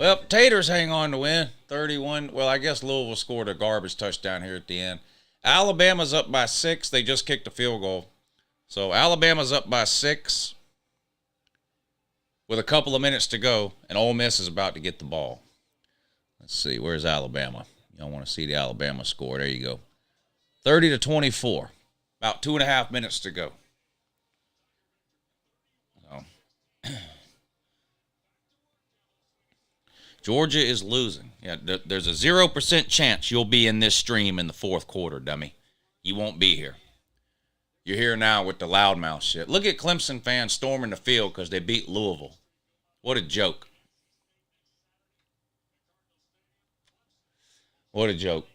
Well, Taters hang on to win 31. Well, I guess Louisville scored a garbage touchdown here at the end. Alabama's up by 6. They just kicked a field goal. So Alabama's up by 6 with a couple of minutes to go, and Ole Miss is about to get the ball. Let's see. Where's Alabama? Y'all want to see the Alabama score. There you go. 30-24. About 2.5 minutes to go. So. Georgia is losing. Yeah, there's a 0% chance you'll be in this stream in the fourth quarter, dummy. You won't be here. You're here now with the loudmouth shit. Look at Clemson fans storming the field because they beat Louisville. What a joke. What a joke.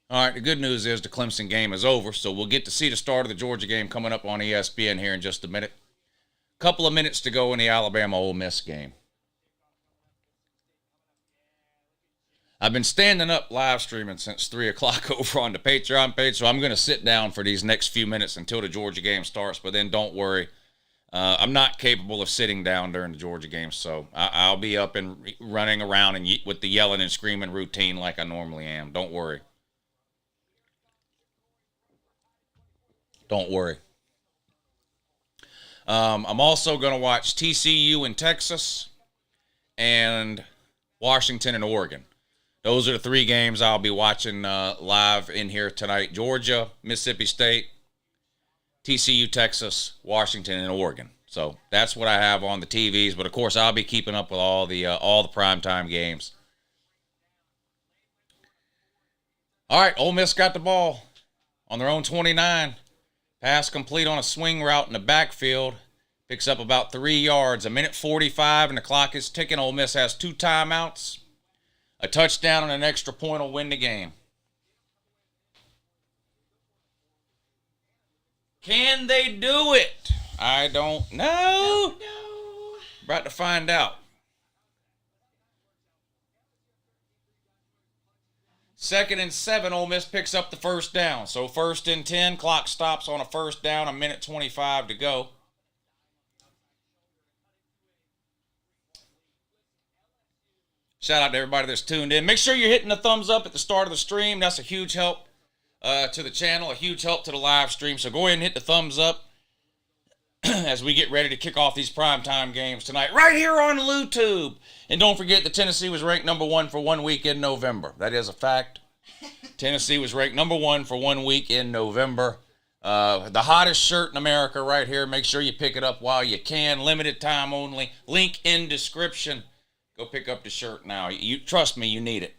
All right, the good news is the Clemson game is over, so we'll get to see the start of the Georgia game coming up on ESPN here in just a minute. Couple of minutes to go in the Alabama-Ole Miss game. I've been standing up live streaming since 3 o'clock over on the Patreon page, so I'm going to sit down for these next few minutes until the Georgia game starts, but then don't worry. I'm not capable of sitting down during the Georgia game, so I'll be up and running around and with the yelling and screaming routine like I normally am. Don't worry. Don't worry. I'm also going to watch TCU in Texas and Washington and Oregon. Those are the 3 games I'll be watching live in here tonight. Georgia, Mississippi State, TCU, Texas, Washington, and Oregon. So that's what I have on the TVs. But, of course, I'll be keeping up with all the primetime games. All right, Ole Miss got the ball on their own 29. Pass complete on a swing route in the backfield. Picks up about 3 yards. 1:45, and the clock is ticking. Ole Miss has 2 timeouts. A touchdown and an extra point will win the game. Can they do it? I don't know. No. About to find out. 2nd and 7, Ole Miss picks up the first down. So 1st and 10, clock stops on a first down, 1:25 to go. Shout out to everybody that's tuned in. Make sure you're hitting the thumbs up at the start of the stream. That's a huge help to the channel, a huge help to the live stream. So go ahead and hit the thumbs up as we get ready to kick off these primetime games tonight right here on LouTube. And don't forget that Tennessee was ranked number 1 for 1 week in November. That is a fact. Tennessee was ranked number 1 for 1 week in November. The hottest shirt in America right here. Make sure you pick it up while you can. Limited time only. Link in description. Go pick up the shirt now. Trust me, you need it.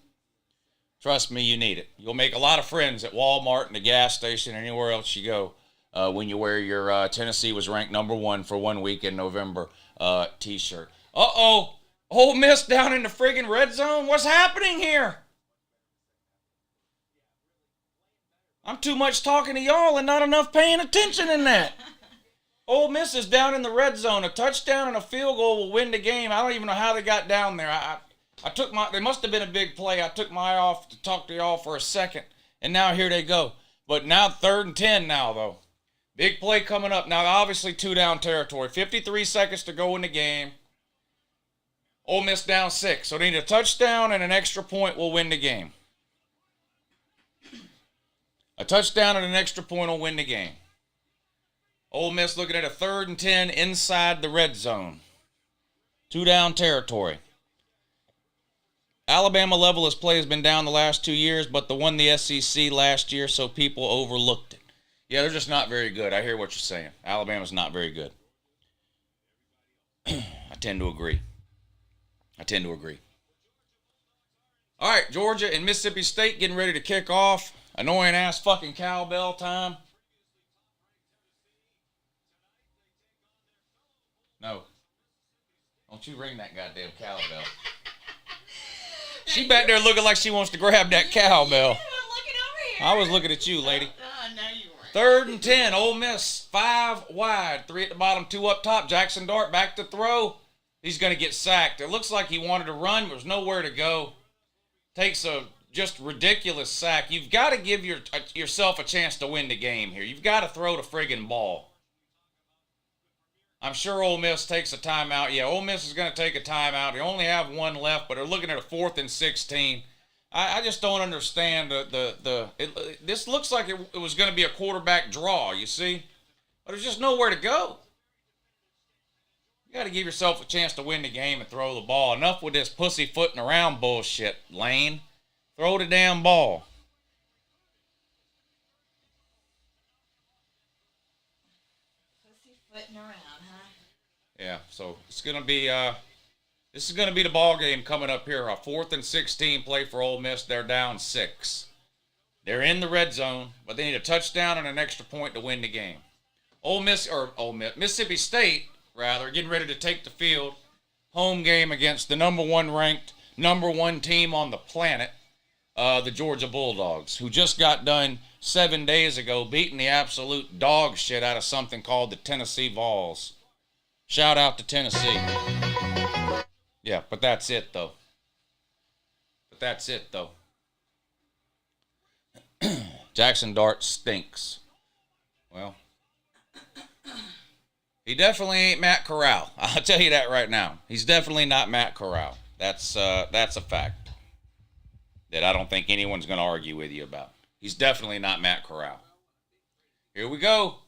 Trust me, you need it. You'll make a lot of friends at Walmart and the gas station, anywhere else you go, when you wear your Tennessee was ranked number 1 for 1 week in November t-shirt. Uh-oh. Ole Miss down in the friggin' red zone? What's happening here? I'm too much talking to y'all and not enough paying attention in that. Ole Miss is down in the red zone. A touchdown and a field goal will win the game. I don't even know how they got down there. I took they must have been a big play. I took my eye off to talk to y'all for a second, and now here they go. But now 3rd and 10 now, though. Big play coming up. Now, obviously, 2-down territory. 53 seconds to go in the game. Ole Miss down 6. So they need a touchdown and an extra point will win the game. A touchdown and an extra point will win the game. Ole Miss looking at a 3rd and 10 inside the red zone. 2-down territory. Alabama level of play has been down the last 2 years, but they won the SEC last year, so people overlooked it. Yeah, they're just not very good. I hear what you're saying. Alabama's not very good. I tend to agree. All right, Georgia and Mississippi State getting ready to kick off. Annoying ass fucking cowbell time. No. Don't you ring that goddamn cowbell. She back there looking like she wants to grab that cowbell. I'm looking over here. I was looking at you, lady. No, you weren't. 3rd and 10. Ole Miss 5 wide. 3 at the bottom, 2 up top. Jackson Dart back to throw. He's going to get sacked. It looks like he wanted to run. There's nowhere to go. Takes a just ridiculous sack. You've got to give yourself a chance to win the game here. You've got to throw the friggin' ball. I'm sure Ole Miss takes a timeout. Yeah, Ole Miss is going to take a timeout. They only have one left, but they're looking at a 4th and 16. I just don't understand this looks like it was going to be a quarterback draw, you see? But there's just nowhere to go. You got to give yourself a chance to win the game and throw the ball. Enough with this pussyfooting around bullshit, Lane. Throw the damn ball. Pussyfooting around, huh? Yeah, so it's going to be this is going to be the ball game coming up here. A 4th and 16 play for Ole Miss. They're down 6. They're in the red zone, but they need a touchdown and an extra point to win the game. Mississippi State, rather, getting ready to take the field. Home game against the number 1 ranked, number 1 team on the planet, the Georgia Bulldogs, who just got done 7 days ago beating the absolute dog shit out of something called the Tennessee Vols. Shout out to Tennessee. Yeah, but that's it, though. Jackson Dart stinks. Well, he definitely ain't Matt Corral. I'll tell you that right now. He's definitely not Matt Corral. That's a fact that I don't think anyone's going to argue with you about. He's definitely not Matt Corral. Here we go.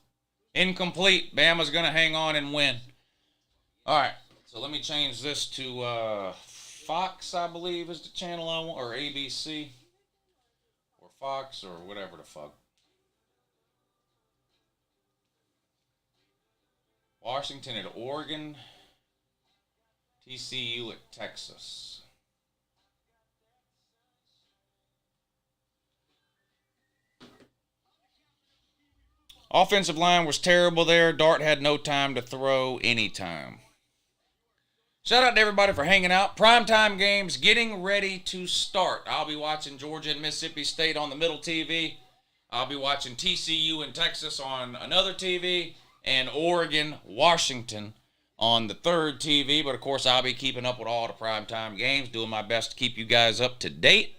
Incomplete. Bama's going to hang on and win. All right. So let me change this to Fox, I believe, is the channel I want, or ABC, or Fox, or whatever the fuck. Washington at Oregon, TCU at Texas. Offensive line was terrible there. Dart had no time to throw anytime. Shout out to everybody for hanging out. Primetime games getting ready to start. I'll be watching Georgia and Mississippi State on the middle TV. I'll be watching TCU and Texas on another TV. And Oregon, Washington on the third TV. But, of course, I'll be keeping up with all the primetime games, doing my best to keep you guys up to date.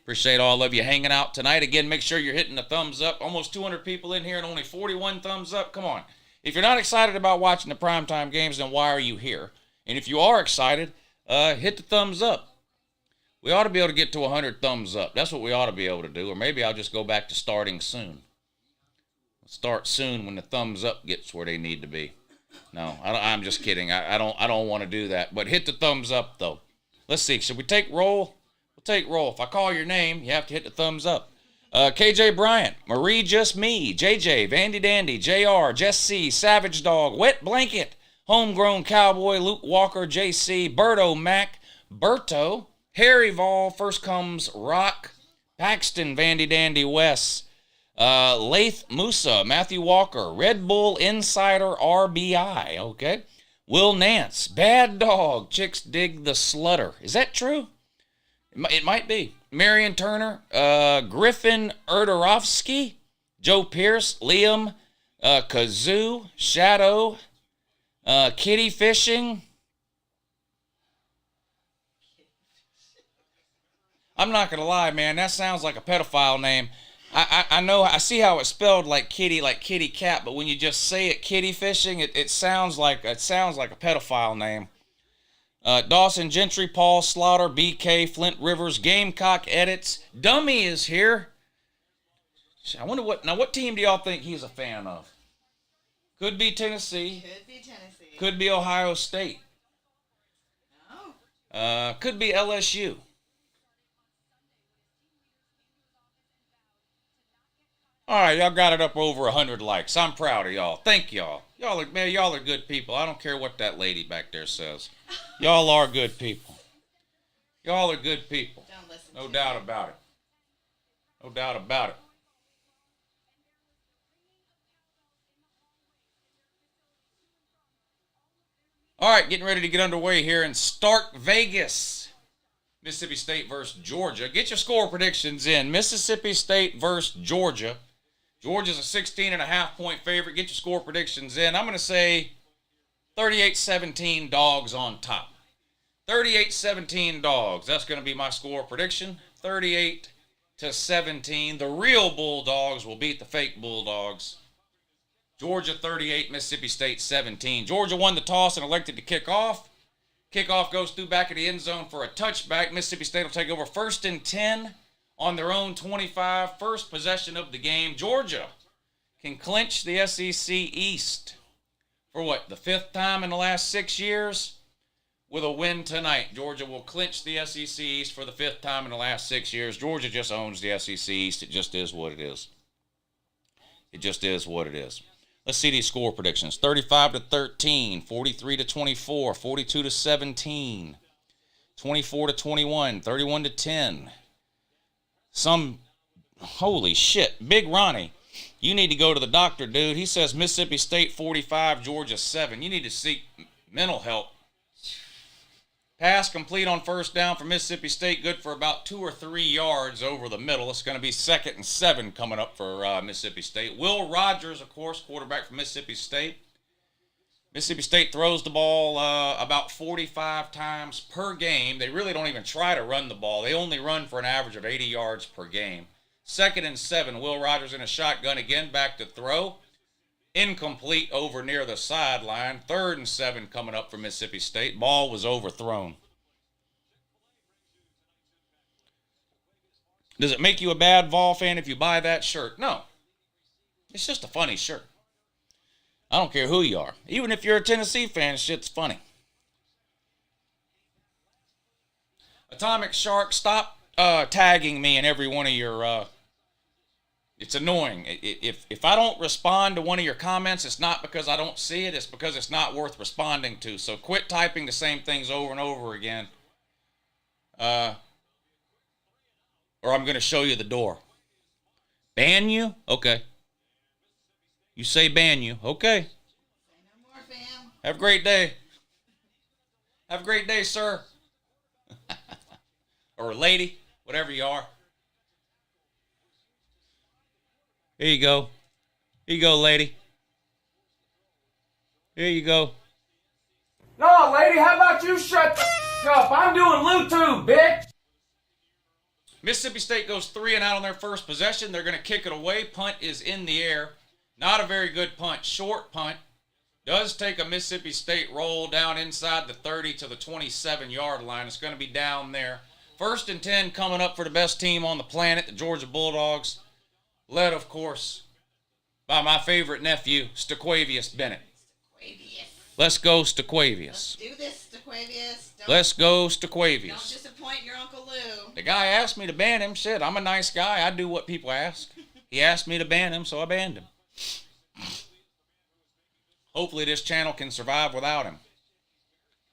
Appreciate all of you hanging out tonight. Again, make sure you're hitting the thumbs up. Almost 200 people in here and only 41 thumbs up. Come on. If you're not excited about watching the primetime games, then why are you here? And if you are excited, hit the thumbs up. We ought to be able to get to 100 thumbs up. That's what we ought to be able to do. Or maybe I'll just go back to starting soon. Start soon when the thumbs up gets where they need to be. No, I'm just kidding. I don't want to do that. But hit the thumbs up, though. Let's see. Should we take roll? We'll take roll. If I call your name, you have to hit the thumbs up. KJ Bryant, Marie Just Me, JJ, Vandy Dandy, JR, Jess C, Savage Dog, Wet Blanket, Homegrown Cowboy, Luke Walker, JC, Berto Mac, Berto, Harry Vol, First Comes Rock, Paxton, Vandy Dandy West, Lath Musa, Matthew Walker, Red Bull Insider RBI, okay? Will Nance, Bad Dog, Chicks Dig the Slutter. Is that true? It might be. Marion Turner, Griffin Erdorovsky, Joe Pierce, Liam, Kazoo, Shadow, Kitty Fishing. I'm not going to lie, man. That sounds like a pedophile name. I know, I see how it's spelled like kitty cat, but when you just say it kitty fishing, it sounds like a pedophile name. Dawson Gentry, Paul Slaughter, BK, Flint Rivers, Gamecock Edits. Dummy is here. I wonder what team do y'all think he's a fan of? Could be Tennessee. Could be Ohio State. No. Could be LSU. All right, y'all got it up over 100 likes. I'm proud of y'all. Thank y'all. Y'all are good people. I don't care what that lady back there says. Y'all are good people. Y'all are good people. Don't listen No doubt about it. No doubt about it. All right, getting ready to get underway here in Stark Vegas. Mississippi State versus Georgia. Get your score predictions in. Mississippi State versus Georgia. Georgia's a 16.5-point favorite. Get your score predictions in. I'm going to say 38-17 Dogs on top. 38-17 Dogs. That's going to be my score prediction. 38-17. The real Bulldogs will beat the fake Bulldogs. Georgia 38, Mississippi State 17. Georgia won the toss and elected to kick off. Kickoff goes through back of the end zone for a touchback. Mississippi State will take over 1st and 10 on their own 25. First possession of the game. Georgia can clinch the SEC East for what, the 5th time in the last 6 years? With a win tonight, Georgia will clinch the SEC East for the 5th time in the last 6 years. Georgia just owns the SEC East. It just is what it is. It just is what it is. Let's see these score predictions. 35-13, 43-24, 42-17, 24-21, 31-10. Holy shit. Big Ronnie, you need to go to the doctor, dude. He says Mississippi State 45, Georgia 7. You need to seek mental help. Pass complete on first down for Mississippi State. Good for about 2 or 3 yards over the middle. It's going to be 2nd and 7 coming up for Mississippi State. Will Rogers, of course, quarterback for Mississippi State. Mississippi State throws the ball about 45 times per game. They really don't even try to run the ball. They only run for an average of 80 yards per game. 2nd and 7. Will Rogers in a shotgun again, back to throw. Incomplete over near the sideline. 3rd and 7 coming up for Mississippi State. Ball was overthrown. Does it make you a bad Vol fan if you buy that shirt? No. It's just a funny shirt. I don't care who you are. Even if you're a Tennessee fan, shit's funny. Atomic Shark, stop tagging me in every one of your... It's annoying. If I don't respond to one of your comments, it's not because I don't see it. It's because it's not worth responding to. So quit typing the same things over and over again. Or I'm going to show you the door. Ban you? Okay. You say ban you. Okay. Say no more, fam. Have a great day. Have a great day, sir. Or lady, whatever you are. Here you go. Here you go, lady. Here you go. No, lady, how about you shut the up? I'm doing Bluetooth, bitch. Mississippi State goes 3 and out on their first possession. They're going to kick it away. Punt is in the air. Not a very good punt. Short punt. Does take a Mississippi State roll down inside the 30 to the 27-yard line. It's going to be down there. 1st and 10 coming up for the best team on the planet, the Georgia Bulldogs. Led, of course, by my favorite nephew, Starkville Bennett. Let's go, Starkville. Let's do this, Starkville. Let's go, Starkville. Don't disappoint your Uncle Lou. The guy asked me to ban him. Shit, I'm a nice guy. I do what people ask. He asked me to ban him, so I banned him. Hopefully this channel can survive without him.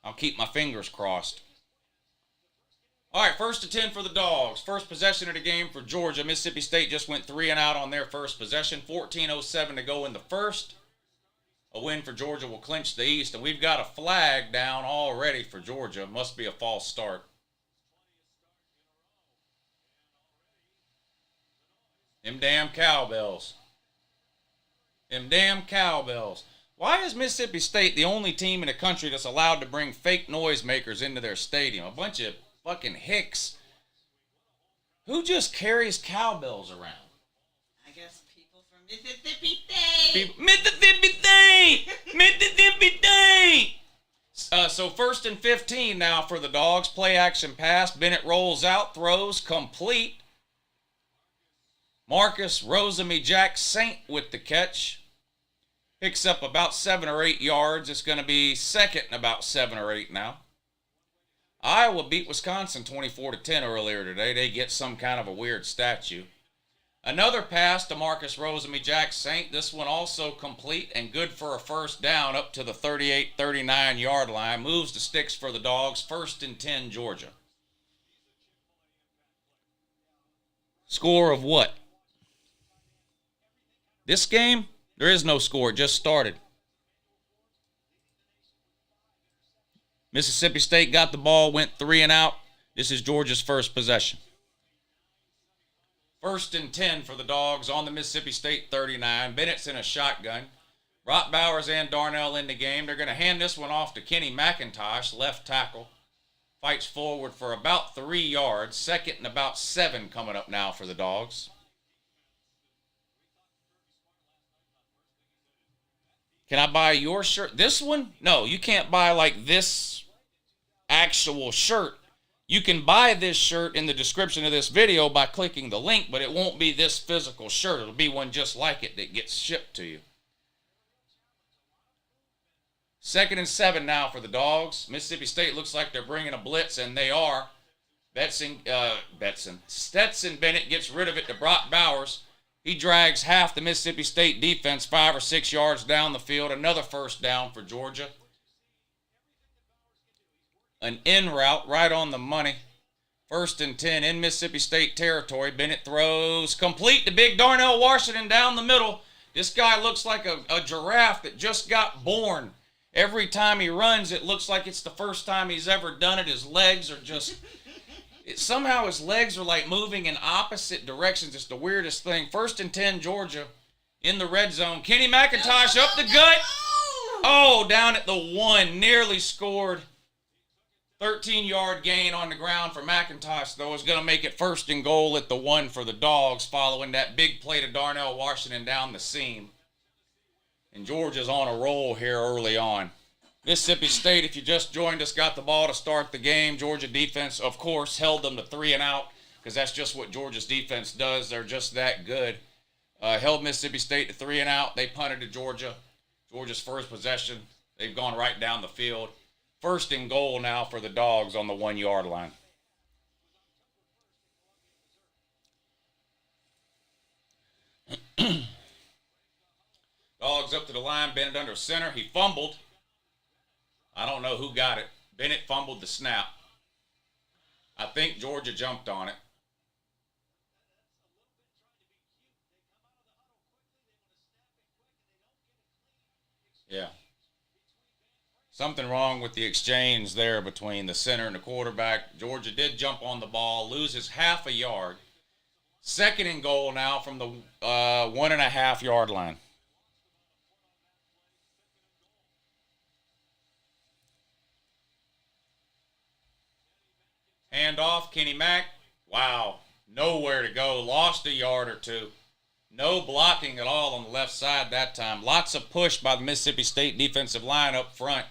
I'll keep my fingers crossed. All right, 1st and 10 for the Dogs. First possession of the game for Georgia. Mississippi State just went 3 and out on their first possession. 14:07 to go in the first. A win for Georgia will clinch the East. And we've got a flag down already for Georgia. Must be a false start. Them damn cowbells. Them damn cowbells. Why is Mississippi State the only team in the country that's allowed to bring fake noisemakers into their stadium? A bunch of fucking hicks. Who just carries cowbells around? I guess people from Mississippi State. Mississippi State! Mississippi State! So 1st and 15 now for the Dogs. Play action pass. Bennett rolls out, throws, complete. Marcus Rosemy-Jack Saint with the catch. Picks up about 7 or 8 yards. It's going to be 2nd and about 7 or 8 now. Iowa beat Wisconsin 24-10 earlier today. They get some kind of a weird statue. Another pass to Marcus Rosemy-Jack Saint. This one also complete and good for a first down up to the 38-39 yard line. Moves the sticks for the Dogs. 1st and 10 Georgia. Score of what? This game? There is no score. It just started. Mississippi State got the ball, went 3 and out. This is Georgia's first possession. 1st and 10 for the Dogs on the Mississippi State 39. Bennett's in a shotgun. Brock Bowers and Darnell in the game. They're going to hand this one off to Kenny McIntosh, left tackle. Fights forward for about 3 yards. Second and about 7 coming up now for the Dogs. Can I buy your shirt? This one? No, you can't buy like this actual shirt. You can buy this shirt in the description of this video by clicking the link, but it won't be this physical shirt. It'll be one just like it that gets shipped to you. 2nd and 7 now for the Dogs. Mississippi State looks like they're bringing a blitz, and they are. Stetson Bennett gets rid of it to Brock Bowers. He drags half the Mississippi State defense 5 or 6 yards down the field. Another first down for Georgia. An in route right on the money. 1st and 10 in Mississippi State territory. Bennett throws complete to big Darnell Washington down the middle. This guy looks like a giraffe that just got born. Every time he runs, it looks like it's the first time he's ever done it. His legs are just... somehow his legs are like moving in opposite directions. It's the weirdest thing. 1st and 10, Georgia in the red zone. Kenny McIntosh up the gut. Oh, down at the 1. Nearly scored. 13-yard gain on the ground for McIntosh, though, is going to make it 1st and goal at the 1 for the Dogs following that big play to Darnell Washington down the seam. And Georgia's on a roll here early on. Mississippi State, if you just joined us, got the ball to start the game. Georgia defense, of course, held them to 3 and out because that's just what Georgia's defense does. They're just that good. Held Mississippi State to 3 and out. They punted to Georgia. Georgia's first possession. They've gone right down the field. 1st and goal now for the Dogs on the 1-yard line. Dogs up to the line. Bennett under center. He fumbled. I don't know who got it. Bennett fumbled the snap. I think Georgia jumped on it. Yeah. Something wrong with the exchange there between the center and the quarterback. Georgia did jump on the ball, loses half a yard. 2nd and goal now from the 1.5-yard line. Hand off, Kenny Mack. Wow, nowhere to go. Lost a yard or 2. No blocking at all on the left side that time. Lots of push by the Mississippi State defensive line up front.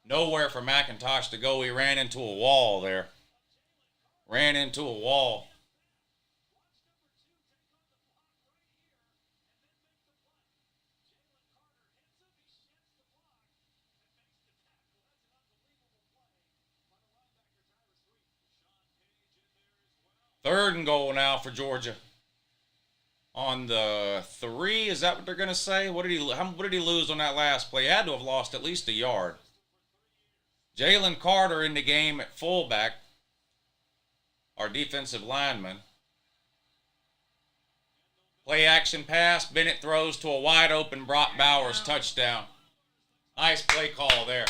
Nowhere for McIntosh to go. He ran into a wall there. Ran into a wall. Third and goal now for Georgia. On the 3, is that what they're going to say? What did he lose on that last play? He had to have lost at least a yard. Jalen Carter in the game at fullback, our defensive lineman. Play action pass. Bennett throws to a wide open Brock Bowers touchdown. Nice play call there.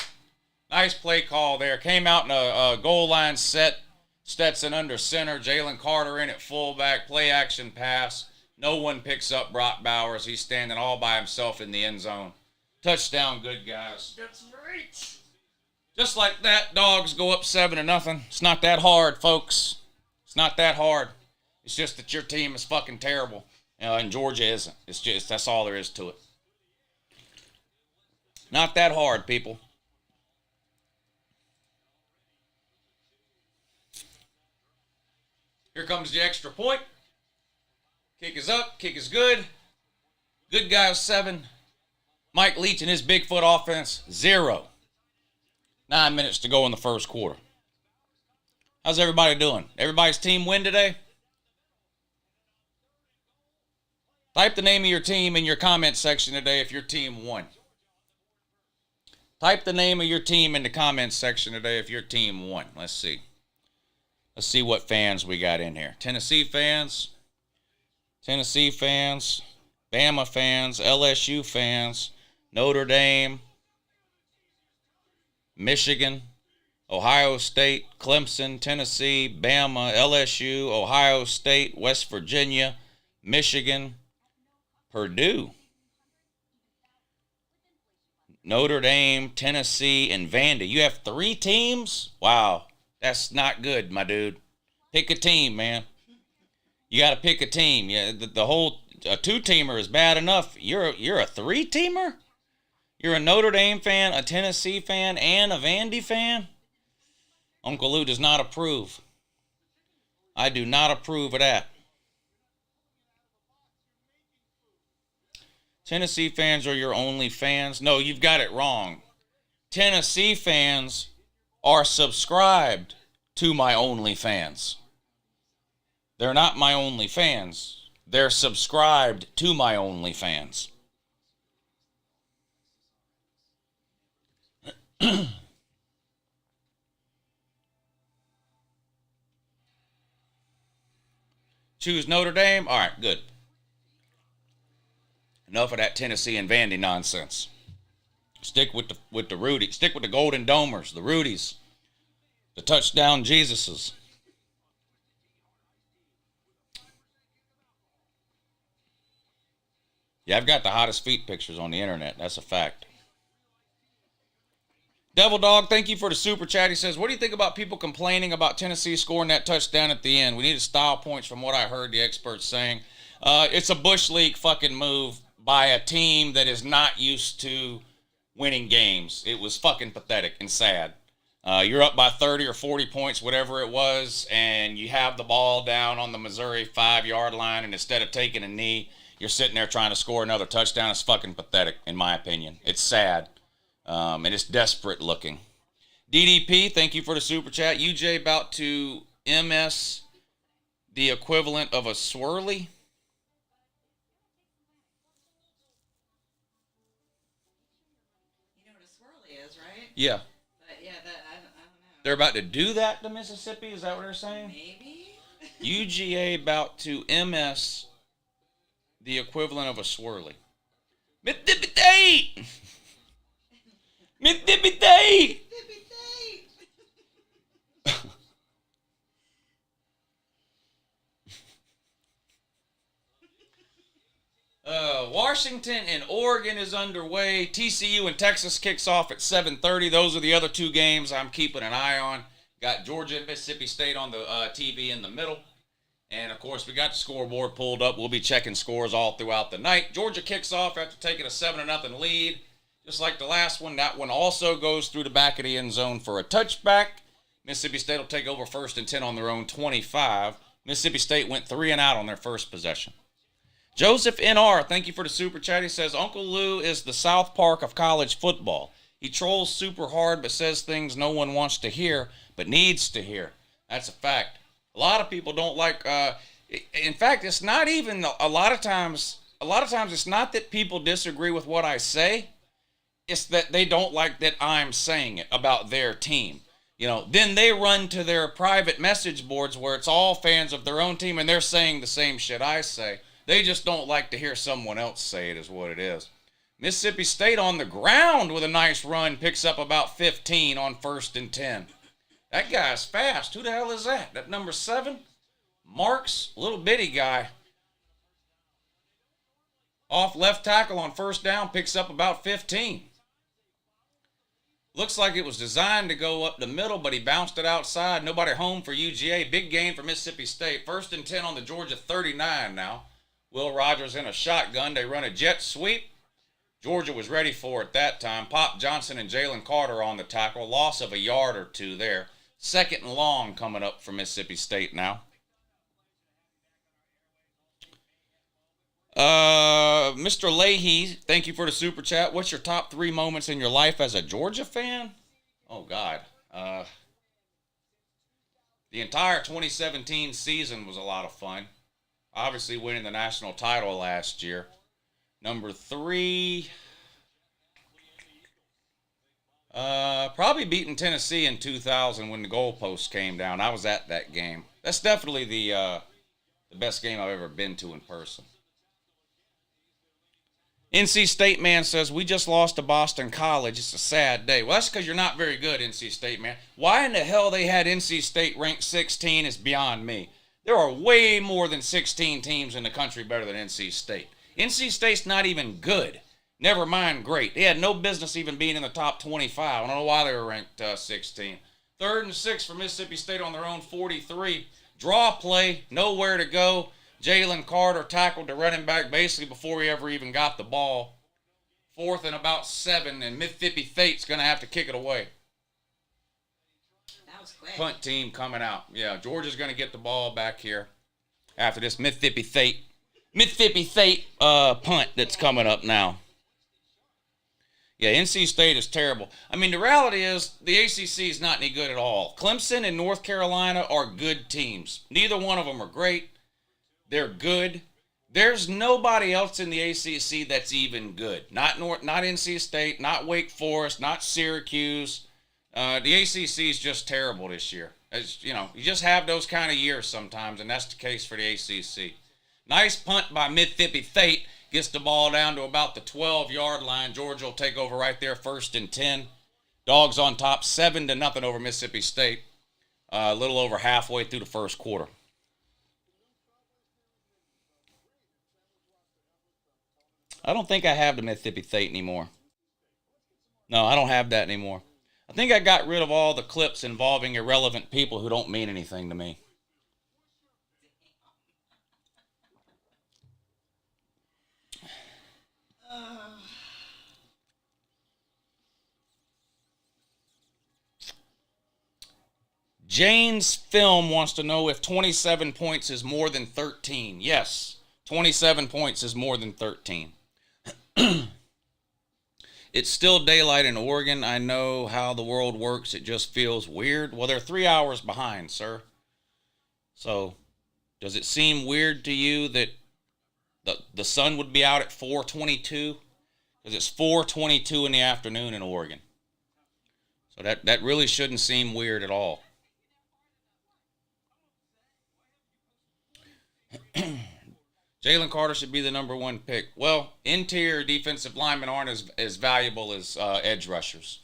Nice play call there. Came out in a goal line set. Stetson under center. Jalen Carter in at fullback. Play action pass. No one picks up Brock Bowers. He's standing all by himself in the end zone. Touchdown, good guys. That's right. Just like that, Dogs go up 7-0. It's not that hard, folks. It's not that hard. It's just that your team is fucking terrible, and Georgia isn't. That's all there is to it. Not that hard, people. Here comes the extra point. Kick is up. Kick is good. Good guys 7. Mike Leach and his Bigfoot offense 0. 9 minutes to go in the first quarter. How's everybody doing? Everybody's team win today? Type the name of your team in your comment section today if your team won. Type the name of your team in the comments section today if your team won. Let's see. Let's see what fans we got in here. Tennessee fans, Bama fans, LSU fans, Notre Dame, Michigan, Ohio State, Clemson, Tennessee, Bama, LSU, Ohio State, West Virginia, Michigan, Purdue. Notre Dame, Tennessee, and Vandy. You have 3 teams? Wow, that's not good, my dude. Pick a team, man. You got to pick a team. Yeah, the whole a 2-teamer is bad enough. You're a 3-teamer? You're a Notre Dame fan, a Tennessee fan, and a Vandy fan? Uncle Lou does not approve. I do not approve of that. Tennessee fans are your only fans? No, you've got it wrong. Tennessee fans are subscribed to my OnlyFans. They're not my only fans. They're subscribed to my OnlyFans. Choose Notre Dame? All right, good. Enough of that Tennessee and Vandy nonsense. Stick with the Rudy. Stick with the Golden Domers, the Rudies, the touchdown Jesuses. Yeah, I've got the hottest feet pictures on the internet. That's a fact. Devil Dog, thank you for the super chat. He says, what do you think about people complaining about Tennessee scoring that touchdown at the end? We needed style points from what I heard the experts saying. It's a Bush League fucking move by a team that is not used to winning games. It was fucking pathetic and sad. You're up by 30 or 40 points, whatever it was, and you have the ball down on the Missouri 5-yard line, and instead of taking a knee, you're sitting there trying to score another touchdown. It's fucking pathetic, in my opinion. It's sad. And it's desperate looking. DDP, thank you for the super chat. UJ about to MS the equivalent of a swirly. You know what a swirly is, right? Yeah. But yeah, I don't know. They're about to do that to Mississippi? Is that what they're saying? Maybe. UGA about to MS the equivalent of a swirly. Mississippi! Mississippi! Washington and Oregon is underway. TCU and Texas kicks off at 7:30. Those are the other 2 games I'm keeping an eye on. Got Georgia and Mississippi State on the TV in the middle. And, of course, we got the scoreboard pulled up. We'll be checking scores all throughout the night. Georgia kicks off after taking a 7-0 lead. Just like the last one, that one also goes through the back of the end zone for a touchback. Mississippi State will take over 1st and 10 on their own 25. Mississippi State went 3 and out on their first possession. Joseph NR, thank you for the super chat. He says, Uncle Lou is the South Park of college football. He trolls super hard but says things no one wants to hear but needs to hear. That's a fact. A lot of people don't like, in fact, it's not even, a lot of times it's not that people disagree with what I say. It's that they don't like that I'm saying it about their team. You know, then they run to their private message boards where it's all fans of their own team and they're saying the same shit I say. They just don't like to hear someone else say it is what it is. Mississippi State on the ground with a nice run picks up about 15 on 1st and 10. That guy's fast. Who the hell is that? That number 7? Marks, little bitty guy. Off left tackle on 1st down, picks up about 15. Looks like it was designed to go up the middle, but he bounced it outside. Nobody home for UGA. Big gain for Mississippi State. 1st and 10 on the Georgia 39 now. Will Rogers in a shotgun. They run a jet sweep. Georgia was ready for it that time. Pop Johnson and Jalen Carter on the tackle. Loss of a yard or 2 there. 2nd and long coming up for Mississippi State now. Mr. Leahy, thank you for the super chat. What's your top 3 moments in your life as a Georgia fan? Oh, God. The entire 2017 season was a lot of fun. Obviously winning the national title last year. Number 3, probably beating Tennessee in 2000 when the goalposts came down. I was at that game. That's definitely the best game I've ever been to in person. NC State man says, we just lost to Boston College. It's a sad day. Well, that's because you're not very good, NC State man. Why in the hell they had NC State ranked 16 is beyond me. There are way more than 16 teams in the country better than NC State. NC State's not even good. Never mind great. They had no business even being in the top 25. I don't know why they were ranked 16. 3rd and 6 for Mississippi State on their own 43. Draw play, nowhere to go. Jalen Carter tackled the running back basically before he ever even got the ball. 4th and about 7, and Mississippi State's going to have to kick it away. That was quick. Punt team coming out. Yeah, Georgia's going to get the ball back here after this Mississippi State punt that's coming up now. Yeah, NC State is terrible. I mean, the reality is the ACC is not any good at all. Clemson and North Carolina are good teams. Neither one of them are great. They're good. There's nobody else in the ACC that's even good. Not NC State, not Wake Forest, not Syracuse. The ACC is just terrible this year. As you know, you just have those kind of years sometimes, and that's the case for the ACC. Nice punt by Mississippi State. Gets the ball down to about the 12-yard line. Georgia will take over right there, 1st and 10. Dogs on top, 7-0 over Mississippi State. A little over halfway through the first quarter. I don't think I have the Mississippi State anymore. No, I don't have that anymore. I think I got rid of all the clips involving irrelevant people who don't mean anything to me. Jane's Film wants to know if 27 points is more than 13. Yes, 27 points is more than 13. It's still daylight in Oregon. I know how the world works. It just feels weird. Well, they're 3 hours behind, sir. So, does it seem weird to you that the sun would be out at 4:22? Because it's 4:22 in the afternoon in Oregon. So that really shouldn't seem weird at all. Jalen Carter should be the number 1 pick. Well, interior defensive linemen aren't as valuable as edge rushers.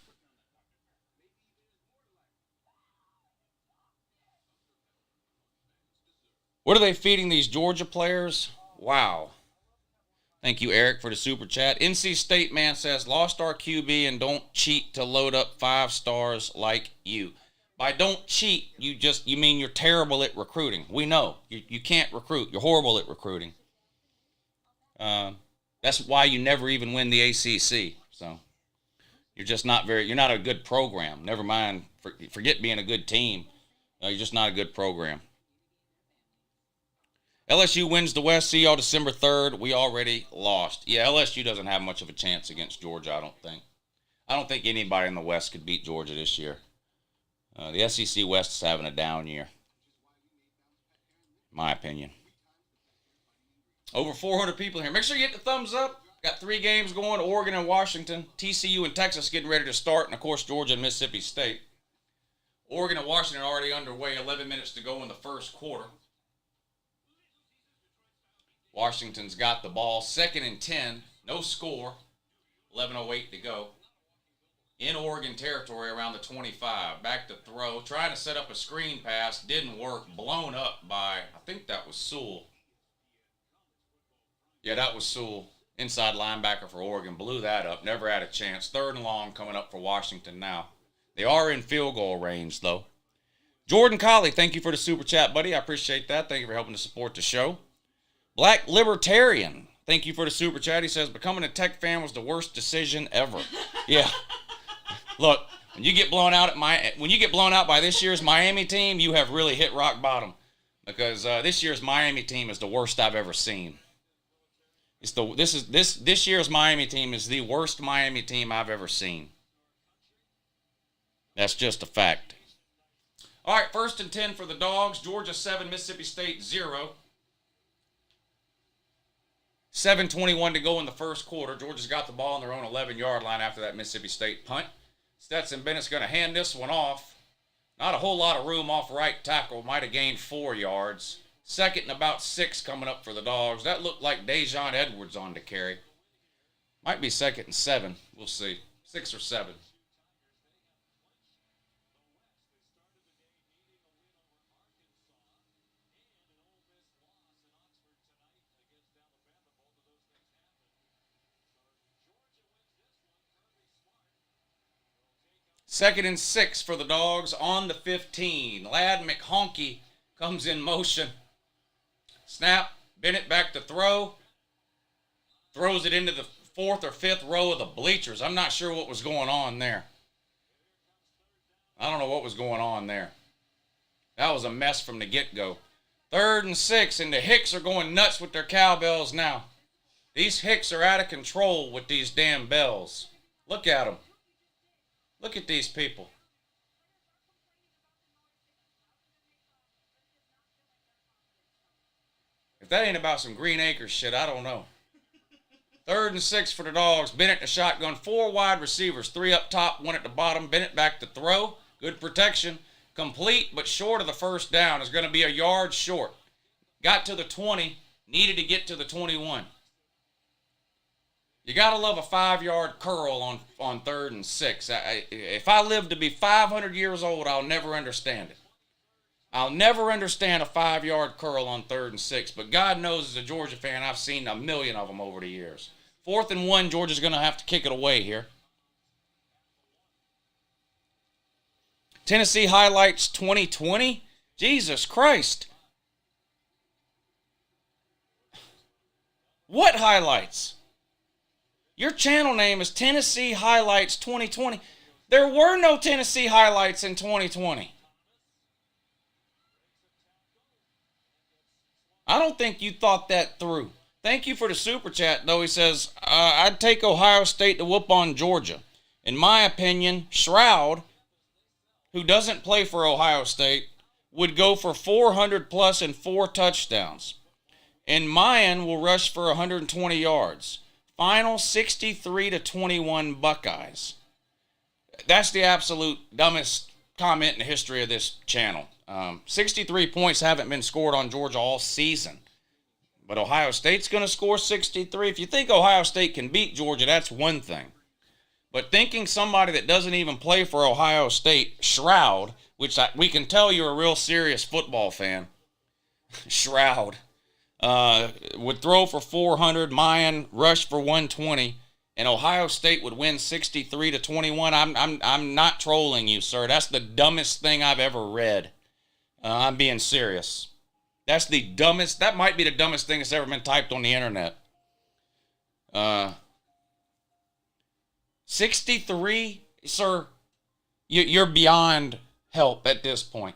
What are they feeding these Georgia players? Wow. Thank you, Eric, for the super chat. NC State man says, lost our QB and don't cheat to load up 5 stars like you. By don't cheat, you mean you're terrible at recruiting. We know. You can't recruit. You're horrible at recruiting. That's why you never even win the ACC. So you're not a good program. Never mind, forget being a good team. You're just not a good program. LSU wins the West. See y'all December 3rd. We already lost. Yeah, LSU doesn't have much of a chance against Georgia, I don't think. I don't think anybody in the West could beat Georgia this year. The SEC West is having a down year, in my opinion. Over 400 people here. Make sure you hit the thumbs up. Got 3 games going, Oregon and Washington. TCU and Texas getting ready to start. And, of course, Georgia and Mississippi State. Oregon and Washington already underway. 11 minutes to go in the first quarter. Washington's got the ball. 2nd and 10. No score. 11:08 to go. In Oregon territory around the 25. Back to throw. Trying to set up a screen pass. Didn't work. Blown up by, I think that was Sewell. Yeah, that was Sewell. Inside linebacker for Oregon. Blew that up. Never had a chance. 3rd and long coming up for Washington now. They are in field goal range, though. Jordan Colley, thank you for the super chat, buddy. I appreciate that. Thank you for helping to support the show. Black Libertarian, thank you for the super chat. He says, becoming a Tech fan was the worst decision ever. Yeah. Look, when you get blown out by this year's Miami team, you have really hit rock bottom, because this year's Miami team is the worst I've ever seen. This year's Miami team is the worst Miami team I've ever seen. That's just a fact. All right, 1st and 10 for the Dogs. Georgia 7, Mississippi State 0. 7:21 to go in the first quarter. Georgia's got the ball on their own 11-yard line after that Mississippi State punt. Stetson Bennett's going to hand this one off. Not a whole lot of room off right tackle. Might have gained 4 yards. 2nd and about 6 coming up for the Dogs. That looked like Dejon Edwards on the carry. Might be 2nd and 7. We'll see. 6 or 7. 2nd and 6 for the Dogs on the 15. Lad McHonky comes in motion. Snap. Bennett back to throw. Throws it into the 4th or 5th row of the bleachers. I'm not sure what was going on there. I don't know what was going on there. That was a mess from the get-go. 3rd and 6, and the Hicks are going nuts with their cowbells now. These Hicks are out of control with these damn bells. Look at them. Look at these people. If that ain't about some Green Acres shit, I don't know. 3rd and 6 for the Dogs. Bennett the shotgun. 4 wide receivers. 3 up top, 1 at the bottom. Bennett back to throw. Good protection. Complete, but short of the first down. Is going to be a yard short. Got to the 20. Needed to get to the 21. You got to love a 5-yard curl on 3rd and 6. If I live to be 500 years old, I'll never understand it. I'll never understand a 5-yard curl on 3rd and 6. But God knows, as a Georgia fan, I've seen a million of them over the years. 4th and 1, Georgia's going to have to kick it away here. Tennessee highlights 2020. Jesus Christ. What highlights? Your channel name is Tennessee Highlights 2020. There were no Tennessee highlights in 2020. I don't think you thought that through. Thank you for the super chat, though. He says, I'd take Ohio State to whoop on Georgia. In my opinion, Shroud, who doesn't play for Ohio State, would go for 400 plus and 4 touchdowns. And Mayan will rush for 120 yards. Final 63-21 Buckeyes. That's the absolute dumbest comment in the history of this channel. 63 points haven't been scored on Georgia all season. But Ohio State's going to score 63. If you think Ohio State can beat Georgia, that's one thing. But thinking somebody that doesn't even play for Ohio State, Shroud, which we can tell you're a real serious football fan, Shroud, would throw for 400, Mayan rush for 120, and Ohio State would win 63-21. I'm not trolling you, sir. That's the dumbest thing I've ever read. I'm being serious. That's the dumbest. That might be the dumbest thing that's ever been typed on the internet. 63, sir. You're beyond help at this point.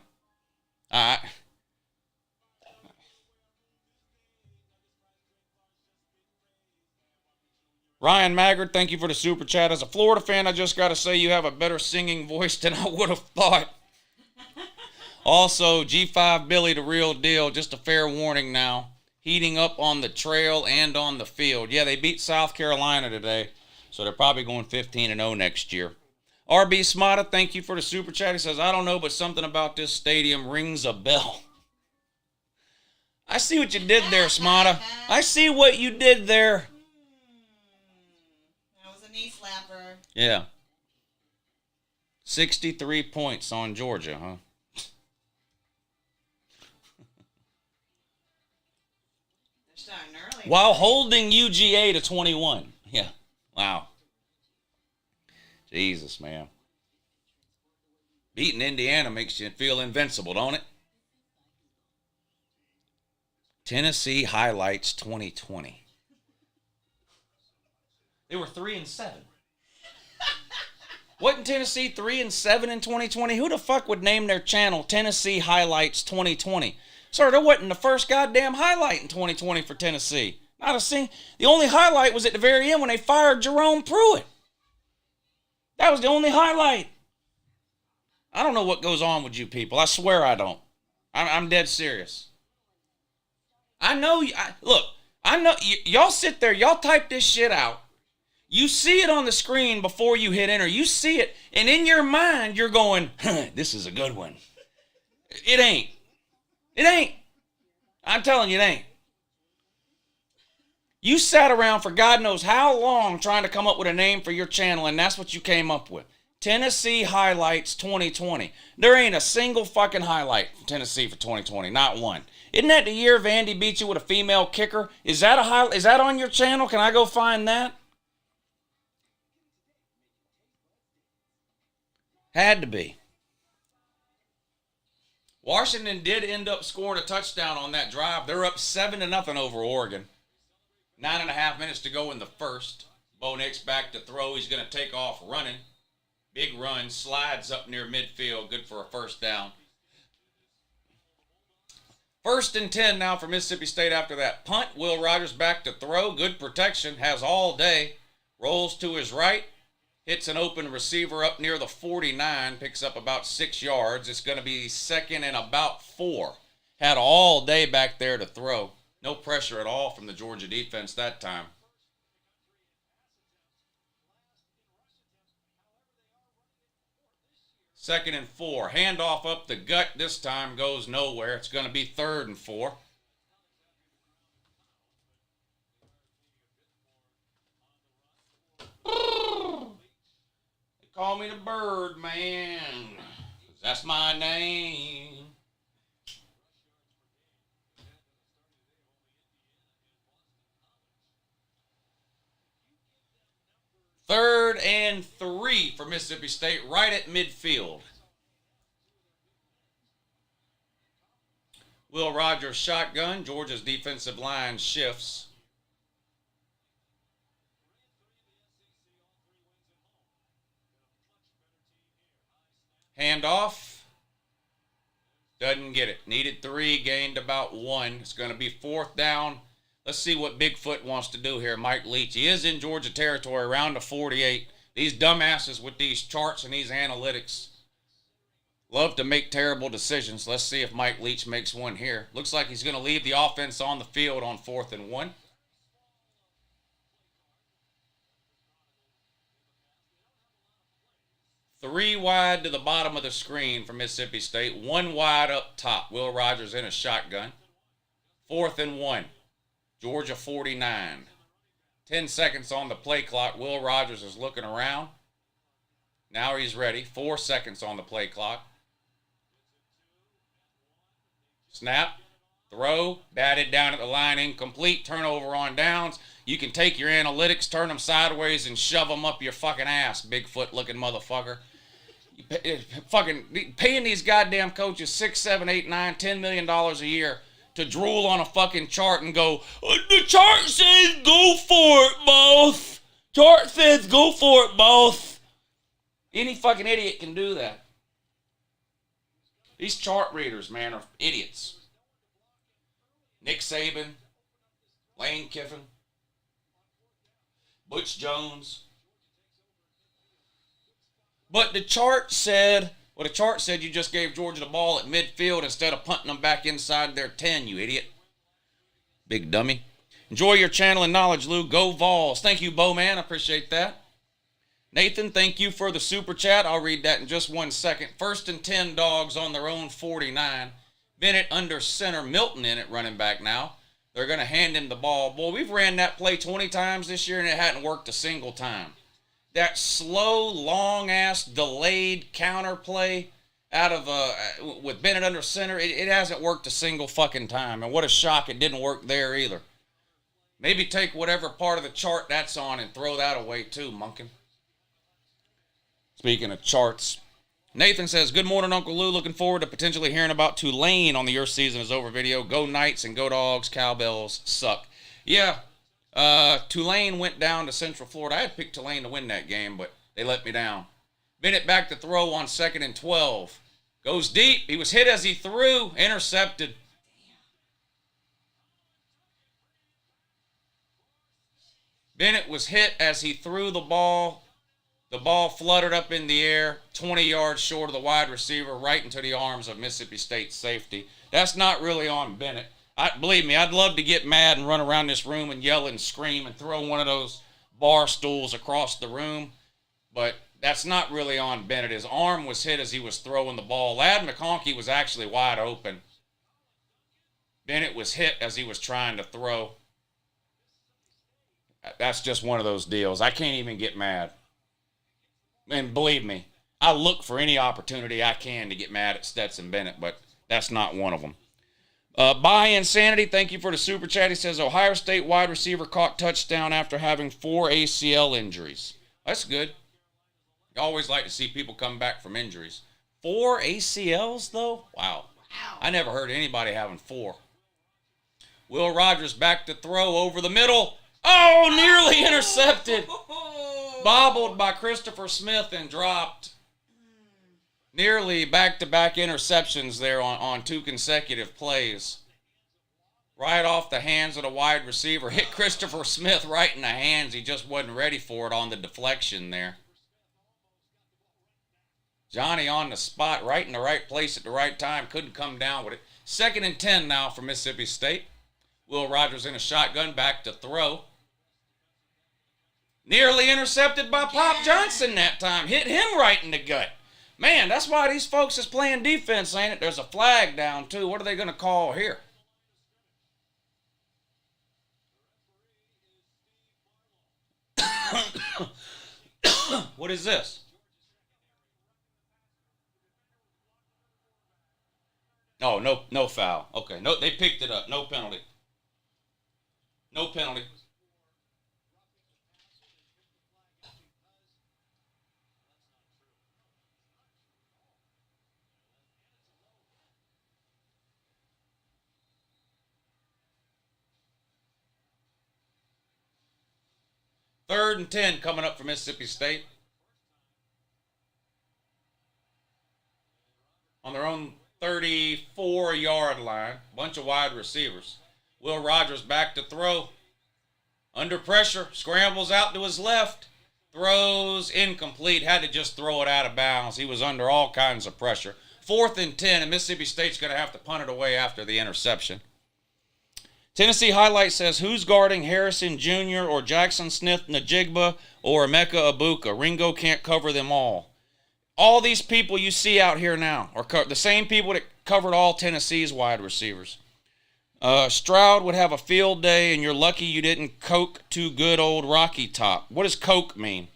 Ryan Maggard, thank you for the super chat. As a Florida fan, I just got to say you have a better singing voice than I would have thought. Also, G5 Billy, the real deal. Just a fair warning now. Heating up on the trail and on the field. Yeah, they beat South Carolina today, so they're probably going 15-0 next year. RB Smata, thank you for the super chat. He says, I don't know, but something about this stadium rings a bell. I see what you did there, Smata. I see what you did there. That was a knee slapper. Yeah. 63 points on Georgia, huh? They're starting early. While holding UGA to 21. Yeah. Wow. Jesus, man. Beating Indiana makes you feel invincible, don't it? Tennessee highlights 2020. They were 3-7. Wasn't Tennessee 3-7 in 2020? Who the fuck would name their channel Tennessee Highlights 2020? Sir, there wasn't the first goddamn highlight in 2020 for Tennessee. Not a single. The only highlight was at the very end when they fired Jerome Pruitt. That was the only highlight. I don't know what goes on with you people. I swear I don't. I'm dead serious. I know. Look, I know. Y'all sit there. Y'all type this shit out. You see it on the screen before you hit enter. You see it, and in your mind, you're going, this is a good one. It ain't. It ain't. I'm telling you, it ain't. You sat around for God knows how long trying to come up with a name for your channel, and that's what you came up with. Tennessee Highlights 2020. There ain't a single fucking highlight from Tennessee for 2020. Not one. Isn't that the year Vandy beat you with a female kicker? Is that is that on your channel? Can I go find that? Had to be. Washington did end up scoring a touchdown on that drive. They're up 7-0 over Oregon. 9.5 minutes to go in the first. Bo Nix back to throw. He's going to take off running. Big run. Slides up near midfield. Good for a first down. 1st and 10 now for Mississippi State after that punt. Will Rogers back to throw. Good protection. Has all day. Rolls to his right. Hits an open receiver up near the 49. Picks up about 6 yards. It's going to be 2nd and about 4. Had all day back there to throw. No pressure at all from the Georgia defense that time. 2nd and 4. Handoff up the gut this time goes nowhere. It's going to be 3rd and 4. They call me the Bird Man. 'Cause that's my name. Third and 3 for Mississippi State, right at midfield. Will Rogers shotgun. Georgia's defensive line shifts. Handoff. Doesn't get it. Needed 3, gained about 1. It's going to be 4th down. Let's see what Bigfoot wants to do here. Mike Leach. He is in Georgia territory, around the 48. These dumbasses with these charts and these analytics love to make terrible decisions. Let's see if Mike Leach makes one here. Looks like he's going to leave the offense on the field on 4th and 1. Three wide to the bottom of the screen for Mississippi State. 1 wide up top. Will Rogers in a shotgun. 4th and 1. Georgia 49. 10 seconds on the play clock. Will Rogers is looking around. Now he's ready. 4 seconds on the play clock. Snap. Throw. Batted down at the line. Incomplete. Turnover on downs. You can take your analytics, turn them sideways, and shove them up your fucking ass, Bigfoot looking motherfucker. Fucking paying these goddamn coaches $6, $7, $8, $9, $10 million a year to drool on a fucking chart and go, the chart says go for it, boss. Chart says go for it, boss. Any fucking idiot can do that. These chart readers, man, are idiots. Nick Saban, Lane Kiffin, Butch Jones. But the chart said, you just gave Georgia the ball at midfield instead of punting them back inside their 10, you idiot. Big dummy. Enjoy your channel and knowledge, Lou. Go Vols. Thank you, Bowman. I appreciate that. Nathan, thank you for the super chat. I'll read that in just 1 second. 1st and 10 Dogs on their own 49. Bennett under center. Milton in at running back now. They're going to hand him the ball. Boy, we've ran that play 20 times this year, and it hadn't worked a single time. That slow, long-ass, delayed counter play out of with Bennett under center, it hasn't worked a single fucking time. And what a shock it didn't work there either. Maybe take whatever part of the chart that's on and throw that away too, Monken. Speaking of charts. Nathan says, good morning, Uncle Lou. Looking forward to potentially hearing about Tulane on the Your Season is Over video. Go Knights and go Dogs. Cowbells suck. Yeah, Tulane went down to Central Florida. I had picked Tulane to win that game, but they let me down. Bennett back to throw on 2nd and 12. Goes deep. He was hit as he threw. Intercepted. Bennett was hit as he threw the ball. The ball fluttered up in the air, 20 yards short of the wide receiver, right into the arms of Mississippi State safety. That's not really on Bennett. Believe me, I'd love to get mad and run around this room and yell and scream and throw one of those bar stools across the room, but that's not really on Bennett. His arm was hit as he was throwing the ball. Ladd McConkey was actually wide open. Bennett was hit as he was trying to throw. That's just one of those deals. I can't even get mad. And believe me, I look for any opportunity I can to get mad at Stetson Bennett, but that's not one of them. By Insanity, thank you for the super chat. He says, Ohio State wide receiver caught touchdown after having 4 ACL injuries. That's good. always like to see people come back from injuries. 4 ACLs, though? Wow. I never heard anybody having 4. Will Rogers back to throw over the middle. Oh, nearly intercepted. Bobbled by Christopher Smith and dropped. Nearly back-to-back interceptions there on 2 consecutive plays. Right off the hands of the wide receiver. Hit Christopher Smith right in the hands. He just wasn't ready for it on the deflection there. Johnny on the spot, right in the right place at the right time. Couldn't come down with it. 2nd and 10 now for Mississippi State. Will Rogers in a shotgun, back to throw. Nearly intercepted by Pop Johnson that time. Hit him right in the gut. Man, that's why these folks is playing defense, ain't it? There's a flag down, too. What are they going to call here? What is this? Oh, no foul. Okay, no, they picked it up. No penalty. No penalty. Third and 10 coming up for Mississippi State. On their own 34-yard line. Bunch of wide receivers. Will Rogers back to throw. Under pressure. Scrambles out to his left. Throws incomplete. Had to just throw it out of bounds. He was under all kinds of pressure. 4th and 10, and Mississippi State's going to have to punt it away after the interception. Tennessee Highlight says, who's guarding Harrison Jr. or Jackson Smith Najigba or Emeka Ibuka? Ringo can't cover them all. All these people you see out here now are the same people that covered all Tennessee's wide receivers. Stroud would have a field day, and you're lucky you didn't coke to good old Rocky Top. What does coke mean?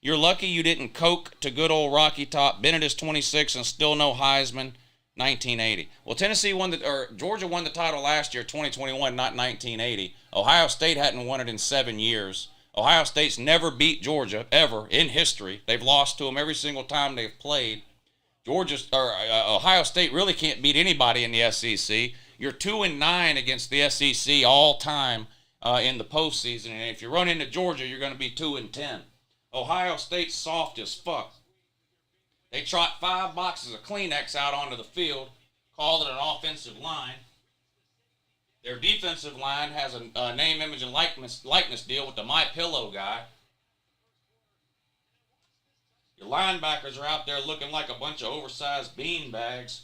You're lucky you didn't coke to good old Rocky Top. Bennett is 26 and still no Heisman. 1980. Well, Georgia won the title last year, 2021, not 1980. Ohio State hadn't won it in 7 years. Ohio State's never beat Georgia, ever, in history. They've lost to them every single time they've played. Ohio State really can't beat anybody in the SEC. You're 2-9 against the SEC all time in the postseason. And if you run into Georgia, you're going to be 2-10. Ohio State's soft as fuck. They trot 5 boxes of Kleenex out onto the field, called it an offensive line. Their defensive line has a name, image, and likeness deal with the MyPillow guy. Your linebackers are out there looking like a bunch of oversized beanbags.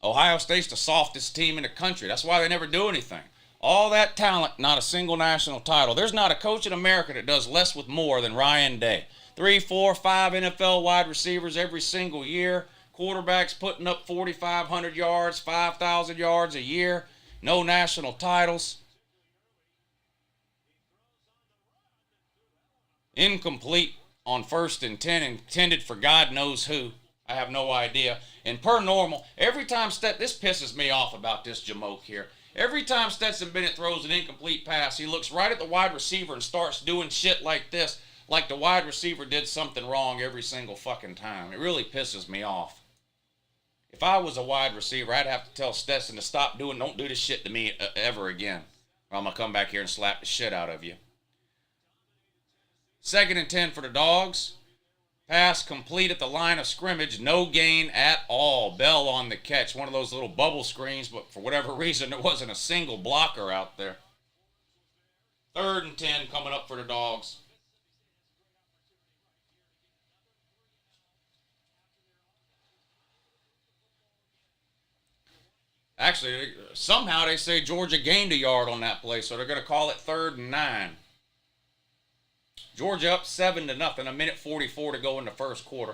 Ohio State's the softest team in the country. That's why they never do anything. All that talent, not a single national title. There's not a coach in America that does less with more than Ryan Day. 3, 4, 5 NFL wide receivers every single year. Quarterbacks putting up 4,500 yards, 5,000 yards a year. No national titles. Incomplete on 1st and 10, intended for God knows who. I have no idea. And per normal, every time this pisses me off about this jamoke here. Every time Stetson Bennett throws an incomplete pass, he looks right at the wide receiver and starts doing shit like this. Like the wide receiver did something wrong every single fucking time. It really pisses me off. If I was a wide receiver, I'd have to tell Stetson to stop don't do this shit to me ever again. Or I'm going to come back here and slap the shit out of you. 2nd and 10 for the Dogs. Pass complete at the line of scrimmage. No gain at all. Bell on the catch. One of those little bubble screens, but for whatever reason, there wasn't a single blocker out there. 3rd and 10 coming up for the Dogs. Actually, somehow they say Georgia gained a yard on that play, so they're going to call it 3rd and 9. Georgia up 7-0, a minute 44 to go in the first quarter.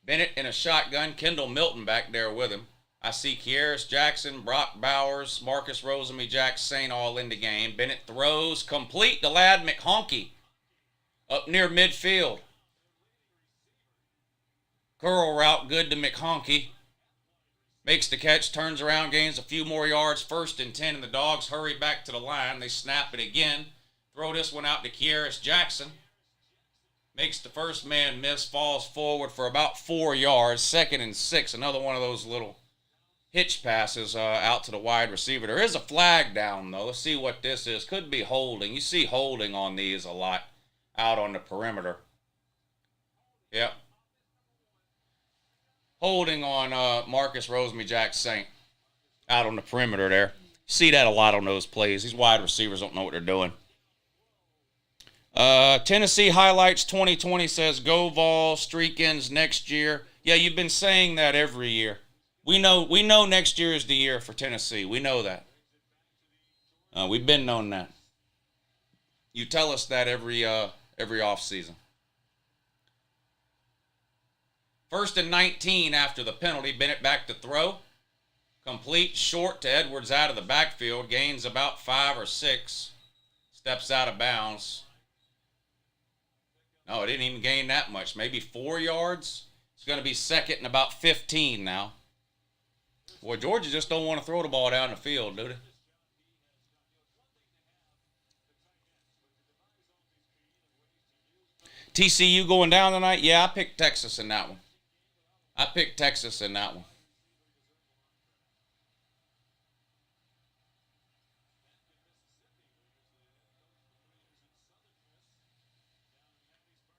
Bennett in a shotgun, Kendall Milton back there with him. I see Kieris Jackson, Brock Bowers, Marcus Rosemy, Jack Saint all in the game. Bennett throws complete to Lad McHonkey up near midfield. Curl route good to McHonkey. Makes the catch, turns around, gains a few more yards. 1st and 10, and the Dogs hurry back to the line. They snap it again. Throw this one out to Kieris Jackson. Makes the first man miss, falls forward for about 4 yards. 2nd and 6. Another one of those little hitch passes out to the wide receiver. There is a flag down, though. Let's see what this is. Could be holding. You see holding on these a lot out on the perimeter. Yep. Holding on Marcus Rosemy-Jacksaint out on the perimeter there. See that a lot on those plays. These wide receivers don't know what they're doing. Tennessee Highlights 2020 says, go Vols, streak ends next year. Yeah, you've been saying that every year. We know next year is the year for Tennessee. We know that. We've been known that. You tell us that every offseason. 1st and 19 after the penalty. Bennett back to throw. Complete, short to Edwards out of the backfield. Gains about 5 or 6. Steps out of bounds. No, it didn't even gain that much. Maybe 4 yards. It's going to be 2nd and about 15 now. Boy, Georgia just don't want to throw the ball down the field, do they? TCU going down tonight? Yeah, I picked Texas in that one.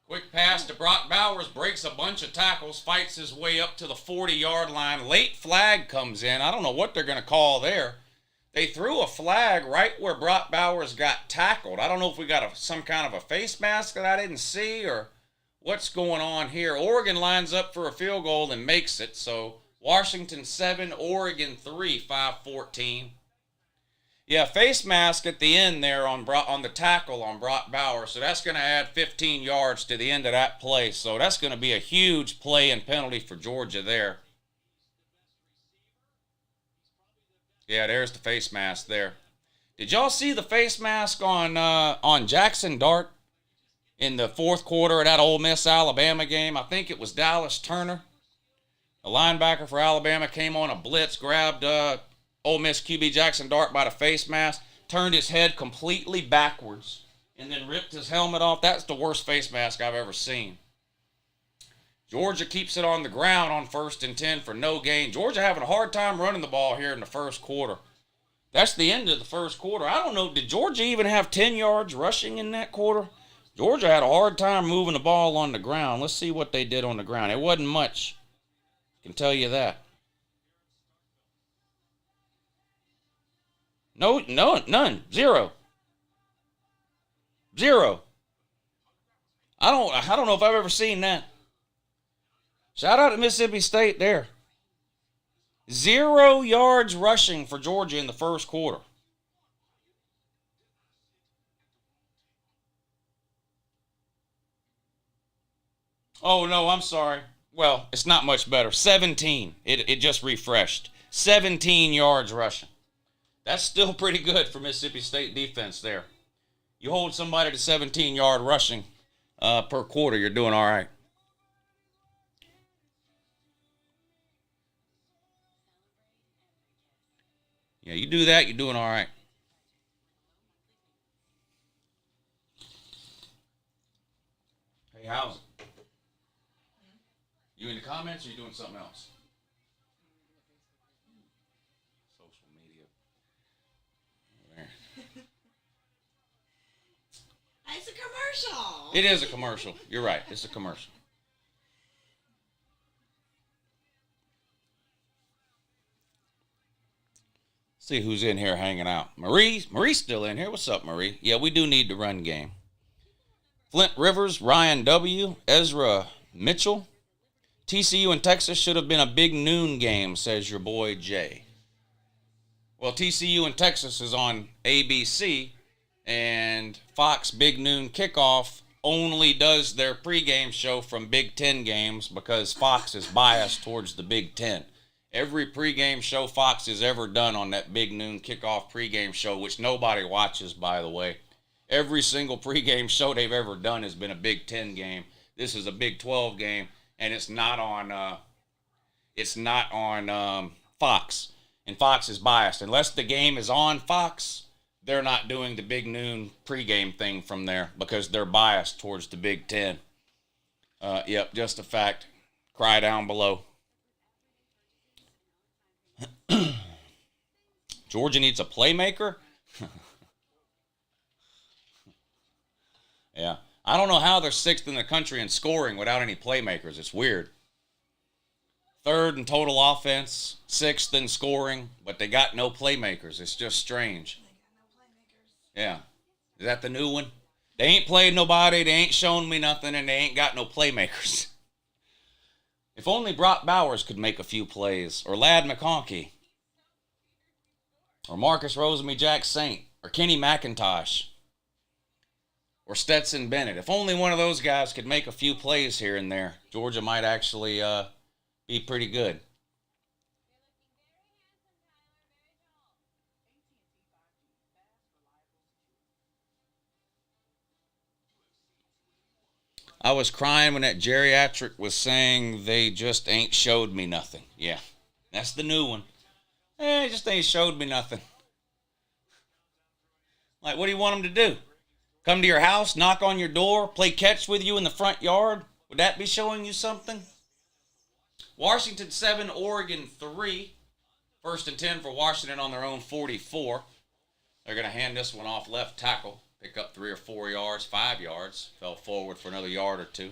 Quick pass to Brock Bowers, breaks a bunch of tackles, fights his way up to the 40-yard line. Late flag comes in. I don't know what they're going to call there. They threw a flag right where Brock Bowers got tackled. I don't know if we got some kind of a face mask that I didn't see or what's going on here. Oregon lines up for a field goal and makes it. So Washington 7, Oregon 3, 5-14. Yeah, face mask at the end there on the tackle on Brock Bowers. So that's going to add 15 yards to the end of that play. So that's going to be a huge play and penalty for Georgia there. Yeah, there's the face mask there. Did y'all see the face mask on Jackson Dart in the 4th quarter of that Ole Miss Alabama game? I think it was Dallas Turner. A linebacker for Alabama came on a blitz, grabbed Ole Miss QB Jackson Dart by the face mask, turned his head completely backwards, and then ripped his helmet off. That's the worst face mask I've ever seen. Georgia keeps it on the ground on 1st and 10 for no gain. Georgia having a hard time running the ball here in the 1st quarter. That's the end of the 1st quarter. I don't know, did Georgia even have 10 yards rushing in that quarter? Georgia had a hard time moving the ball on the ground. Let's see what they did on the ground. It wasn't much. I can tell you that. No, none. Zero. I don't know if I've ever seen that. Shout out to Mississippi State there. 0 yards rushing for Georgia in the 1st quarter. Oh, no, I'm sorry. Well, it's not much better. 17. It just refreshed. 17 yards rushing. That's still pretty good for Mississippi State defense there. You hold somebody to 17-yard rushing per quarter, you're doing all right. Yeah, you do that, you're doing all right. Hey, how's it? You in the comments or you doing something else? Social media. There. It's a commercial. It is a commercial. You're right. It's a commercial. See who's in here hanging out. Marie's still in here. What's up, Marie? Yeah, we do need the run game. Flint Rivers, Ryan W., Ezra Mitchell. TCU and Texas should have been a big noon game, says your boy Jay. Well, TCU and Texas is on ABC, and Fox Big Noon Kickoff only does their pregame show from Big Ten games because Fox is biased towards the Big Ten. Every pregame show Fox has ever done on that Big Noon Kickoff pregame show, which nobody watches, by the way. Every single pregame show they've ever done has been a Big Ten game. This is a Big 12 game, and it's not on Fox. And Fox is biased. Unless the game is on Fox, they're not doing the big noon pregame thing from there because they're biased towards the Big Ten. Yep, just a fact. Cry down below. Georgia needs a playmaker? Yeah. I don't know how they're 6th in the country in scoring without any playmakers. It's weird. 3rd in total offense, 6th in scoring, but they got no playmakers. It's just strange. Yeah. Is that the new one? They ain't played nobody, they ain't shown me nothing, and they ain't got no playmakers. If only Brock Bowers could make a few plays, or Ladd McConkey, or Marcus Rosemy-Jack Saint, or Kenny McIntosh, or Stetson Bennett. If only one of those guys could make a few plays here and there, Georgia might actually be pretty good. I was crying when that geriatric was saying they just ain't showed me nothing. Yeah, that's the new one. They just ain't showed me nothing. Like, what do you want them to do? Come to your house, knock on your door, play catch with you in the front yard? Would that be showing you something? Washington 7, Oregon 3. 1st and 10 for Washington on their own 44. They're going to hand this one off left tackle. Pick up 3 or 4 yards, 5 yards. Fell forward for another yard or 2.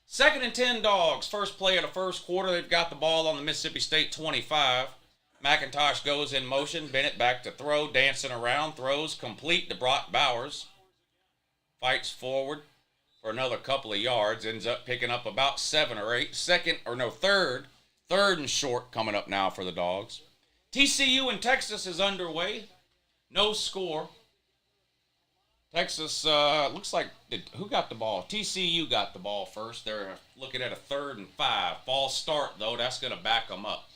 2nd and 10 Dogs. First play of the first quarter. They've got the ball on the Mississippi State 25. McIntosh goes in motion. Bennett back to throw. Dancing around. Throws complete to Brock Bowers. Fights forward for another couple of yards. Ends up picking up about 7 or 8. Third and short coming up now for the Dogs. TCU and Texas is underway. No score. Texas, looks like, who got the ball? TCU got the ball first. They're looking at a 3rd and 5. False start, though. That's going to back them up.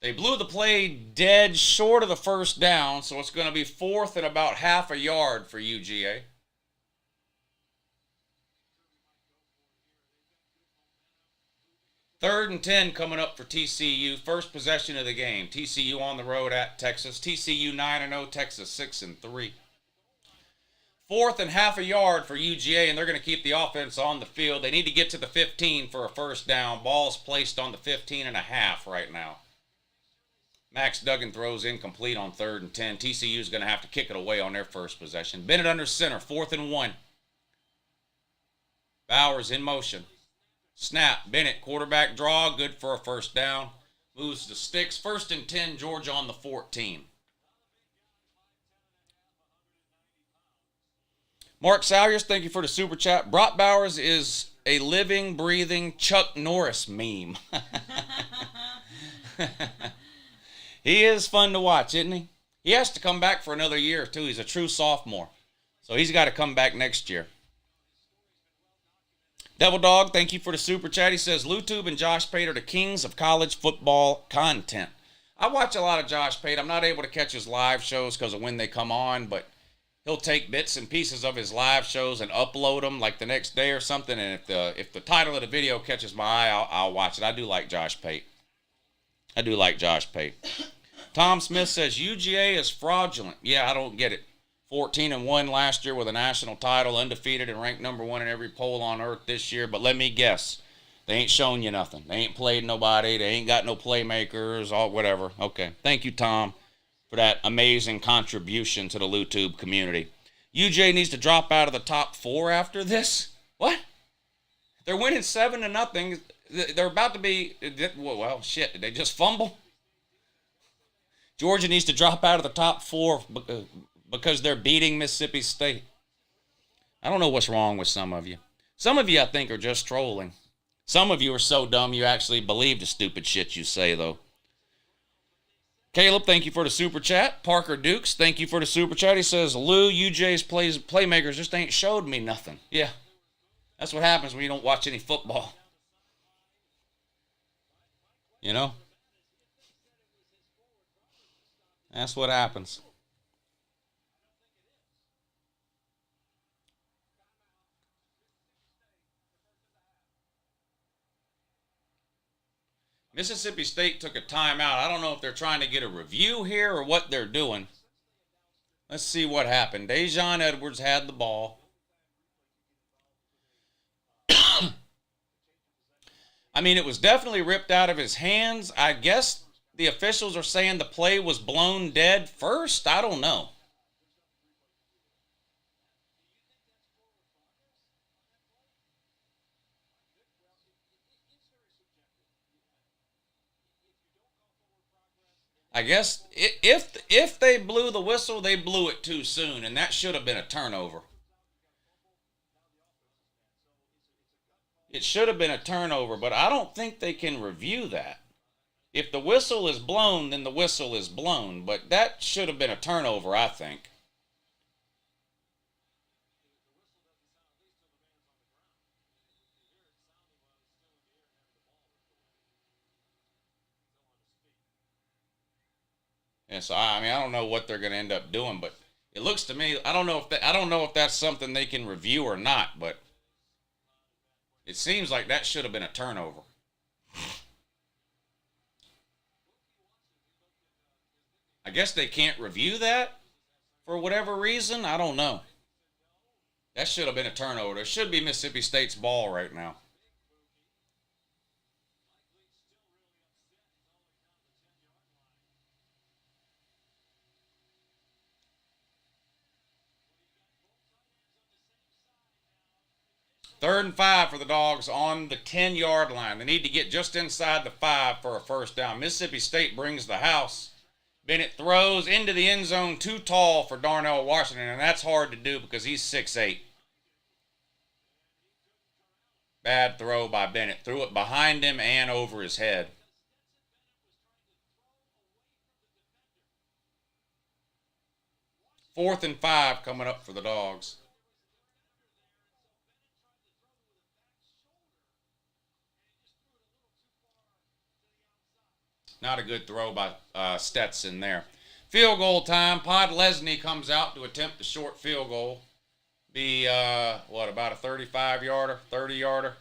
They blew the play dead short of the first down, so it's going to be 4th and about half a yard for UGA. 3rd and 10 coming up for TCU. First possession of the game. TCU on the road at Texas. TCU 9-0, Texas 6-3. 4th and half a yard for UGA, and they're going to keep the offense on the field. They need to get to the 15 for a first down. Ball's placed on the 15 and a half right now. Max Duggan throws incomplete on 3rd and 10. TCU is going to have to kick it away on their first possession. Bennett under center, 4th and 1. Bowers in motion. Snap. Bennett, quarterback draw, good for a first down. Moves the sticks. 1st and 10, Georgia on the 14. Mark Salyers, thank you for the super chat. Brock Bowers is a living, breathing Chuck Norris meme. He is fun to watch, isn't he? He has to come back for another year, too. He's a true sophomore. So he's got to come back next year. Devil Dog, thank you for the super chat. He says, LouTube and Josh Pate are the kings of college football content. I watch a lot of Josh Pate. I'm not able to catch his live shows because of when they come on, but he'll take bits and pieces of his live shows and upload them like the next day or something. And if the title of the video catches my eye, I'll watch it. I do like Josh Pate. Tom Smith says, UGA is fraudulent. Yeah, I don't get it. 14-1 last year with a national title, undefeated and ranked number 1 in every poll on earth this year. But let me guess, they ain't shown you nothing. They ain't played nobody. They ain't got no playmakers, all whatever. Okay, thank you, Tom, for that amazing contribution to the LouTube community. UGA needs to drop out of the top 4 after this? What? They're winning 7-0. They're about to be, well, shit, did they just fumble? Georgia needs to drop out of the top 4 because they're beating Mississippi State. I don't know what's wrong with some of you. Some of you, I think, are just trolling. Some of you are so dumb you actually believe the stupid shit you say, though. Caleb, thank you for the super chat. Parker Dukes, thank you for the super chat. He says, Lou, UJ's playmakers just ain't showed me nothing. Yeah, that's what happens when you don't watch any football. You know? That's what happens. Mississippi State took a timeout. I don't know if they're trying to get a review here or what they're doing. Let's see what happened. Dejon Edwards had the ball. I mean, it was definitely ripped out of his hands. I guess the officials are saying the play was blown dead first. I don't know. I guess if they blew the whistle, they blew it too soon, and that should have been a turnover. It should have been a turnover, but I don't think they can review that. If the whistle is blown, then the whistle is blown, but that should have been a turnover, I think. And so I mean, I don't know what they're going to end up doing, but it looks to me, I don't know if that's something they can review or not, but it seems like that should have been a turnover. I guess they can't review that for whatever reason. I don't know. That should have been a turnover. It should be Mississippi State's ball right now. Third and 5 for the Dogs on the 10-yard line. They need to get just inside the 5 for a first down. Mississippi State brings the house. Bennett throws into the end zone, too tall for Darnell Washington, and that's hard to do because he's 6'8". Bad throw by Bennett. Threw it behind him and over his head. Fourth and 5 coming up for the Dogs. Not a good throw by Stetson there. Field goal time. Pod Lesney comes out to attempt the short field goal. Be, about a 35-yarder, 30-yarder?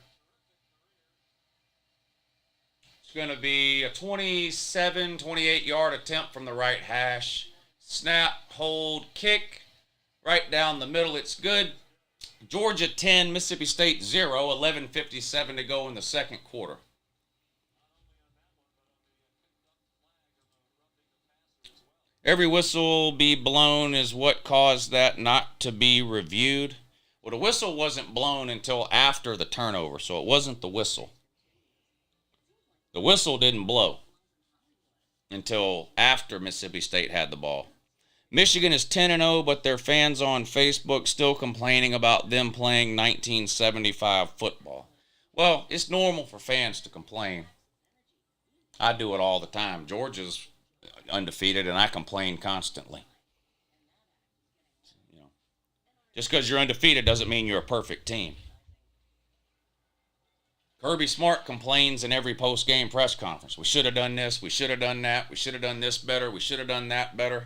It's going to be a 27, 28-yard attempt from the right hash. Snap, hold, kick. Right down the middle. It's good. Georgia 10, Mississippi State 0. 11:57 to go in the second quarter. Every whistle be blown is what caused that not to be reviewed. Well, the whistle wasn't blown until after the turnover, so it wasn't the whistle. The whistle didn't blow until after Mississippi State had the ball. Michigan is 10-0, but their fans on Facebook still complaining about them playing 1975 football. Well, it's normal for fans to complain. I do it all the time. Georgia's undefeated, and I complain constantly. Just because you're undefeated doesn't mean you're a perfect team. Kirby Smart complains in every post-game press conference. We should have done this. We should have done that. We should have done this better. We should have done that better.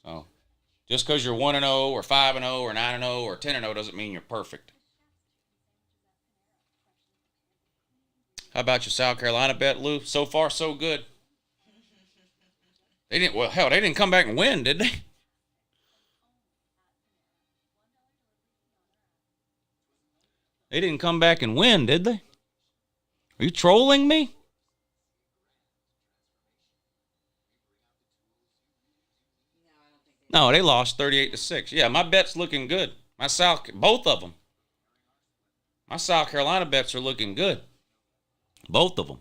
So, just because you're 1-0 or 5-0 or 9-0 or 10-0 doesn't mean you're perfect. How about your South Carolina bet, Lou? So far, so good. They didn't come back and win, did they? They didn't come back and win, did they? Are you trolling me? No, they lost 38-6. Yeah, my bet's looking good. Both of them. My South Carolina bets are looking good. Both of them.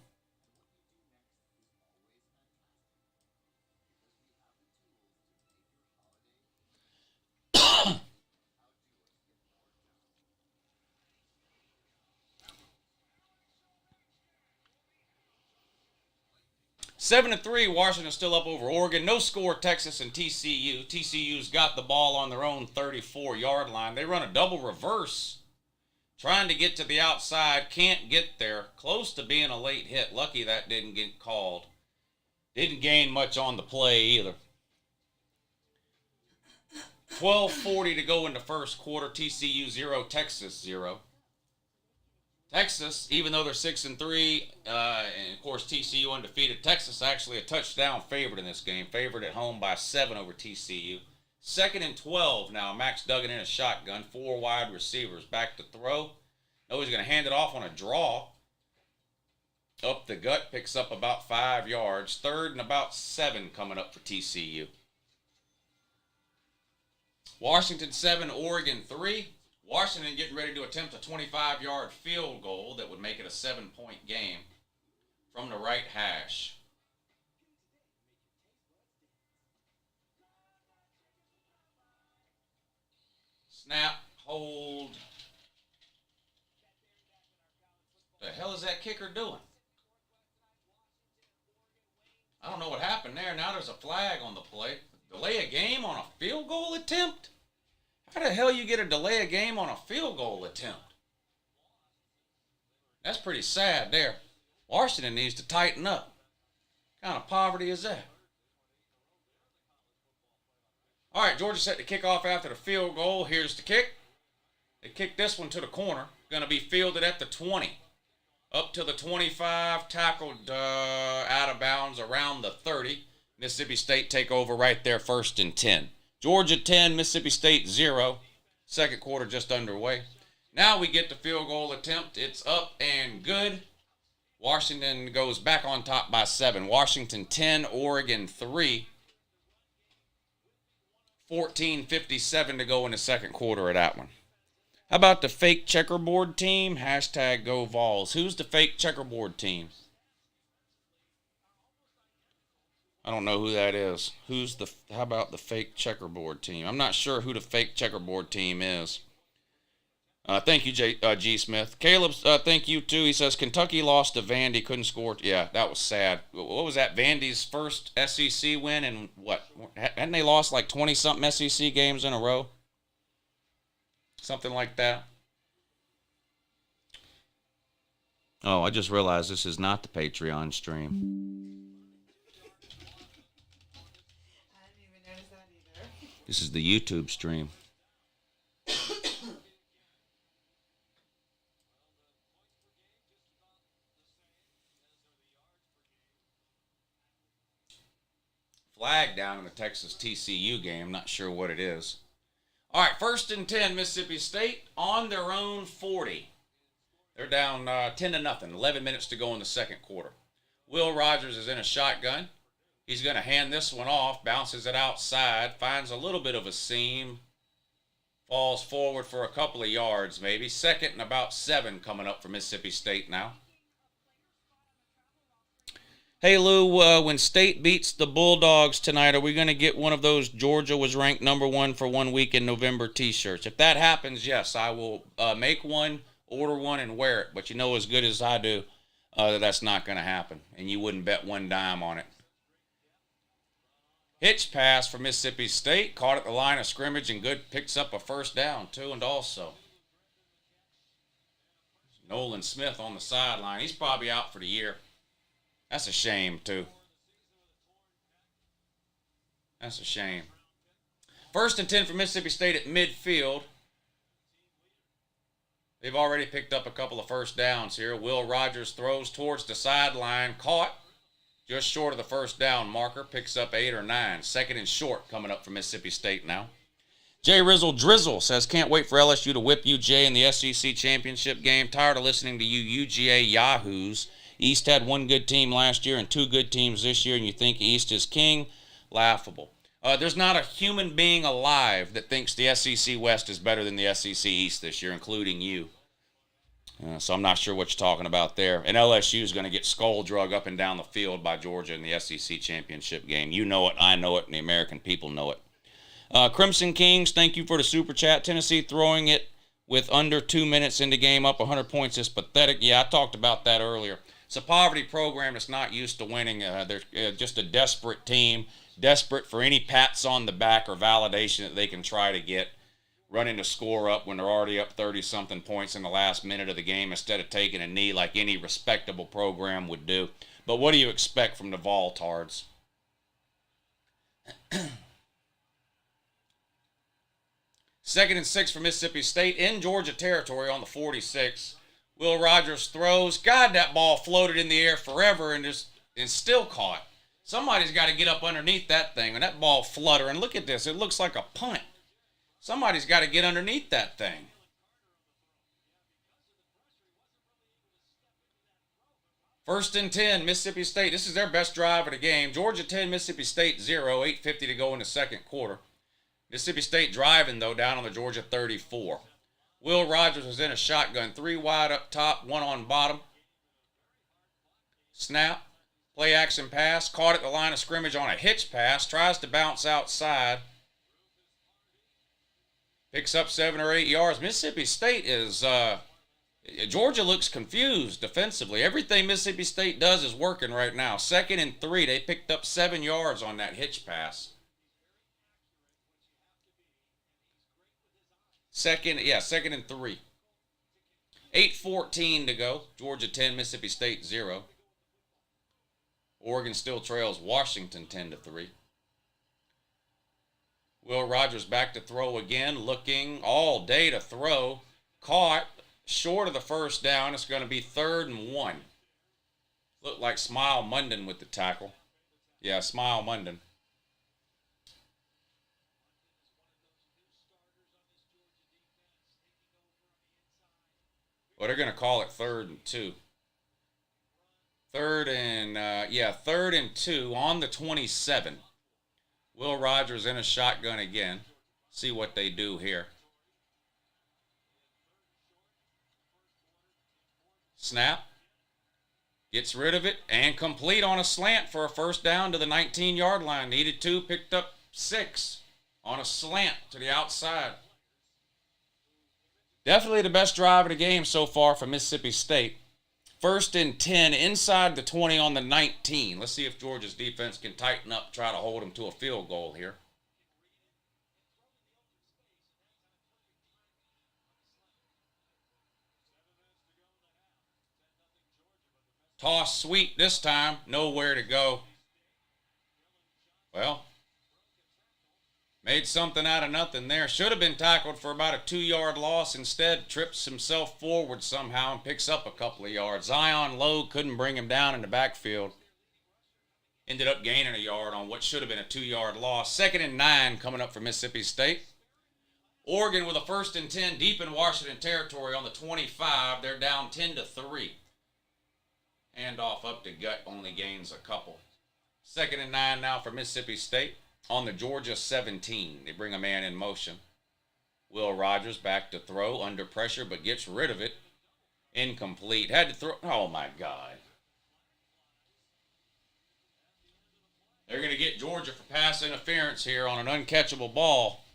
Seven to 3, Washington still up over Oregon. No score, Texas and TCU. TCU's got the ball on their own 34-yard line. They run a double reverse, trying to get to the outside. Can't get there. Close to being a late hit. Lucky that didn't get called. Didn't gain much on the play either. 12:40 to go in the first quarter. TCU 0, Texas 0. Texas, even though they're 6-3, and of course TCU undefeated, Texas actually a touchdown favorite in this game, favored at home by 7 over TCU. 2nd and 12 now. Max Duggan in a shotgun, 4 wide receivers, back to throw. No, he's going to hand it off on a draw. Up the gut, picks up about 5 yards. 3rd and about 7 coming up for TCU. Washington 7, Oregon 3. Washington getting ready to attempt a 25-yard field goal that would make it a 7-point game from the right hash. Snap, hold. The hell is that kicker doing? I don't know what happened there. Now there's a flag on the play. Delay a game on a field goal attempt? How the hell you get a delay a game on a field goal attempt? That's pretty sad there. Washington needs to tighten up. What kind of poverty is that? All right, Georgia set to kick off after the field goal. Here's the kick. They kick this one to the corner. Going to be fielded at the 20. Up to the 25, tackled out of bounds around the 30. Mississippi State take over right there, 1st and 10. Georgia 10, Mississippi State 0. Second quarter just underway. Now we get the field goal attempt. It's up and good. Washington goes back on top by 7. Washington 10, Oregon 3. 14:57 to go in the second quarter of that one. How about the fake checkerboard team? Hashtag go Vols. Who's the fake checkerboard team? I don't know who that is. How about the fake checkerboard team? I'm not sure who the fake checkerboard team is. Thank you, G. Smith. Caleb, thank you, too. He says, Kentucky lost to Vandy, couldn't score. Yeah, that was sad. What was that, Vandy's first SEC win? And what? Hadn't they lost like 20-something SEC games in a row? Something like that. Oh, I just realized this is not the Patreon stream. I didn't even notice that either. This is the YouTube stream. Flag down in the Texas TCU game. Not sure what it is. All right, 1st and 10, Mississippi State on their own 40. They're down 10-0. 11 minutes to go in the second quarter. Will Rogers is in a shotgun. He's going to hand this one off, bounces it outside, finds a little bit of a seam, falls forward for a couple of yards maybe. 2nd and about 7 coming up for Mississippi State now. Hey, Lou, when State beats the Bulldogs tonight, are we going to get one of those Georgia was ranked number 1 for 1 week in November t-shirts? If that happens, yes, I will make one, order one, and wear it. But you know as good as I do that that's not going to happen, and you wouldn't bet 1 dime on it. Hitch pass for Mississippi State, caught at the line of scrimmage, and good picks up a 1st down, too, and also. Nolan Smith on the sideline. He's probably out for the year. That's a shame, too. That's a shame. 1st and 10 for Mississippi State at midfield. They've already picked up a couple of 1st downs here. Will Rogers throws towards the sideline. Caught just short of the 1st down marker. Picks up 8 or 9. 2nd and short coming up for Mississippi State now. Jay Rizzle Drizzle says, can't wait for LSU to whip UGA in the SEC championship game. Tired of listening to you UGA yahoos. East had 1 good team last year and 2 good teams this year, and you think East is king? Laughable. There's not a human being alive that thinks the SEC West is better than the SEC East this year, including you. So I'm not sure what you're talking about there. And LSU is going to get skull drug up and down the field by Georgia in the SEC championship game. You know it, I know it, and the American people know it. Crimson Kings, thank you for the super chat. Tennessee throwing it with under 2 minutes into game, up 100 points is pathetic. Yeah, I talked about that earlier. It's a poverty program that's not used to winning. They're just a desperate team, desperate for any pats on the back or validation that they can try to get, running the score up when they're already up 30-something points in the last minute of the game instead of taking a knee like any respectable program would do. But what do you expect from the Voltards? 2nd and 6 for Mississippi State in Georgia territory on the 46. Will Rogers throws. God, that ball floated in the air forever and still caught. Somebody's got to get up underneath that thing. And that ball fluttering. Look at this. It looks like a punt. Somebody's got to get underneath that thing. First and 10, Mississippi State. This is their best drive of the game. Georgia 10, Mississippi State 0. 8:50 to go in the second quarter. Mississippi State driving, though, down on the Georgia 34. Will Rogers was in a shotgun. 3 wide up top, 1 on bottom. Snap. Play action pass. Caught at the line of scrimmage on a hitch pass. Tries to bounce outside. Picks up 7 or 8 yards. Mississippi State is... Georgia looks confused defensively. Everything Mississippi State does is working right now. 2nd and 3. They picked up 7 yards on that hitch pass. Second and 3. 8:14 to go. Georgia 10, Mississippi State 0. Oregon still trails Washington 10-3. Will Rogers back to throw again, looking all day to throw. Caught short of the first down. It's going to be 3rd and 1. Looked like Smile Munden with the tackle. Yeah, Smile Munden. Well, they're going to call it 3rd and 2. 3rd and 2 on the 27. Will Rogers in a shotgun again. See what they do here. Snap. Gets rid of it and complete on a slant for a first down to the 19-yard line. Needed 2, picked up 6 on a slant to the outside. Definitely the best drive of the game so far for Mississippi State. 1st and 10 inside the 20 on the 19. Let's see if Georgia's defense can tighten up, try to hold them to a field goal here. Toss sweep this time. Nowhere to go. Well, made something out of nothing there. Should have been tackled for about a 2-yard loss. Instead, trips himself forward somehow and picks up a couple of yards. Zion Lowe couldn't bring him down in the backfield. Ended up gaining a yard on what should have been a 2-yard loss. 2nd and 9 coming up for Mississippi State. Oregon with a 1st and 10 deep in Washington territory on the 25. They're down 10-3. Handoff up to Gut, only gains a couple. 2nd and 9 now for Mississippi State. On the Georgia 17, they bring a man in motion. Will Rogers back to throw under pressure, but gets rid of it. Incomplete. Had to throw. Oh, my God. They're going to get Georgia for pass interference here on an uncatchable ball.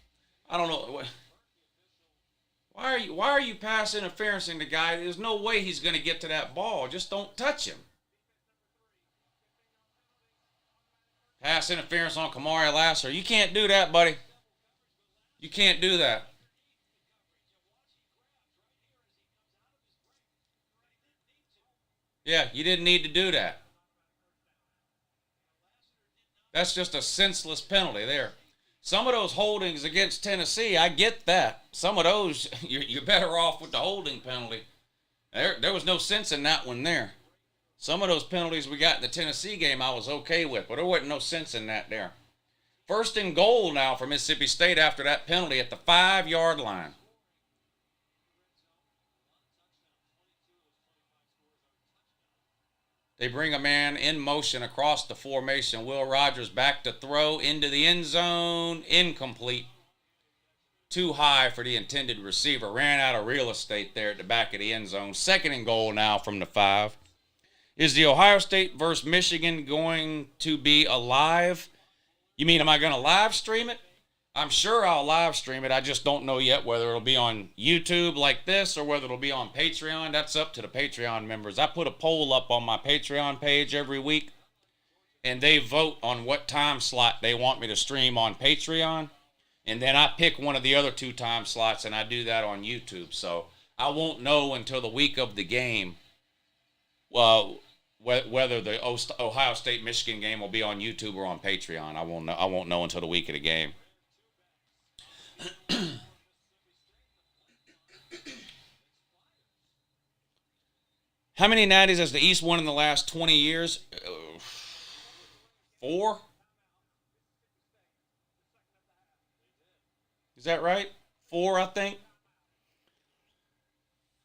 I don't know. Why are you pass interferencing the guy? There's no way he's going to get to that ball. Just don't touch him. Pass interference on Kamari Lasser. You can't do that, buddy. You can't do that. Yeah, you didn't need to do that. That's just a senseless penalty there. Some of those holdings against Tennessee, I get that. Some of those, you're better off with the holding penalty. There was no sense in that one there. Some of those penalties we got in the Tennessee game I was okay with, but there wasn't no sense in that there. 1st and goal now for Mississippi State after that penalty at the 5-yard line. They bring a man in motion across the formation. Will Rogers back to throw into the end zone. Incomplete. Too high for the intended receiver. Ran out of real estate there at the back of the end zone. 2nd and goal now from the 5. Is the Ohio State versus Michigan going to be alive? You mean, am I going to live stream it? I'm sure I'll live stream it. I just don't know yet whether it'll be on YouTube like this or whether it'll be on Patreon. That's up to the Patreon members. I put a poll up on my Patreon page every week, and they vote on what time slot they want me to stream on Patreon. And then I pick one of the other 2 time slots, and I do that on YouTube. So I won't know until the week of the game whether the Ohio State-Michigan game will be on YouTube or on Patreon. I won't know until the week of the game. How many natties has the East won in the last 20 years? 4? Is that right? 4, I think.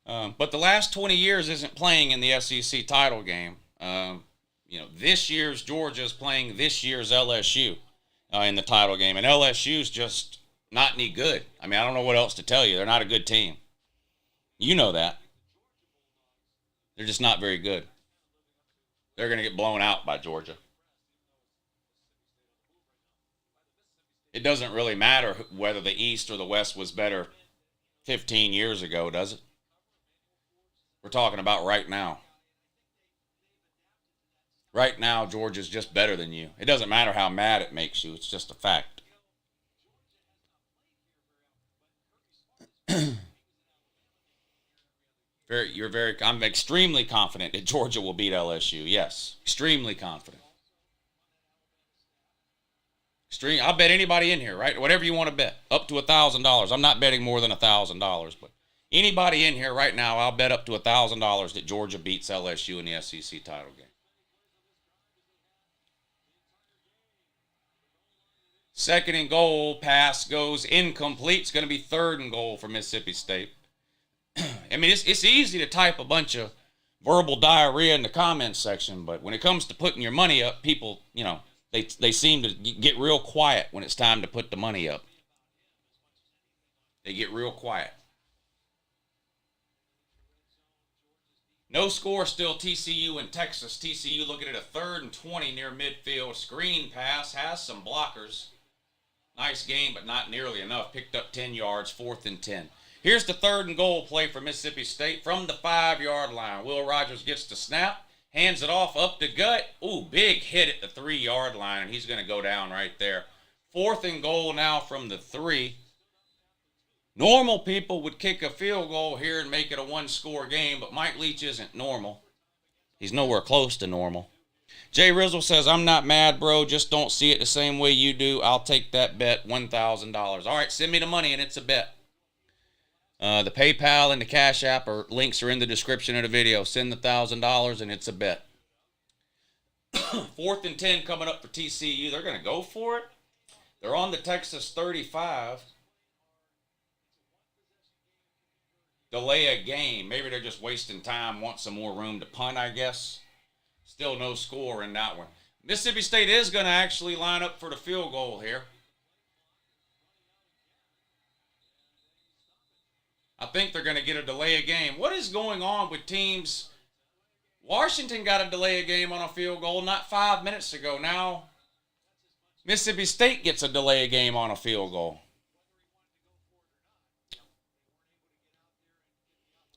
But the last 20 years isn't playing in the SEC title game. This year's Georgia is playing this year's LSU in the title game. And LSU's just not any good. I mean, I don't know what else to tell you. They're not a good team. You know that. They're just not very good. They're going to get blown out by Georgia. It doesn't really matter whether the East or the West was better 15 years ago, does it? We're talking about right now. Right now, Georgia's just better than you. It doesn't matter how mad it makes you. It's just a fact. I'm extremely confident that Georgia will beat LSU. Yes, extremely confident. I'll bet anybody in here, right? Whatever you want to bet, up to $1,000. I'm not betting more than $1,000, but anybody in here right now, I'll bet up to $1,000 that Georgia beats LSU in the SEC title game. Second and goal, pass goes incomplete. It's going to be third and goal for Mississippi State. I mean, it's easy to type a bunch of verbal diarrhea in the comments section, but when it comes to putting your money up, people, they seem to get real quiet when it's time to put the money up. They get real quiet. No score still, TCU and Texas. TCU looking at a 3rd and 20 near midfield. Screen pass, has some blockers. Nice game, but not nearly enough. Picked up 10 yards, 4th and 10. Here's the 3rd and goal play for Mississippi State from the 5-yard line. Will Rogers gets the snap, hands it off up the gut. Ooh, big hit at the 3-yard line, and he's going to go down right there. 4th and goal now from the 3. Normal people would kick a field goal here and make it a 1-score game, but Mike Leach isn't normal. He's nowhere close to normal. Jay Rizzle says, I'm not mad, bro. Just don't see it the same way you do. I'll take that bet, $1,000. All right, send me the money, and it's a bet. The PayPal and the Cash App links are in the description of the video. Send the $1,000, and it's a bet. 4th and 10 coming up for TCU. They're going to go for it. They're on the Texas 35. Delay a game. Maybe they're just wasting time, want some more room to punt, I guess. Still no score in that one. Mississippi State is going to actually line up for the field goal here. I think they're going to get a delay a game. What is going on with teams? Washington got a delay a game on a field goal not 5 minutes ago. Now, Mississippi State gets a delay a game on a field goal.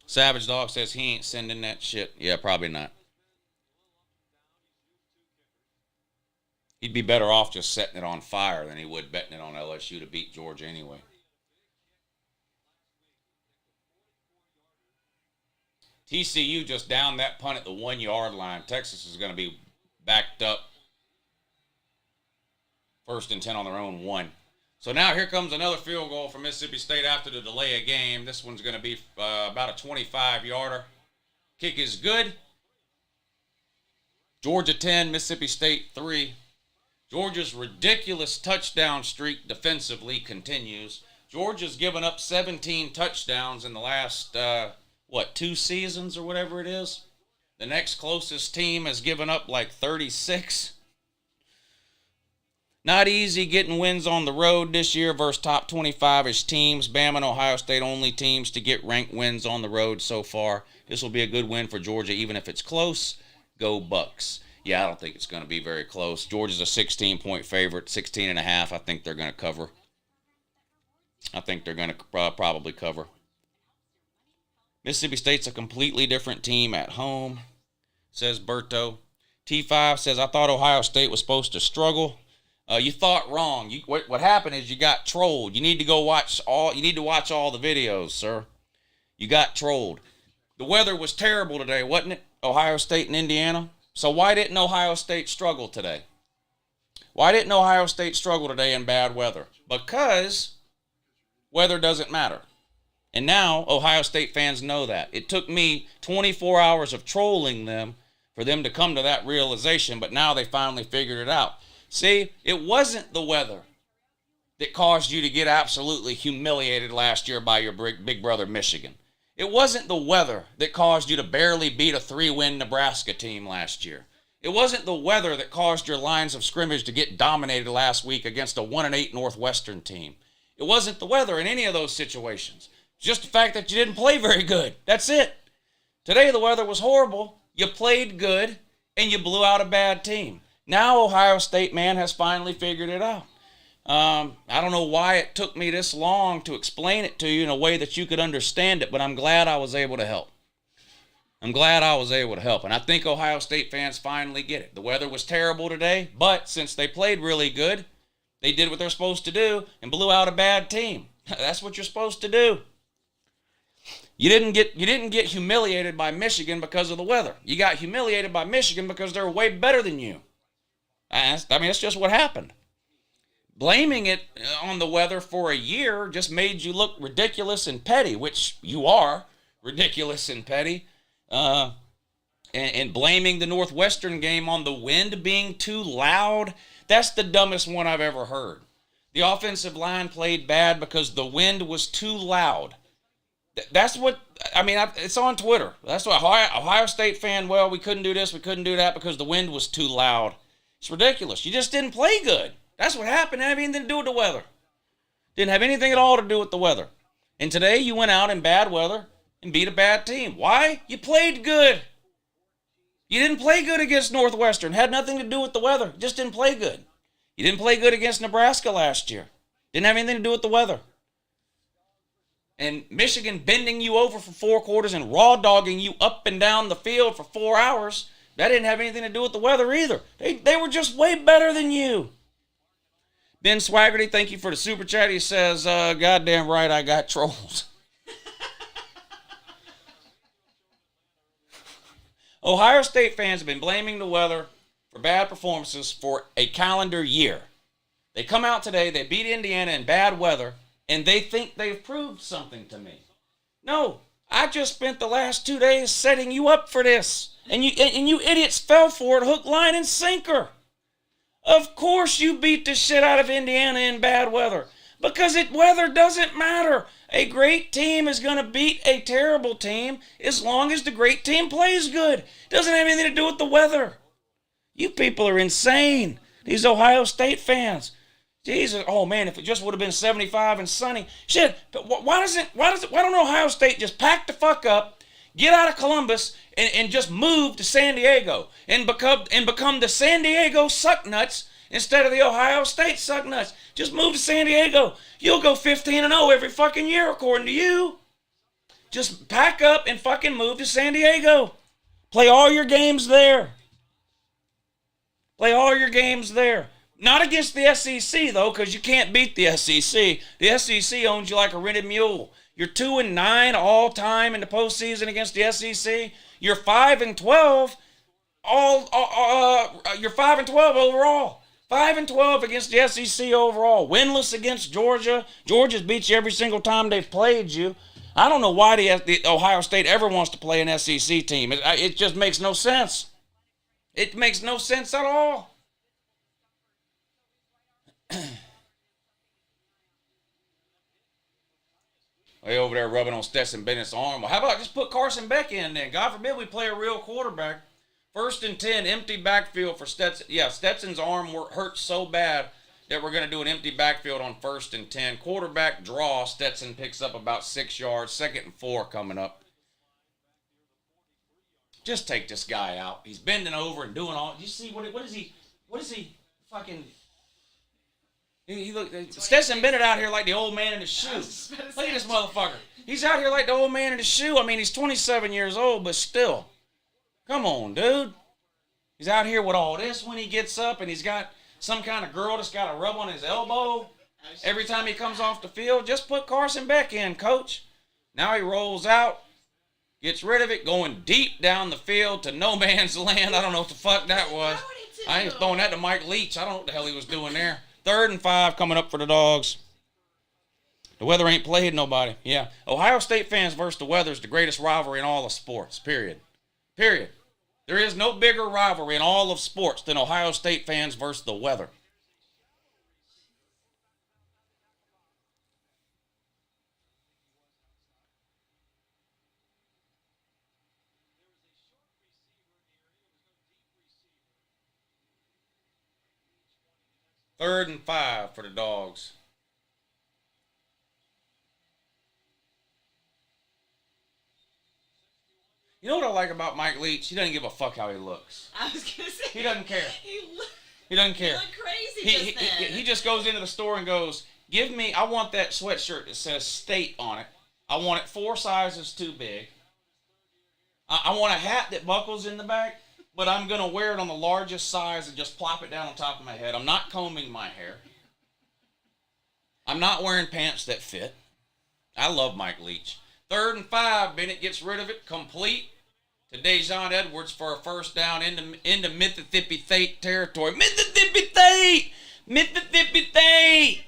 Savage Dog says he ain't sending that shit. Yeah, probably not. He'd be better off just setting it on fire than he would betting it on LSU to beat Georgia anyway. TCU just down that punt at the 1-yard line. Texas is going to be backed up. 1st and 10 on their own 1. So now here comes another field goal for Mississippi State after the delay of game. This one's going to be about a 25-yarder. Kick is good. Georgia 10, Mississippi State 3. Georgia's ridiculous touchdown streak defensively continues. Georgia's given up 17 touchdowns in the last, 2 seasons or whatever it is. The next closest team has given up like 36. Not easy getting wins on the road this year versus top 25-ish teams. Bama and Ohio State only teams to get ranked wins on the road so far. This will be a good win for Georgia, even if it's close. Go Bucks. Yeah, I don't think it's going to be very close. Georgia's a 16-point favorite, 16.5. I think they're going to cover. I think they're going to probably cover. Mississippi State's a completely different team at home, says Berto. T5 says, I thought Ohio State was supposed to struggle. You thought wrong. What happened is you got trolled. You need to watch all the videos, sir. You got trolled. The weather was terrible today, wasn't it? Ohio State and Indiana. So why didn't Ohio State struggle today? Why didn't Ohio State struggle today in bad weather? Because weather doesn't matter. And now Ohio State fans know that. It took me 24 hours of trolling them for them to come to that realization, but now they finally figured it out. See, it wasn't the weather that caused you to get absolutely humiliated last year by your big brother Michigan. It wasn't the weather that caused you to barely beat a 3-win Nebraska team last year. It wasn't the weather that caused your lines of scrimmage to get dominated last week against a 1-8 Northwestern team. It wasn't the weather in any of those situations. It's just the fact that you didn't play very good. That's it. Today the weather was horrible. You played good, and you blew out a bad team. Now Ohio State, man, has finally figured it out. I don't know why it took me this long to explain it to you in a way that you could understand it, but I'm glad I was able to help. And I think Ohio State fans finally get it. The weather was terrible today, but since they played really good, they did what they're supposed to do and blew out a bad team. That's what you're supposed to do. You didn't get humiliated by Michigan because of the weather. You got humiliated by Michigan because they're way better than you. That's just what happened. Blaming it on the weather for a year just made you look ridiculous and petty, which you are, ridiculous and petty. And blaming the Northwestern game on the wind being too loud, that's the dumbest one I've ever heard. The offensive line played bad because the wind was too loud. That's what, it's on Twitter. That's what Ohio State fan, well, we couldn't do this, we couldn't do that because the wind was too loud. It's ridiculous. You just didn't play good. That's what happened. It didn't have anything to do with the weather. Didn't have anything at all to do with the weather. And today you went out in bad weather and beat a bad team. Why? You played good. You didn't play good against Northwestern. Had nothing to do with the weather. You just didn't play good. You didn't play good against Nebraska last year. Didn't have anything to do with the weather. And Michigan bending you over for 4 quarters and raw dogging you up and down the field for 4 hours, that didn't have anything to do with the weather either. They were just way better than you. Ben Swaggerty, thank you for the super chat. He says, goddamn right, I got trolls. Ohio State fans have been blaming the weather for bad performances for a calendar year. They come out today, they beat Indiana in bad weather, and they think they've proved something to me. No, I just spent the last 2 days setting you up for this. And you idiots fell for it hook, line, and sinker. Of course you beat the shit out of Indiana in bad weather. Because weather doesn't matter. A great team is going to beat a terrible team as long as the great team plays good. It doesn't have anything to do with the weather. You people are insane. These Ohio State fans. Jesus, oh man, if it just would have been 75 and sunny. Shit, but why don't Ohio State just pack the fuck up, get out of Columbus, and just move to San Diego and become the San Diego Sucknuts instead of the Ohio State Sucknuts? Just move to San Diego. You'll go 15-0 every fucking year, according to you. Just pack up and fucking move to San Diego. Play all your games there. Not against the SEC, though, because you can't beat the SEC. The SEC owns you like a rented mule. You're 2-9 all time in the postseason against the SEC. You're 5-12 you're 5-12 overall. 5-12 against the SEC overall. Winless against Georgia. Georgia's beat you every single time they've played you. I don't know why the Ohio State ever wants to play an SEC team. It just makes no sense. It makes no sense at all. Way over there rubbing on Stetson Bennett's arm. Well, how about just put Carson Beck in then? God forbid we play a real quarterback. 1st and 10, empty backfield for Stetson. Yeah, Stetson's arm hurt so bad that we're going to do an empty backfield on 1st and 10. Quarterback draw, Stetson picks up about 6 yards. 2nd and 4 coming up. Just take this guy out. He's bending over and doing all. You see what is he fucking... He look, Stetson Bennett out here like the old man in his shoe. Look at this motherfucker. He's out here like the old man in his shoe. I mean, he's 27 years old, but still. Come on, dude. He's out here with all this when he gets up, and he's got some kind of girl that's got a rub on his elbow every time he comes off the field. Just put Carson Beck in, coach. Now he rolls out, gets rid of it, going deep down the field to no man's land. I don't know what the fuck that was. I ain't throwing that to Mike Leach. I don't know what the hell he was doing there. 3rd and 5 coming up for the Dogs. The weather ain't played nobody. Yeah. Ohio State fans versus the weather is the greatest rivalry in all of sports. Period. Period. There is no bigger rivalry in all of sports than Ohio State fans versus the weather. Third and 5 for the Dogs. You know what I like about Mike Leach? He doesn't give a fuck how he looks. I was gonna say He doesn't care. He doesn't care. looked crazy just then. He just goes into the store and goes, I want that sweatshirt that says State on it. I want it 4 sizes too big. I want a hat that buckles in the back, but I'm going to wear it on the largest size and just plop it down on top of my head. I'm not combing my hair. I'm not wearing pants that fit. I love Mike Leach. 3rd and 5, Bennett gets rid of it, complete to Dejon Edwards for a first down into Mississippi State territory. Mississippi State! Mississippi State!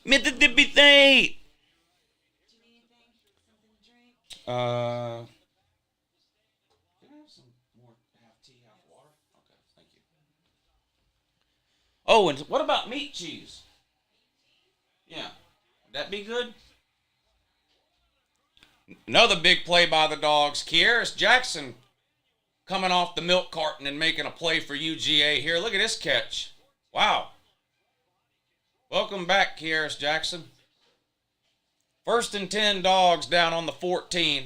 Mississippi State! Can I have some more half tea, half water? Okay, thank you. Oh, and what about meat cheese? Yeah, would that be good? Another big play by the Dogs. Kearis Jackson coming off the milk carton and making a play for UGA here. Look at this catch. Wow. Welcome back, Kearis Jackson. 1st and 10 Dogs down on the 14.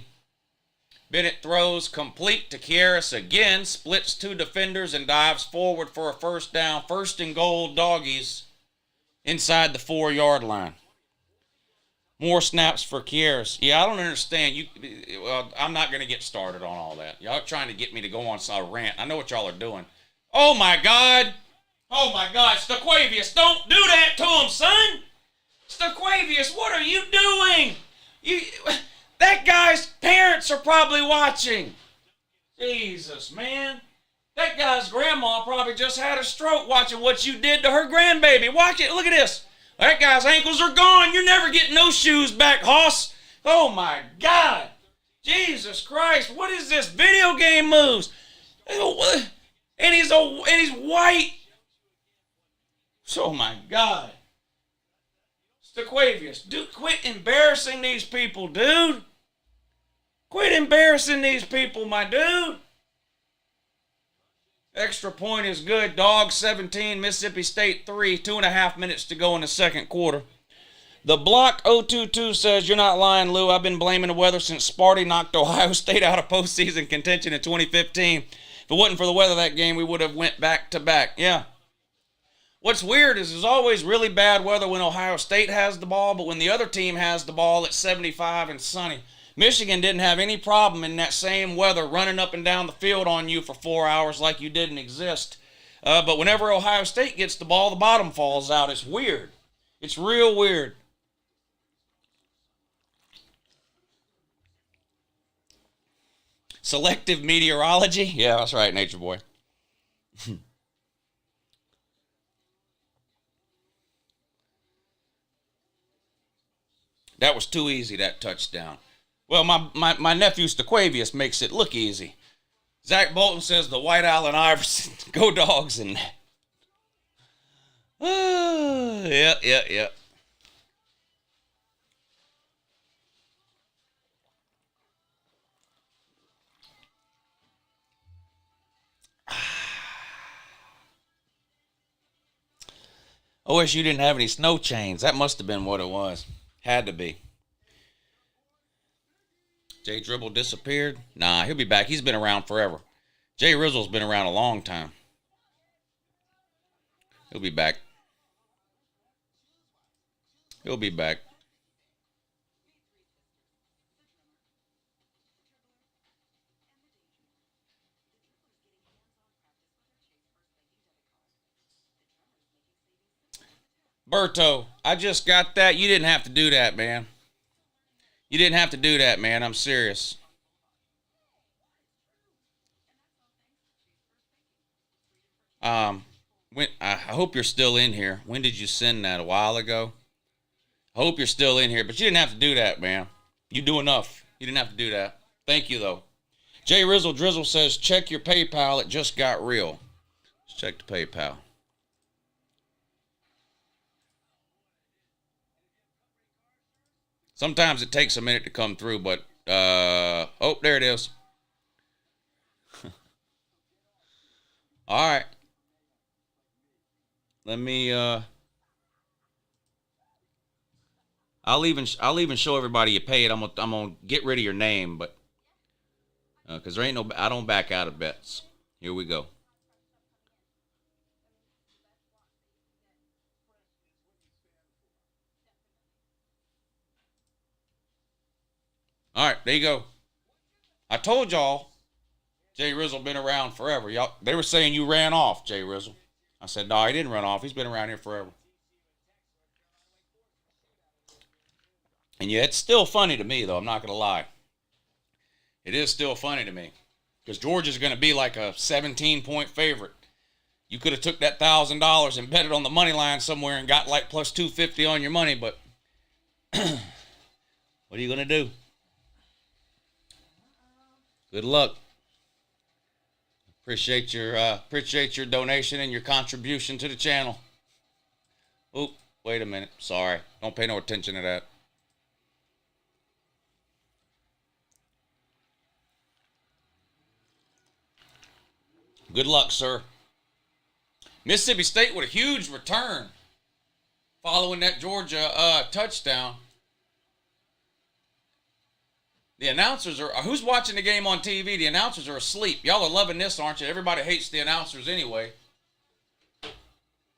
Bennett throws complete to Kearis again, splits 2 defenders and dives forward for a first down. 1st and goal, Doggies inside the 4-yard line. More snaps for Kearis. Yeah, I don't understand. I'm not going to get started on all that. Y'all are trying to get me to go on a rant. I know what y'all are doing. Oh, my God. Oh, my God. Starkville, don't do that to him, son. Starkville, what are you doing? That guy's parents are probably watching. Jesus, man. That guy's grandma probably just had a stroke watching what you did to her grandbaby. Watch it. Look at this. That guy's ankles are gone. You're never getting those shoes back, Hoss. Oh, my God. Jesus Christ. What is this? Video game moves. And he's white. Oh, my God. Starkville, dude, quit embarrassing these people, dude. Quit embarrassing these people, my dude. Extra point is good. Dogs 17, Mississippi State 3. 2.5 minutes to go in the second quarter. The Block 022 says, you're not lying, Lou. I've been blaming the weather since Sparty knocked Ohio State out of postseason contention in 2015. If it wasn't for the weather that game, we would have went back to back. Yeah. What's weird is there's always really bad weather when Ohio State has the ball, but when the other team has the ball, it's 75 and sunny. Michigan didn't have any problem in that same weather running up and down the field on you for 4 hours like you didn't exist. But whenever Ohio State gets the ball, the bottom falls out. It's weird. It's real weird. Selective meteorology? Yeah, that's right, Nature Boy. That was too easy, that touchdown. Well, my nephew Starkville makes it look easy. Zach Bolton says the White Allen Iverson. Go Dogs and that. Yep. I wish you didn't have any snow chains. That must have been what it was. Had to be. Jay Dribble disappeared? Nah, he'll be back. He's been around forever. Jay Rizzle's been around a long time. He'll be back. He'll be back. Berto, I just got that. You didn't have to do that, man. You didn't have to do that, man. I'm serious. I hope you're still in here. When did you send that? A while ago? I hope you're still in here, but you didn't have to do that, man. You do enough. You didn't have to do that. Thank you, though. Jay Rizzle Drizzle says, check your PayPal. It just got real. Let's check the PayPal. Sometimes it takes a minute to come through, but, oh, there it is. All right. Let me, I'll even show everybody you pay it. I'm gonna get rid of your name, but, cause there ain't no, I don't back out of bets. Here we go. All right, there you go. I told y'all, Jay Rizzle been around forever. Y'all, they were saying you ran off, Jay Rizzle. I said, no, he didn't run off. He's been around here forever. And yeah, it's still funny to me, though. I'm not going to lie. It is still funny to me. Because Georgia's going to be like a 17-point favorite. You could have took that $1,000 and bet it on the money line somewhere and got like plus 250 on your money, but what are you going to do? Good luck. Appreciate your donation and your contribution to the channel. Oop, wait a minute. Sorry. Don't pay no attention to that. Good luck, sir. Mississippi State with a huge return following that Georgia touchdown. The announcers are, who's watching the game on TV? The announcers are asleep. Y'all are loving this, aren't you? Everybody hates the announcers anyway.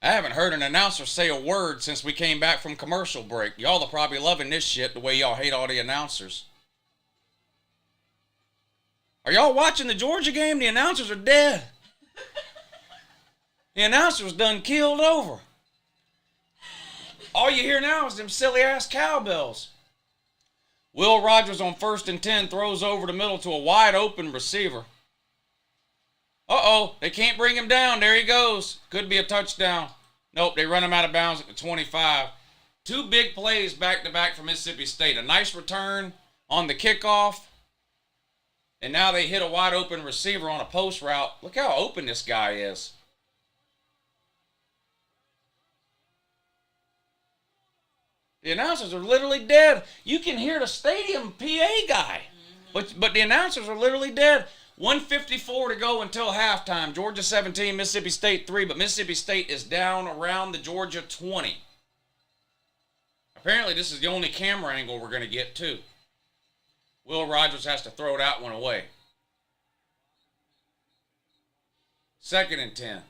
I haven't heard an announcer say a word since we came back from commercial break. Y'all are probably loving this shit the way y'all hate all the announcers. Are y'all watching the Georgia game? The announcers are dead. The announcers done killed over. All you hear now is them silly-ass cowbells. Will Rogers on 1st and 10 throws over the middle to a wide-open receiver. Uh-oh, they can't bring him down. There he goes. Could be a touchdown. Nope, they run him out of bounds at the 25. Two big plays back-to-back for Mississippi State. A nice return on the kickoff. And now they hit a wide-open receiver on a post route. Look how open this guy is. The announcers are literally dead. You can hear the stadium PA guy. But the announcers are literally dead. 1:54 to go until halftime. Georgia 17, Mississippi State 3. But Mississippi State is down around the Georgia 20. Apparently this is the only camera angle we're going to get, too. Will Rogers has to throw that one away. 2nd and 10.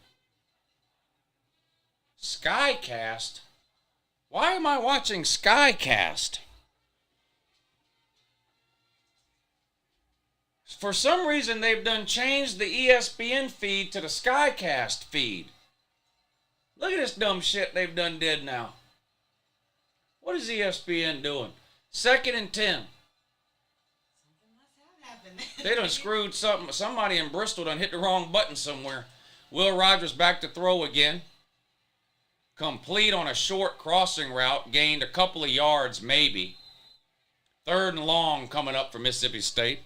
Skycast. Why am I watching Skycast? For some reason, they've done changed the ESPN feed to the Skycast feed. Look at this dumb shit they've done did now. What is ESPN doing? 2nd and 10. They done screwed something. Somebody in Bristol done hit the wrong button somewhere. Will Rogers back to throw again. Complete on a short crossing route. Gained a couple of yards maybe. 3rd and long coming up for Mississippi State.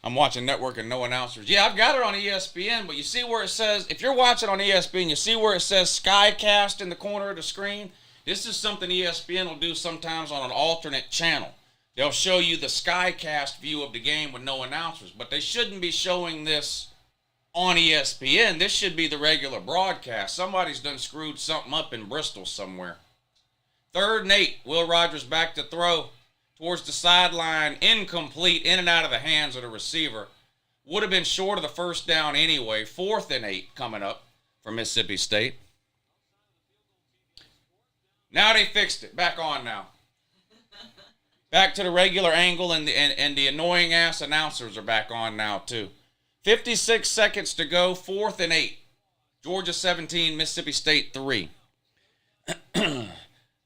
I'm watching network and no announcers. Yeah, I've got it on ESPN, but you see where it says, if you're watching on ESPN, you see where it says Skycast in the corner of the screen? This is something ESPN will do sometimes on an alternate channel. They'll show you the Skycast view of the game with no announcers, but they shouldn't be showing this on ESPN. This should be the regular broadcast. Somebody's done screwed something up in Bristol somewhere. 3rd and 8. Will Rogers back to throw towards the sideline. Incomplete, in and out of the hands of the receiver. Would have been short of the first down anyway. 4th and 8 coming up for Mississippi State. Now they fixed it. Back on now. Back to the regular angle, and the annoying ass announcers are back on now too. 56 seconds to go. 4th and 8. Georgia 17, Mississippi State 3.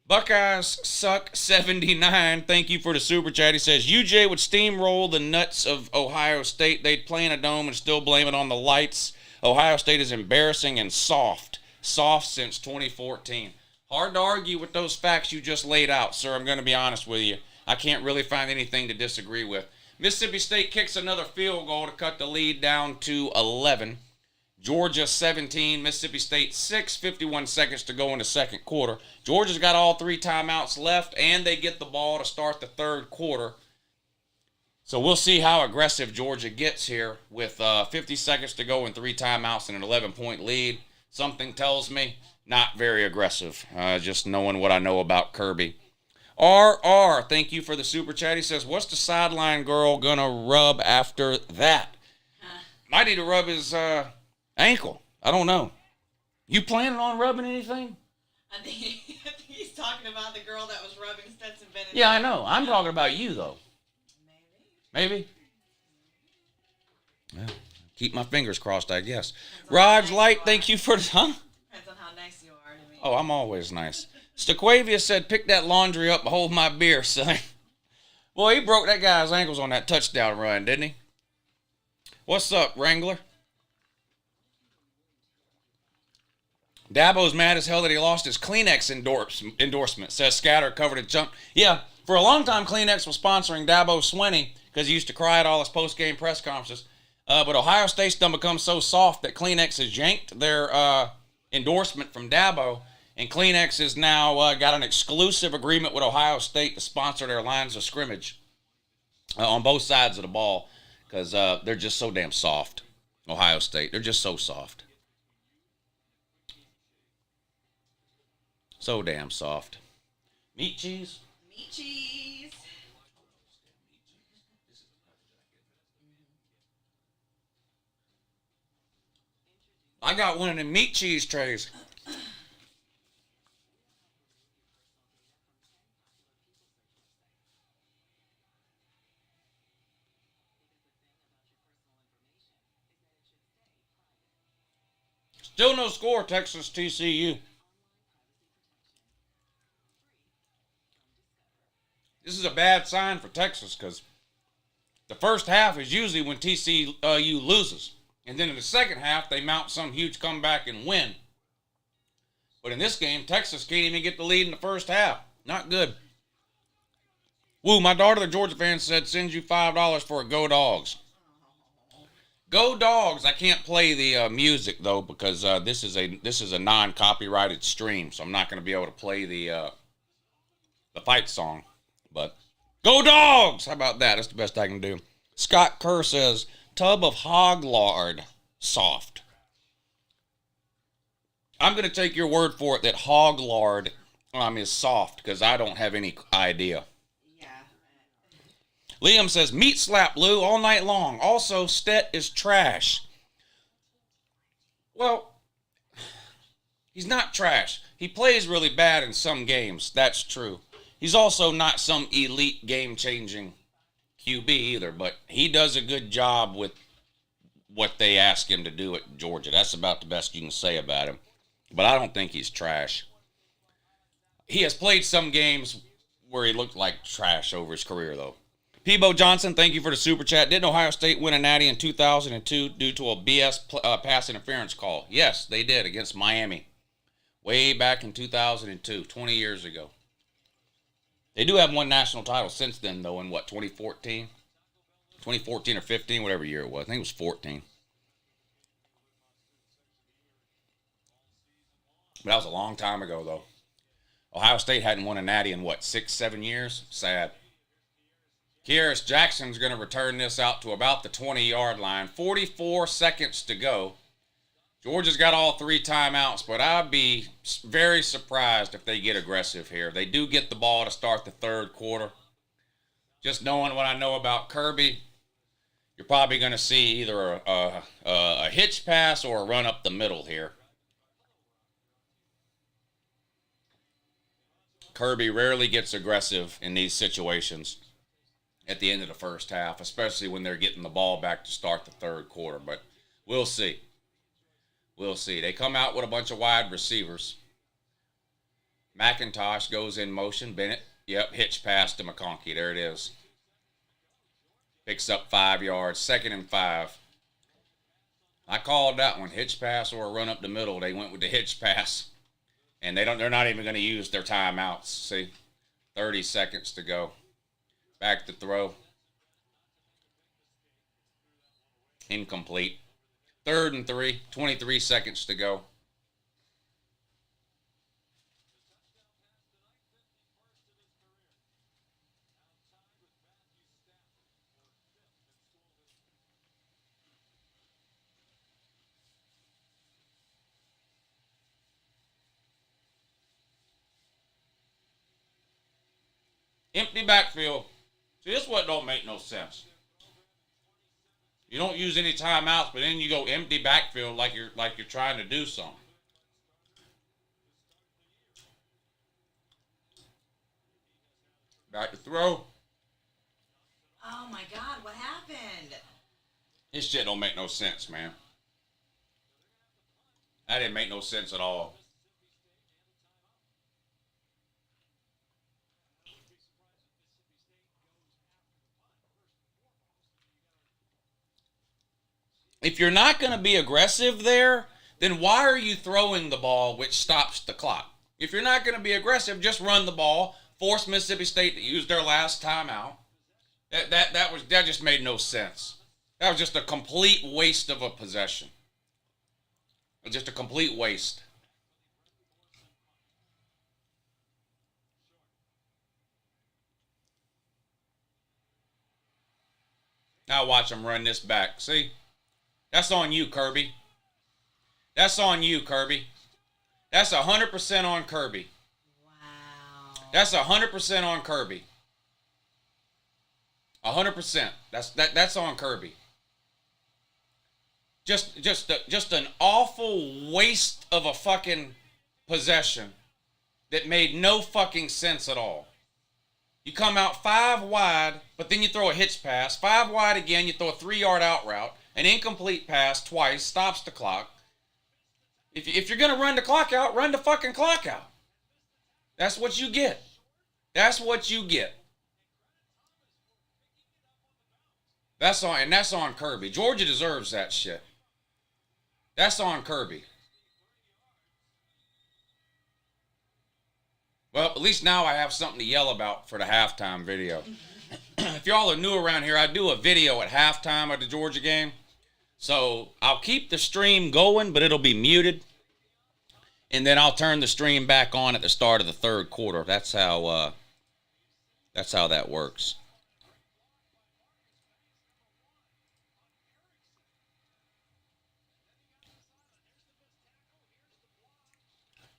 Buckeyes suck 79. Thank you for the super chat. He says, UJ would steamroll the nuts of Ohio State. They'd play in a dome and still blame it on the lights. Ohio State is embarrassing and soft. soft since 2014. Hard to argue with those facts you just laid out, sir. I'm going to be honest with you. I can't really find anything to disagree with. Mississippi State kicks another field goal to cut the lead down to 11. Georgia 17, Mississippi State 6, 51 seconds to go in the second quarter. Georgia's got all 3 timeouts left, and they get the ball to start the third quarter. So we'll see how aggressive Georgia gets here with 50 seconds to go and 3 timeouts and an 11-point lead. Something tells me not very aggressive, just knowing what I know about Kirby. RR, thank you for the super chat. He says, what's the sideline girl going to rub after that? Might need to rub his ankle. I don't know. You planning on rubbing anything? I think he's talking about the girl that was rubbing Stetson Bennett. Yeah, I know. I'm talking about you, though. Maybe? Well, keep my fingers crossed, I guess. Raj Light, thank you for... Huh? Depends on how nice you are to me. Oh, I'm always nice. Staquavia said, pick that laundry up and hold my beer, son. Boy, he broke that guy's ankles on that touchdown run, didn't he? What's up, Wrangler? Dabo's mad as hell that he lost his Kleenex endorsement, says Scatter covered a jump. Yeah, for a long time, Kleenex was sponsoring Dabo Swinney because he used to cry at all his post-game press conferences. But Ohio State's done become so soft that Kleenex has yanked their endorsement from Dabo, and Kleenex has now got an exclusive agreement with Ohio State to sponsor their lines of scrimmage on both sides of the ball because they're just so damn soft. Ohio State, they're just so soft. So damn soft. Meat cheese? Meat cheese. I got one of them meat cheese trays. Still no score, Texas TCU. This is a bad sign for Texas because the first half is usually when TCU loses. And then in the second half, they mount some huge comeback and win. But in this game, Texas can't even get the lead in the first half. Not good. Woo, my daughter, the Georgia fan, said, send you $5 for a Go Dogs. Go Dogs. I can't play the music, though, because this is a non-copyrighted stream, so I'm not going to be able to play the fight song. But Go Dogs! How about that? That's the best I can do. Scott Kerr says, tub of hog lard, soft. I'm going to take your word for it that hog lard is soft because I don't have any idea. Yeah. Liam says, meat slap, Lou, all night long. Also, Stet is trash. Well, he's not trash. He plays really bad in some games. That's true. He's also not some elite game-changing QB either, but he does a good job with what they ask him to do at Georgia. That's about the best you can say about him. But I don't think he's trash. He has played some games where he looked like trash over his career, though. Peebo Johnson, thank you for the super chat. Didn't Ohio State win a natty in 2002 due to a BS pass interference call? Yes, they did against Miami. Way back in 2002, 20 years ago. They do have one national title since then, though, in what, 2014? 2014 or 15, whatever year it was. I think it was 14. But that was a long time ago, though. Ohio State hadn't won a natty in, what, 6, 7 years? Sad. Kyrus Jackson's going to return this out to about the 20-yard line. 44 seconds to go. Georgia's got all 3 timeouts, but I'd be very surprised if they get aggressive here. They do get the ball to start the third quarter. Just knowing what I know about Kirby, you're probably going to see either a hitch pass or a run up the middle here. Kirby rarely gets aggressive in these situations at the end of the first half, especially when they're getting the ball back to start the third quarter. But we'll see. We'll see. They come out with a bunch of wide receivers. McIntosh goes in motion. Bennett, yep, hitch pass to McConkey. There it is. Picks up 5 yards. 2nd and 5. I called that one, hitch pass or a run up the middle. They went with the hitch pass, and they're not even going to use their timeouts. See, 30 seconds to go. Back to throw. Incomplete. 3rd and 3, 23 seconds to go. Empty backfield. See, this is what don't make no sense. You don't use any timeouts, but then you go empty backfield like you're trying to do something. Back to throw. Oh my God, what happened? This shit don't make no sense, man. That didn't make no sense at all. If you're not going to be aggressive there, then why are you throwing the ball, which stops the clock? If you're not going to be aggressive, just run the ball. Force Mississippi State to use their last timeout. That just made no sense. That was just a complete waste of a possession. Just a complete waste. Now watch them run this back. See? That's on you, Kirby. That's on you, Kirby. That's 100% on Kirby. Wow. That's 100% on Kirby. 100%. That's on Kirby. Just an awful waste of a fucking possession that made no fucking sense at all. You come out 5 wide, but then you throw a hitch pass. 5 wide again, you throw a 3-yard out route. An incomplete pass twice, stops the clock. If you're going to run the clock out, run the fucking clock out. That's what you get. That's what you get. That's on Kirby. Georgia deserves that shit. That's on Kirby. Well, at least now I have something to yell about for the halftime video. If y'all are new around here, I do a video at halftime of the Georgia game. So I'll keep the stream going, but it'll be muted. And then I'll turn the stream back on at the start of the 3rd quarter. That's how that works.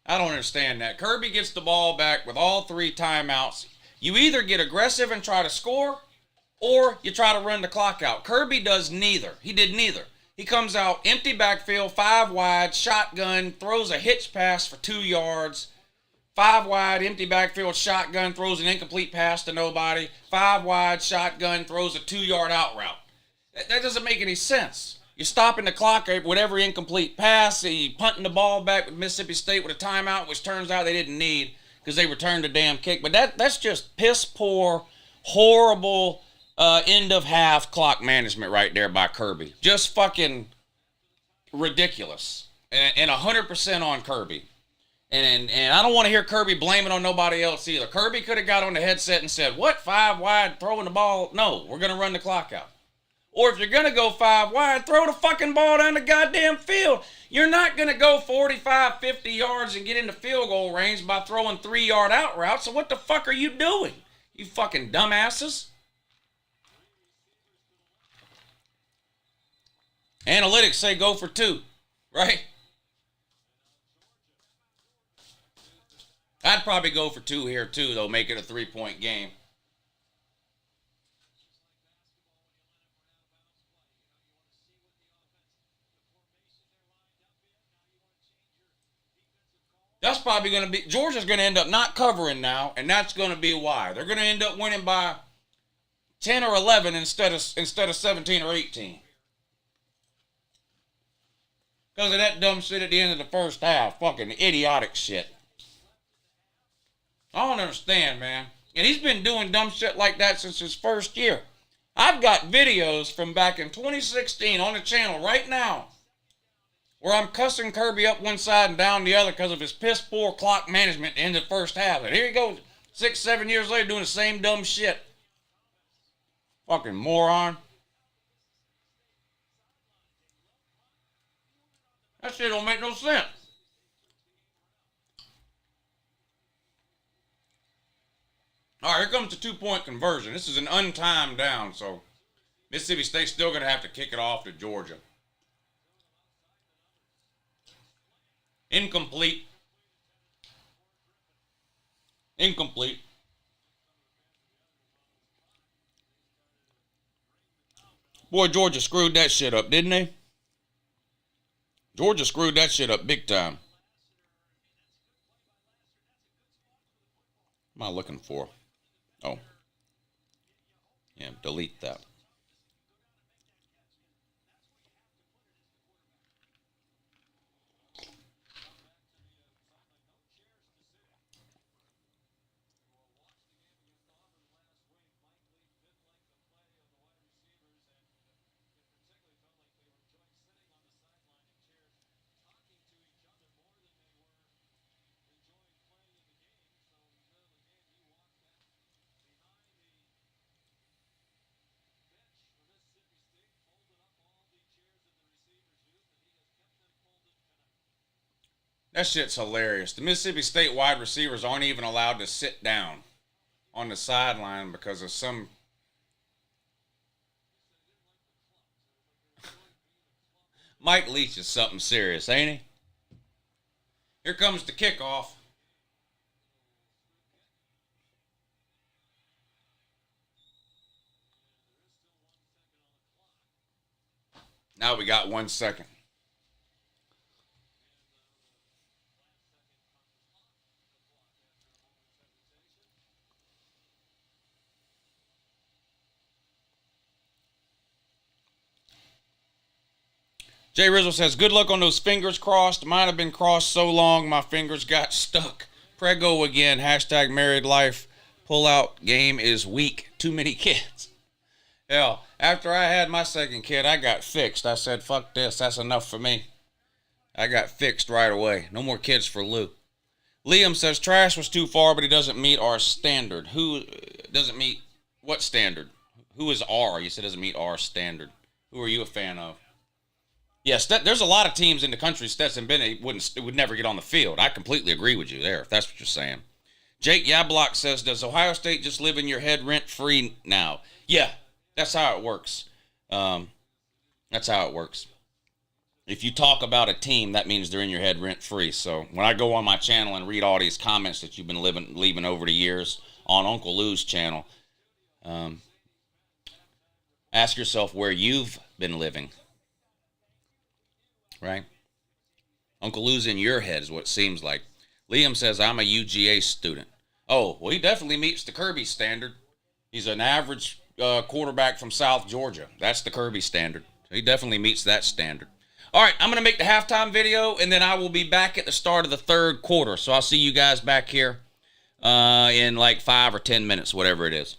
I don't understand that. Kirby gets the ball back with all 3 timeouts. You either get aggressive and try to score, or you try to run the clock out. Kirby does neither. He did neither. He comes out empty backfield, 5 wide, shotgun, throws a hitch pass for 2 yards. 5 wide, empty backfield, shotgun, throws an incomplete pass to nobody. 5 wide, shotgun, throws a 2-yard out route. That doesn't make any sense. You're stopping the clock with every incomplete pass. You're punting the ball back with Mississippi State with a timeout, which turns out they didn't need because they returned the damn kick. But that's just piss poor, horrible end of half clock management right there by Kirby. Just fucking ridiculous. And 100% on Kirby. And I don't want to hear Kirby blame it on nobody else either. Kirby could have got on the headset and said, what, 5 wide, throwing the ball? No, we're going to run the clock out. Or if you're going to go 5 wide, throw the fucking ball down the goddamn field. You're not going to go 45, 50 yards and get into field goal range by throwing 3-yard out routes. So what the fuck are you doing? You fucking dumbasses. Analytics say go for 2, right? I'd probably go for 2 here too, though, make it a 3-point game. That's probably going to be, Georgia's going to end up not covering now, and that's going to be why. They're going to end up winning by 10 or 11 instead of 17 or 18. Because of that dumb shit at the end of the first half. Fucking idiotic shit. I don't understand, man. And he's been doing dumb shit like that since his first year. I've got videos from back in 2016 on the channel right now where I'm cussing Kirby up one side and down the other because of his piss poor clock management at the end of the first half. And here he goes, 6, 7 years later, doing the same dumb shit. Fucking moron. That shit don't make no sense. All right, here comes the 2-point conversion. This is an untimed down, so Mississippi State's still going to have to kick it off to Georgia. Incomplete. Incomplete. Boy, Georgia screwed that shit up, didn't they? Georgia screwed that shit up big time. What am I looking for? Oh. Yeah, delete that. That shit's hilarious. The Mississippi State wide receivers aren't even allowed to sit down on the sideline because of some... Mike Leach is something serious, ain't he? Here comes the kickoff. Now we got 1 second. Jay Rizzle says, good luck on those fingers crossed. Mine have been crossed so long, my fingers got stuck. Prego again. Hashtag married life. Pull out game is weak. Too many kids. Hell, after I had my second kid, I got fixed. I said, fuck this. That's enough for me. I got fixed right away. No more kids for Lou. Liam says, trash was too far, but he doesn't meet our standard. Who doesn't meet what standard? Who is R? You said doesn't meet our standard. Who are you a fan of? Yes, there's a lot of teams in the country Stetson Bennett would never get on the field. I completely agree with you there, if that's what you're saying. Jake Yablock says, does Ohio State just live in your head rent-free now? Yeah, that's how it works. That's how it works. If you talk about a team, that means they're in your head rent-free. So when I go on my channel and read all these comments that you've been leaving over the years on Uncle Lou's channel, ask yourself where you've been living. Right? Uncle Lou's in your head is what it seems like. Liam says, I'm a UGA student. Oh, well, he definitely meets the Kirby standard. He's an average quarterback from South Georgia. That's the Kirby standard. He definitely meets that standard. All right, I'm going to make the halftime video, and then I will be back at the start of the third quarter. So I'll see you guys back here in like 5 or 10 minutes, whatever it is.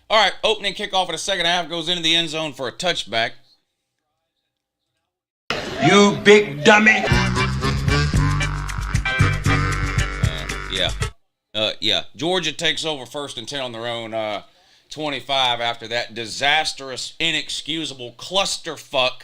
All right, opening kickoff of the second half goes into the end zone for a touchback. You big dummy. Yeah. Georgia takes over 1st and 10 on their own 25 after that disastrous, inexcusable clusterfuck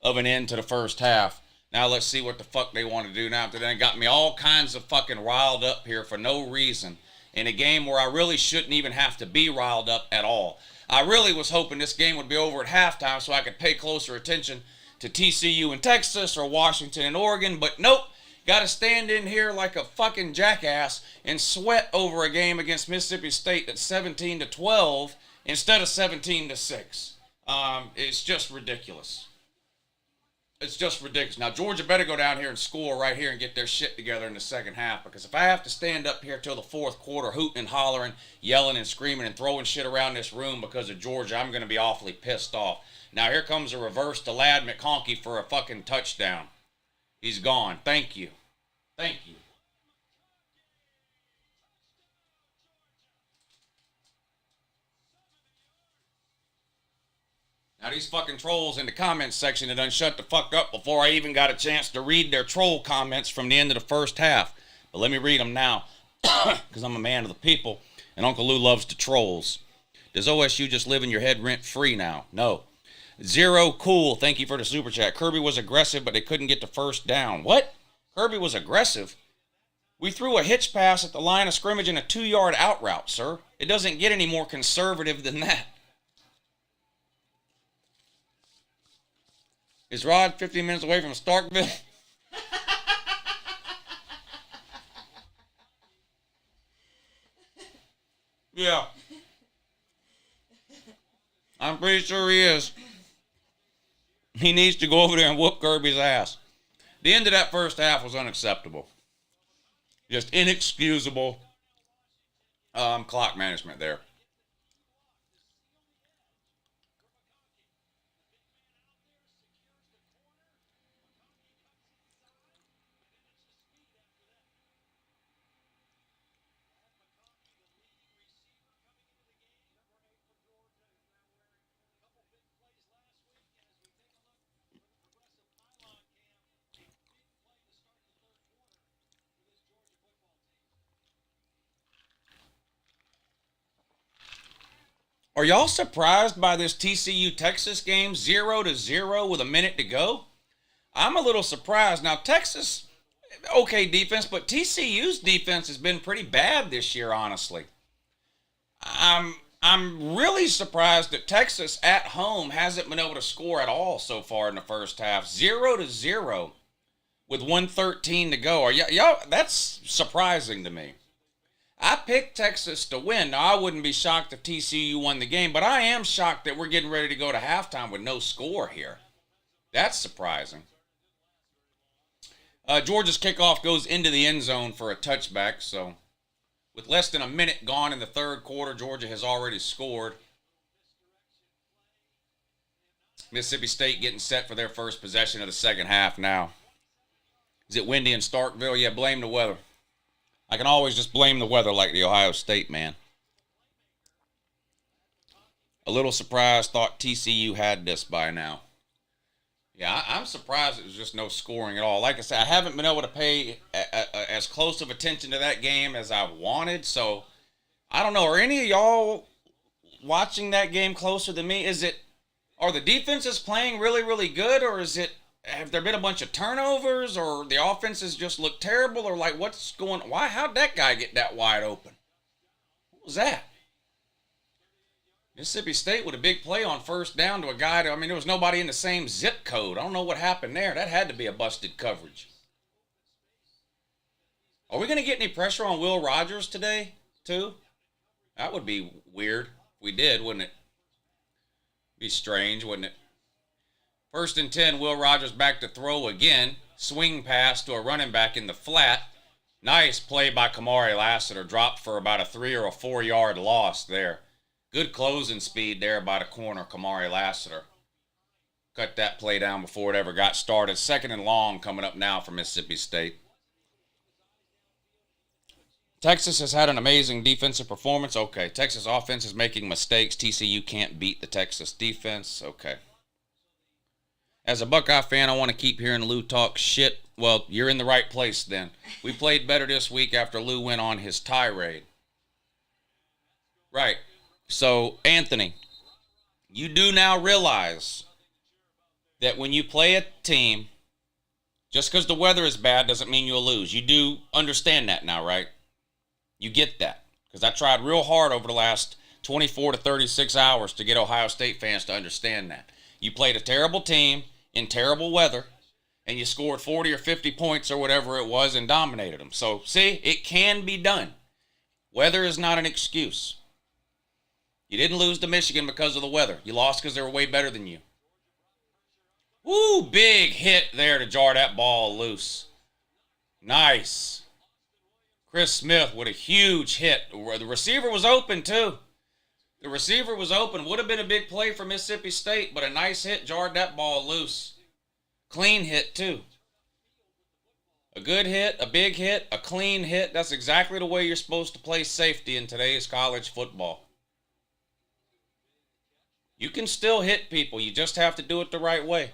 of an end to the first half. Now let's see what the fuck they want to do now. After that, got me all kinds of fucking riled up here for no reason in a game where I really shouldn't even have to be riled up at all. I really was hoping this game would be over at halftime so I could pay closer attention to TCU in Texas or Washington and Oregon, but nope. Got to stand in here like a fucking jackass and sweat over a game against Mississippi State that's 17-12 instead of 17-6. It's just ridiculous. It's just ridiculous. Now, Georgia better go down here and score right here and get their shit together in the second half, because if I have to stand up here till the fourth quarter hooting and hollering, yelling and screaming and throwing shit around this room because of Georgia, I'm going to be awfully pissed off. Now, here comes a reverse to Lad McConkey for a fucking touchdown. He's gone. Thank you. Thank you. Now these fucking trolls in the comments section have done shut the fuck up before I even got a chance to read their troll comments from the end of the first half. But let me read them now, because I'm a man of the people, and Uncle Lou loves the trolls. Does OSU just live in your head rent-free now? No. Zero Cool, thank you for the super chat. Kirby was aggressive, but they couldn't get the first down. What? Kirby was aggressive? We threw a hitch pass at the line of scrimmage in a 2-yard out route, sir. It doesn't get any more conservative than that. Is Rod 15 minutes away from Starkville? Yeah. I'm pretty sure he is. He needs to go over there and whoop Kirby's ass. The end of that first half was unacceptable. Just inexcusable clock management there. Are y'all surprised by this TCU-Texas game 0-0 with a minute to go? I'm a little surprised. Now, Texas, okay defense, but TCU's defense has been pretty bad this year, honestly. I'm really surprised that Texas at home hasn't been able to score at all so far in the first half. 0-0 with 1:13 to go. Y'all, that's surprising to me. I picked Texas to win. Now, I wouldn't be shocked if TCU won the game, but I am shocked that we're getting ready to go to halftime with no score here. That's surprising. Georgia's kickoff goes into the end zone for a touchback, so with less than a minute gone in the third quarter, Georgia has already scored. Mississippi State getting set for their first possession of the second half now. Is it windy in Starkville? Yeah, blame the weather. I can always just blame the weather like the Ohio State man. A little surprised, thought TCU had this by now. Yeah, I'm surprised it was just no scoring at all. Like I said, I haven't been able to pay as close of attention to that game as I wanted, so I don't know. Are any of y'all watching that game closer than me? Are the defenses playing really, really good, or have there been a bunch of turnovers, or the offenses just look terrible, or like what's going on? How'd that guy get that wide open? What was that? Mississippi State with a big play on first down to a guy. There was nobody in the same zip code. I don't know what happened there. That had to be a busted coverage. Are we going to get any pressure on Will Rogers today, too? That would be weird if we did, wouldn't it? Be strange, wouldn't it? 1st and 10, Will Rogers back to throw again. Swing pass to a running back in the flat. Nice play by Kamari Lassiter. Dropped for about a 3 or a 4 yard loss there. Good closing speed there by the corner, Kamari Lassiter. Cut that play down before it ever got started. 2nd and long coming up now for Mississippi State. Texas has had an amazing defensive performance. Okay, Texas offense is making mistakes. TCU can't beat the Texas defense. Okay. As a Buckeye fan, I want to keep hearing Lou talk shit. Well, you're in the right place then. We played better this week after Lou went on his tirade. Right. So, Anthony, you do now realize that when you play a team, just because the weather is bad doesn't mean you'll lose. You do understand that now, right? You get that. Because I tried real hard over the last 24 to 36 hours to get Ohio State fans to understand that. You played a terrible team in terrible weather, and you scored 40 or 50 points or whatever it was and dominated them. So, see, it can be done. Weather is not an excuse. You didn't lose to Michigan because of the weather. You lost because they were way better than you. Woo, big hit there to jar that ball loose. Nice. Chris Smith with a huge hit. The receiver was open, too. The receiver was open. Would have been a big play for Mississippi State, but a nice hit jarred that ball loose. Clean hit, too. A good hit, a big hit, a clean hit. That's exactly the way you're supposed to play safety in today's college football. You can still hit people. You just have to do it the right way.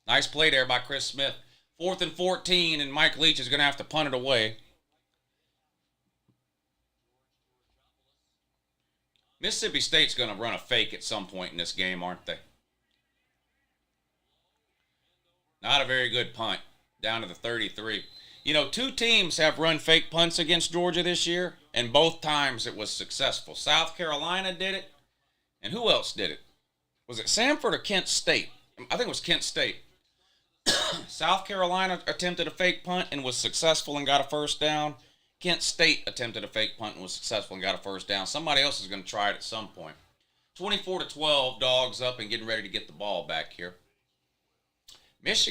Nice play there by Chris Smith. 4th and 14, and Mike Leach is going to have to punt it away. Mississippi State's going to run a fake at some point in this game, aren't they? Not a very good punt. Down to the 33. You know, 2 teams have run fake punts against Georgia this year, and both times it was successful. South Carolina did it, and who else did it? Was it Samford or Kent State? I think it was Kent State. South Carolina attempted a fake punt and was successful and got a first down. Kent State attempted a fake punt and was successful and got a first down. Somebody else is going to try it at some point. 24-12, Dogs up and getting ready to get the ball back here. This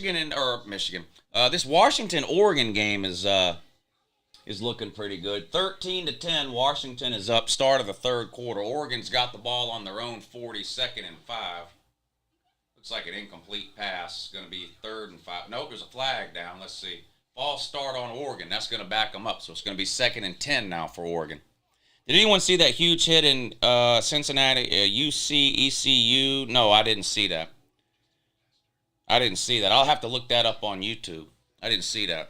Washington-Oregon game is looking pretty good. 13-10, Washington is up, start of the third quarter. Oregon's got the ball on their own 40, 2nd and 5. Looks like an incomplete pass. It's going to be 3rd and 5. Nope, there's a flag down. Let's see. False start on Oregon. That's going to back them up, so it's going to be 2nd and 10 now for Oregon. Did anyone see that huge hit in Cincinnati, UC, ECU? No, I didn't see that. I'll have to look that up on YouTube. I didn't see that.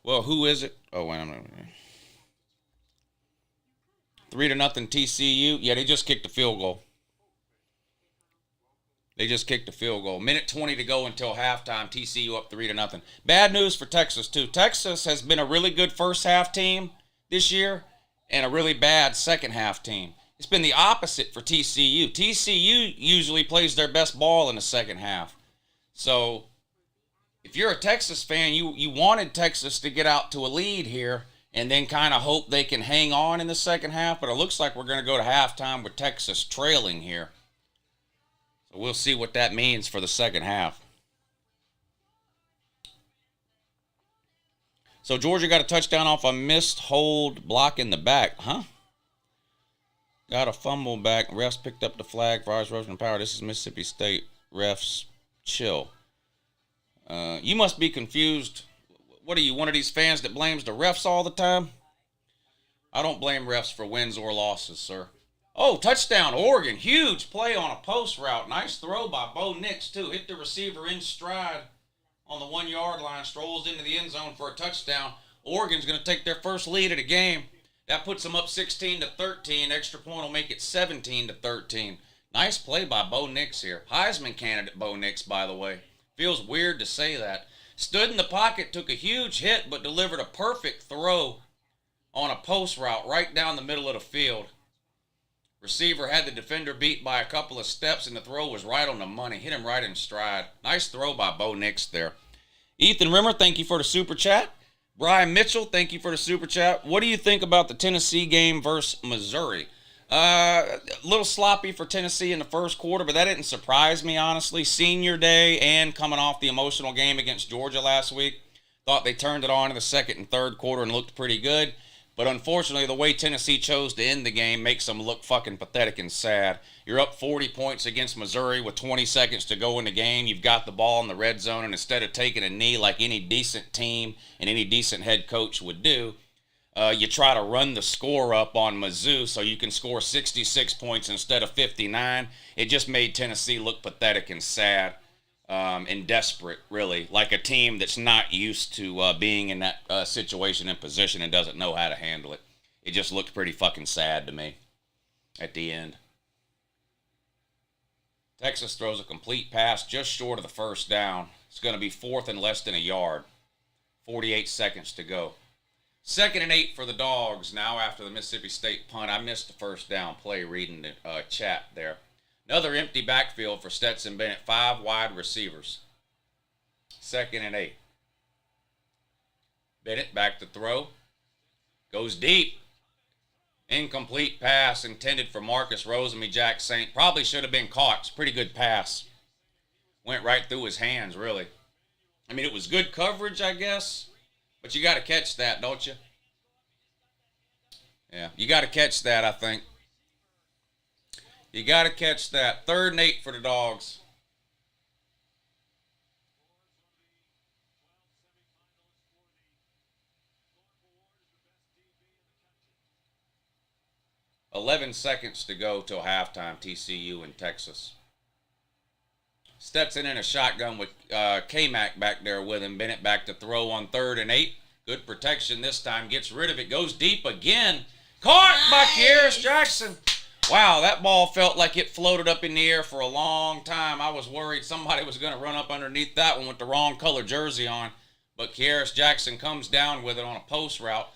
Well, who is it? Oh, wait a minute. 3-0 TCU. Yeah, they just kicked a field goal. Minute 20 to go until halftime. TCU up 3-0. Bad news for Texas, too. Texas has been a really good first half team this year and a really bad second half team. It's been the opposite for TCU. TCU usually plays their best ball in the second half. So if you're a Texas fan, you wanted Texas to get out to a lead here and then kind of hope they can hang on in the second half. But it looks like we're going to go to halftime with Texas trailing here. So we'll see what that means for the second half. So Georgia got a touchdown off a missed hold block in the back. Huh? Got a fumble back. Refs picked up the flag for Irish Russian Power. This is Mississippi State. Refs, chill. You must be confused. What are you, one of these fans that blames the refs all the time? I don't blame refs for wins or losses, sir. Oh, touchdown, Oregon. Huge play on a post route. Nice throw by Bo Nix, too. Hit the receiver in stride on the 1-yard line. Strolls into the end zone for a touchdown. Oregon's going to take their first lead of the game. That puts them up 16-13. Extra point will make it 17-13. Nice play by Bo Nix here. Heisman candidate Bo Nix, by the way. Feels weird to say that. Stood in the pocket, took a huge hit, but delivered a perfect throw on a post route right down the middle of the field. Receiver had the defender beat by a couple of steps, and the throw was right on the money. Hit him right in stride. Nice throw by Bo Nix there. Ethan Rimmer, thank you for the super chat. Brian Mitchell, thank you for the super chat. What do you think about the Tennessee game versus Missouri? A little sloppy for Tennessee in the first quarter, but that didn't surprise me, honestly. Senior day and coming off the emotional game against Georgia last week. Thought they turned it on in the second and third quarter and looked pretty good. But unfortunately, the way Tennessee chose to end the game makes them look fucking pathetic and sad. You're up 40 points against Missouri with 20 seconds to go in the game. You've got the ball in the red zone, and instead of taking a knee like any decent team and any decent head coach would do, you try to run the score up on Mizzou so you can score 66 points instead of 59. It just made Tennessee look pathetic and sad and desperate, really, like a team that's not used to being in that situation and position and doesn't know how to handle it. It just looked pretty fucking sad to me at the end. Texas throws a complete pass just short of the first down. It's going to be 4th and less than a yard. 48 seconds to go. 2nd and 8 for the Dogs now after the Mississippi State punt. I missed the first down play reading the chat there. Another empty backfield for Stetson Bennett. 5 wide receivers. 2nd and 8. Bennett back to throw. Goes deep. Incomplete pass intended for Marcus Rosemy-Jack Saint. Probably should have been caught. It's a pretty good pass. Went right through his hands, really. I mean, it was good coverage, I guess. But you got to catch that, don't you? Yeah, you got to catch that, I think. You got to catch that. 3rd and 8 for the Dogs. $11 seconds to go till halftime, TCU in Texas. Stetson in a shotgun with K-Mac back there with him. Bennett back to throw on 3rd and 8. Good protection this time. Gets rid of it. Goes deep again. Caught by Kyrus Jackson. Wow, that ball felt like it floated up in the air for a long time. I was worried somebody was going to run up underneath that one with the wrong color jersey on. But Kyrus Jackson comes down with it on a post route.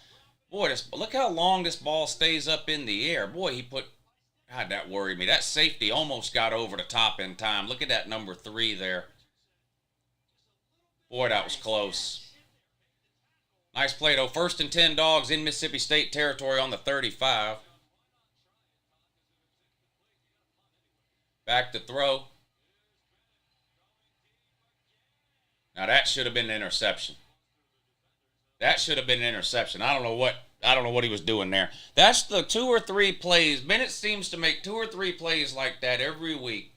Boy, look how long this ball stays up in the air. Boy, God, that worried me. That safety almost got over the top in time. Look at that number 3 there. Boy, that was close. Nice play, though. 1st and 10 Dogs in Mississippi State territory on the 35. Back to throw. Now, that should have been an interception. That should have been an interception. I don't know what he was doing there. That's the 2 or 3 plays. Bennett seems to make 2 or 3 plays like that every week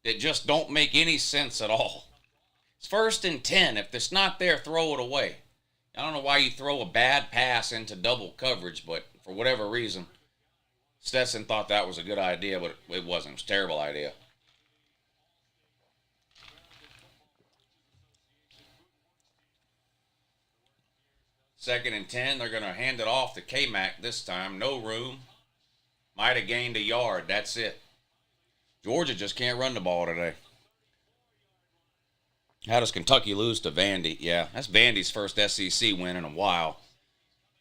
that just don't make any sense at all. It's 1st and 10. If it's not there, throw it away. I don't know why you throw a bad pass into double coverage, but for whatever reason, Stetson thought that was a good idea, but it wasn't. It was a terrible idea. Second and 10, they're going to hand it off to K-Mac this time. No room. Might have gained a yard. That's it. Georgia just can't run the ball today. How does Kentucky lose to Vandy? Yeah, that's Vandy's first SEC win in a while.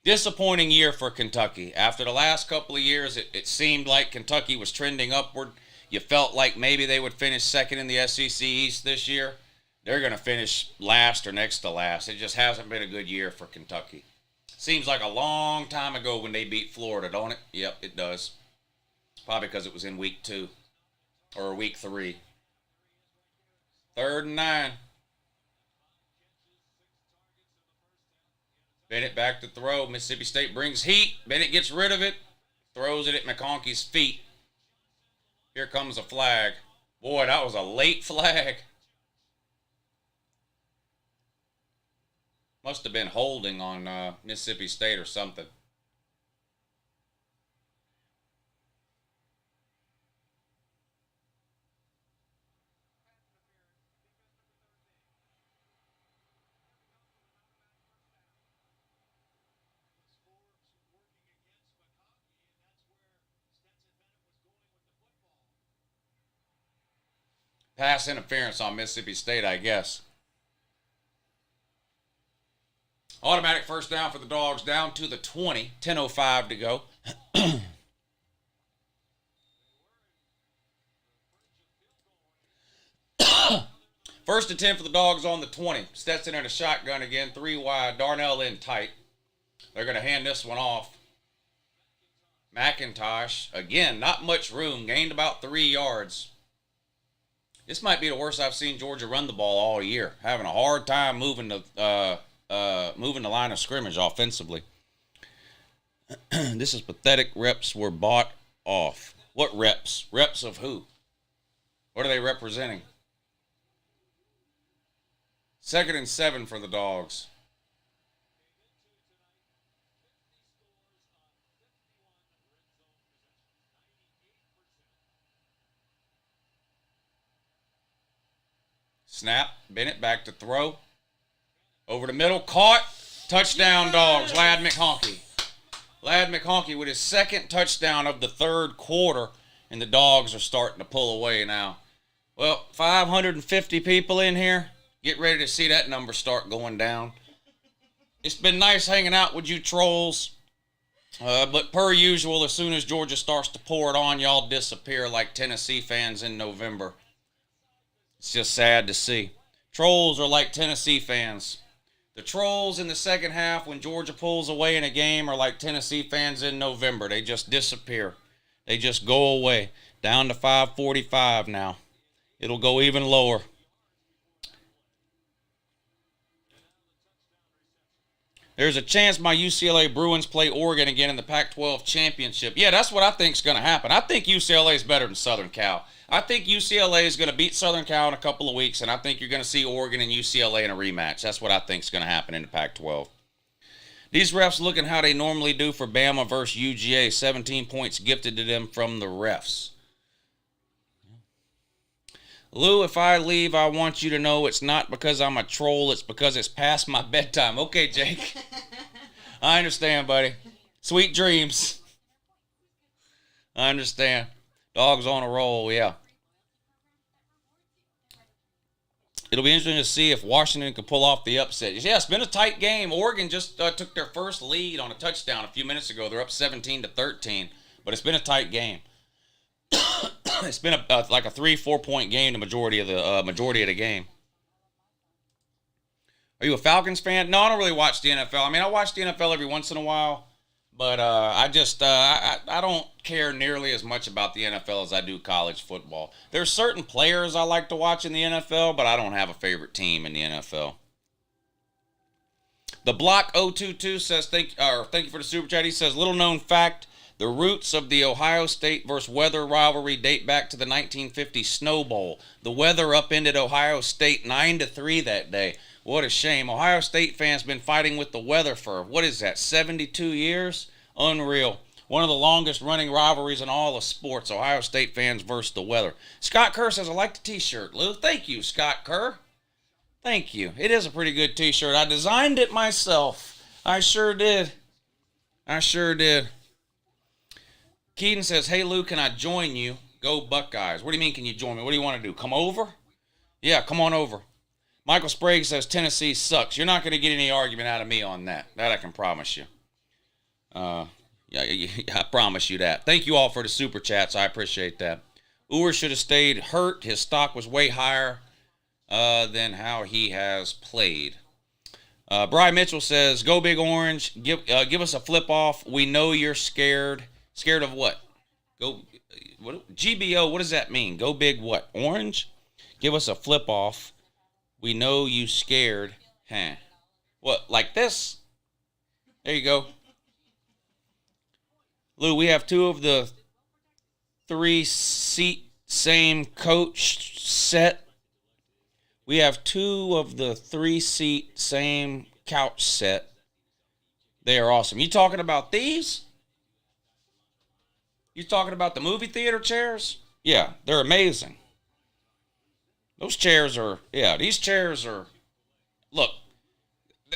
Disappointing year for Kentucky. After the last couple of years, it seemed like Kentucky was trending upward. You felt like maybe they would finish 2nd in the SEC East this year. They're going to finish last or next to last. It just hasn't been a good year for Kentucky. Seems like a long time ago when they beat Florida, don't it? Yep, it does. Probably because it was in week 2 or week 3. 3rd and 9. Bennett back to throw. Mississippi State brings heat. Bennett gets rid of it. Throws it at McConkey's feet. Here comes a flag. Boy, that was a late flag. Must have been holding on Mississippi State or something. Pass interference on Mississippi State, I guess. Automatic first down for the Dogs, down to the 20. 10:05 to go. First and 10 for the Dogs on the 20. Stetson in a shotgun again, 3 wide. Darnell in tight. They're going to hand this one off. McIntosh, again, not much room. Gained about 3 yards. This might be the worst I've seen Georgia run the ball all year. Having a hard time moving the line of scrimmage offensively. This is pathetic. Reps were bought off. What reps? Reps of who? What are they representing? 2nd and 7 for the Dogs. Snap. Bennett back to throw. Over the middle. Caught. Touchdown, Dogs. Ladd McHonkey. Ladd McHonkey with his 2nd touchdown of the 3rd quarter. And the Dogs are starting to pull away now. Well, 550 people in here. Get ready to see that number start going down. It's been nice hanging out with you trolls. But per usual, as soon as Georgia starts to pour it on, y'all disappear like Tennessee fans in November. It's just sad to see. Trolls are like Tennessee fans. The trolls in the second half when Georgia pulls away in a game are like Tennessee fans in November. They just disappear. They just go away. Down to 545 now. It'll go even lower. There's a chance my UCLA Bruins play Oregon again in the Pac-12 championship. Yeah, that's what I think is going to happen. I think UCLA is better than Southern Cal. I think UCLA is going to beat Southern Cal in a couple of weeks, and I think you're going to see Oregon and UCLA in a rematch. That's what I think is going to happen in the Pac-12. These refs looking how they normally do for Bama versus UGA. 17 points gifted to them from the refs. Lou, if I leave, I want you to know it's not because I'm a troll. It's because it's past my bedtime. Okay, Jake. I understand, buddy. Sweet dreams. I understand. Dogs on a roll, yeah. It'll be interesting to see if Washington can pull off the upset. Yeah, it's been a tight game. Oregon just took their first lead on a touchdown a few minutes ago. They're up 17-13, but it's been a tight game. It's been like a 3-4 point game the majority of the game. Are you a Falcons fan? No, I don't really watch the NFL. I mean, I watch the NFL every once in a while, but I don't care nearly as much about the NFL as I do college football. There's certain players I like to watch in the NFL, but I don't have a favorite team in the NFL. The Block 022 says thank you for the super chat. He says, little known fact. The roots of the Ohio State versus Weather rivalry date back to the 1950 Snow Bowl. The Weather upended Ohio State 9-3 that day. What a shame. Ohio State fans been fighting with the Weather for, what is that, 72 years? Unreal. One of the longest running rivalries in all of sports. Ohio State fans versus the Weather. Scott Kerr says, I like the t-shirt, Lou. Thank you, Scott Kerr. Thank you. It is a pretty good t-shirt. I designed it myself. I sure did. Keaton says, hey, Lou, can I join you? Go Buckeyes. What do you mean, can you join me? What do you want to do? Come over? Yeah, come on over. Michael Sprague says, Tennessee sucks. You're not going to get any argument out of me on that. That I can promise you. Yeah, I promise you that. Thank you all for the super chats. I appreciate that. Uhr should have stayed hurt. His stock was way higher than how he has played. Brian Mitchell says, go Big Orange. Give us a flip off. We know you're scared. Scared of what? GBO, what does that mean? Go big what? Orange? Give us a flip off. We know you scared. Huh. What, like this? There you go. Lou, we have 2 of the 3-seat same coach set. We have 2 of the 3-seat same couch set. They are awesome. You talking about these? You talking about the movie theater chairs? Yeah, they're amazing. Those chairs are, these chairs are, look,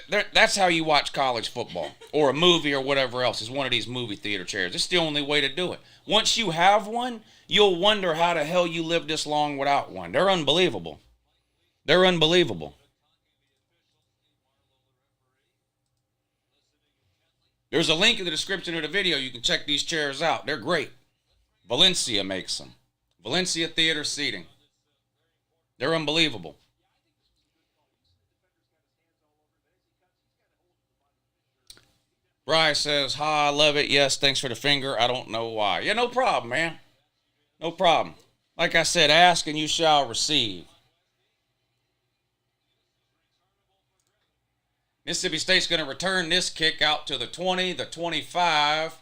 that's how you watch college football or a movie or whatever else is one of these movie theater chairs. It's the only way to do it. Once you have one, you'll wonder how the hell you lived this long without one. They're unbelievable. They're unbelievable. There's a link in the description of the video. You can check these chairs out. They're great. Valencia makes them. Valencia Theater Seating. They're unbelievable. Bryce says, I love it. Yes, thanks for the finger. I don't know why. Yeah, no problem, man. No problem. Like I said, ask and you shall receive. Mississippi State's going to return this kick out to the 20, the 25.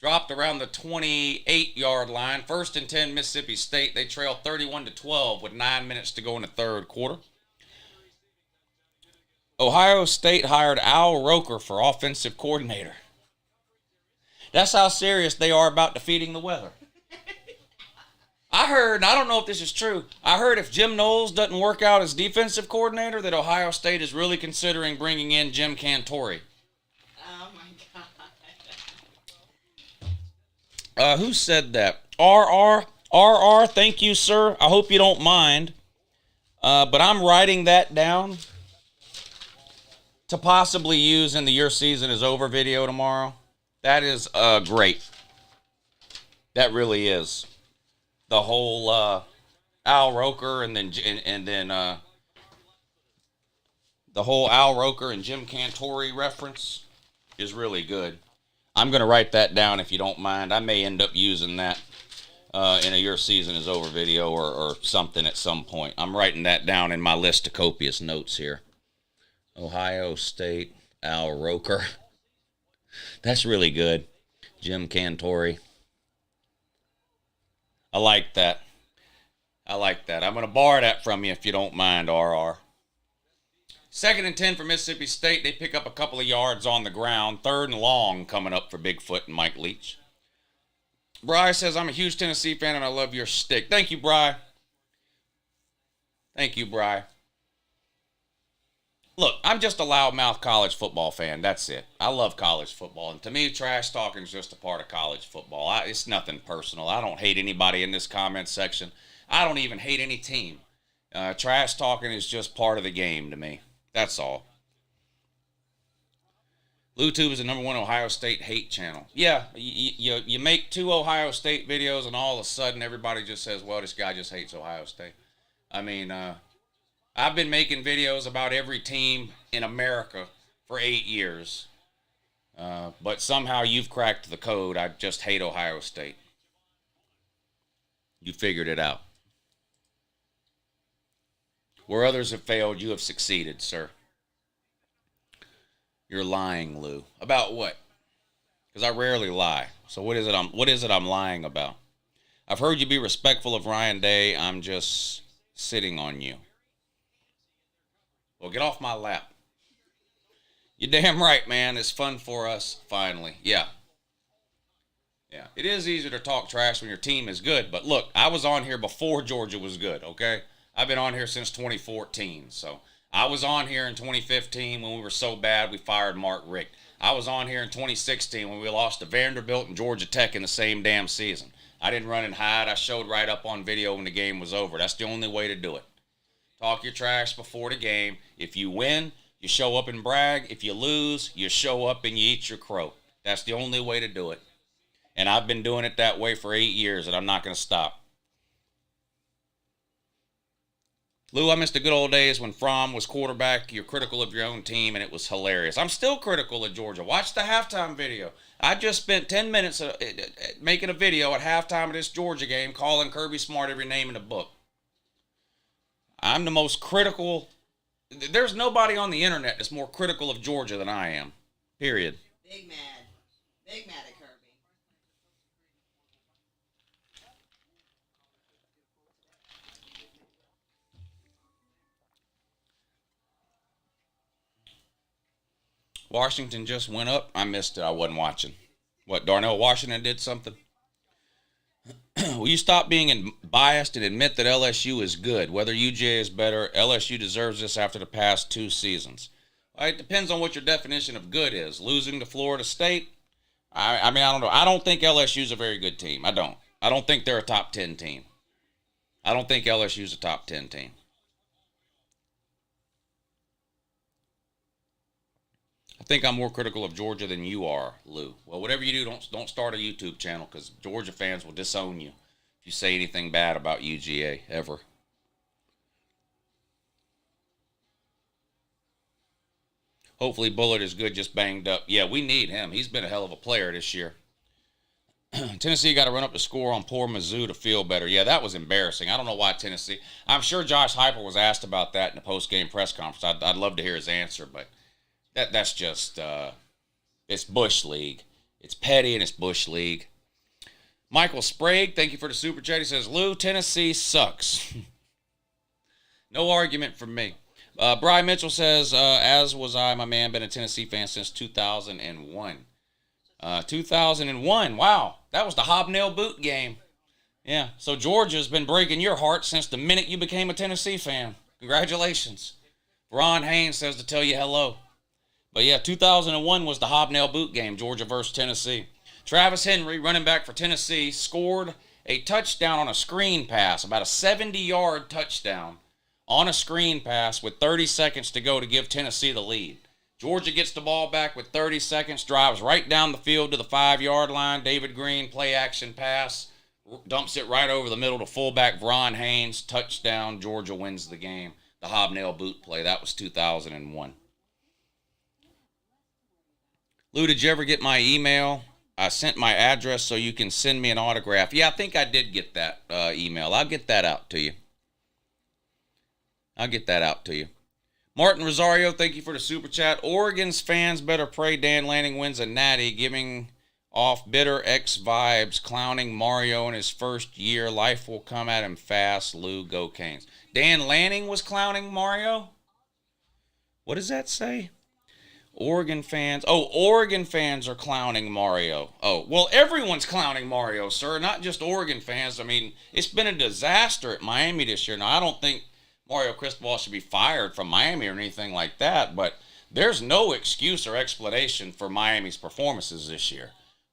Dropped around the 28-yard line. 1st and 10, Mississippi State. They trail 31-12 with 9 minutes to go in the third quarter. Ohio State hired Al Roker for offensive coordinator. That's how serious they are about defeating the weather. I heard, and I don't know if this is true, I heard if Jim Knowles doesn't work out as defensive coordinator, that Ohio State is really considering bringing in Jim Cantore. Oh, my God. Who said that? RR, thank you, sir. I hope you don't mind. But I'm writing that down to possibly use in the Your Season is Over video tomorrow. That is great. That really is. The whole Al Roker and then the whole Al Roker and Jim Cantore reference is really good. I'm going to write that down if you don't mind. I may end up using that in a Your Season is Over video or something at some point. I'm writing that down in my list of copious notes here. Ohio State, Al Roker. That's really good. Jim Cantore. I like that. I'm going to borrow that from you if you don't mind, RR. 2nd and 10 for Mississippi State. They pick up a couple of yards on the ground. 3rd and long coming up for Bigfoot and Mike Leach. Bri says, I'm a huge Tennessee fan and I love your stick. Thank you, Bri. Thank you, Bri. Look, I'm just a loudmouth college football fan. That's it. I love college football. And to me, trash talking is just a part of college football. It's nothing personal. I don't hate anybody in this comment section. I don't even hate any team. Trash talking is just part of the game to me. That's all. LouTube is the #1 Ohio State hate channel. Yeah, you make 2 Ohio State videos and all of a sudden everybody just says, well, this guy just hates Ohio State. I mean, I've been making videos about every team in America for 8 years. But somehow you've cracked the code. I just hate Ohio State. You figured it out. Where others have failed, you have succeeded, sir. You're lying, Lou. About what? Because I rarely lie. So what is it I'm lying about? I've heard you be respectful of Ryan Day. I'm just sitting on you. Well, get off my lap. You're damn right, man. It's fun for us, finally. Yeah. Yeah. It is easier to talk trash when your team is good. But look, I was on here before Georgia was good, okay? I've been on here since 2014. So I was on here in 2015 when we were so bad we fired Mark Richt. I was on here in 2016 when we lost to Vanderbilt and Georgia Tech in the same damn season. I didn't run and hide. I showed right up on video when the game was over. That's the only way to do it. Talk your trash before the game. If you win, you show up and brag. If you lose, you show up and you eat your crow. That's the only way to do it. And I've been doing it that way for 8 years, and I'm not going to stop. Lou, I miss the good old days when Fromm was quarterback. You're critical of your own team, and it was hilarious. I'm still critical of Georgia. Watch the halftime video. I just spent 10 minutes making a video at halftime of this Georgia game calling Kirby Smart every name in the book. I'm the most critical. There's nobody on the internet that's more critical of Georgia than I am. Period. Big mad. Big mad at Kirby. Washington just went up. I missed it. I wasn't watching. What, Darnell Washington did something? Will you stop being biased and admit that LSU is good? Whether UGA is better, LSU deserves this after the past 2 seasons. Well, it depends on what your definition of good is. Losing to Florida State? I mean, I don't know. I don't think LSU's a very good team. I don't think they're a top 10 team. I don't think LSU's a top 10 team. I think I'm more critical of Georgia than you are, Lou. Well, whatever you do, don't start a YouTube channel because Georgia fans will disown you if you say anything bad about UGA ever. Hopefully Bullard is good, just banged up. Yeah, we need him. He's been a hell of a player this year. Tennessee got to run up the score on poor Mizzou to feel better. Yeah, that was embarrassing. I don't know why Tennessee. I'm sure Josh Heupel was asked about that in the post-game press conference. I'd love to hear his answer, but That's just it's Bush League. It's petty and it's Bush League. Michael Sprague, thank you for the super chat. He says, Lou, Tennessee sucks. No argument from me. Brian Mitchell says, as was I, my man, been a Tennessee fan since 2001. 2001, wow. That was the hobnail boot game. Yeah, so Georgia's been breaking your heart since the minute you became a Tennessee fan. Congratulations. Ron Haynes says to tell you hello. But yeah, 2001 was the hobnail boot game, Georgia versus Tennessee. Travis Henry, running back for Tennessee, scored a touchdown on a screen pass, about a 70-yard touchdown on a screen pass with 30 seconds to go to give Tennessee the lead. Georgia gets the ball back with 30 seconds, drives right down the field to the 5-yard line. David Green, play action pass, dumps it right over the middle to fullback Ron Haynes, touchdown. Georgia wins the game. The hobnail boot play, that was 2001. Lou, did you ever get my email? I sent my address so you can send me an autograph. Yeah, I think I did get that email. I'll get that out to you. Martin Rosario, thank you for the super chat. Oregon's fans better pray Dan Lanning wins a natty, giving off bitter X vibes, clowning Mario in his first year. Life will come at him fast. Lou, go Canes. Dan Lanning was clowning Mario? What does that say? Oregon fans. Oh, Oregon fans are clowning Mario. Oh, well, everyone's clowning Mario, sir, not just Oregon fans. I mean, it's been a disaster at Miami this year. Now, I don't think Mario Cristobal should be fired from Miami or anything like that, but there's no excuse or explanation for Miami's performances this year.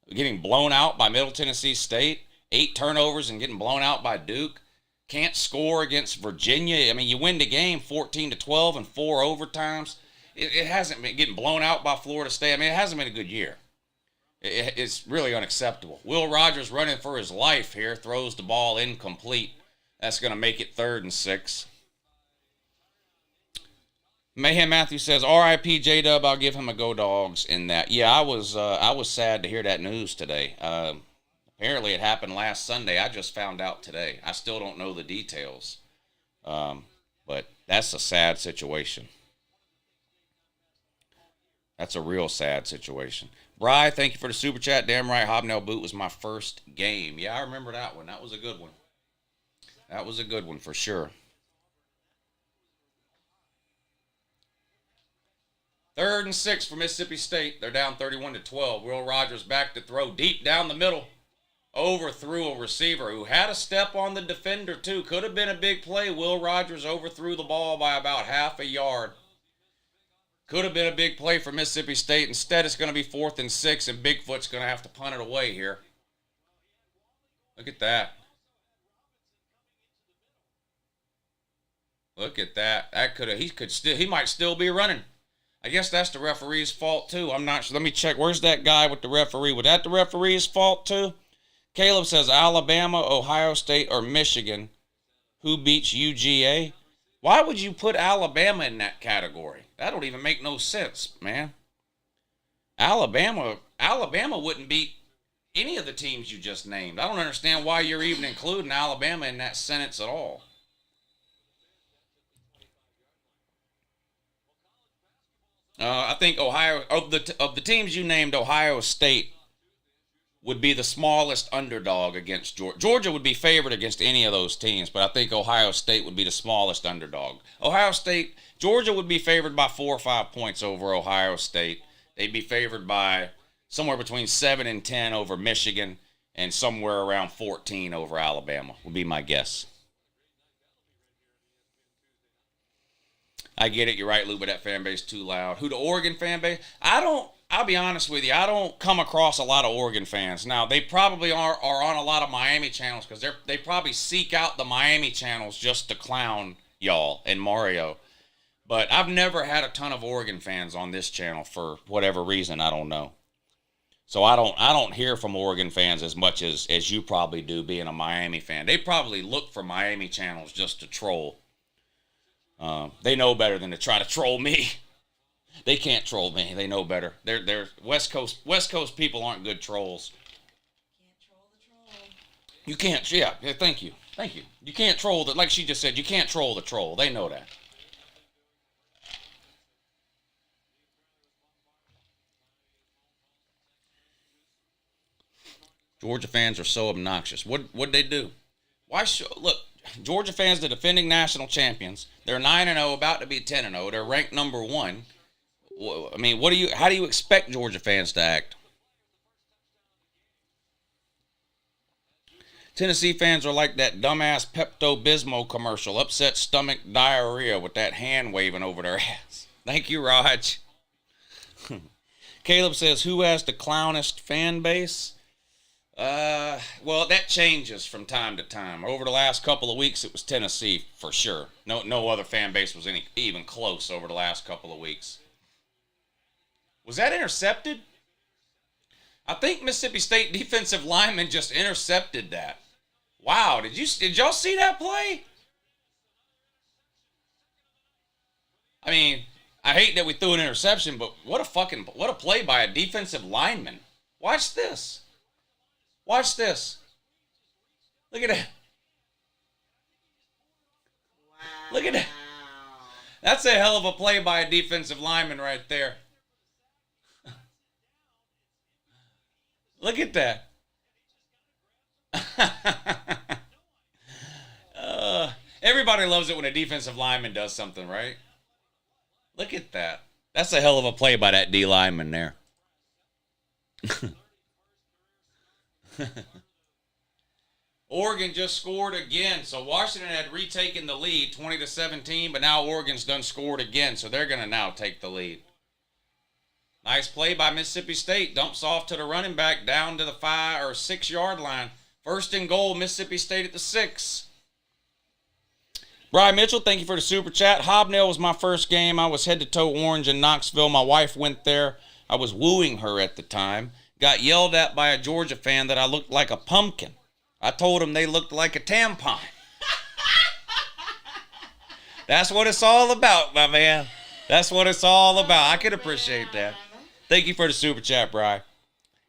Getting blown out by Middle Tennessee State, 8 turnovers and getting blown out by Duke. Can't score against Virginia. I mean, you win the game 14-12 and 4 overtimes. It hasn't been getting blown out by Florida State. I mean, it hasn't been a good year. It's really unacceptable. Will Rogers running for his life here, throws the ball incomplete. That's going to make it 3rd and 6. Mayhem Matthew says, R.I.P. J-Dub, I'll give him a go dogs in that. Yeah, I was sad to hear that news today. Apparently it happened last Sunday. I just found out today. I still don't know the details. But that's a sad situation. That's a real sad situation. Bri, thank you for the super chat. Damn right, hobnail boot was my first game. Yeah, I remember that one. That was a good one. That was a good one for sure. 3rd and 6 for Mississippi State. They're down 31-12. Will Rogers back to throw deep down the middle. Overthrew a receiver who had a step on the defender too. Could have been a big play. Will Rogers overthrew the ball by about half a yard. Could have been a big play for Mississippi State. Instead, it's going to be 4th and 6, and Bigfoot's going to have to punt it away here. Look at that. Look at that. That could have. He might still be running. I guess that's the referee's fault too. I'm not sure. Let me check. Where's that guy with the referee? Was that the referee's fault too? Caleb says Alabama, Ohio State, or Michigan. Who beats UGA? Why would you put Alabama in that category? That don't even make no sense, man. Alabama wouldn't beat any of the teams you just named. I don't understand why you're even including Alabama in that sentence at all. I think Ohio, of the teams you named, Ohio State would be the smallest underdog against Georgia. Georgia would be favored against any of those teams, but I think Ohio State would be the smallest underdog. Georgia would be favored by 4 or 5 points over Ohio State. They'd be favored by somewhere between 7 and 10 over Michigan and somewhere around 14 over Alabama, would be my guess. I get it. You're right, Lou, but that fan base too loud. Who, the Oregon fan base? I'll be honest with you. I don't come across a lot of Oregon fans. Now, they probably are on a lot of Miami channels because they probably seek out the Miami channels just to clown y'all and Mario. But I've never had a ton of Oregon fans on this channel for whatever reason. I don't know. So I don't hear from Oregon fans as much as you probably do being a Miami fan. They probably look for Miami channels just to troll. They know better than to try to troll me. They can't troll me. They know better. They're West Coast people aren't good trolls. Can't troll the troll. You can't. Yeah. Thank you. You can't troll like she just said. You can't troll the troll. They know that. Georgia fans are so obnoxious. What'd they do? Look, Georgia fans, the defending national champions. They're 9-0, about to be 10-0. They're ranked number 1. I mean, how do you expect Georgia fans to act? Tennessee fans are like that dumbass Pepto-Bismol commercial, upset stomach diarrhea with that hand waving over their ass. Thank you, Raj. Caleb says, who has the clownest fan base? Well, that changes from time to time. Over the last couple of weeks, it was Tennessee for sure. No other fan base was even close over the last couple of weeks. Was that intercepted? I think Mississippi State defensive lineman just intercepted that. Wow, did y'all see that play? I mean, I hate that we threw an interception, but what a play by a defensive lineman. Watch this. Watch this. Look at that. Wow. Look at that. That's a hell of a play by a defensive lineman right there. Look at that. Everybody loves it when a defensive lineman does something, right? Look at that. That's a hell of a play by that D lineman there. Oregon just scored again. So Washington had retaken the lead 20-17, but now Oregon's done scored again, so they're going to now take the lead. Nice play by Mississippi State. Dumps off to the running back down to the 5 or 6 yard line. First and goal, Mississippi State at the 6. Brian Mitchell, thank you for the super chat. Hobnail was my first game. I was head to toe orange in Knoxville. My wife went there. I was wooing her at the time. Got yelled at by a Georgia fan that I looked like a pumpkin. I told them they looked like a tampon. That's what it's all about, my man. That's what it's all about. I can appreciate that. Thank you for the super chat, Brian.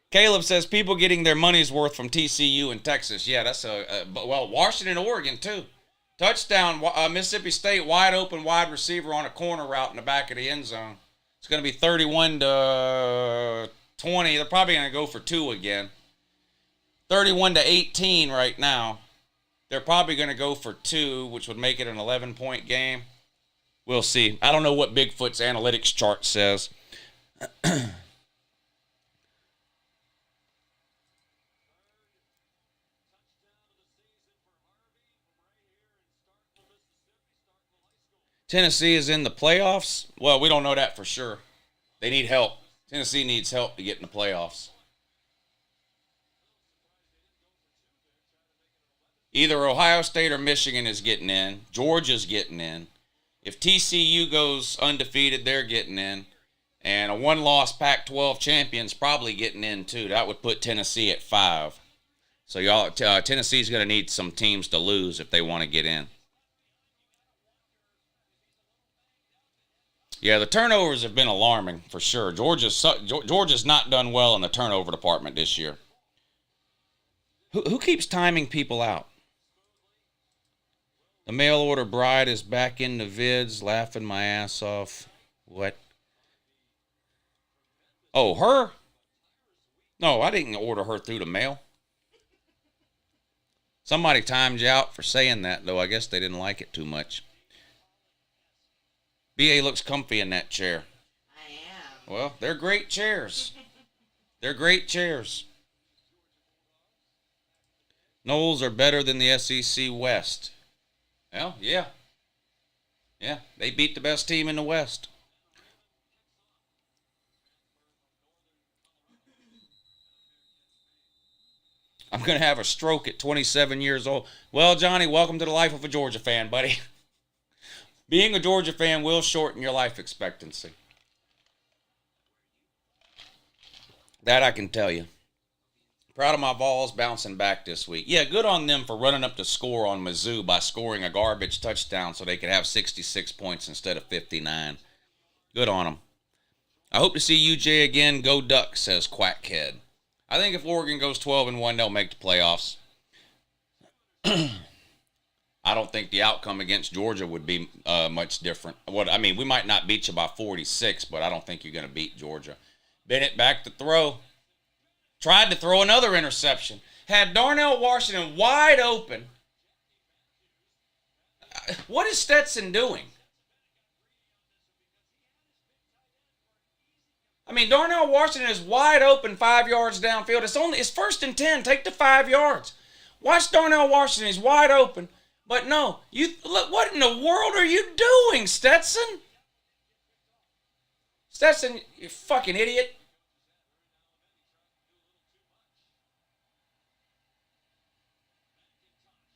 Caleb says people getting their money's worth from TCU in Texas. Yeah, that's well, Washington, Oregon, too. Touchdown, Mississippi State, wide open wide receiver on a corner route in the back of the end zone. It's going to be 31-20. They're probably going to go for 2 again. 31-18 right now. They're probably going to go for 2, which would make it an 11-point game. We'll see. I don't know what Bigfoot's analytics chart says. Tennessee is in the playoffs? Well, we don't know that for sure. They need help. Tennessee needs help to get in the playoffs. Either Ohio State or Michigan is getting in. Georgia's getting in. If TCU goes undefeated, they're getting in. And a one-loss Pac-12 champion's probably getting in, too. That would put Tennessee at 5. So y'all, Tennessee's going to need some teams to lose if they want to get in. Yeah, the turnovers have been alarming for sure. Georgia's not done well in the turnover department this year. Who keeps timing people out? The mail order bride is back in the vids, laughing my ass off. What? Oh, her? No, I didn't order her through the mail. Somebody timed you out for saying that, though. I guess they didn't like it too much. BA looks comfy in that chair. I am. Well, they're great chairs. They're great chairs. Knowles are better than the SEC West. Well, yeah. Yeah, they beat the best team in the West. I'm going to have a stroke at 27 years old. Well, Johnny, welcome to the life of a Georgia fan, buddy. Being a Georgia fan will shorten your life expectancy. That I can tell you. Proud of my Vols bouncing back this week. Yeah, good on them for running up the score on Mizzou by scoring a garbage touchdown so they could have 66 points instead of 59. Good on them. I hope to see UJ again. Go Ducks, says Quackhead. I think if Oregon goes 12-1, they'll make the playoffs. I don't think the outcome against Georgia would be much different. We might not beat you by 46, but I don't think you're going to beat Georgia. Bennett back to throw. Tried to throw another interception. Had Darnell Washington wide open. What is Stetson doing? I mean, Darnell Washington is wide open 5 yards downfield. It's 1st and 10. Take the 5 yards. Watch Darnell Washington. He's wide open. But no, look, what in the world are you doing, Stetson? Stetson, you fucking idiot.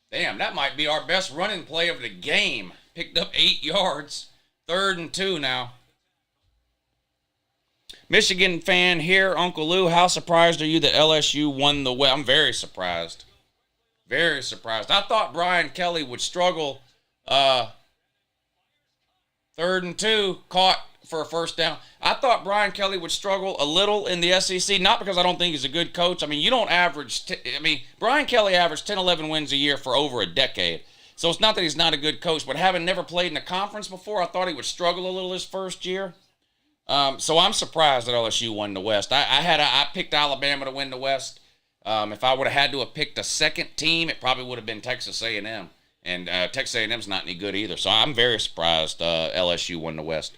Damn, that might be our best running play of the game. Picked up 8 yards. 3rd and 2 now. Michigan fan here, Uncle Lou. How surprised are you that LSU won the West? I'm very surprised. Very surprised. I thought Brian Kelly would struggle. 3rd and 2, caught for a first down. I thought Brian Kelly would struggle a little in the SEC, not because I don't think he's a good coach. I mean, you don't average, Brian Kelly averaged 10, 11 wins a year for over a decade. So it's not that he's not a good coach, but having never played in a conference before, I thought he would struggle a little his first year. So I'm surprised that LSU won the West. I picked Alabama to win the West. If I would have had to have picked a second team, it probably would have been Texas A&M. And Texas A&M's not any good either. So I'm very surprised LSU won the West.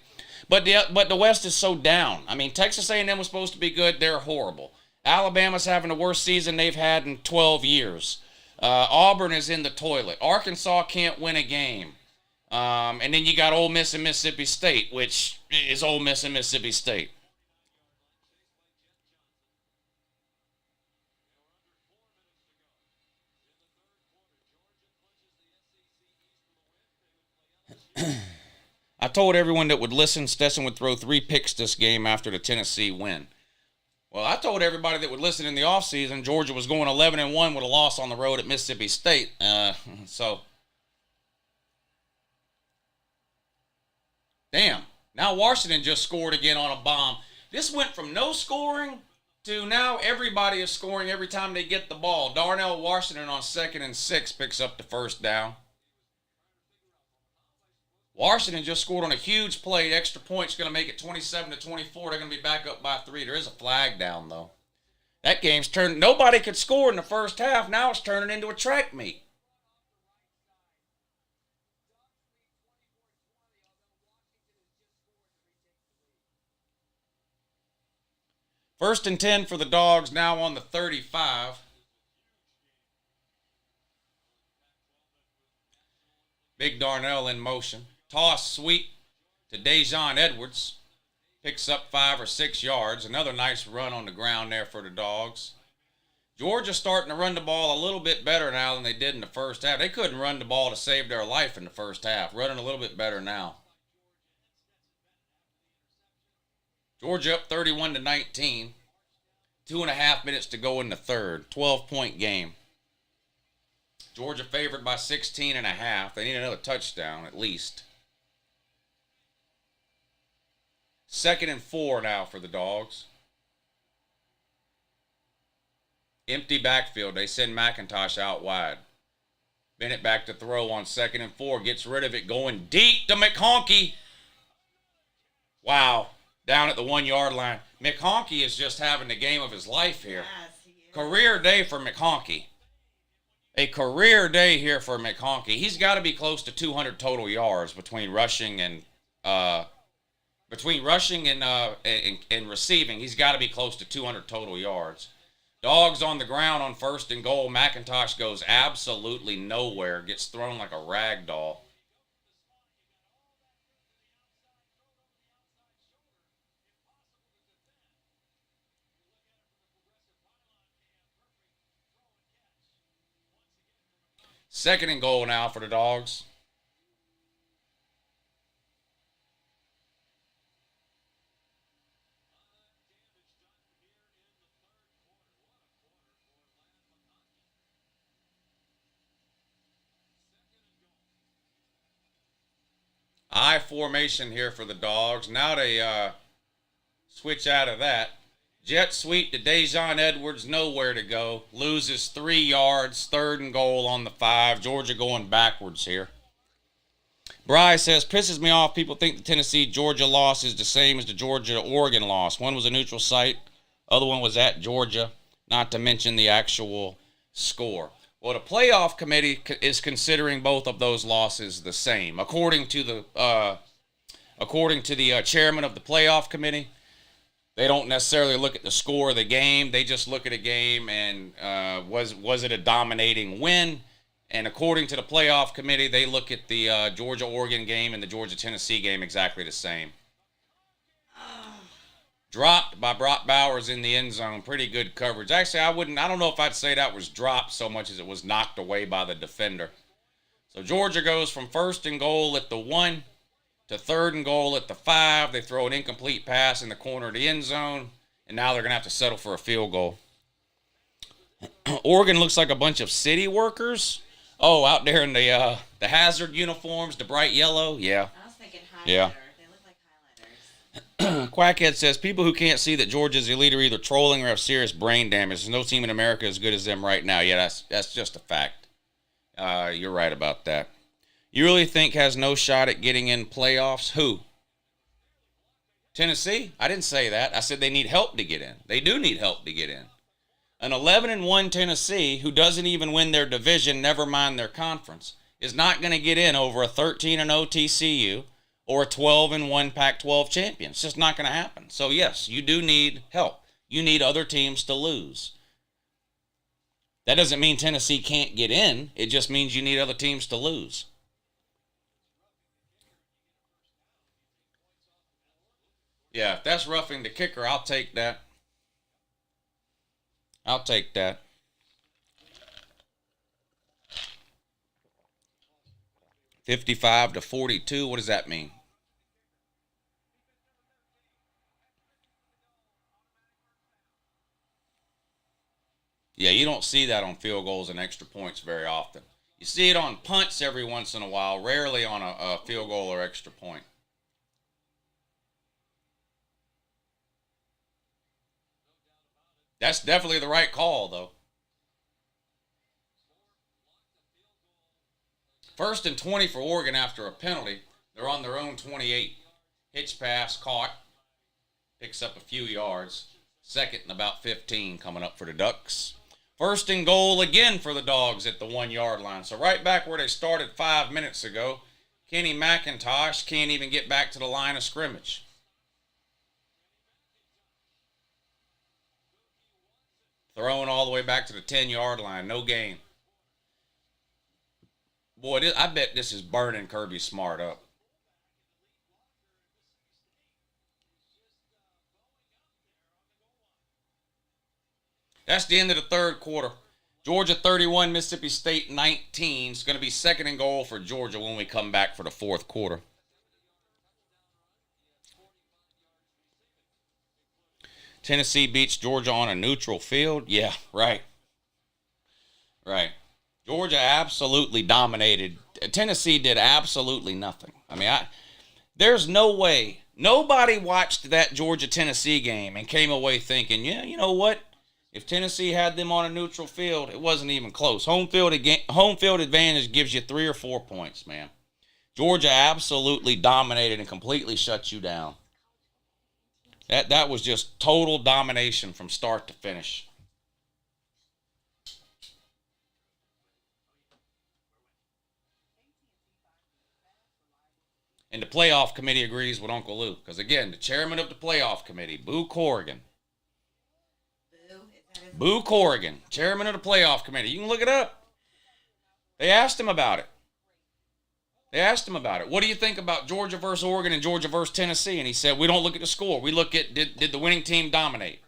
But the West is so down. I mean, Texas A&M was supposed to be good. They're horrible. Alabama's having the worst season they've had in 12 years. Auburn is in the toilet. Arkansas can't win a game. And then you got Ole Miss and Mississippi State, which is Ole Miss and Mississippi State. I told everyone that would listen Stetson would throw 3 picks this game after the Tennessee win. Well, I told everybody that would listen in the offseason Georgia was going 11-1 with a loss on the road at Mississippi State. Damn. Now Washington just scored again on a bomb. This went from no scoring to now everybody is scoring every time they get the ball. Darnell Washington on 2nd and 6 picks up the first down. Washington just scored on a huge play. Extra point's going to make it 27-24. They're going to be back up by 3. There is a flag down, though. That game's turned. Nobody could score in the first half. Now it's turning into a track meet. First and 10 for the Dogs, now on the 35. Big Darnell in motion. Toss sweep to Dejon Edwards. Picks up 5 or 6 yards. Another nice run on the ground there for the Dogs. Georgia's starting to run the ball a little bit better now than they did in the first half. They couldn't run the ball to save their life in the first half. Running a little bit better now. Georgia up 31-19. 2.5 minutes to go in the third. 12-point game. Georgia favored by 16.5. They need another touchdown at least. 2nd and 4 now for the Dogs. Empty backfield. They send McIntosh out wide. Bennett back to throw on 2nd and 4. Gets rid of it. Going deep to McHonkey. Wow. Down at the 1-yard line. McHonkey is just having the game of his life here. Yes, he is. Career day for McHonkey. A career day here for McHonkey. He's got to be close to 200 total yards between rushing and receiving. He's got to be close to 200 total yards. Dogs on the ground on 1st and goal. McIntosh goes absolutely nowhere. Gets thrown like a rag doll. Second and goal now for the Dogs. I formation here for the Dogs. Now they switch out of that. Jet sweep to Dejon Edwards, nowhere to go. Loses 3 yards, 3rd and goal on the 5. Georgia going backwards here. Bry says, pisses me off. People think the Tennessee-Georgia loss is the same as the Georgia-Oregon loss. One was a neutral site. Other one was at Georgia. not to mention the actual score. Well, the playoff committee is considering both of those losses the same, according to the chairman of the playoff committee. They don't necessarily look at the score of the game. They just look at a game and was it a dominating win? And according to the playoff committee, they look at the Georgia-Oregon game and the Georgia-Tennessee game exactly the same. Dropped by Brock Bowers in the end zone. Pretty good coverage. Actually, I don't know if I'd say that was dropped so much as it was knocked away by the defender. So Georgia goes from 1st and goal at the 1 to 3rd and goal at the 5. They throw an incomplete pass in the corner of the end zone, and now they're going to have to settle for a field goal. Oregon looks like a bunch of city workers. Oh, out there in the hazard uniforms, the bright yellow. Yeah. I was thinking highlighter. Yeah. They look like highlighters. Quackhead says, people who can't see that Georgia's elite are either trolling or have serious brain damage. There's no team in America as good as them right now. Yeah, that's just a fact. You're right about that. You really think has no shot at getting in playoffs? Who? Tennessee? I didn't say that. I said they need help to get in. They do need help to get in. An 11-1 Tennessee, who doesn't even win their division, never mind their conference, is not going to get in over a 13-0 TCU or a 12-1 Pac-12 champion. It's just not going to happen. So, yes, you do need help. You need other teams to lose. That doesn't mean Tennessee can't get in. It just means you need other teams to lose. Yeah, if that's roughing the kicker, I'll take that. I'll take that. $55-42. What does that mean? Yeah, you don't see that on field goals and extra points very often. You see it on punts every once in a while, rarely on a field goal or extra point. That's definitely the right call, though. 1st and 20 for Oregon after a penalty. They're on their own 28. Hitch pass, caught. Picks up a few yards. 2nd and about 15 coming up for the Ducks. 1st and goal again for the Dogs at the 1-yard line. So right back where they started 5 minutes ago, Kenny McIntosh can't even get back to the line of scrimmage. Throwing all the way back to the 10-yard line. No gain. Boy, I bet this is burning Kirby Smart up. That's the end of the 3rd quarter. Georgia 31, Mississippi State 19. It's going to be 2nd and goal for Georgia when we come back for the 4th quarter. Tennessee beats Georgia on a neutral field. Yeah, right. Right. Georgia absolutely dominated. Tennessee did absolutely nothing. I mean, there's no way. Nobody watched that Georgia-Tennessee game and came away thinking, yeah, you know what? If Tennessee had them on a neutral field, it wasn't even close. Home field advantage gives you 3 or 4 points, man. Georgia absolutely dominated and completely shut you down. That was just total domination from start to finish. And the playoff committee agrees with Uncle Lou. Because, again, the chairman of the playoff committee, Boo Corrigan. Boo Corrigan, chairman of the playoff committee. You can look it up. They asked him about it. What do you think about Georgia versus Oregon and Georgia versus Tennessee? And he said, we don't look at the score. We look at did the winning team dominate?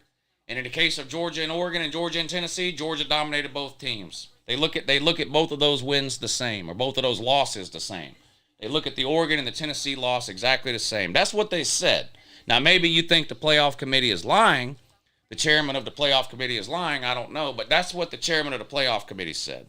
And in the case of Georgia and Oregon and Georgia and Tennessee, Georgia dominated both teams. They look at both of those wins the same, or both of those losses the same. They look at the Oregon and the Tennessee loss exactly the same. That's what they said. Now, maybe you think the playoff committee is lying. The chairman of the playoff committee is lying. I don't know. But that's what the chairman of the playoff committee said.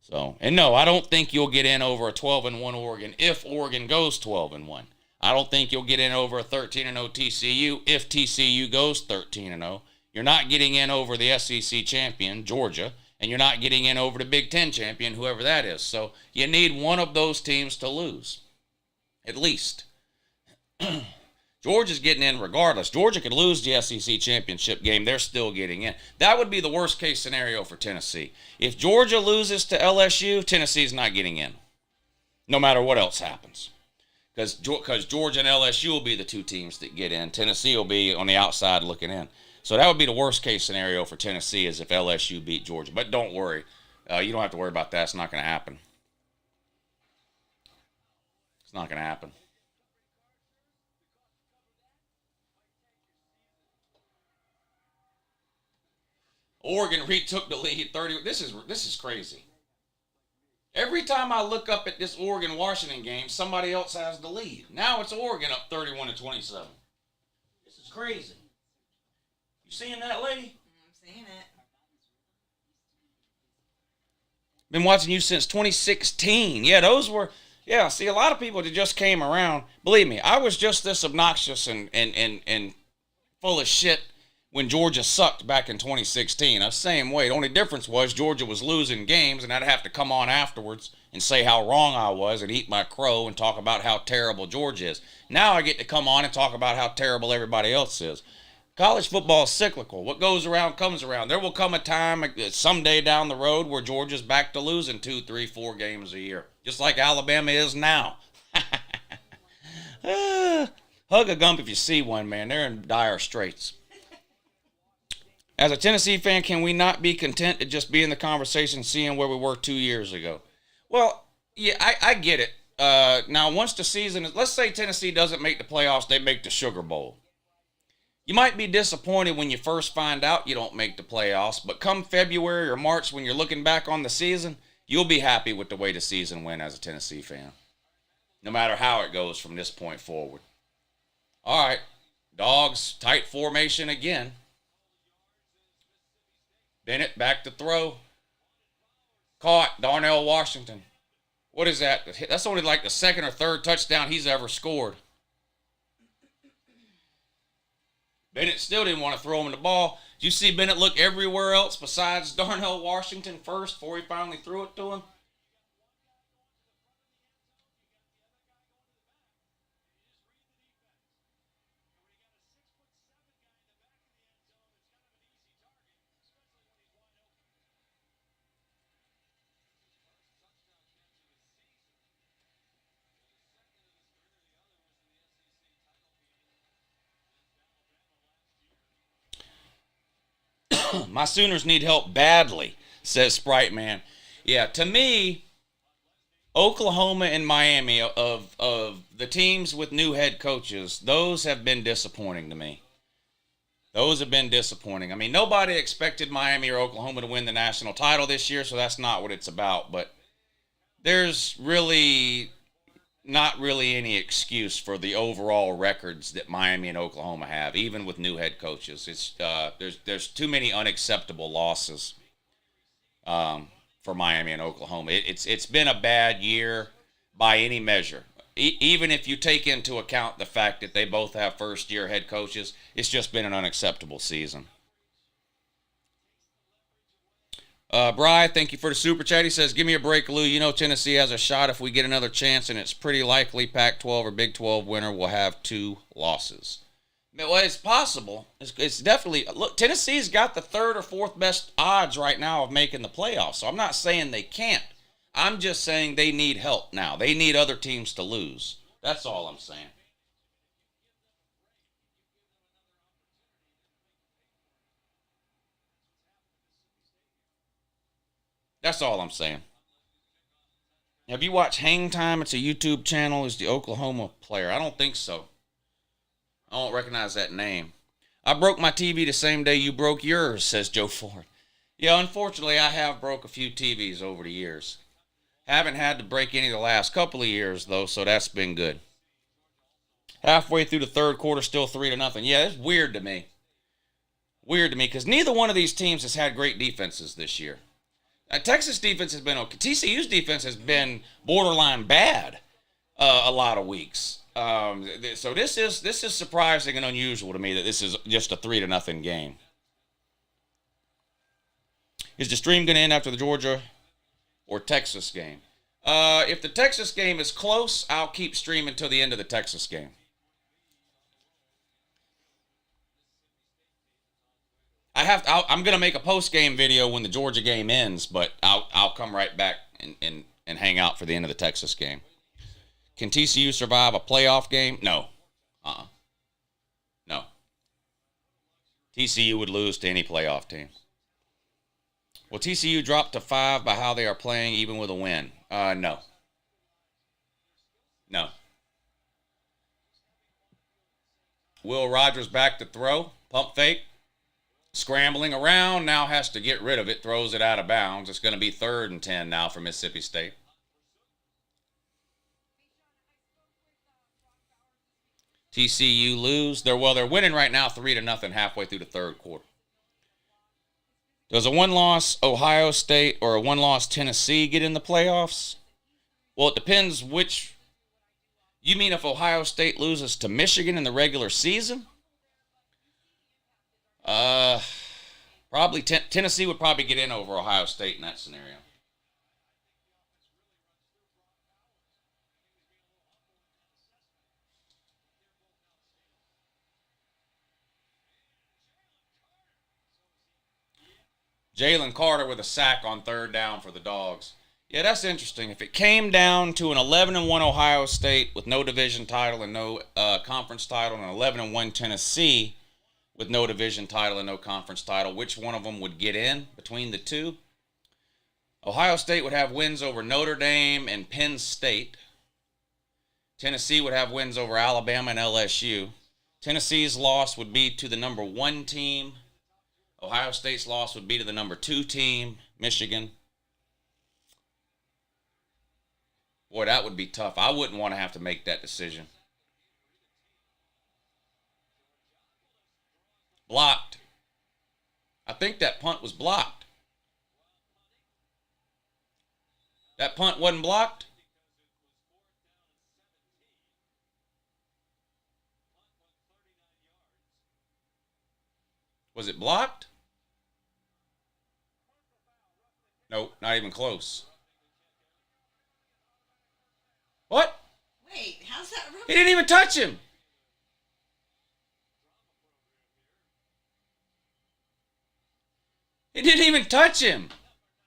So, and no, I don't think you'll get in over a 12-1 Oregon if Oregon goes 12-1. I don't think you'll get in over a 13-0 TCU if TCU goes 13-0. You're not getting in over the SEC champion, Georgia, and you're not getting in over the Big Ten champion, whoever that is. So you need one of those teams to lose, at least. Georgia's getting in regardless. Georgia could lose the SEC championship game. They're still getting in. That would be the worst case scenario for Tennessee. If Georgia loses to LSU, Tennessee's not getting in, no matter what else happens. Because Georgia and LSU will be the two teams that get in. Tennessee will be on the outside looking in. So that would be the worst case scenario for Tennessee is if LSU beat Georgia. But don't worry. You don't have to worry about that. It's not going to happen. It's not going to happen. Oregon retook the lead 30. This is crazy. Every time I look up at this Oregon-Washington game, somebody else has the lead. Now it's Oregon up 31-27. This is crazy. You seeing that, lady? I'm seeing it. Been watching you since 2016. Yeah, see, a lot of people that just came around. Believe me, I was just this obnoxious and full of shit when Georgia sucked back in 2016. The same way. The only difference was Georgia was losing games, and I'd have to come on afterwards and say how wrong I was and eat my crow and talk about how terrible Georgia is. Now I get to come on and talk about how terrible everybody else is. College football is cyclical. What goes around comes around. There will come a time someday down the road where Georgia's back to losing 2, 3, 4 games a year, just like Alabama is now. Hug a gump if you see one, man. They're in dire straits. As a Tennessee fan, can we not be content to just be in the conversation seeing where we were 2 years ago? Well, yeah, I get it. Now, once the season is, let's say Tennessee doesn't make the playoffs, they make the Sugar Bowl. You might be disappointed when you first find out you don't make the playoffs, but come February or March when you're looking back on the season, you'll be happy with the way the season went as a Tennessee fan, no matter how it goes from this point forward. All right, Dogs, tight formation again. Bennett back to throw. Caught. Darnell Washington. What is that? That's only like the second or third touchdown he's ever scored. Bennett still didn't want to throw him the ball. Did you see Bennett look everywhere else besides Darnell Washington first before he finally threw it to him? My Sooners need help badly, says Sprite Man. Yeah, to me, Oklahoma and Miami, of the teams with new head coaches, those have been disappointing to me. Those have been disappointing. I mean, nobody expected Miami or Oklahoma to win the national title this year, so that's not what it's about. But there's really not really any excuse for the overall records that Miami and Oklahoma have, even with new head coaches. It's there's too many unacceptable losses for Miami and Oklahoma. It's been a bad year by any measure. Even if you take into account the fact that they both have first-year head coaches, it's just been an unacceptable season. Bri, thank you for the super chat. He says, give me a break, Lou. You know Tennessee has a shot if we get another chance, and it's pretty likely Pac-12 or Big 12 winner will have 2 losses. Well, it's possible. It's definitely – look, Tennessee's got the 3rd or 4th best odds right now of making the playoffs, so I'm not saying they can't. I'm just saying they need help now. They need other teams to lose. That's all I'm saying. That's all I'm saying. Have you watched Hang Time? It's a YouTube channel. Is the Oklahoma player? I don't think so. I don't recognize that name. I broke my TV the same day you broke yours, says Joe Ford. Yeah, unfortunately, I have broke a few TVs over the years. Haven't had to break any the last couple of years, though, so that's been good. Halfway through the 3rd quarter, still 3-0. Yeah, it's weird to me. Weird to me, because neither one of these teams has had great defenses this year. Texas defense has been okay. TCU's defense has been borderline bad a lot of weeks. So this is surprising and unusual to me that this is just a 3-0 game. Is the stream going to end after the Georgia or Texas game? If the Texas game is close, I'll keep streaming till the end of the Texas game. I'm gonna make a post game video when the Georgia game ends, but I'll come right back and hang out for the end of the Texas game. Can TCU survive a playoff game? No. No. TCU would lose to any playoff team. Will TCU drop to 5 by how they are playing, even with a win? No. No. Will Rogers back to throw? Pump fake. Scrambling around. Now has to get rid of it. Throws it out of bounds. It's going to be 3rd and 10 now for Mississippi State. TCU lose. They're winning right now 3-0 halfway through the 3rd quarter. Does a 1-loss Ohio State or a 1-loss Tennessee get in the playoffs? Well, it depends which. You mean if Ohio State loses to Michigan in the regular season? Probably Tennessee would probably get in over Ohio State in that scenario. Jalen Carter with a sack on 3rd down for the Dogs. Yeah, that's interesting. If it came down to an 11-1 Ohio State with no division title and no conference title, and an 11-1 Tennessee with no division title and no conference title, which one of them would get in between the two? Ohio State would have wins over Notre Dame and Penn State. Tennessee would have wins over Alabama and LSU. Tennessee's loss would be to the number 1 team. Ohio State's loss would be to the number 2 team, Michigan. Boy, that would be tough. I wouldn't want to have to make that decision. Blocked. I think that punt was blocked. That punt wasn't blocked? Was it blocked? Nope, not even close. What? Wait, how's that? He didn't even touch him. He didn't even touch him.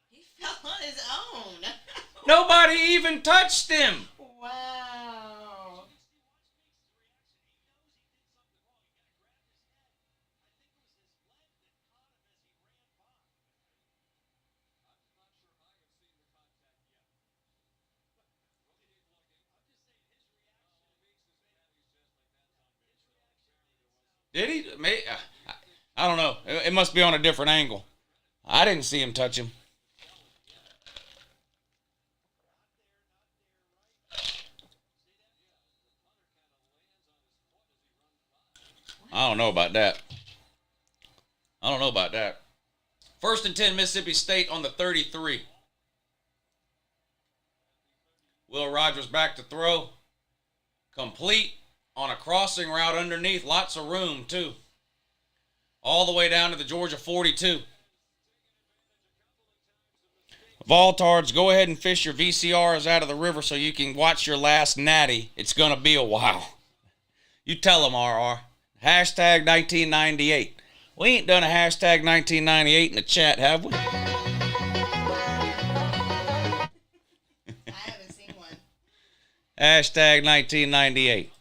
He fell on his own. Nobody even touched him. Wow. Did he? I don't know. It must be on a different angle. I didn't see him touch him. I don't know about that. 1st and 10, Mississippi State on the 33. Will Rogers back to throw. Complete on a crossing route underneath. Lots of room, too. All the way down to the Georgia 42. Voltards, go ahead and fish your VCRs out of the river so you can watch your last natty. It's going to be a while. You tell them, RR. Hashtag 1998. We ain't done a hashtag 1998 in the chat, have we? I haven't seen one. Hashtag 1998.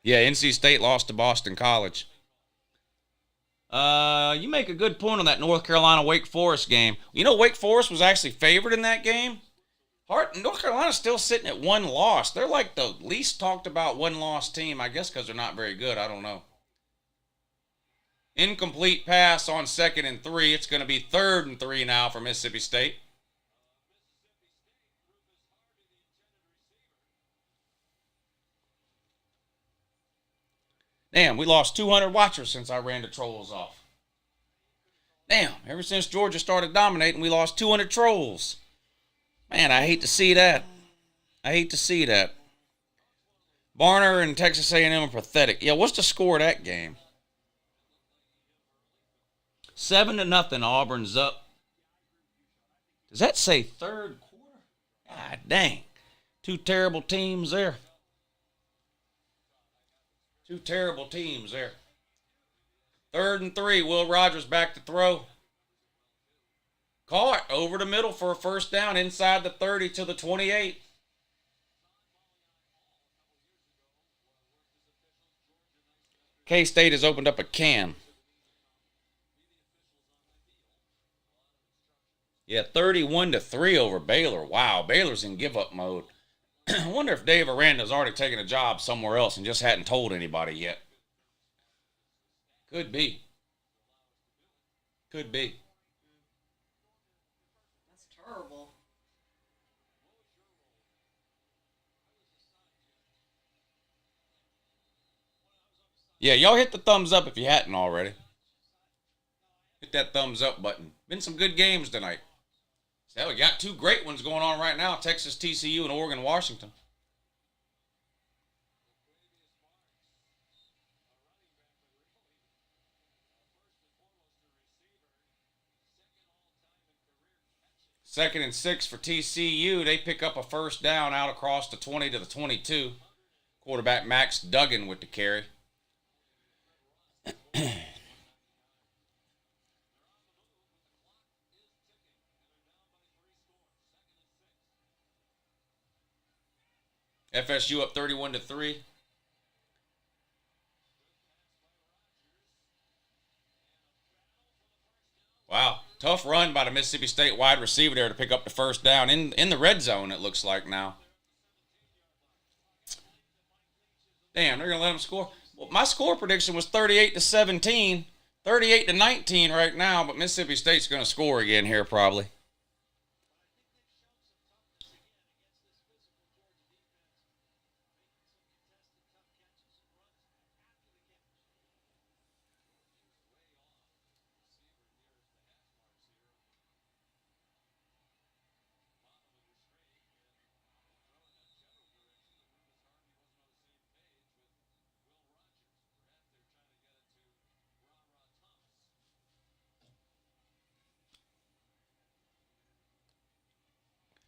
Yeah, NC State lost to Boston College. You make a good point on that North Carolina-Wake Forest game. You know, Wake Forest was actually favored in that game. North Carolina's still sitting at 1 loss. They're like the least talked about 1-loss team, I guess because they're not very good. I don't know. Incomplete pass on 2nd and 3. It's going to be 3rd and 3 now for Mississippi State. Damn, we lost 200 watchers since I ran the trolls off. Damn, ever since Georgia started dominating, we lost 200 trolls. Man, I hate to see that. Barner and Texas A&M are pathetic. Yeah, what's the score of that game? 7-0, Auburn's up. Does that say third quarter? God dang. Two terrible teams there. Two terrible teams there. 3rd and 3. Will Rogers back to throw. Caught over the middle for a first down inside the 30 to the 28. K-State has opened up a can. Yeah, 31-3 over Baylor. Wow, Baylor's in give-up mode. I wonder if Dave Aranda's already taken a job somewhere else and just hadn't told anybody yet. Could be. Could be. That's terrible. Yeah, y'all hit the thumbs up if you hadn't already. Hit that thumbs up button. Been some good games tonight. So we got two great ones going on right now. Texas TCU and Oregon Washington. Second and 6 for TCU. They pick up a first down out across the 20 to the 22. Quarterback Max Duggan with the carry. FSU up 31-3. Wow, tough run by the Mississippi State wide receiver there to pick up the first down in the red zone, it looks like now. Damn, they're going to let them score. Well, my score prediction was 38-17, 38-19 right now, but Mississippi State's going to score again here probably.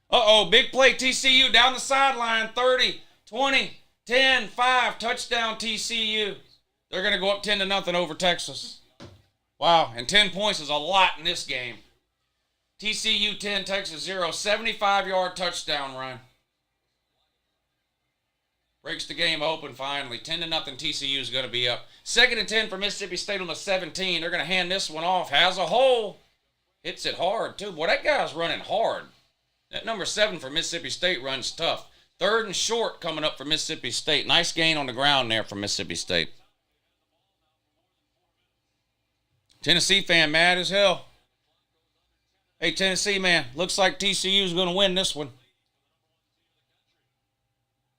Uh-oh, big play, TCU down the sideline, 30, 20, 10, 5, touchdown TCU. They're going to go up 10-0 over Texas. Wow, and 10 points is a lot in this game. TCU 10, Texas 0, 75-yard touchdown run. Breaks the game open finally. 10-0 TCU is going to be up. 2nd and 10 for Mississippi State on the 17. They're going to hand this one off. Has a hole. Hits it hard, too. Boy, that guy's running hard. That number 7 for Mississippi State runs tough. 3rd and short coming up for Mississippi State. Nice gain on the ground there for Mississippi State. Tennessee fan mad as hell. Hey, Tennessee man, looks like TCU's going to win this one.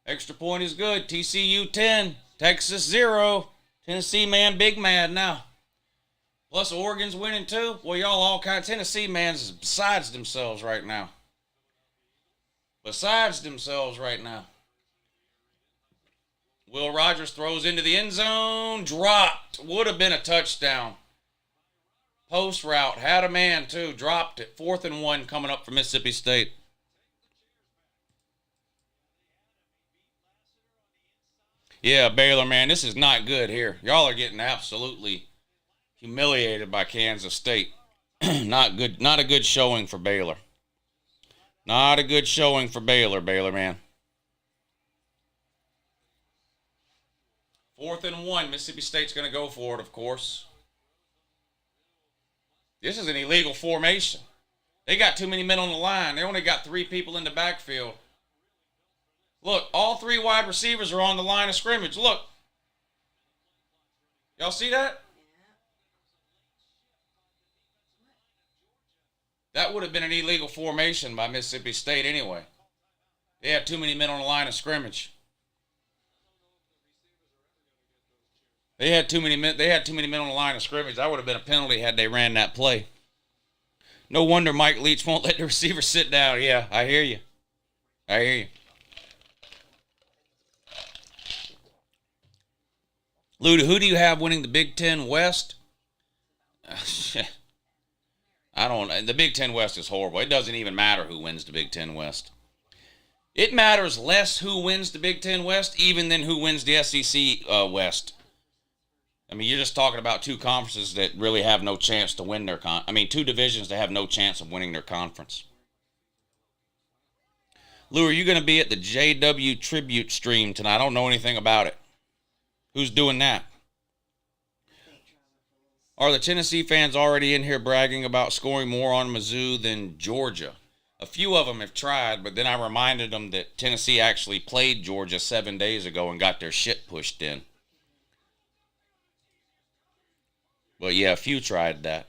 Extra point is good. TCU 10, Texas 0. Tennessee man big mad now. Plus Oregon's winning too. Well, y'all all kind of Tennessee man's besides themselves right now. Besides themselves right now. Will Rogers throws into the end zone. Dropped. Would have been a touchdown. Post route. Had a man too. Dropped it. 4th and 1 coming up for Mississippi State. Yeah, Baylor, man, this is not good here. Y'all are getting absolutely humiliated by Kansas State. Not good. Not a good showing for Baylor. Not a good showing for Baylor, man. 4th and 1. Mississippi State's going to go for it, of course. This is an illegal formation. They got too many men on the line. They only got 3 people in the backfield. Look, all 3 wide receivers are on the line of scrimmage. Look. Y'all see that? That would have been an illegal formation by Mississippi State anyway. They had too many men on the line of scrimmage. They had too many men on the line of scrimmage. That would have been a penalty had they ran that play. No wonder Mike Leach won't let the receiver sit down. Yeah, I hear you. I hear you. Luda, who do you have winning the Big Ten West? The Big Ten West is horrible. It doesn't even matter who wins the Big Ten West. It matters less who wins the Big Ten West even than who wins the SEC West. I mean, you're just talking about two conferences that really have no chance to win their two divisions that have no chance of winning their conference. Lou, are you going to be at the JW Tribute stream tonight? I don't know anything about it. Who's doing that? Are the Tennessee fans already in here bragging about scoring more on Mizzou than Georgia? A few of them have tried, but then I reminded them that Tennessee actually played Georgia 7 days ago and got their shit pushed in. But yeah, a few tried that.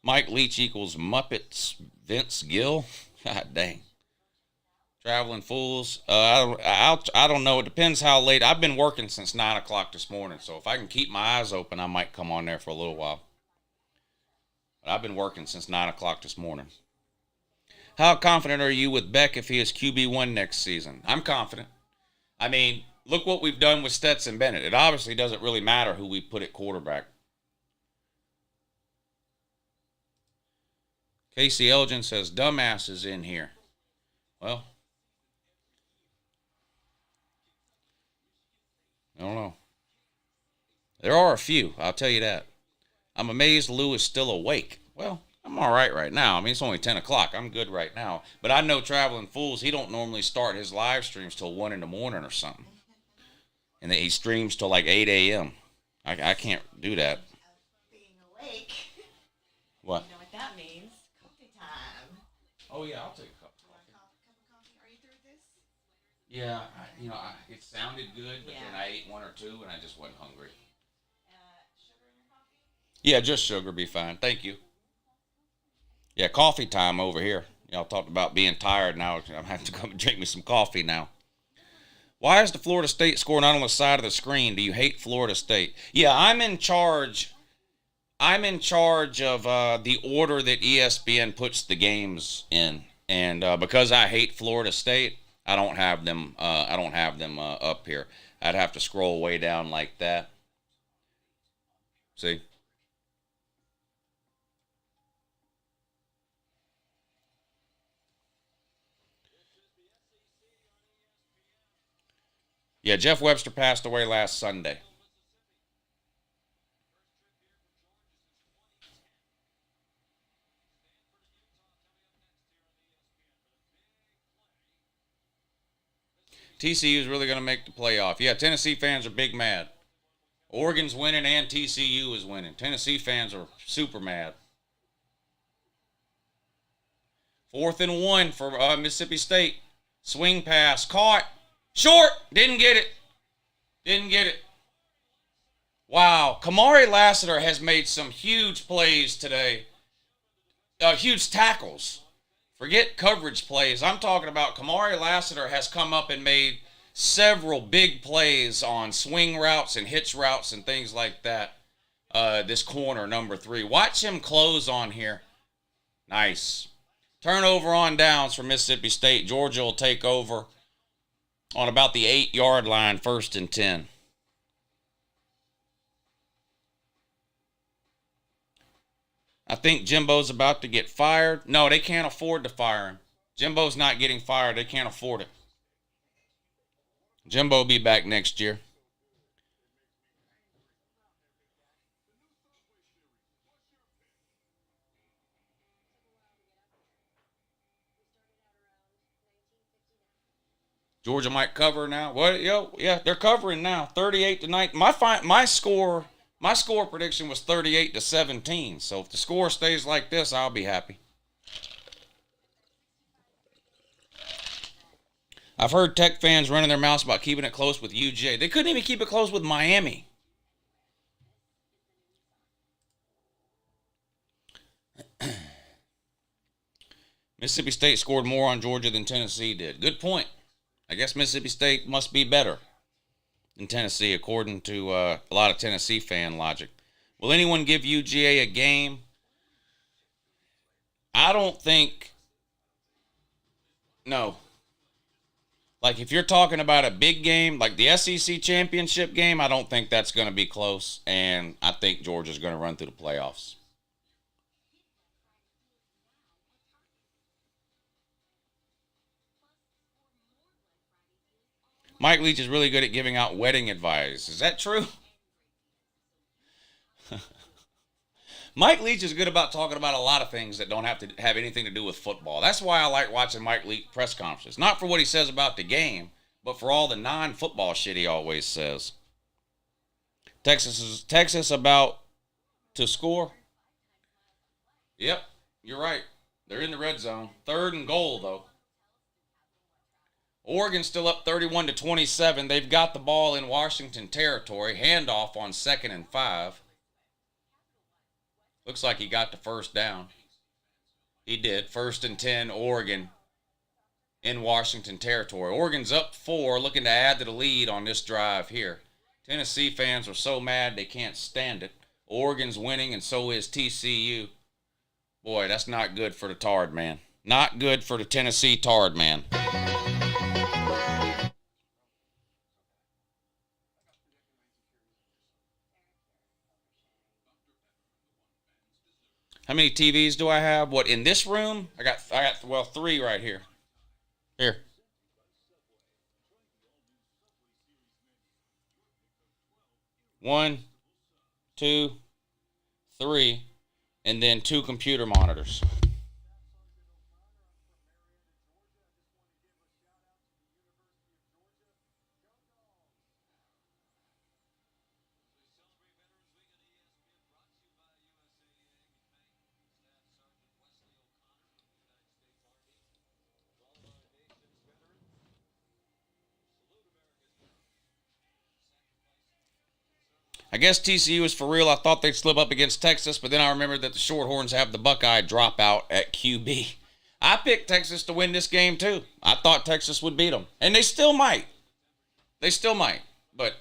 Mike Leach equals Muppets Vince Gill. God dang. Traveling fools. I don't know. It depends how late. I've been working since 9 o'clock this morning, so if I can keep my eyes open, I might come on there for a little while. But I've been working since 9 o'clock this morning. How confident are you with Beck if he is QB1 next season? I'm confident. I mean, look what we've done with Stetson Bennett. It obviously doesn't really matter who we put at quarterback. Casey Elgin says, dumbass is in here. Well, I don't know. There are a few, I'll tell you that. I'm amazed Lou is still awake. Well, I'm all right now. I mean, it's only 10 o'clock. I'm good right now. But I know Traveling Fools, he don't normally start his live streams till 1 in the morning or something. And then he streams till like 8 a.m. I can't do that. Being awake. What? You know what that means? Coffee time. Oh, yeah, I'll take a cup of You want a cup of coffee? Are you through this? Yeah, it sounded good, but Yeah. then I ate one or two and I just wasn't hungry. Sugar in your coffee? Yeah, just sugar be fine. Thank you. Yeah, coffee time over here. Y'all talked about being tired now. I'm going to have to come and drink me some coffee now. Why is the Florida State score not on the side of the screen? Do you hate Florida State? Yeah, I'm in charge. I'm in charge of the order that ESPN puts the games in. And because I hate Florida State, I don't have them up here. I'd have to scroll way down like that. See? Yeah, Jeff Webster passed away last Sunday. TCU is really going to make the playoff. Yeah, Tennessee fans are big mad. Oregon's winning and TCU is winning. Tennessee fans are super mad. 4th and 1 for Mississippi State. Swing pass. Caught. Short. Didn't get it. Wow. Kamari Lassiter has made some huge plays today. Huge tackles. Forget coverage plays. I'm talking about Kamari Lassiter has come up and made several big plays on swing routes and hitch routes and things like that. This corner, number 3. Watch him close on here. Nice. Turnover on downs for Mississippi State. Georgia will take over on about the 8-yard line, 1st and 10. I think Jimbo's about to get fired. No, they can't afford to fire him. Jimbo's not getting fired. They can't afford it. Jimbo will be back next year. Georgia might cover now. What? Yeah, they're covering now. 38-9. My score prediction was 38-17. So if the score stays like this, I'll be happy. I've heard Tech fans running their mouths about keeping it close with UGA. They couldn't even keep it close with Miami. Mississippi State scored more on Georgia than Tennessee did. Good point. I guess Mississippi State must be better than Tennessee, according to a lot of Tennessee fan logic. Will anyone give UGA a game? I don't think. No. Like, if you're talking about a big game, like the SEC championship game, I don't think that's going to be close. And I think Georgia's going to run through the playoffs. Mike Leach is really good at giving out wedding advice. Is that true? Mike Leach is good about talking about a lot of things that don't have to have anything to do with football. That's why I like watching Mike Leach press conferences. Not for what he says about the game, but for all the non-football shit he always says. Texas about to score? Yep, you're right. They're in the red zone. 3rd and goal, though. Oregon's still up 31-27. They've got the ball in Washington territory. Handoff on 2nd and 5. Looks like he got the first down. He did. 1st and 10, Oregon in Washington territory. Oregon's up 4, looking to add to the lead on this drive here. Tennessee fans are so mad they can't stand it. Oregon's winning, and so is TCU. Boy, that's not good for the Tard Man. Not good for the Tennessee Tard Man. How many TVs do I have? What, in this room? I got 3 right here. Here. One, 2, 3, and then 2 computer monitors. I guess TCU is for real. I thought they'd slip up against Texas, but then I remembered that the Shorthorns have the Buckeye dropout at QB. I picked Texas to win this game, too. I thought Texas would beat them. And they still might. They still might. But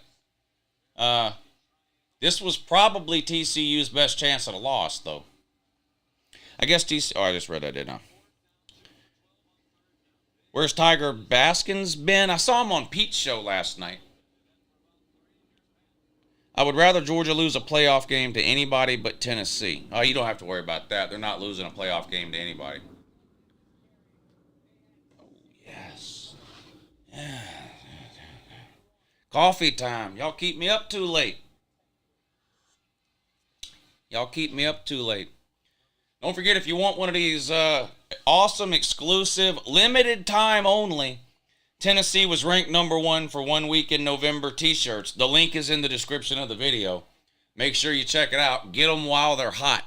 this was probably TCU's best chance at a loss, though. I guess TCU... Oh, I just read that, didn't I? Where's Tiger Baskins been? I saw him on Pete's show last night. I would rather Georgia lose a playoff game to anybody but Tennessee. Oh, you don't have to worry about that. They're not losing a playoff game to anybody. Oh, yes. Yeah. Coffee time. Y'all keep me up too late. Y'all keep me up too late. Don't forget, if you want one of these awesome, exclusive, limited time only, Tennessee was ranked number 1 for 1 week in November t-shirts. The link is in the description of the video. Make sure you check it out. Get them while they're hot.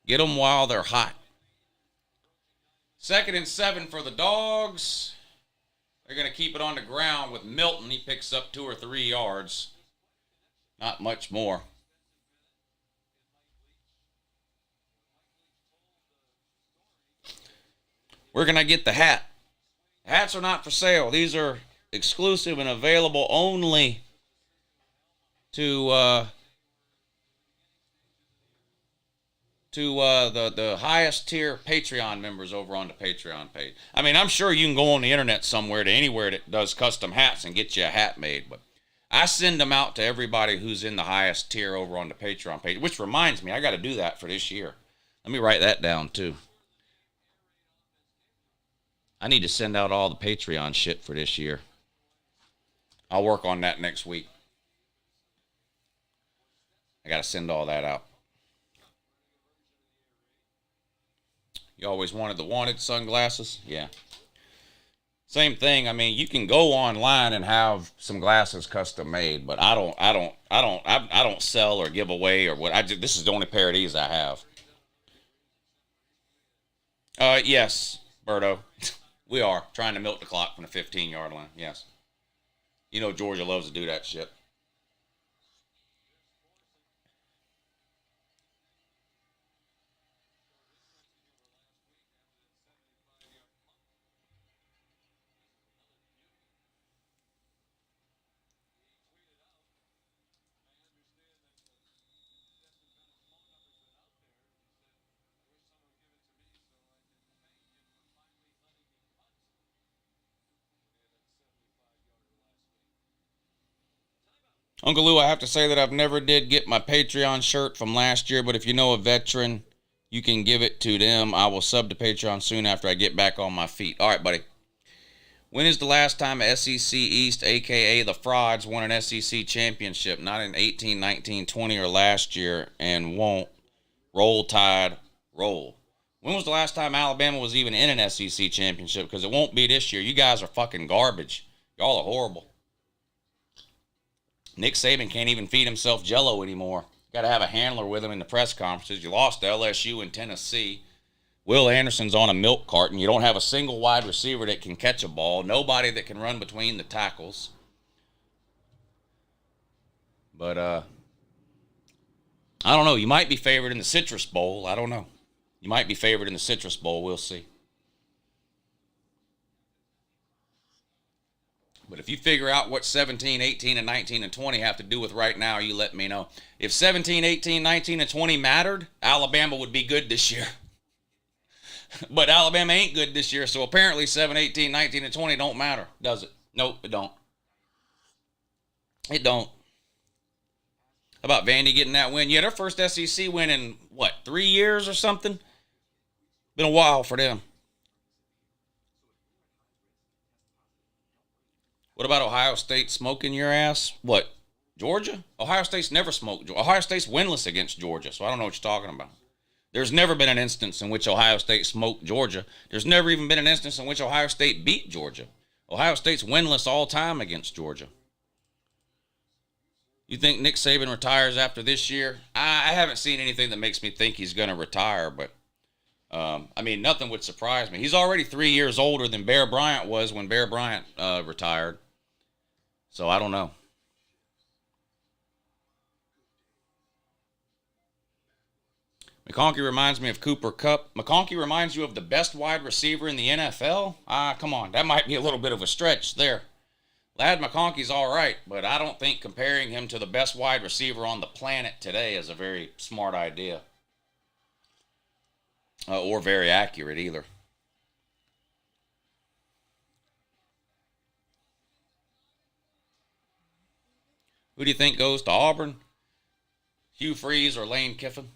Get them while they're hot. 2nd and 7 for the Dogs. They're going to keep it on the ground with Milton. He picks up 2 or 3 yards. Not much more. Where can I get the hat? Hats are not for sale. These are exclusive and available only to the highest tier Patreon members over on the Patreon page. I mean, I'm sure you can go on the internet somewhere to anywhere that does custom hats and get you a hat made, but I send them out to everybody who's in the highest tier over on the Patreon page, which reminds me, I got to do that for this year. Let me write that down too. I need to send out all the Patreon shit for this year. I'll work on that next week. I got to send all that out. You always wanted the wanted sunglasses? Yeah. Same thing. I mean, you can go online and have some glasses custom made, but I don't sell or give away or what. This is the only pair of these I have. Yes, Berto. We are trying to milk the clock from the 15-yard line. Yes. You know Georgia loves to do that shit. Uncle Lou, I have to say that I've never did get my Patreon shirt from last year, but if you know a veteran, you can give it to them. I will sub to Patreon soon after I get back on my feet. All right, buddy. When is the last time SEC East, a.k.a. the Frauds, won an SEC championship? Not in 18, 19, 20, or last year, and won't. Roll Tide, roll. When was the last time Alabama was even in an SEC championship? Because it won't be this year. You guys are fucking garbage. Y'all are horrible. Nick Saban can't even feed himself Jell-O anymore. Got to have a handler with him in the press conferences. You lost to LSU and Tennessee. Will Anderson's on a milk carton. You don't have a single wide receiver that can catch a ball. Nobody that can run between the tackles. But, I don't know. You might be favored in the Citrus Bowl. I don't know. You might be favored in the Citrus Bowl. We'll see. But if you figure out what 17, 18, and 19, and 20 have to do with right now, you let me know. If 17, 18, 19, and 20 mattered, Alabama would be good this year. But Alabama ain't good this year, so apparently 7, 18, 19, and 20 don't matter, does it? Nope, it don't. It don't. How about Vandy getting that win? Yeah, their first SEC win in, 3 years or something? Been a while for them. What about Ohio State smoking your ass? What, Georgia? Ohio State's never smoked. Ohio State's winless against Georgia, so I don't know what you're talking about. There's never been an instance in which Ohio State smoked Georgia. There's never even been an instance in which Ohio State beat Georgia. Ohio State's winless all time against Georgia. You think Nick Saban retires after this year? I haven't seen anything that makes me think he's going to retire, but, nothing would surprise me. He's already 3 years older than Bear Bryant was when Bear Bryant retired. So I don't know. McConkey reminds me of Cooper Kupp. McConkey reminds you of the best wide receiver in the NFL? Come on. That might be a little bit of a stretch there. Lad McConkey's all right, but I don't think comparing him to the best wide receiver on the planet today is a very smart idea. Or very accurate either. Who do you think goes to Auburn? Hugh Freeze or Lane Kiffin?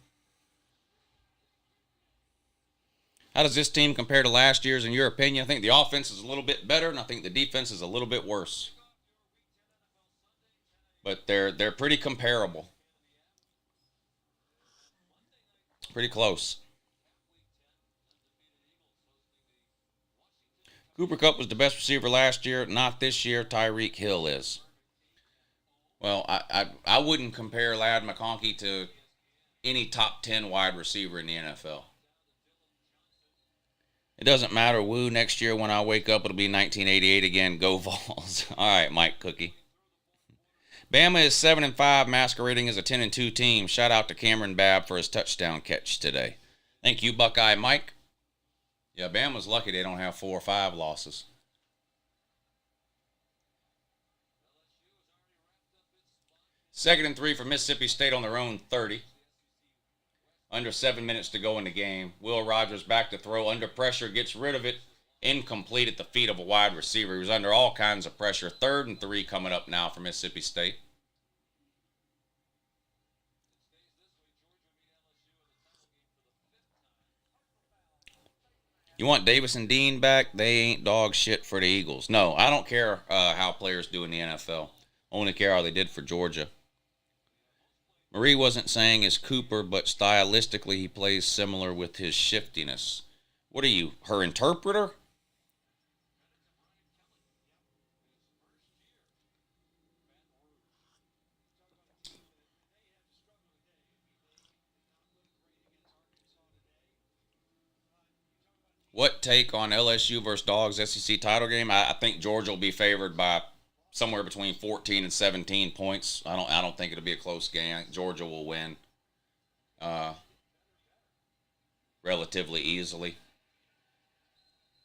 How does this team compare to last year's in your opinion? I think the offense is a little bit better, and I think the defense is a little bit worse. But they're pretty comparable. Pretty close. Cooper Kupp was the best receiver last year. Not this year. Tyreek Hill is. Well, I wouldn't compare Lad McConkey to any top 10 wide receiver in the NFL. It doesn't matter, woo. Next year when I wake up, it'll be 1988 again. Go Vols. All right, Mike Cookie. Bama is 7-5, masquerading as a 10-2 team. Shout out to Cameron Babb for his touchdown catch today. Thank you, Buckeye Mike. Yeah, Bama's lucky they don't have 4 or 5 losses. Second and 3 for Mississippi State on their own 30. Under 7 minutes to go in the game. Will Rogers back to throw. Under pressure, gets rid of it. Incomplete at the feet of a wide receiver. He was under all kinds of pressure. 3rd and 3 coming up now for Mississippi State. You want Davis and Dean back? They ain't dog shit for the Eagles. No, I don't care how players do in the NFL. Only care how they did for Georgia. Marie wasn't saying as Cooper, but stylistically he plays similar with his shiftiness. What are you, her interpreter? What take on LSU versus Dogs SEC title game? I think Georgia will be favored by somewhere between 14 and 17 points. I don't think it'll be a close game. I think Georgia will win relatively easily.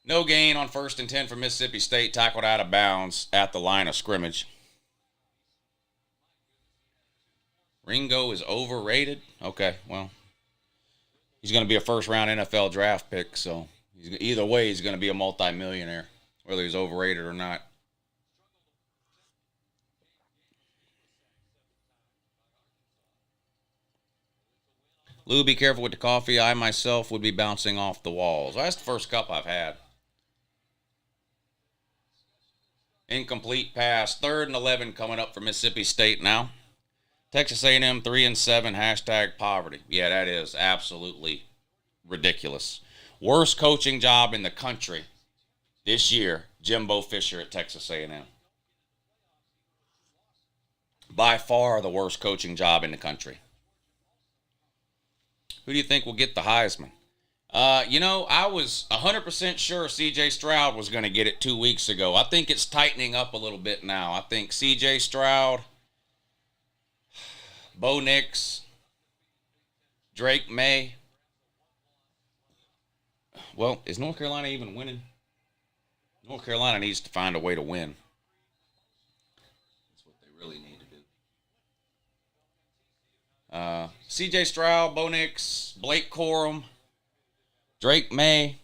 No gain on 1st and 10 for Mississippi State. Tackled out of bounds at the line of scrimmage. Ringo is overrated? Okay, well, he's going to be a first-round NFL draft pick, so either way he's going to be a multimillionaire, whether he's overrated or not. Lou, be careful with the coffee. I myself would be bouncing off the walls. Well, that's the first cup I've had. Incomplete pass. 3rd and 11 coming up for Mississippi State now. Texas A&M 3-7, hashtag poverty. Yeah, that is absolutely ridiculous. Worst coaching job in the country this year, Jimbo Fisher at Texas A&M. By far the worst coaching job in the country. Who do you think will get the Heisman? I was 100% sure C.J. Stroud was going to get it 2 weeks ago. I think it's tightening up a little bit now. I think C.J. Stroud, Bo Nix, Drake May. Well, is North Carolina even winning? North Carolina needs to find a way to win. That's what they really need to do. C.J. Stroud, Bo Nix, Blake Corum, Drake May,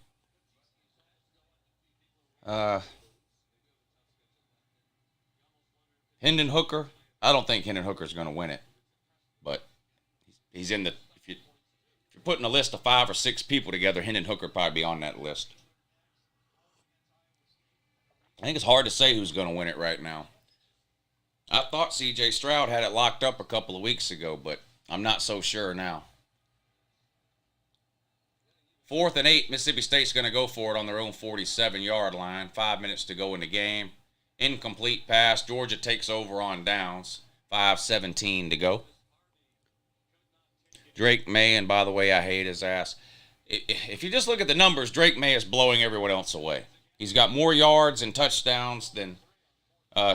Hendon Hooker. I don't think Hendon Hooker's going to win it, but he's in the. If you're putting a list of 5 or 6 people together, Hendon Hooker probably be on that list. I think it's hard to say who's going to win it right now. I thought C.J. Stroud had it locked up a couple of weeks ago, but I'm not so sure now. 4th and 8, Mississippi State's going to go for it on their own 47-yard line. 5 minutes to go in the game. Incomplete pass. Georgia takes over on downs. 5:17 to go. Drake May, and by the way, I hate his ass. If you just look at the numbers, Drake May is blowing everyone else away. He's got more yards and touchdowns than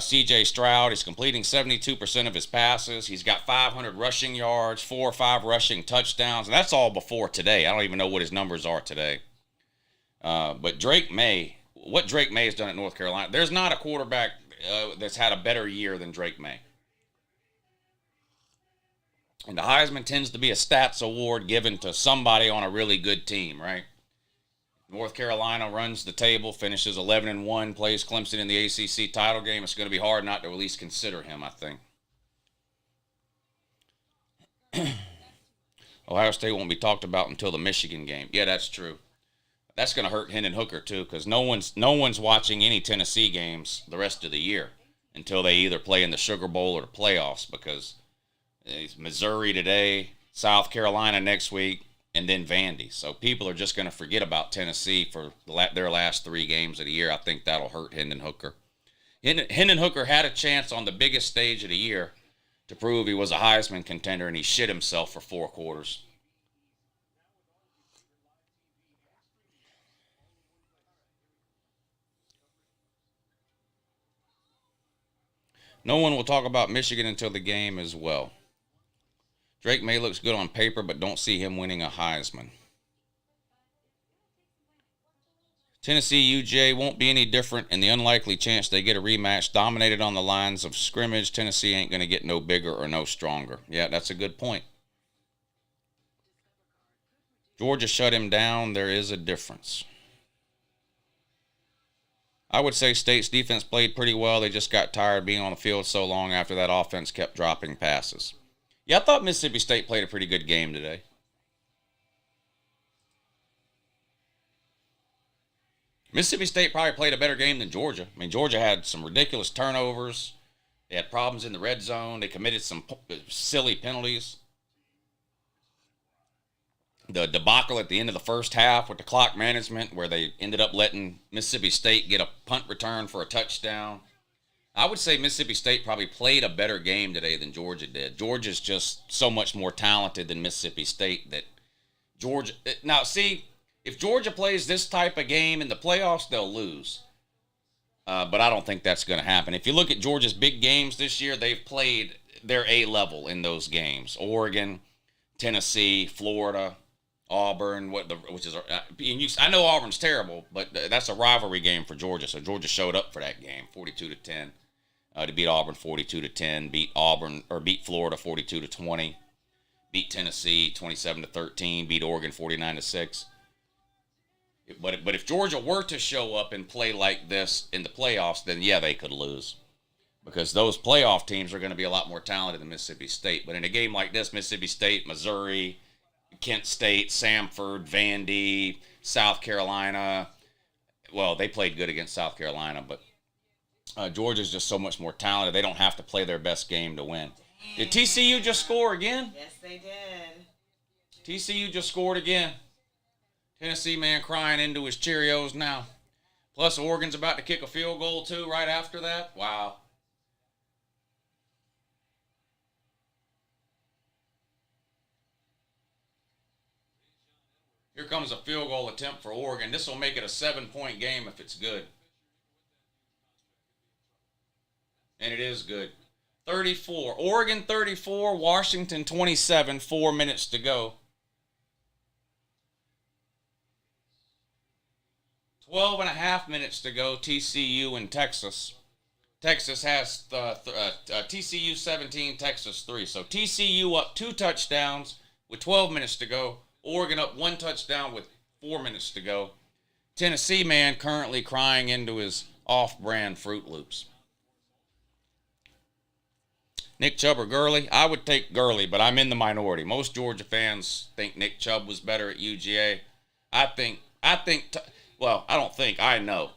C.J. Stroud. He's completing 72% of his passes. He's got 500 rushing yards, 4 or 5 rushing touchdowns, and that's all before today. I don't even know what his numbers are today. But Drake May, what Drake May has done at North Carolina, there's not a quarterback that's had a better year than Drake May. And the Heisman tends to be a stats award given to somebody on a really good team, right? North Carolina runs the table, finishes 11-1, plays Clemson in the ACC title game. It's going to be hard not to at least consider him, I think. Ohio State won't be talked about until the Michigan game. Yeah, that's true. That's going to hurt Hendon Hooker too, because no one's watching any Tennessee games the rest of the year until they either play in the Sugar Bowl or the playoffs, because it's Missouri today, South Carolina next week, and then Vandy. So people are just going to forget about Tennessee for their last 3 games of the year. I think that'll hurt Hendon Hooker. Hendon Hooker had a chance on the biggest stage of the year to prove he was a Heisman contender, and he shit himself for 4 quarters. No one will talk about Michigan until the game as well. Drake May looks good on paper, but don't see him winning a Heisman. Tennessee UJ won't be any different, and the unlikely chance they get a rematch dominated on the lines of scrimmage. Tennessee ain't going to get no bigger or no stronger. Yeah, that's a good point. Georgia shut him down. There is a difference. I would say State's defense played pretty well. They just got tired being on the field so long after that offense kept dropping passes. Yeah, I thought Mississippi State played a pretty good game today. Mississippi State probably played a better game than Georgia. I mean, Georgia had some ridiculous turnovers. They had problems in the red zone. They committed some silly penalties. The debacle at the end of the first half with the clock management, where they ended up letting Mississippi State get a punt return for a touchdown. I would say Mississippi State probably played a better game today than Georgia did. Georgia's just so much more talented than Mississippi State that Georgia... Now, see, if Georgia plays this type of game in the playoffs, they'll lose. But I don't think that's going to happen. If you look at Georgia's big games this year, they've played their A level in those games. Oregon, Tennessee, Florida, Auburn, I know Auburn's terrible, but that's a rivalry game for Georgia. So Georgia showed up for that game, 42-10, to beat Auburn 42-10, beat Florida 42-20, beat Tennessee 27-13, beat Oregon 49-6. But if Georgia were to show up and play like this in the playoffs, then yeah, they could lose, because those playoff teams are going to be a lot more talented than Mississippi State. But in a game like this, Mississippi State, Missouri, Kent State, Samford, Vandy, South Carolina. Well, they played good against South Carolina, but Georgia's just so much more talented. They don't have to play their best game to win. Did TCU just score again? Yes, they did. TCU just scored again. Tennessee man crying into his Cheerios now. Plus, Oregon's about to kick a field goal, too, right after that. Wow. Here comes a field goal attempt for Oregon. This will make it a 7-point game if it's good. And it is good. 34. Oregon 34, Washington 27, 4 minutes to go. 12 and a half minutes to go, TCU and Texas. Texas has TCU 17, Texas 3. So TCU up 2 touchdowns with 12 minutes to go. Oregon up 1 touchdown with 4 minutes to go. Tennessee man currently crying into his off-brand Fruit Loops. Nick Chubb or Gurley? I would take Gurley, but I'm in the minority. Most Georgia fans think Nick Chubb was better at UGA. I know.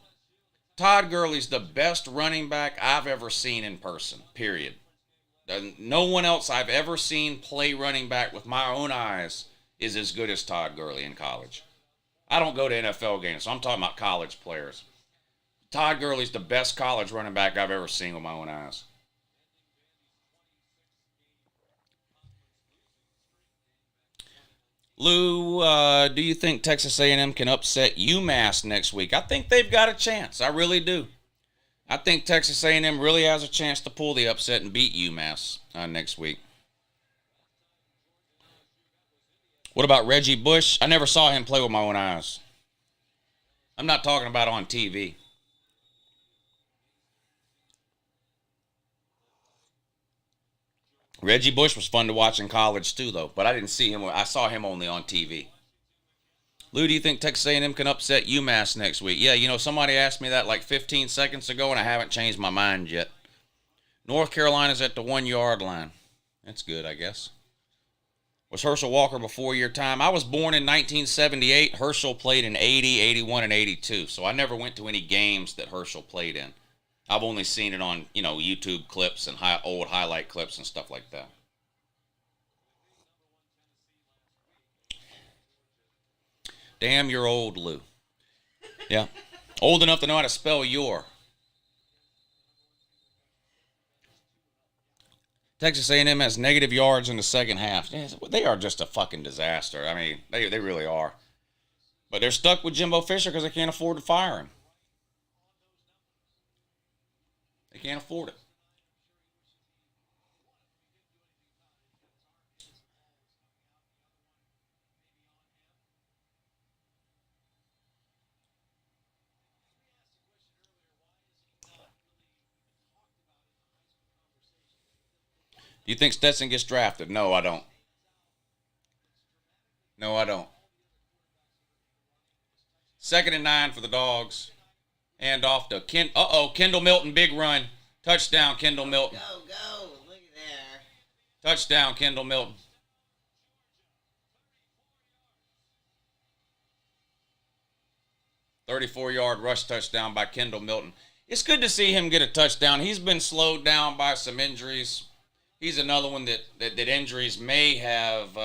Todd Gurley's the best running back I've ever seen in person, period. No one else I've ever seen play running back with my own eyes is as good as Todd Gurley in college. I don't go to NFL games, so I'm talking about college players. Todd Gurley's the best college running back I've ever seen with my own eyes. Lou, do you think Texas A&M can upset UMass next week? I think they've got a chance. I really do. I think Texas A&M really has a chance to pull the upset and beat UMass next week. What about Reggie Bush? I never saw him play with my own eyes. I'm not talking about on TV. Reggie Bush was fun to watch in college too, though. But I didn't see him. I saw him only on TV. Lou, do you think Texas A&M can upset UMass next week? Yeah, somebody asked me that like 15 seconds ago, and I haven't changed my mind yet. North Carolina's at the 1-yard line. That's good, I guess. Was Herschel Walker before your time? I was born in 1978. Herschel played in 80, 81, and 82. So I never went to any games that Herschel played in. I've only seen it on, YouTube clips and old highlight clips and stuff like that. Damn, you're old, Lou. Yeah. Old enough to know how to spell your. Texas A&M has negative yards in the second half. They are just a fucking disaster. I mean, they really are. But they're stuck with Jimbo Fisher because they can't afford to fire him. They can't afford it. Do you think Stetson gets drafted? No, I don't. No, I don't. 2nd and 9 for the Dogs. Hand off to Kendall Milton, big run. Touchdown, Kendall Milton. Go. Look at there. Touchdown, Kendall Milton. "34-yard rush touchdown by Kendall Milton." It's good to see him get a touchdown. He's been slowed down by some injuries. He's another one that injuries may have.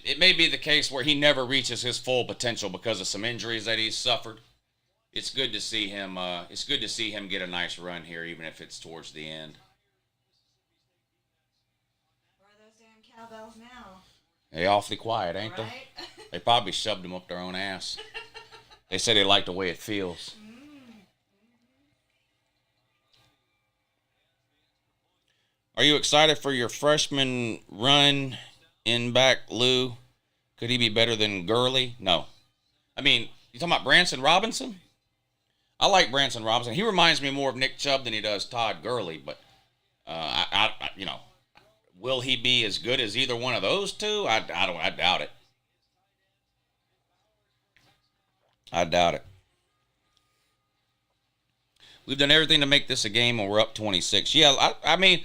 It may be the case where he never reaches his full potential because of some injuries that he's suffered. It's good to see him. It's good to see him get a nice run here, even if it's towards the end. Where are those damn cowbells now? They awfully quiet, ain't they? Right? They probably shoved them up their own ass. They said they like the way it feels. Are you excited for your freshman run in back, Lou? Could he be better than Gurley? No. I mean, you talking about Branson Robinson? I like Branson Robinson. He reminds me more of Nick Chubb than he does Todd Gurley, but will he be as good as either one of those two? I doubt it. I doubt it. We've done everything to make this a game, and we're up 26. Yeah, I mean,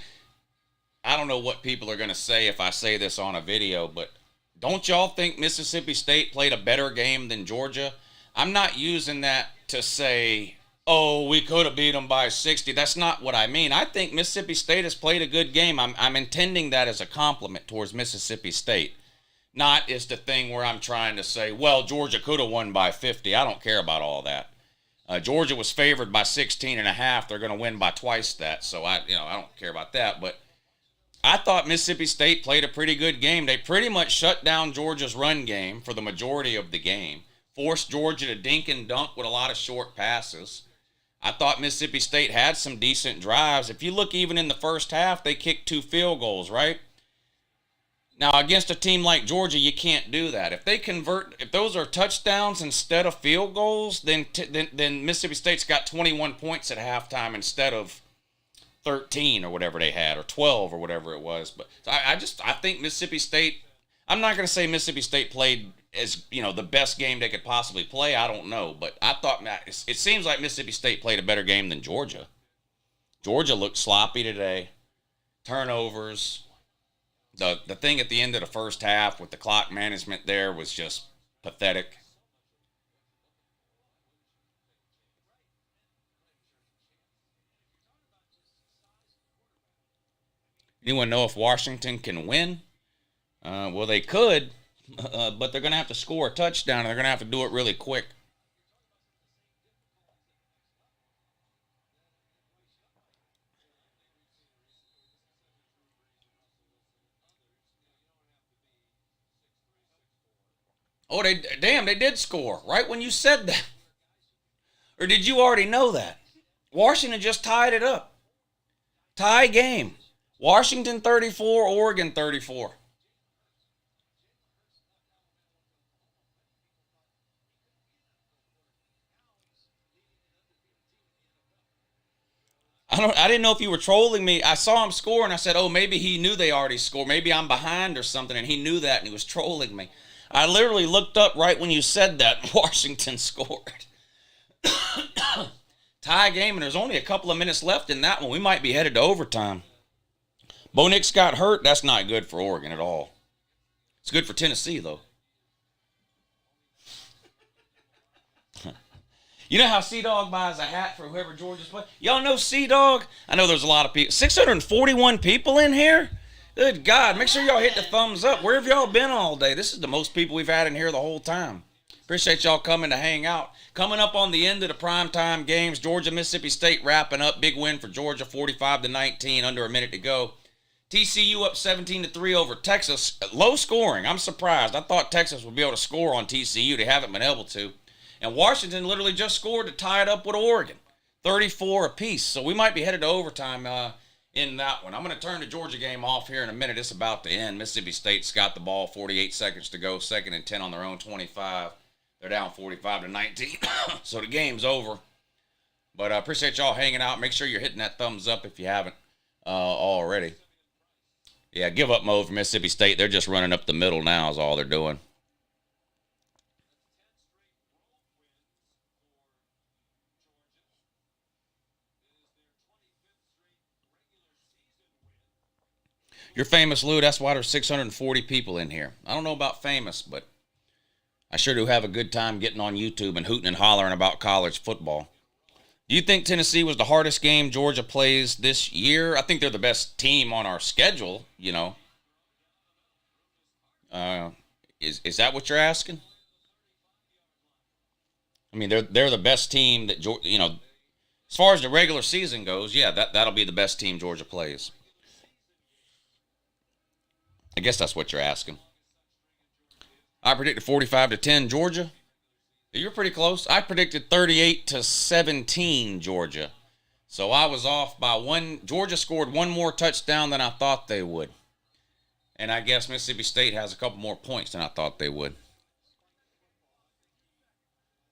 I don't know what people are going to say if I say this on a video, but don't y'all think Mississippi State played a better game than Georgia? I'm not using that to say, oh, we could have beat them by 60. That's not what I mean. I think Mississippi State has played a good game. I'm intending that as a compliment towards Mississippi State. Not as the thing where I'm trying to say, well, Georgia could have won by 50. I don't care about all that. Georgia was favored by 16.5. They're going to win by twice that. So I don't care about that. But I thought Mississippi State played a pretty good game. They pretty much shut down Georgia's run game for the majority of the game. Forced Georgia to dink and dunk with a lot of short passes. I thought Mississippi State had some decent drives. If you look even in the first half, they kicked 2 field goals, right? Now, against a team like Georgia, you can't do that. If they convert, if those are touchdowns instead of field goals, then Mississippi State's got 21 points at halftime instead of 13 or whatever they had, or 12 or whatever it was. But I think Mississippi State, I'm not going to say Mississippi State played as, the best game they could possibly play. I don't know. But I thought, it seems like Mississippi State played a better game than Georgia. Georgia looked sloppy today. Turnovers. The thing at the end of the first half with the clock management there was just pathetic. Anyone know if Washington can win? Well, they could, but they're going to have to score a touchdown, and they're going to have to do it really quick. Oh, they did score right when you said that. Or did you already know that? Washington just tied it up. Tie game. Washington 34, Oregon 34. I didn't know if you were trolling me. I saw him score and I said, oh, maybe he knew they already scored. Maybe I'm behind or something, and he knew that and he was trolling me. I literally looked up right when you said that. Washington scored. Tie game, and there's only a couple of minutes left in that one. We might be headed to overtime. Bo Nix got hurt. That's not good for Oregon at all. It's good for Tennessee, though. You know how C-Dog buys a hat for whoever Georgia's playing? Y'all know C-Dog? I know there's a lot of people. 641 people in here? Good God. Make sure y'all hit the thumbs up. Where have y'all been all day? This is the most people we've had in here the whole time. Appreciate y'all coming to hang out. Coming up on the end of the primetime games, Georgia, Mississippi State wrapping up. Big win for Georgia, 45-19, under a minute to go. TCU up 17-3 over Texas. Low scoring. I'm surprised. I thought Texas would be able to score on TCU. They haven't been able to. And Washington literally just scored to tie it up with Oregon. 34 apiece. So we might be headed to overtime in that one. I'm going to turn the Georgia game off here in a minute. It's about to end. Mississippi State's got the ball, 48 seconds to go. 2nd and 10 on their own 25. They're down 45-19. So the game's over. But I appreciate y'all hanging out. Make sure you're hitting that thumbs up if you haven't already. Yeah, give up mode for Mississippi State. They're just running up the middle now is all they're doing. You're famous, Lou. That's why there's 640 people in here. I don't know about famous, but I sure do have a good time getting on YouTube and hooting and hollering about college football. Do you think Tennessee was the hardest game Georgia plays this year? I think they're the best team on our schedule, you know. Is that what you're asking? I mean, they're the best team that, you know, as far as the regular season goes, yeah, that'll be the best team Georgia plays. I guess that's what you're asking. I predicted 45-10 Georgia. You're pretty close. I predicted 38-17 Georgia. So I was off by one. Georgia scored one more touchdown than I thought they would. And I guess Mississippi State has a couple more points than I thought they would.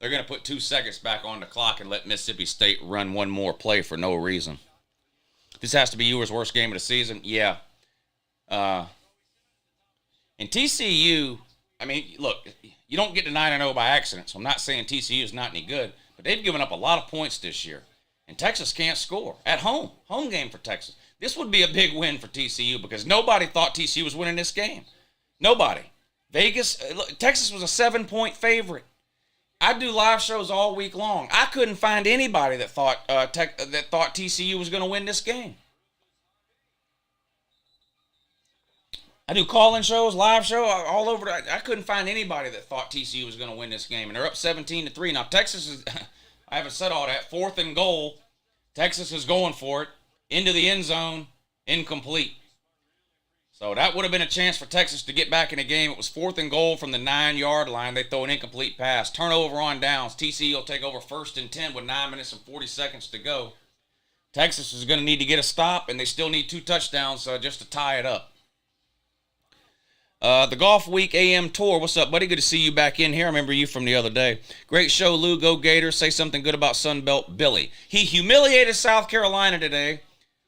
They're going to put 2 seconds back on the clock and let Mississippi State run one more play for no reason. This has to be Ewer's worst game of the season. Yeah. And TCU, I mean, look, you don't get to 9-0 by accident, so I'm not saying TCU is not any good, but they've given up a lot of points this year. And Texas can't score at home. Home game for Texas. This would be a big win for TCU because nobody thought TCU was winning this game. Nobody. Texas was a 7-point favorite. I do live shows all week long. I couldn't find anybody that thought TCU was going to win this game. I do call-in shows, live show, all over. I couldn't find anybody that thought TCU was going to win this game, and they're up 17-3. Now Texas is. I haven't said all that. 4th and goal. Texas is going for it into the end zone, incomplete. So that would have been a chance for Texas to get back in the game. It was 4th and goal from the 9-yard line. They throw an incomplete pass. Turnover on downs. TCU will take over 1st and 10 with 9 minutes and 40 seconds to go. Texas is going to need to get a stop, and they still need 2 touchdowns just to tie it up. The Golf Week AM Tour. What's up, buddy? Good to see you back in here. I remember you from the other day. Great show, Lou. Go Gators. Say something good about Sunbelt Billy. He humiliated South Carolina today,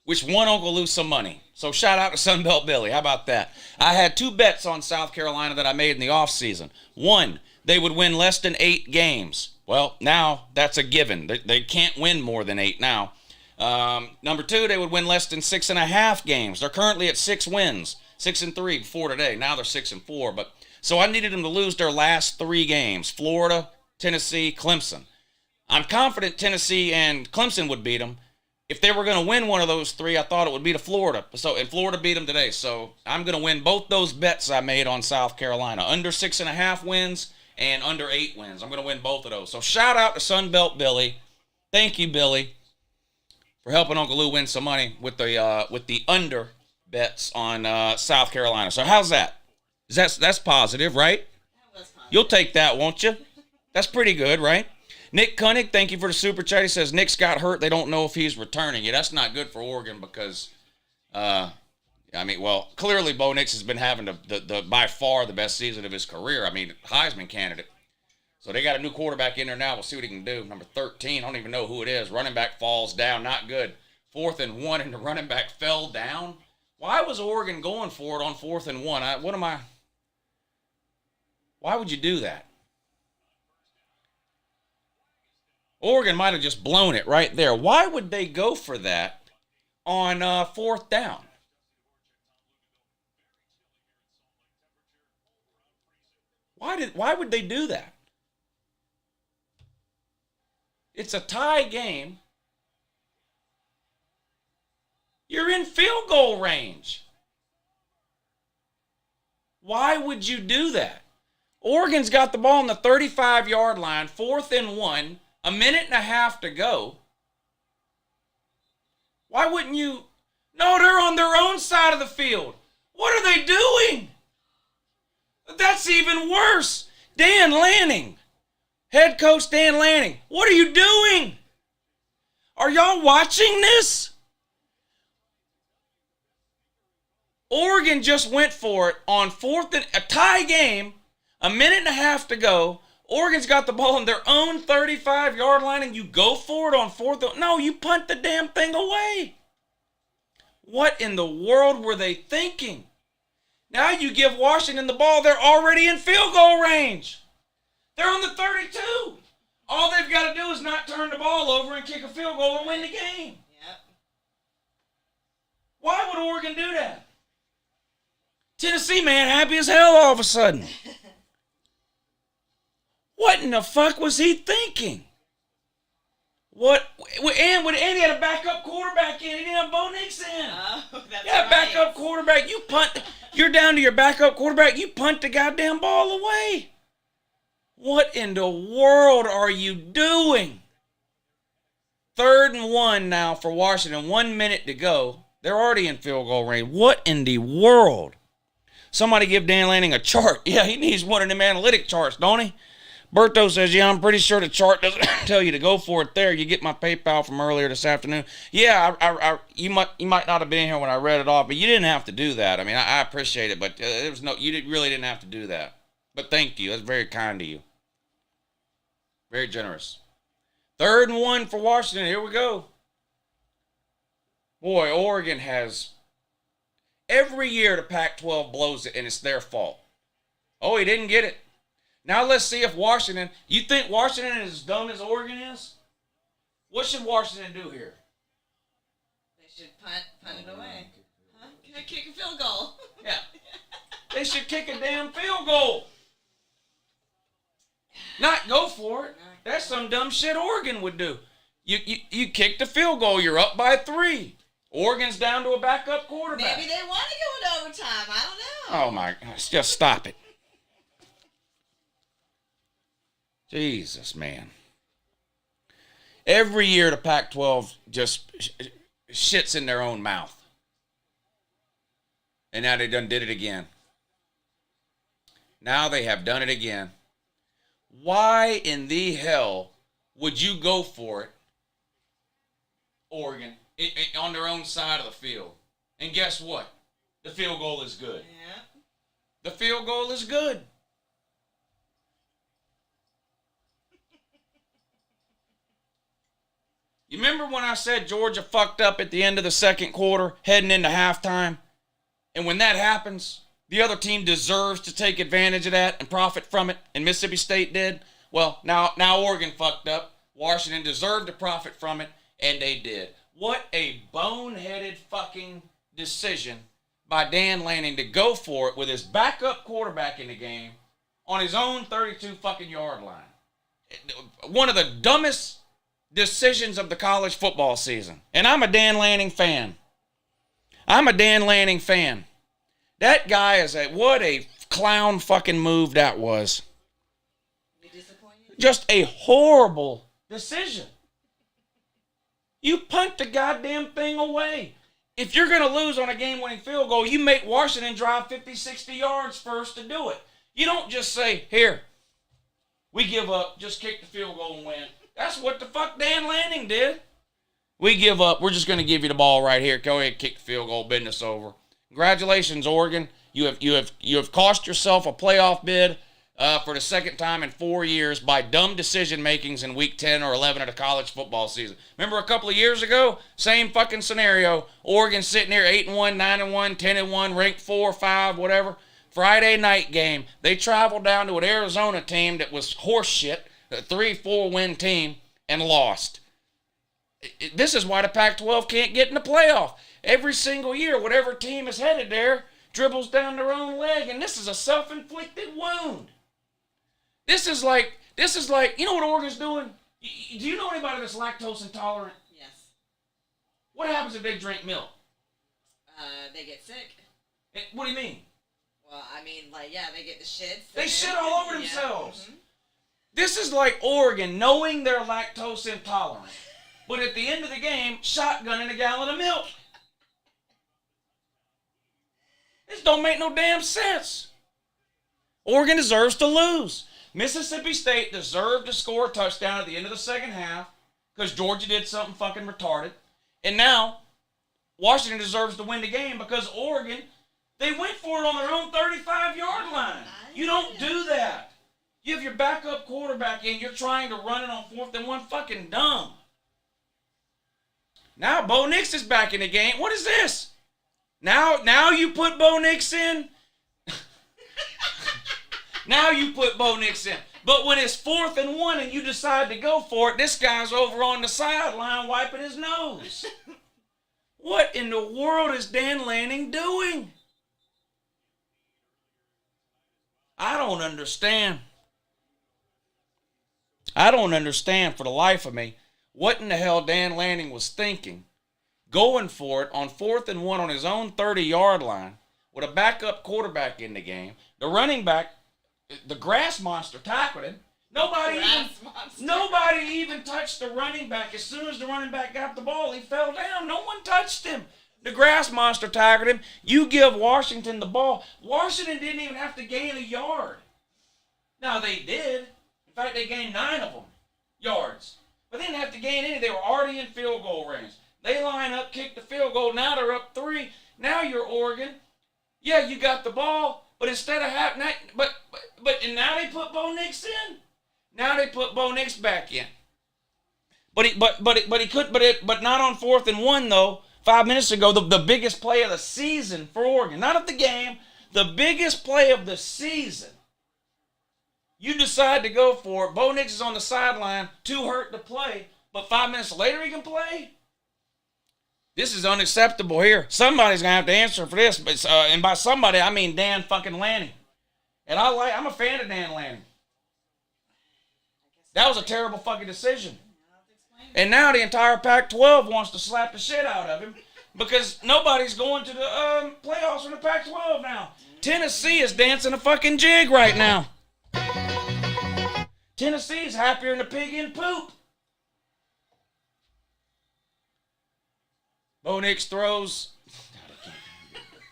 which won Uncle Lou some money. So shout out to Sunbelt Billy. How about that? I had 2 bets on South Carolina that I made in the offseason. 1, they would win less than 8 games. Well, now that's a given. They can't win more than 8 now. Number 2, they would win less than 6.5 games. They're currently at 6 wins. 6-3 before today. Now they're 6-4. But so I needed them to lose their last 3 games. Florida, Tennessee, Clemson. I'm confident Tennessee and Clemson would beat them. If they were going to win one of those 3, I thought it would be to Florida. And Florida beat them today. So I'm going to win both those bets I made on South Carolina. Under 6.5 wins and under 8 wins. I'm going to win both of those. So shout out to Sunbelt Billy. Thank you, Billy, for helping Uncle Lou win some money with the under bets on South Carolina. So how's that? That's positive, right? That was positive. You'll take that, won't you? That's pretty good, right? Nick Koenig, thank you for the super chat. He says Nick's got hurt. They don't know if he's returning. Yeah, that's not good for Oregon because, clearly Bo Nix has been having the by far the best season of his career. I mean, Heisman candidate. So they got a new quarterback in there now. We'll see what he can do. Number 13, I don't even know who it is. Running back falls down, not good. 4th and 1, and the running back fell down. Why was Oregon going for it on 4th and 1? Why would you do that? Oregon might have just blown it right there. Why would they go for that on 4th down? Why would they do that? It's a tie game. You're in field goal range. Why would you do that? Oregon's got the ball on the 35-yard line, 4th and 1, a minute and a half to go. Why wouldn't you? No, they're on their own side of the field. What are they doing? That's even worse. Dan Lanning, head coach Dan Lanning, what are you doing? Are y'all watching this? Oregon just went for it on 4th and a tie game, a minute and a half to go. Oregon's got the ball on their own 35-yard line, and you go for it on 4th. No, you punt the damn thing away. What in the world were they thinking? Now you give Washington the ball. They're already in field goal range. They're on the 32. All they've got to do is not turn the ball over and kick a field goal and win the game. Yep. Why would Oregon do that? Tennessee, man, happy as hell all of a sudden. What in the fuck was he thinking? What? And he had a backup quarterback in. He didn't have Bo Nix in. Oh, that's Yeah, right. backup quarterback. You punt. You're down to your backup quarterback. You punt the goddamn ball away. What in the world are you doing? 3rd and 1 now for Washington. 1 minute to go. They're already in field goal range. What in the world? Somebody give Dan Lanning a chart. Yeah, he needs one of them analytic charts, don't he? Berto says, yeah, I'm pretty sure the chart doesn't tell you to go for it there. You get my PayPal from earlier this afternoon. Yeah, you might not have been here when I read it off, but you didn't have to do that. I mean, I appreciate it, but really didn't have to do that. But thank you. That's very kind of you. Very generous. 3rd and 1 for Washington. Here we go. Boy, Oregon has every year the Pac-12 blows it, and it's their fault. Oh, he didn't get it. Now let's see if Washington, you think Washington is as dumb as Oregon is? What should Washington do here? They should punt it away. Huh? Kick a field goal. Yeah. They should kick a damn field goal. Not go for it. That's some dumb shit Oregon would do. You kick the field goal. You're up by 3. Oregon's down to a backup quarterback. Maybe they want to go into overtime. I don't know. Oh, my gosh. Just stop it. Jesus, man. Every year the Pac-12 just shits in their own mouth. And now they done did it again. Now they have done it again. Why in the hell would you go for it, Oregon, on their own side of the field? And guess what? The field goal is good. Yeah. The field goal is good. You remember when I said Georgia fucked up at the end of the second quarter, heading into halftime? And when that happens, the other team deserves to take advantage of that and profit from it, and Mississippi State did. Well, now Oregon fucked up. Washington deserved to profit from it, and they did. What a boneheaded fucking decision by Dan Lanning to go for it with his backup quarterback in the game on his own 32 fucking yard line. One of the dumbest decisions of the college football season. And I'm a Dan Lanning fan. That guy is what a clown fucking move that was. You disappointed? Just a horrible decision. You punt the goddamn thing away. If you're going to lose on a game-winning field goal, you make Washington drive 50, 60 yards first to do it. You don't just say, here, we give up, just kick the field goal and win. That's what the fuck Dan Lanning did. We give up. We're just going to give you the ball right here. Go ahead, kick the field goal. Business over. Congratulations, Oregon. You have cost yourself a playoff bid for the second time in 4 years by dumb decision makings in week 10 or 11 of the college football season. Remember a couple of years ago, same fucking scenario. Oregon sitting there 8-1, 9-1, 10-1, ranked 4, 5, whatever. Friday night game. They traveled down to an Arizona team that was horse shit. A 3-4 win team, and lost. This is why the Pac-12 can't get in the playoff. Every single year, whatever team is headed there dribbles down their own leg, and this is a self-inflicted wound. This is like, you know what Oregon's doing? Do you know anybody that's lactose intolerant? Yes. What happens if they drink milk? They get sick. What do you mean? Well, I mean, they get the shits. They shit all over themselves. Mm-hmm. This is like Oregon knowing they're lactose intolerant, but at the end of the game, shotgunning a gallon of milk. This don't make no damn sense. Oregon deserves to lose. Mississippi State deserved to score a touchdown at the end of the second half because Georgia did something fucking retarded. And now, Washington deserves to win the game because Oregon, they went for it on their own 35-yard line. You don't do that. You have your backup quarterback in, you're trying to run it on 4th and 1, fucking dumb. Now Bo Nix is back in the game. What is this? Now you put Bo Nix in? Now you put Bo Nix in. But when it's 4th and 1 and you decide to go for it, this guy's over on the sideline wiping his nose. What in the world is Dan Lanning doing? I don't understand. I don't understand for the life of me what in the hell Dan Lanning was thinking, going for it on 4th and 1 on his own 30-yard line with a backup quarterback in the game. The running back, the grass monster, tackled him. Nobody even touched the running back. As soon as the running back got the ball, he fell down. No one touched him. The grass monster tackled him. You give Washington the ball. Washington didn't even have to gain a yard. Now, they did. In fact, they gained 9 of them yards. But they didn't have to gain any. They were already in field goal range. They line up, kick the field goal. Now they're up 3. Now you're Oregon. Yeah, you got the ball, but instead of having that, and now they put Bo Nix in. Now they put Bo Nix back in. But not on 4th and 1 though. 5 minutes ago, the biggest play of the season for Oregon, not of the game, the biggest play of the season. You decide to go for it. Bo Nix is on the sideline, too hurt to play, but 5 minutes later he can play? This is unacceptable here. Somebody's going to have to answer for this, but and by somebody, I mean Dan fucking Lanning. And I'm a fan of Dan Lanning. That was a terrible fucking decision. And now the entire Pac-12 wants to slap the shit out of him because nobody's going to the playoffs from the Pac-12 now. Tennessee is dancing a fucking jig right now. Tennessee's happier than a pig in poop. Bo Nix throws.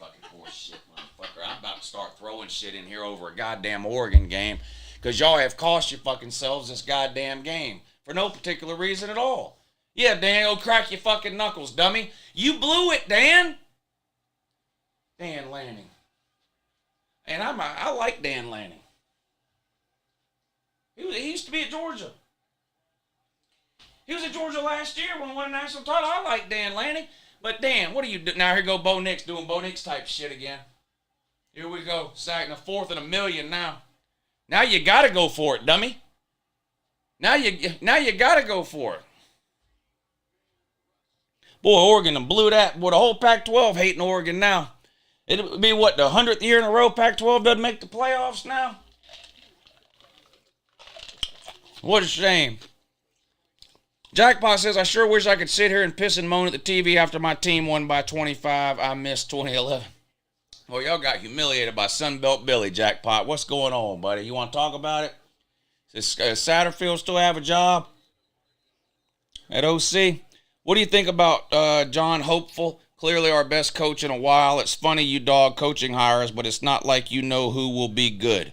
Fucking horse shit, motherfucker. I'm about to start throwing shit in here over a goddamn Oregon game because y'all have cost your fucking selves this goddamn game for no particular reason at all. Yeah, Dan, go crack your fucking knuckles, dummy. You blew it, Dan. Dan Lanning. And I like Dan Lanning. He used to be at Georgia. He was at Georgia last year when we won a national title. I like Dan Lanning. But Dan, what are you doing? Now here go Bo Nix doing Bo Nix type shit again. Here we go. Sacking a 4th and 1,000,000 now. Now you got to go for it, dummy. Now you got to go for it. Boy, Oregon done blew that. Boy, the whole Pac-12 hating Oregon now. It'll be, what, the 100th year in a row Pac-12 doesn't make the playoffs now? What a shame. Jackpot says, I sure wish I could sit here and piss and moan at the TV after my team won by 25. I missed 2011. Well, y'all got humiliated by Sunbelt Billy, Jackpot. What's going on, buddy? You want to talk about it? Does Satterfield still have a job at OC? What do you think about John Hopeful? Clearly our best coach in a while. It's funny you dog coaching hires, but it's not like you know who will be good.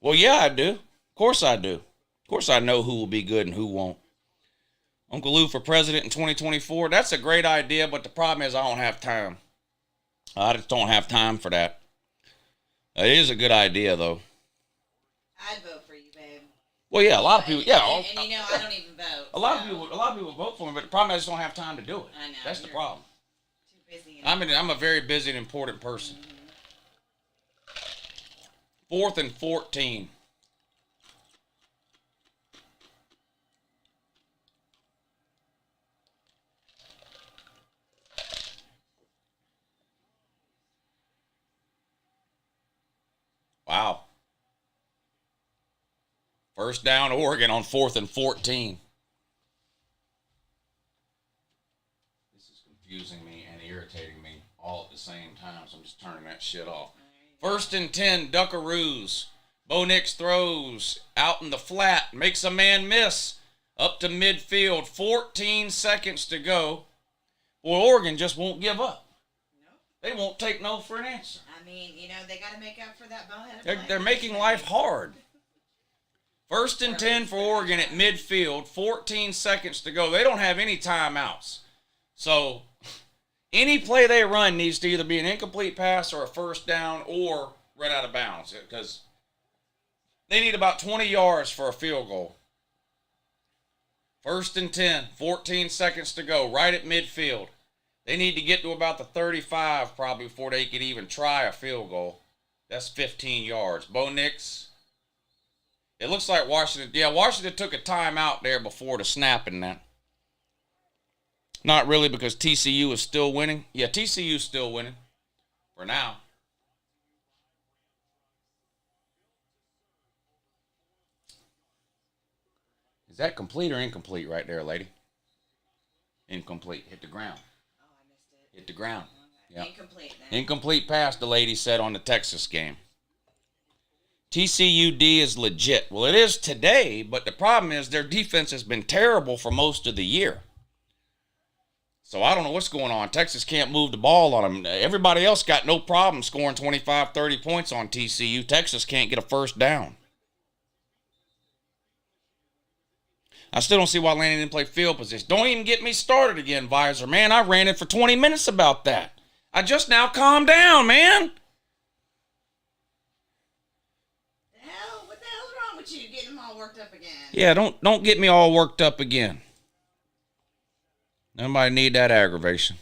Well, yeah, I do. Of course I do. Of course I know who will be good and who won't. Uncle Lou for president in 2024. That's a great idea, but the problem is I don't have time. I just don't have time for that. It is a good idea, though. I'd vote for you, babe. Well, yeah, a lot of people, yeah. And you know, I don't even vote. A lot of people vote for me, but the problem is I just don't have time to do it. I know. That's the problem. Too busy. I'm a very busy and important person. 4th and 14. Wow. First down, Oregon on 4th and 14. This is confusing me and irritating me all at the same time, so I'm just turning that shit off. 1st and 10, Duckaroos. Bo Nix throws out in the flat, makes a man miss. Up to midfield, 14 seconds to go. Boy, Oregon just won't give up. They won't take no for an answer. I mean, you know, they got to make up for that bonehead. They're making life hard. 1st and 10 for Oregon at midfield, 14 seconds to go. They don't have any timeouts. So any play they run needs to either be an incomplete pass or a first down or run out of bounds because they need about 20 yards for a field goal. 1st and 10, 14 seconds to go, right at midfield. They need to get to about the 35 probably before they can even try a field goal. That's 15 yards. Bo Nix. It looks like Washington. Yeah, Washington took a timeout there before the snap in that. Not really because TCU is still winning. Yeah, TCU is still winning for now. Is that complete or incomplete right there, lady? Incomplete. Hit the ground. Hit the ground. Yep. Incomplete then. Incomplete pass, the lady said on the Texas game. TCUD is legit. Well, it is today, but the problem is their defense has been terrible for most of the year. So I don't know what's going on. Texas can't move the ball on them. Everybody else got no problem scoring 25, 30 points on TCU. Texas can't get a first down. I still don't see why Lanning didn't play field position. Don't even get me started again, Visor. Man, I ran it for 20 minutes about that. I just now calmed down, man. What the hell's wrong with you? Getting them all worked up again. Yeah, don't get me all worked up again. Nobody need that aggravation.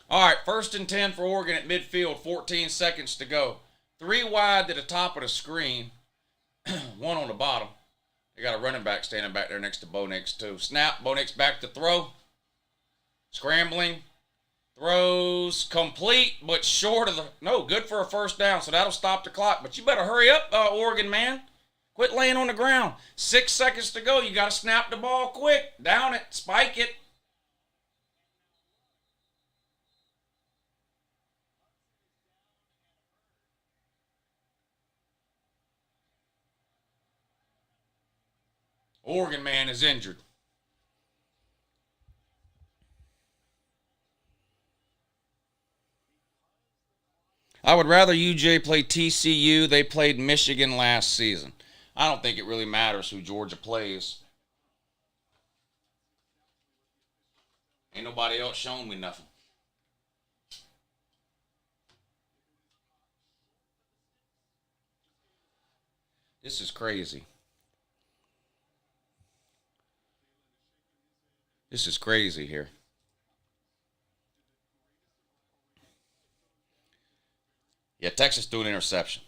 All right, 1st and 10 for Oregon at midfield, 14 seconds to go. 3 wide to the top of the screen, 1 on the bottom. They got a running back standing back there next to Bo Nix, too. Snap, Bo Nix back to throw. Scrambling. Throws complete, but short of the... No, good for a first down, so that'll stop the clock. But you better hurry up, Oregon, man. Quit laying on the ground. 6 seconds to go. You got to snap the ball quick. Down it. Spike it. Oregon man is injured. I would rather UJ play TCU. They played Michigan last season. I don't think it really matters who Georgia plays. Ain't nobody else showing me nothing. This is crazy. This is crazy here. Yeah, Texas threw an interception.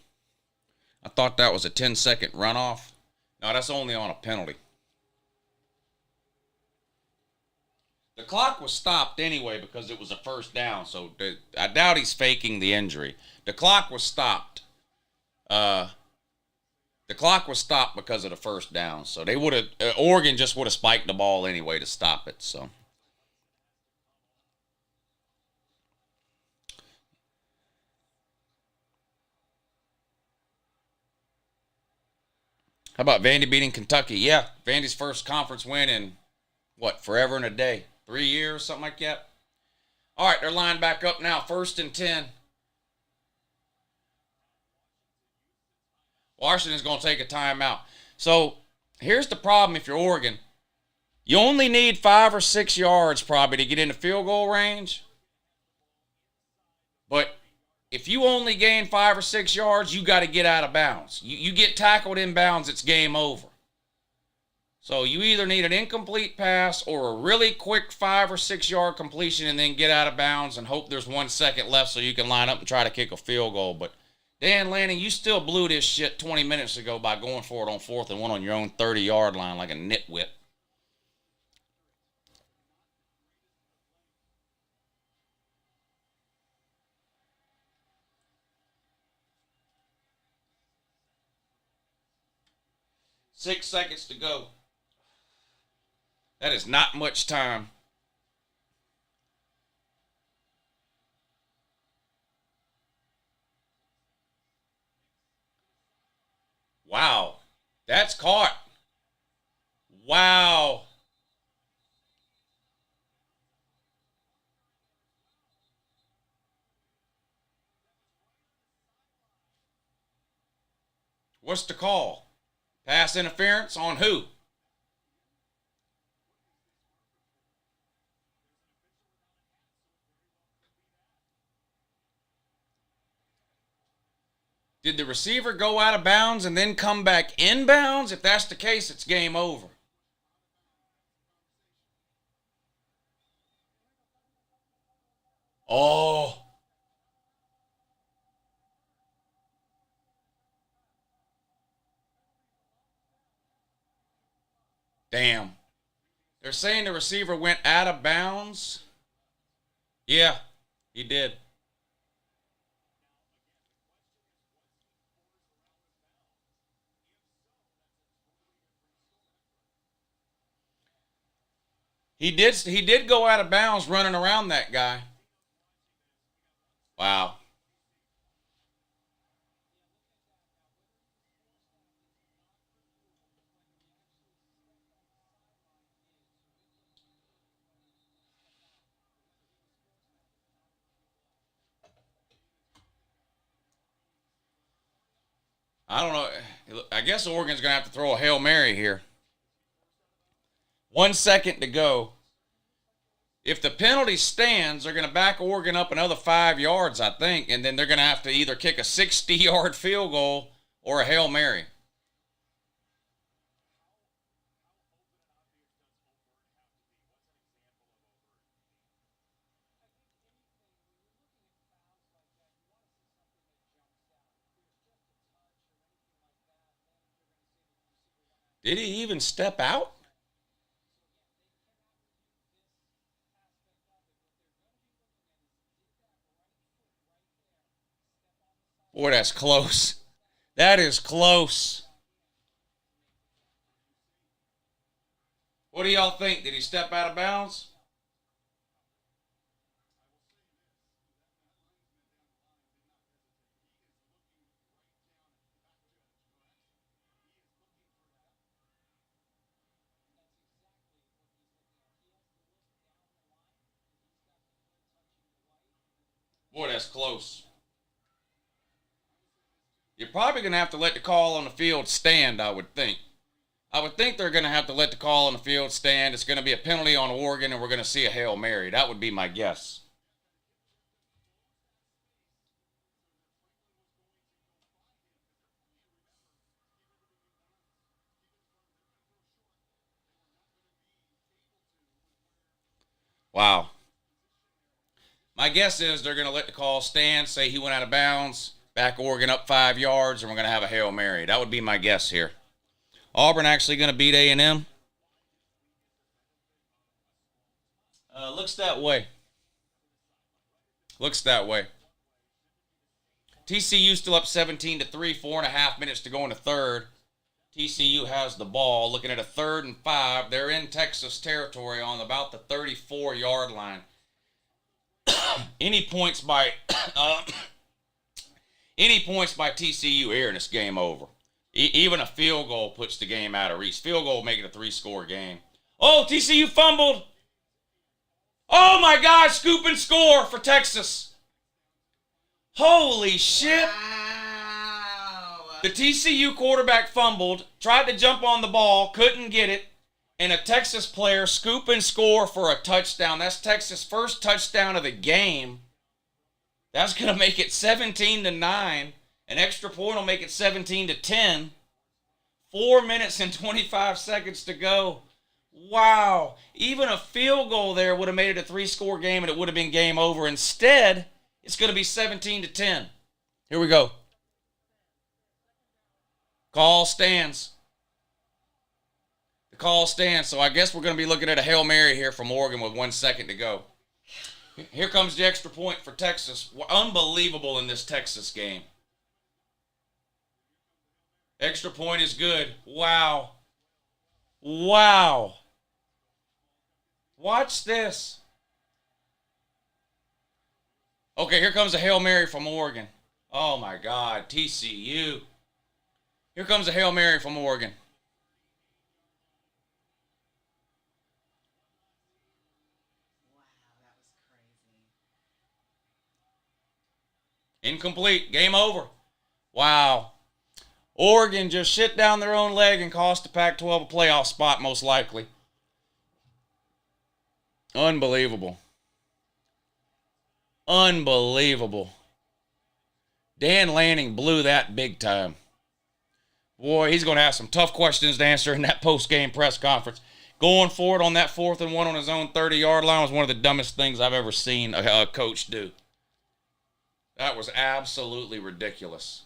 I thought that was a 10-second runoff. No, that's only on a penalty. The clock was stopped anyway because it was a first down, so I doubt he's faking the injury. The clock was stopped. The clock was stopped because of the first down, so they would have Oregon just would have spiked the ball anyway to stop it. So. How about Vandy beating Kentucky? Yeah, Vandy's first conference win in, what, forever and a day? 3 years, something like that? All right, they're lined back up now, 1st and 10. Washington's going to take a timeout. So here's the problem if you're Oregon. You only need 5 or 6 yards probably to get into field goal range. But if you only gain 5 or 6 yards, you got to get out of bounds. You get tackled in bounds, it's game over. So you either need an incomplete pass or a really quick 5 or 6 yard completion and then get out of bounds and hope there's 1 second left so you can line up and try to kick a field goal. But Dan Lanning, you still blew this shit 20 minutes ago by going for it on 4th and 1 on your own 30-yard line like a nitwit. Six seconds to go. That is not much time. Wow. That's caught. Wow. What's the call? Pass interference on who? Did the receiver go out of bounds and then come back in bounds? If that's the case, it's game over. Oh. Damn. They're saying the receiver went out of bounds. Yeah, he did. He did go out of bounds running around that guy. Wow. I don't know. I guess Oregon's going to have to throw a Hail Mary here. 1 second to go. If the penalty stands, they're going to back Oregon up another 5 yards, I think, and then they're going to have to either kick a 60-yard field goal or a Hail Mary. Did he even step out? Boy, that's close. That is close. What do y'all think? Did he step out of bounds? Boy, that's close. You're probably going to have to let the call on the field stand, I would think. I would think they're going to have to let the call on the field stand. It's going to be a penalty on Oregon, and we're going to see a Hail Mary. That would be my guess. Wow. My guess is they're going to let the call stand, say he went out of bounds, back Oregon up 5 yards, and we're going to have a Hail Mary. That would be my guess here. Auburn actually going to beat A&M? Looks that way. Looks that way. TCU still up 17-3, 4.5 minutes to go in the third. TCU has the ball, looking at a 3rd and 5. They're in Texas territory on about the 34-yard line. Any points by TCU here and it's game over. Even a field goal puts the game out of reach. Field goal make it a 3-score game. Oh, TCU fumbled. Oh my God, scoop and score for Texas. Holy shit. Wow. The TCU quarterback fumbled, tried to jump on the ball, couldn't get it, and a Texas player scoop and score for a touchdown. That's Texas' first touchdown of the game. That's going to make it 17-9. An extra point will make it 17-10. 4 minutes and 25 seconds to go. Wow. Even a field goal there would have made it a 3-score game and it would have been game over. Instead, it's going to be 17-10. Here we go. Call stands. The call stands. So I guess we're going to be looking at a Hail Mary here from Oregon with 1 second to go. Here comes the extra point for Texas. Unbelievable in this Texas game. Extra point is good. Wow. Wow. Watch this. Okay, here comes a Hail Mary from Oregon. Oh, my God. TCU. Here comes a Hail Mary from Oregon. Wow, that was crazy. Incomplete. Game over. Wow. Oregon just shit down their own leg and cost the Pac-12 a playoff spot, most likely. Unbelievable. Unbelievable. Dan Lanning blew that big time. Boy, he's going to have some tough questions to answer in that post-game press conference. Going for it on that 4th and 1 on his own 30-yard line was one of the dumbest things I've ever seen a coach do. That was absolutely ridiculous.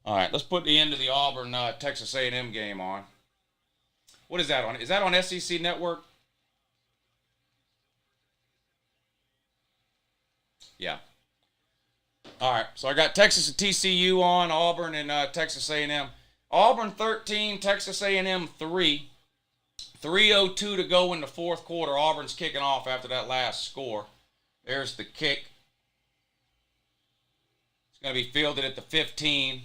All right, let's put the end of the Auburn Texas A&M game on. What is that on? Is that on SEC Network? Yeah. All right, so I got Texas and TCU on, Auburn and Texas A&M. Auburn 13, Texas A&M 3. 3:02 to go in the fourth quarter. Auburn's kicking off after that last score. There's the kick. It's going to be fielded at the 15.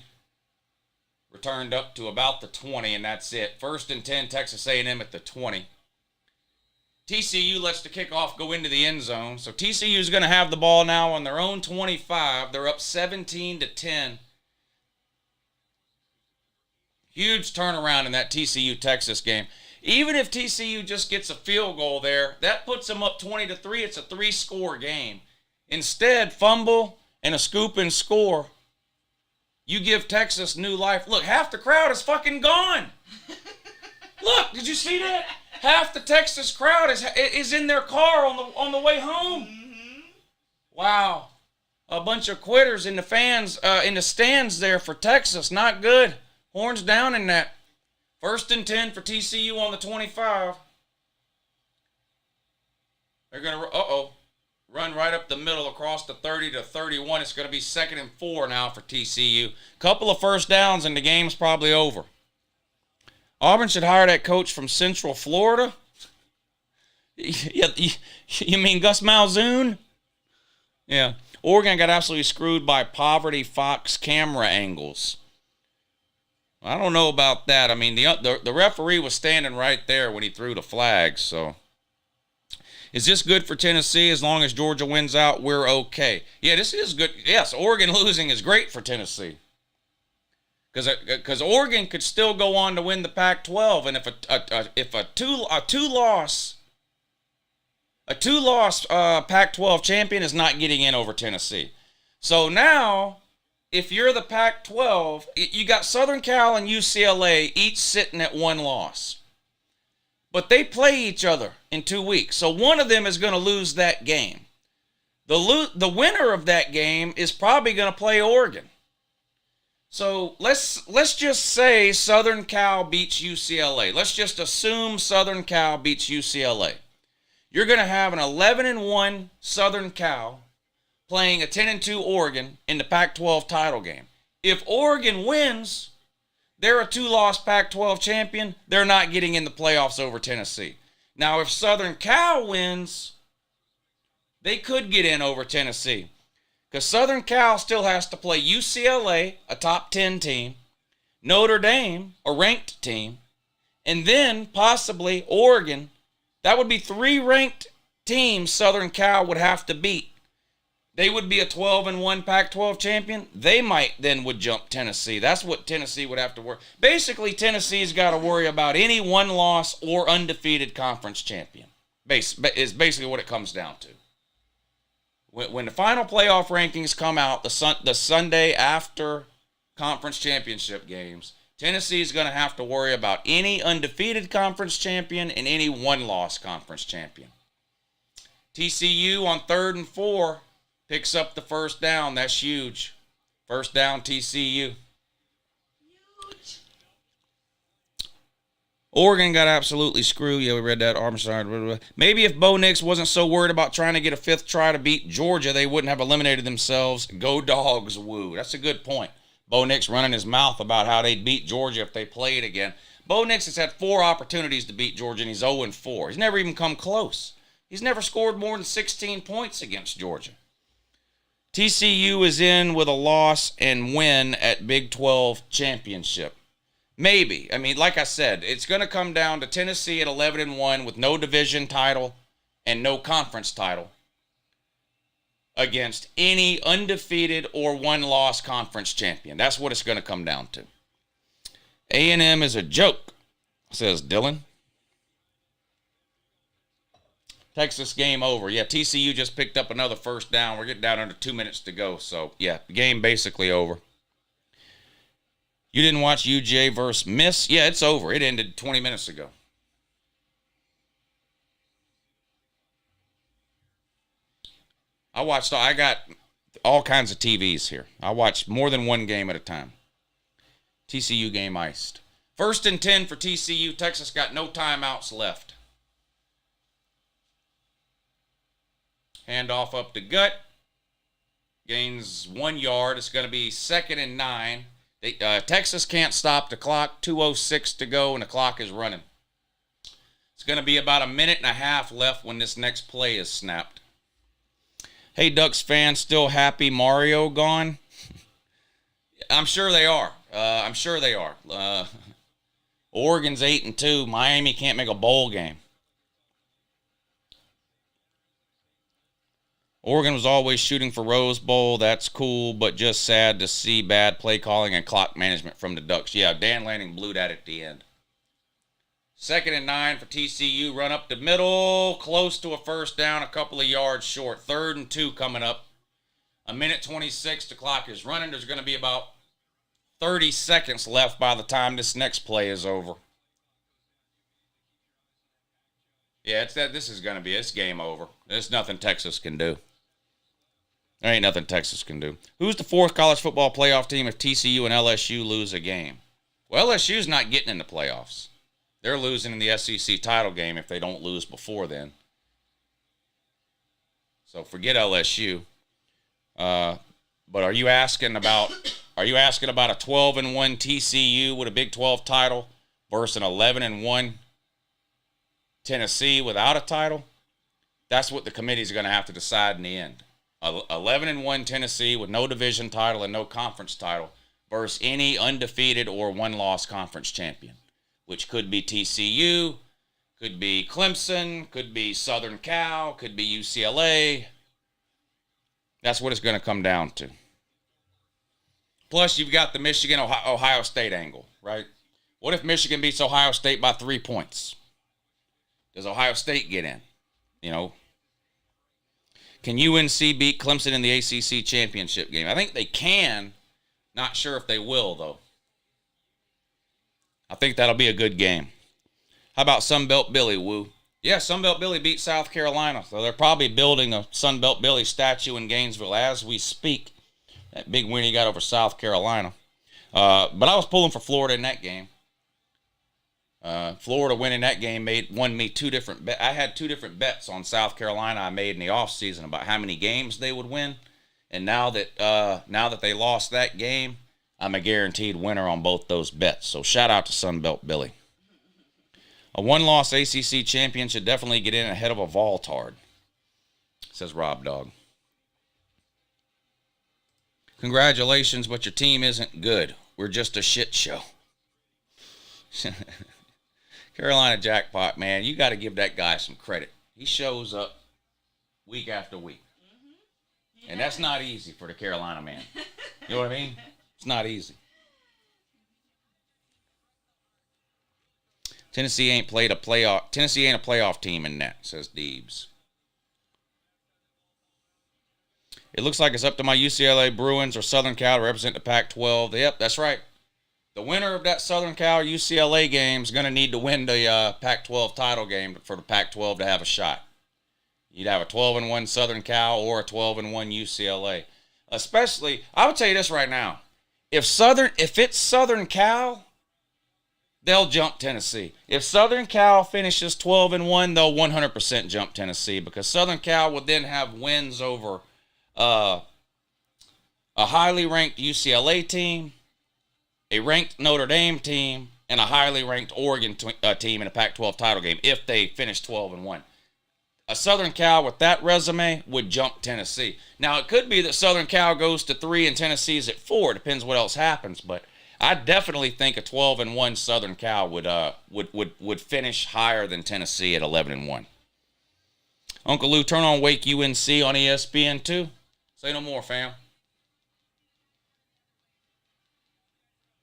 Returned up to about the 20, and that's it. 1st and 10, Texas A&M at the 20. TCU lets the kickoff go into the end zone. So TCU is going to have the ball now on their own 25. They're up 17-10. Huge turnaround in that TCU-Texas game. Even if TCU just gets a field goal there, that puts them up 20-3. It's a 3-score game. Instead, fumble and a scoop and score. You give Texas new life. Look, half the crowd is fucking gone. Look, did you see that? Half the Texas crowd is in their car on the way home. Mm-hmm. Wow. A bunch of quitters in the fans in the stands there for Texas. Not good. Horns down in that. 1st and 10 for TCU on the 25. They're going to, Run right up the middle across the 30 to 31. It's going to be 2nd and 4 now for TCU. Couple of first downs and the game's probably over. Auburn should hire that coach from Central Florida. You mean Gus Malzahn? Yeah. Oregon got absolutely screwed by Poverty Fox camera angles. I don't know about that. I mean, the referee was standing right there when he threw the flag, so. Is this good for Tennessee? As long as Georgia wins out, we're okay. Yeah, this is good. Yes, Oregon losing is great for Tennessee. Because Oregon could still go on to win the Pac-12, and if a two-loss Pac-12 champion is not getting in over Tennessee. So now, if you're the Pac-12, you got Southern Cal and UCLA each sitting at 1 loss. But they play each other in 2 weeks. So one of them is going to lose that game. The winner of that game is probably going to play Oregon. So let's just say Southern Cal beats UCLA. Let's just assume Southern Cal beats UCLA. You're going to have an 11-1 Southern Cal playing a 10-2 Oregon in the Pac-12 title game. If Oregon wins, they're a 2-loss Pac-12 champion. They're not getting in the playoffs over Tennessee. Now, if Southern Cal wins, they could get in over Tennessee. Because Southern Cal still has to play UCLA, a top 10 team, Notre Dame, a ranked team, and then possibly Oregon. That would be 3 ranked teams Southern Cal would have to beat. They would be a 12-1 Pac-12 champion. They might then would jump Tennessee. That's what Tennessee would have to worry. Basically, Tennessee's got to worry about any 1-loss or undefeated conference champion. Is basically what it comes down to. When the final playoff rankings come out the Sunday after conference championship games, Tennessee is going to have to worry about any undefeated conference champion and any 1-loss conference champion. TCU on 3rd and 4 picks up the first down. That's huge. First down, TCU. Huge. Oregon got absolutely screwed. Yeah, we read that. Armstrong. Maybe if Bo Nix wasn't so worried about trying to get a 5th try to beat Georgia, they wouldn't have eliminated themselves. Go Dogs, woo. That's a good point. Bo Nix running his mouth about how they'd beat Georgia if they played again. Bo Nix has had 4 opportunities to beat Georgia, and he's 0-4. He's never even come close. He's never scored more than 16 points against Georgia. TCU is in with a loss and win at Big 12 championship. Maybe. I mean, like I said, it's going to come down to Tennessee at 11-1 with no division title and no conference title against any undefeated or 1-loss conference champion. That's what it's going to come down to. A&M is a joke, says Dylan. Texas game over. Yeah, TCU just picked up another first down. We're getting down under 2 minutes to go. So, yeah, the game basically over. You didn't watch UJ versus Miss? Yeah, it's over. It ended 20 minutes ago. I got all kinds of TVs here. I watch more than one game at a time. TCU game iced. 1st and 10 for TCU. Texas got no timeouts left. Handoff up to Gut. Gains 1 yard. It's going to be 2nd and 9. Texas can't stop the clock. 2:06 to go, and the clock is running. It's going to be about a minute and a half left when this next play is snapped. Hey, Ducks fans, still happy Mario gone? I'm sure they are. Oregon's 8-2. Miami can't make a bowl game. Oregon was always shooting for Rose Bowl. That's cool, but just sad to see bad play calling and clock management from the Ducks. Yeah, Dan Lanning blew that at the end. 2nd and 9 for TCU. Run up the middle. Close to a first down. A couple of yards short. 3rd and 2 coming up. A minute 26. The clock is running. There's going to be about 30 seconds left by the time this next play is over. Yeah, this is going to be, it's game over. There's nothing Texas can do. There ain't nothing Texas can do. Who's the 4th college football playoff team if TCU and LSU lose a game? Well, LSU's not getting in the playoffs. They're losing in the SEC title game if they don't lose before then. So forget LSU. But are you asking about a 12-1 TCU with a Big 12 title versus an 11-1 Tennessee without a title? That's what the committee's going to have to decide in the end. 11-1 Tennessee with no division title and no conference title versus any undefeated or one-loss conference champion, which could be TCU, could be Clemson, could be Southern Cal, could be UCLA. That's what it's going to come down to. Plus, you've got the Michigan-Ohio State angle, right? What if Michigan beats Ohio State by 3 points? Does Ohio State get in? You know, can UNC beat Clemson in the ACC championship game? I think they can. Not sure if they will, though. I think that'll be a good game. How about Sunbelt Billy, Woo? Yeah, Sunbelt Billy beat South Carolina, so they're probably building a Sunbelt Billy statue in Gainesville as we speak. That big win he got over South Carolina. But I was pulling for Florida in that game. Florida winning that game won me 2 different bets. I had 2 different bets on South Carolina I made in the offseason about how many games they would win. And now that they lost that game, I'm a guaranteed winner on both those bets. So shout out to Sunbelt Billy. A one-loss ACC champion should definitely get in ahead of a Voltard, says Rob Dog. Congratulations, but your team isn't good. We're just a shit show. Carolina Jackpot, man, you got to give that guy some credit. He shows up week after week. Mm-hmm. And that's not easy for the Carolina man. You know what I mean? It's not easy. Tennessee ain't a playoff team in that, says Deebs. It looks like it's up to my UCLA Bruins or Southern Cal to represent the Pac-12. Yep, that's right. The winner of that Southern Cal UCLA game is going to need to win the Pac-12 title game for the Pac-12 to have a shot. You'd have a 12-1 Southern Cal or a 12-1 UCLA. Especially, I would tell you this right now. If it's Southern Cal, they'll jump Tennessee. If Southern Cal finishes 12-1, they'll 100% jump Tennessee because Southern Cal would then have wins over a highly ranked UCLA team, a ranked Notre Dame team, and a highly ranked Oregon team in a Pac-12 title game if they finish 12-1. A Southern Cal with that resume would jump Tennessee. Now, it could be that Southern Cal goes to 3 and Tennessee's at 4. Depends what else happens, but I definitely think a 12-1 Southern Cal would finish higher than Tennessee at 11-1. Uncle Lou, turn on Wake UNC on ESPN too. Say no more, fam.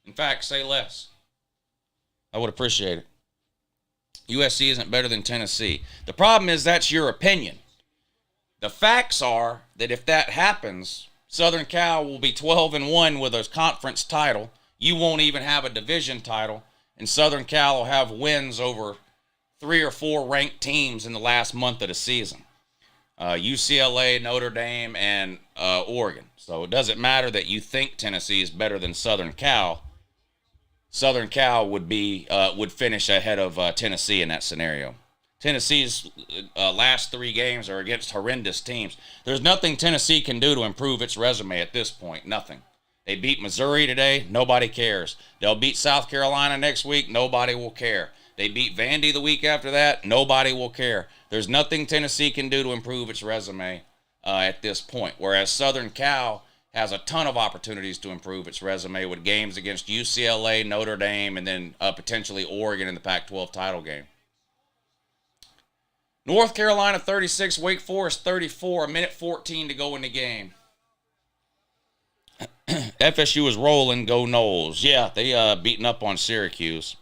In fact, say less. I would appreciate it. USC isn't better than Tennessee. The problem is that's your opinion. The facts are that if that happens, Southern Cal will be 12-1 with a conference title. You won't even have a division title, and Southern Cal will have wins over 3 or 4 ranked teams in the last month of the season. UCLA, Notre Dame, and Oregon. So it doesn't matter that you think Tennessee is better than Southern Cal. Southern Cal would finish ahead of Tennessee in that scenario. Tennessee's last 3 games are against horrendous teams. There's nothing Tennessee can do to improve its resume at this point. Nothing. They beat Missouri today. Nobody cares. They'll beat South Carolina next week. Nobody will care. They beat Vandy the week after that. Nobody will care. There's nothing Tennessee can do to improve its resume at this point, whereas Southern Cal has a ton of opportunities to improve its resume with games against UCLA, Notre Dame, and then potentially Oregon in the Pac-12 title game. North Carolina 36, Wake Forest 34, 1:14 to go in the game. FSU is rolling, go Noles. Yeah, they beating up on Syracuse.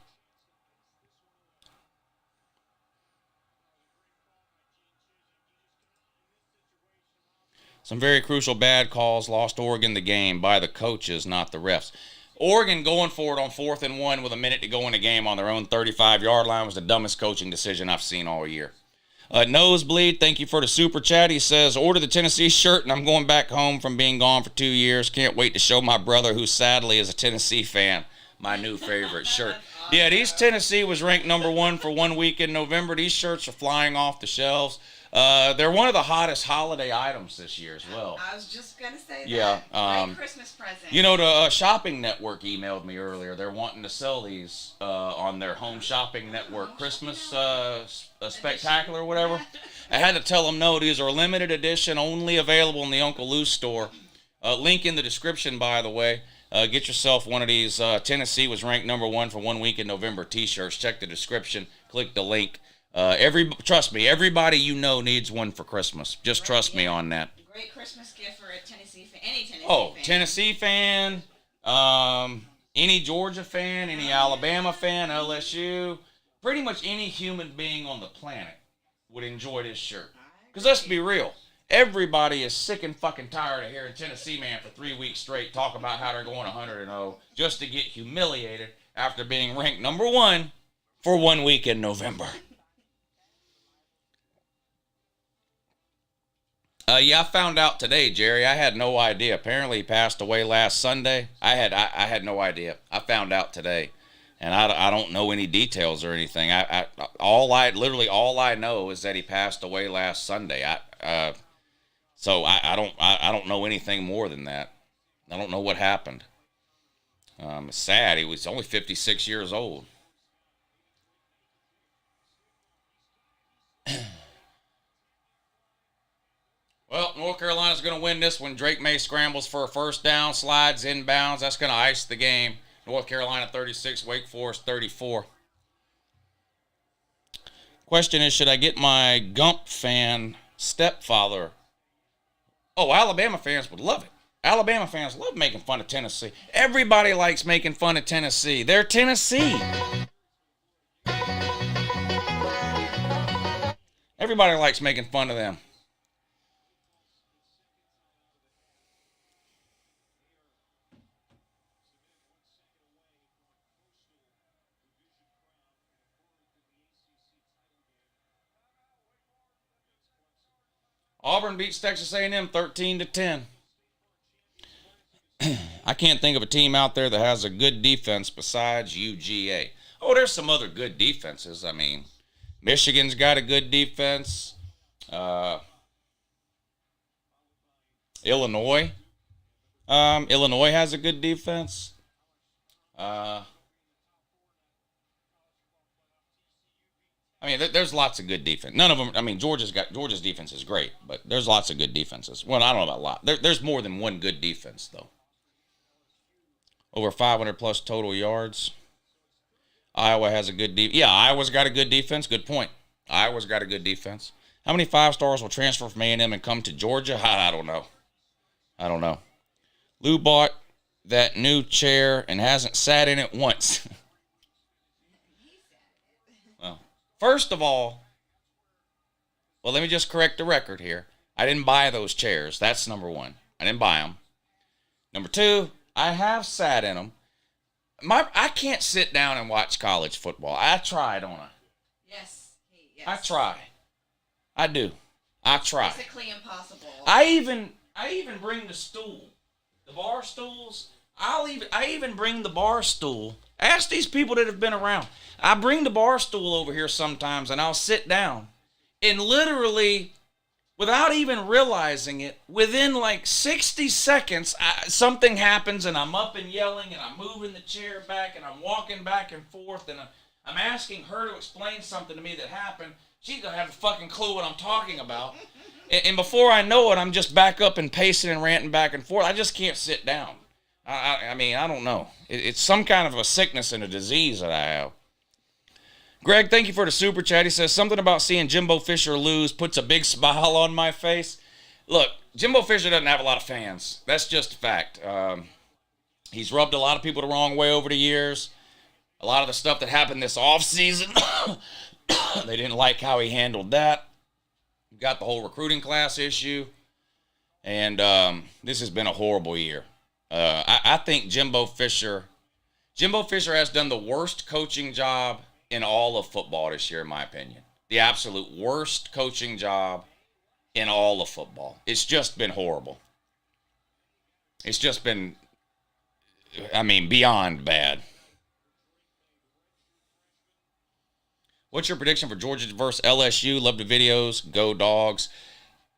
Some very crucial bad calls lost Oregon the game by the coaches, not the refs. Oregon going for it on 4th and 1 with a minute to go in the game on their own 35-yard line was the dumbest coaching decision I've seen all year. Nosebleed, thank you for the super chat. He says, order the Tennessee shirt, and I'm going back home from being gone for 2 years. Can't wait to show my brother, who sadly is a Tennessee fan, my new favorite shirt. Yeah, these Tennessee was ranked number 1 for 1 week in November. These shirts are flying off the shelves. They're one of the hottest holiday items this year as well. I was just gonna say Yeah, that. Great Christmas present. You know, the shopping network emailed me earlier. They're wanting to sell these on their home shopping network Christmas spectacular or whatever. I had to tell them no. These are limited edition, only available in the Uncle Lou store. Link in the description, by the way. Get yourself one of these. Tennessee was ranked number 1 for 1 week in November t-shirts. Check the description. Click the link. Trust me, everybody you know needs one for Christmas. Just trust me on that. Great Christmas gift for a Tennessee fan. Any Tennessee fan. Oh, Tennessee fan, any Georgia fan, any Alabama fan, LSU, pretty much any human being on the planet would enjoy this shirt. Because let's be real, everybody is sick and fucking tired of hearing Tennessee man for 3 weeks straight talk about how they're going 100-0 just to get humiliated after being ranked number 1 for 1 week in November. Yeah, I found out today, Jerry. I had no idea. Apparently, he passed away last Sunday. I had no idea. I found out today, and I don't know any details or anything. All I know is that he passed away last Sunday. So I don't know anything more than that. I don't know what happened. It's sad. He was only 56 years old. Well, North Carolina's going to win this one. Drake May scrambles for a first down, slides inbounds. That's going to ice the game. North Carolina 36, Wake Forest 34. Question is, should I get my Gump fan stepfather? Oh, Alabama fans would love it. Alabama fans love making fun of Tennessee. Everybody likes making fun of Tennessee. They're Tennessee. Everybody likes making fun of them. Auburn beats Texas A&M 13-10. I can't think of a team out there that has a good defense besides UGA. Oh, there's some other good defenses. I mean, Michigan's got a good defense. Illinois. Illinois has a good defense. I mean, there's lots of good defense. None of them. I mean, Georgia's defense is great, but there's lots of good defenses. Well, I don't know about a lot. There's more than one good defense, though. Over 500 plus total yards. Iowa has a good defense. Yeah, Iowa's got a good defense. Good point. Iowa's got a good defense. How many 5-stars will transfer from A&M and come to Georgia? I don't know. Lou bought that new chair and hasn't sat in it once. First of all, well, let me just correct the record here. I didn't buy those chairs. That's number one. I didn't buy them. Number two, I have sat in them. I can't sit down and watch college football. I try, don't I? Yes. I try. I do. I try. Physically impossible. I even bring the stool, the bar stools. I even bring the bar stool. Ask these people that have been around. I bring the bar stool over here sometimes, and I'll sit down. And literally, without even realizing it, within like 60 seconds, something happens, and I'm up and yelling, and I'm moving the chair back, and I'm walking back and forth, and I'm asking her to explain something to me that happened. She doesn't have a fucking clue what I'm talking about. And before I know it, I'm just back up and pacing and ranting back and forth. I just can't sit down. I mean, I don't know. It's some kind of a sickness and a disease that I have. Greg, thank you for the super chat. He says, something about seeing Jimbo Fisher lose puts a big smile on my face. Look, Jimbo Fisher doesn't have a lot of fans. That's just a fact. He's rubbed a lot of people the wrong way over the years. A lot of the stuff that happened this offseason, they didn't like how he handled that. You've got the whole recruiting class issue. And this has been a horrible year. I think Jimbo Fisher has done the worst coaching job in all of football this year, in my opinion. The absolute worst coaching job in all of football. It's just been horrible. It's just been, I mean, beyond bad. What's your prediction for Georgia versus LSU? Love the videos. Go Dogs.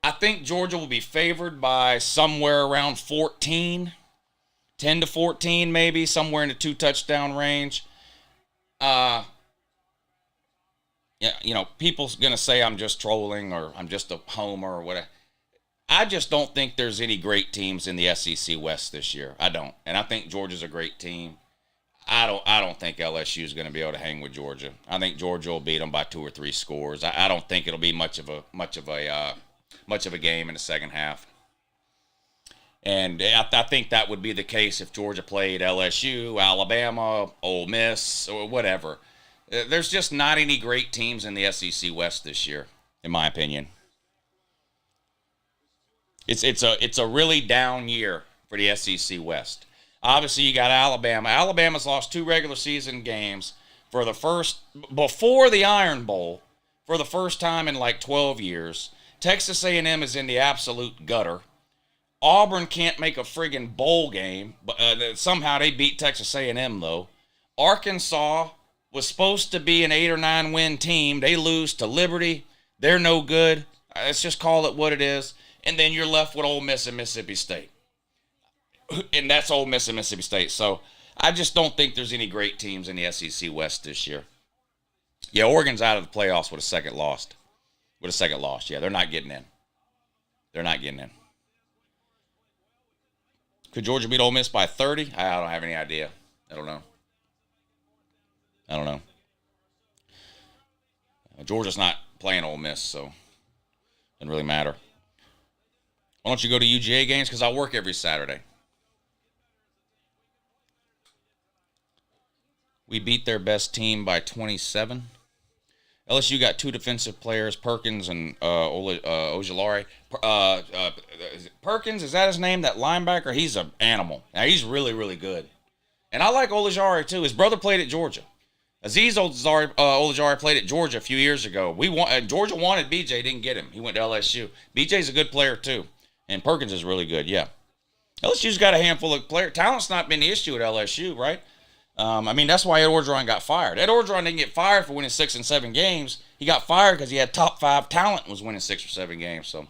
I think Georgia will be favored by somewhere around 14. 10 to 14 maybe, somewhere in the 2-touchdown range. Yeah, you know, people's going to say I'm just trolling or I'm just a homer or whatever. I just don't think there's any great teams in the SEC West this year. I don't. And I think Georgia's a great team. I don't think LSU is going to be able to hang with Georgia. I think Georgia will beat them by 2 or 3 scores. I don't think it'll be much of a game in the second half. And I think that would be the case if Georgia played LSU, Alabama, Ole Miss, or whatever. There's just not any great teams in the SEC West this year, in my opinion. It's a really down year for the SEC West. Obviously, you got Alabama. Alabama's lost 2 regular season games before the Iron Bowl for the first time in like 12 years. Texas A&M is in the absolute gutter. Auburn can't make a friggin' bowl game, but somehow they beat Texas A&M, though. Arkansas was supposed to be an 8 or 9 win team. They lose to Liberty. They're no good. Let's just call it what it is. And then you're left with Ole Miss and Mississippi State. And that's Ole Miss and Mississippi State. So I just don't think there's any great teams in the SEC West this year. Yeah, Oregon's out of the playoffs with a second loss. Yeah, they're not getting in. Could Georgia beat Ole Miss by 30? I don't have any idea. I don't know. Georgia's not playing Ole Miss, so it doesn't really matter. Why don't you go to UGA games? Because I work every Saturday. We beat their best team by 27. LSU got 2 defensive players, Perkins and Ojulari. Perkins, is that his name? That linebacker? He's an animal. Now, he's really, really good. And I like Ojulari, too. His brother played at Georgia. Azeez Ojulari played at Georgia a few years ago. Georgia wanted BJ, didn't get him. He went to LSU. BJ's a good player, too. And Perkins is really good, yeah. LSU's got a handful of players. Talent's not been the issue at LSU, right? That's why Ed Orgeron got fired. Ed Orgeron didn't get fired for winning 6 and 7 games. He got fired because he had top 5 talent and was winning 6 or 7 games. So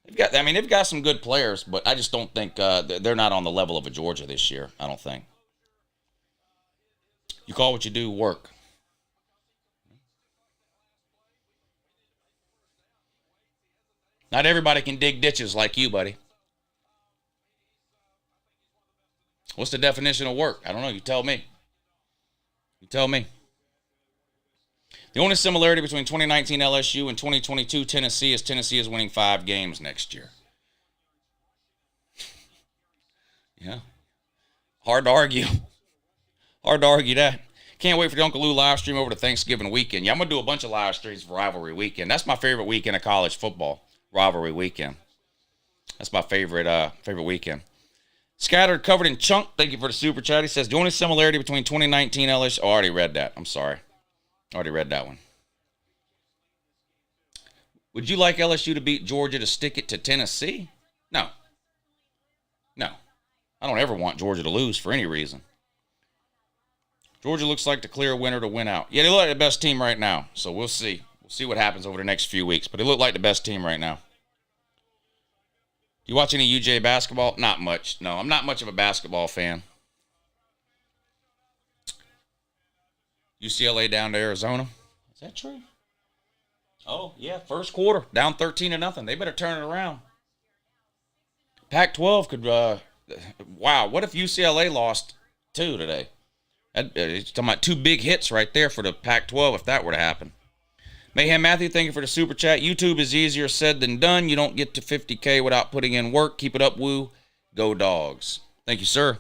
they've got some good players, but I just don't think they're not on the level of a Georgia this year. I don't think. You call what you do work. Not everybody can dig ditches like you, buddy. What's the definition of work? I don't know. You tell me. The only similarity between 2019 LSU and 2022 Tennessee is winning 5 games next year. Yeah. Hard to argue that. Can't wait for the Uncle Lou live stream over the Thanksgiving weekend. Yeah, I'm going to do a bunch of live streams for Rivalry Weekend. That's my favorite weekend of college football. Rivalry Weekend. That's my favorite weekend. Scattered, covered in chunk. Thank you for the super chat. He says, the only similarity between 2019 LSU... Oh, I already read that. I'm sorry. I already read that one. Would you like LSU to beat Georgia to stick it to Tennessee? No. I don't ever want Georgia to lose for any reason. Georgia looks like the clear winner to win out. Yeah, they look like the best team right now. So we'll see. We'll see what happens over the next few weeks. But they look like the best team right now. You watch any UJ basketball? Not much. No, I'm not much of a basketball fan. UCLA down to Arizona. Is that true? Oh, yeah, first quarter. Down 13-0. They better turn it around. Pac-12 could, wow, what if UCLA lost 2 today? It's talking about 2 big hits right there for the Pac-12 if that were to happen. Mayhem Matthew, thank you for the super chat. YouTube is easier said than done. You don't get to 50K without putting in work. Keep it up, woo. Go Dogs. Thank you, sir.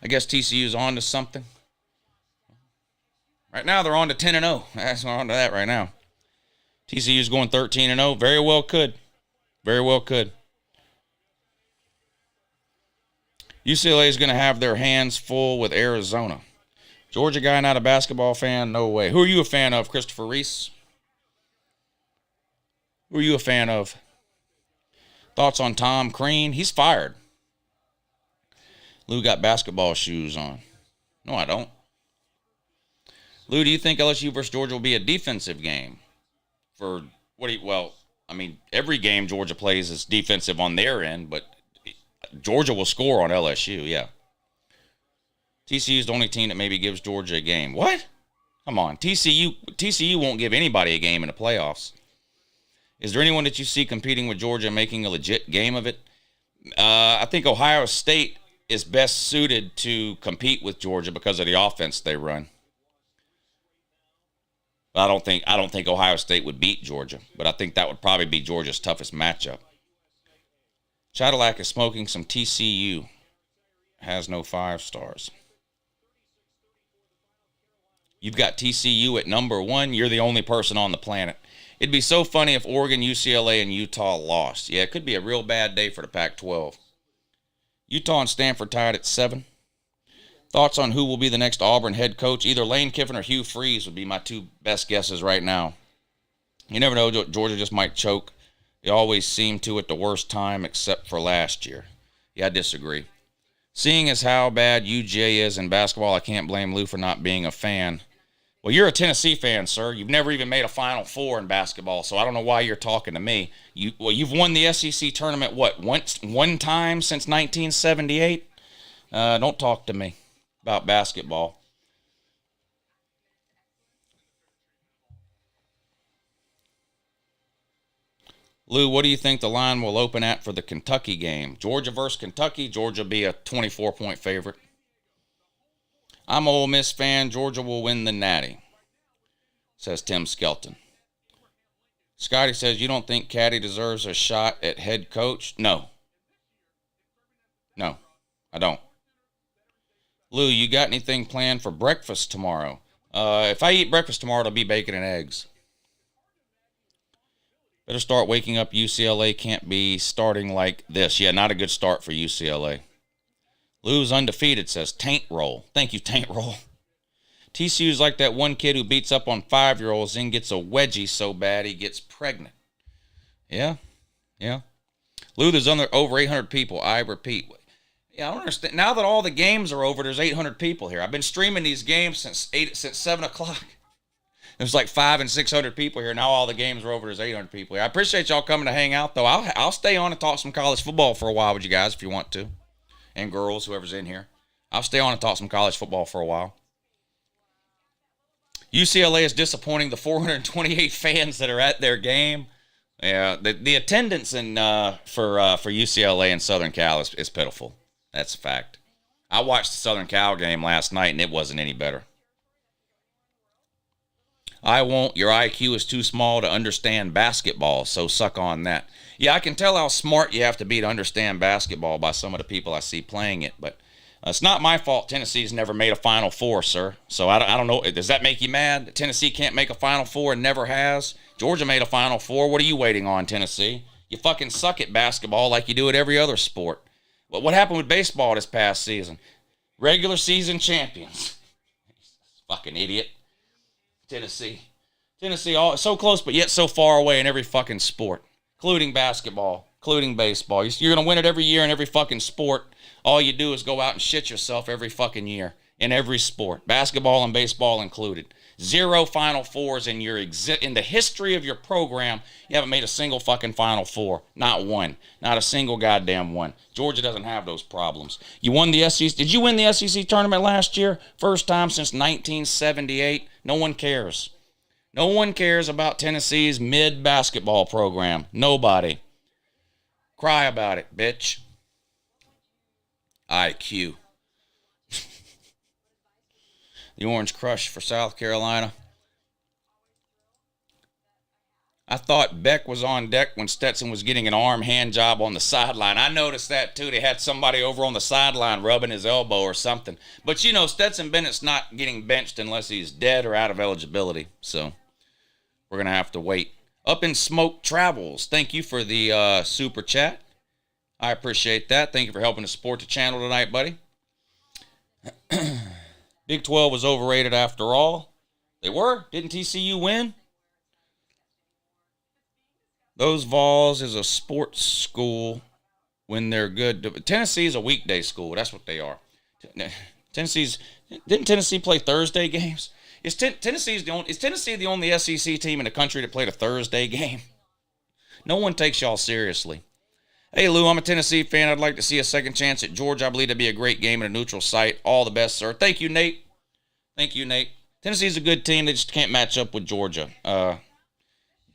I guess TCU's on to something. Right now, they're on to 10-0. That's on to that right now. TCU's going 13-0. Very well could. UCLA is going to have their hands full with Arizona. Georgia guy, not a basketball fan? No way. Who are you a fan of, Christopher Reese? Who are you a fan of? Thoughts on Tom Crean? He's fired. Lou got basketball shoes on. No, I don't. Lou, do you think LSU versus Georgia will be a defensive game? Every game Georgia plays is defensive on their end, but Georgia will score on LSU, yeah. TCU is the only team that maybe gives Georgia a game. What? Come on. TCU won't give anybody a game in the playoffs. Is there anyone that you see competing with Georgia and making a legit game of it? I think Ohio State is best suited to compete with Georgia because of the offense they run. I don't think Ohio State would beat Georgia, but I think that would probably be Georgia's toughest matchup. Cadillac is smoking some TCU. Has no 5 stars. You've got TCU at number 1. You're the only person on the planet. It'd be so funny if Oregon, UCLA, and Utah lost. Yeah, it could be a real bad day for the Pac-12. Utah and Stanford tied at 7. Thoughts on who will be the next Auburn head coach? Either Lane Kiffin or Hugh Freeze would be my 2 best guesses right now. You never know. Georgia just might choke. They always seem to at the worst time except for last year. Yeah, I disagree. Seeing as how bad UGA is in basketball, I can't blame Lou for not being a fan. Well, you're a Tennessee fan, sir. You've never even made a Final Four in basketball, so I don't know why you're talking to me. You've won the SEC tournament, one time since 1978? Don't talk to me about basketball. Lou, what do you think the line will open at for the Kentucky game? Georgia versus Kentucky. Georgia will be a 24-point favorite. I'm an Ole Miss fan. Georgia will win the Natty, says Tim Skelton. Scotty says, you don't think Caddy deserves a shot at head coach? No, I don't. Lou, you got anything planned for breakfast tomorrow? If I eat breakfast tomorrow, it'll be bacon and eggs. Better start waking up. UCLA can't be starting like this. Yeah, not a good start for UCLA. Lou's undefeated, says Taint Roll. Thank you, Taint Roll. TCU's like that one kid who beats up on 5-year-olds and gets a wedgie so bad he gets pregnant. Yeah. Lou, there's over 800 people. I repeat. Yeah, I don't understand. Now that all the games are over, there's 800 people here. I've been streaming these games since 7 o'clock. There's like 500 and 600 people here. Now all the games are over. There's 800 people here. I appreciate y'all coming to hang out, though. I'll stay on and talk some college football for a while with you guys if you want to. And girls, whoever's in here. I'll stay on and talk some college football for a while. UCLA is disappointing the 428 fans that are at their game. Yeah, the attendance for UCLA and Southern Cal is pitiful. That's a fact. I watched the Southern Cal game last night, and it wasn't any better. I won't. Your IQ is too small to understand basketball, so suck on that. Yeah, I can tell how smart you have to be to understand basketball by some of the people I see playing it, but it's not my fault Tennessee's never made a Final Four, sir. So I don't know. Does that make you mad that Tennessee can't make a Final Four and never has? Georgia made a Final Four. What are you waiting on, Tennessee? You fucking suck at basketball like you do at every other sport. But what happened with baseball this past season? Regular season champions. Fucking idiot. Tennessee, all so close, but yet so far away in every fucking sport, including basketball, including baseball. You're going to win it every year in every fucking sport. All you do is go out and shit yourself every fucking year in every sport, basketball and baseball included. 0 Final Fours in in the history of your program. You haven't made a single fucking Final Four. Not one. Not a single goddamn one. Georgia doesn't have those problems. You won the SEC. Did you win the SEC tournament last year? First time since 1978. No one cares. No one cares about Tennessee's mid-basketball program. Nobody. Cry about it, bitch. IQ. The Orange Crush for South Carolina. I thought Beck was on deck when Stetson was getting an arm-hand job on the sideline. I noticed that, too. They had somebody over on the sideline rubbing his elbow or something. But, you know, Stetson Bennett's not getting benched unless he's dead or out of eligibility. So, we're going to have to wait. Up in Smoke Travels, thank you for the super chat. I appreciate that. Thank you for helping to support the channel tonight, buddy. Big 12 was overrated after all. They were. Didn't TCU win? Those Vols is a sports school when they're good. Tennessee's a weekday school. That's what they are. Didn't Tennessee play Thursday games? Is Tennessee the only SEC team in the country that played a Thursday game? No one takes y'all seriously. Hey, Lou, I'm a Tennessee fan. I'd like to see a second chance at Georgia. I believe that'd be a great game at a neutral site. All the best, sir. Thank you, Nate. Thank you, Nate. Tennessee's a good team. They just can't match up with Georgia.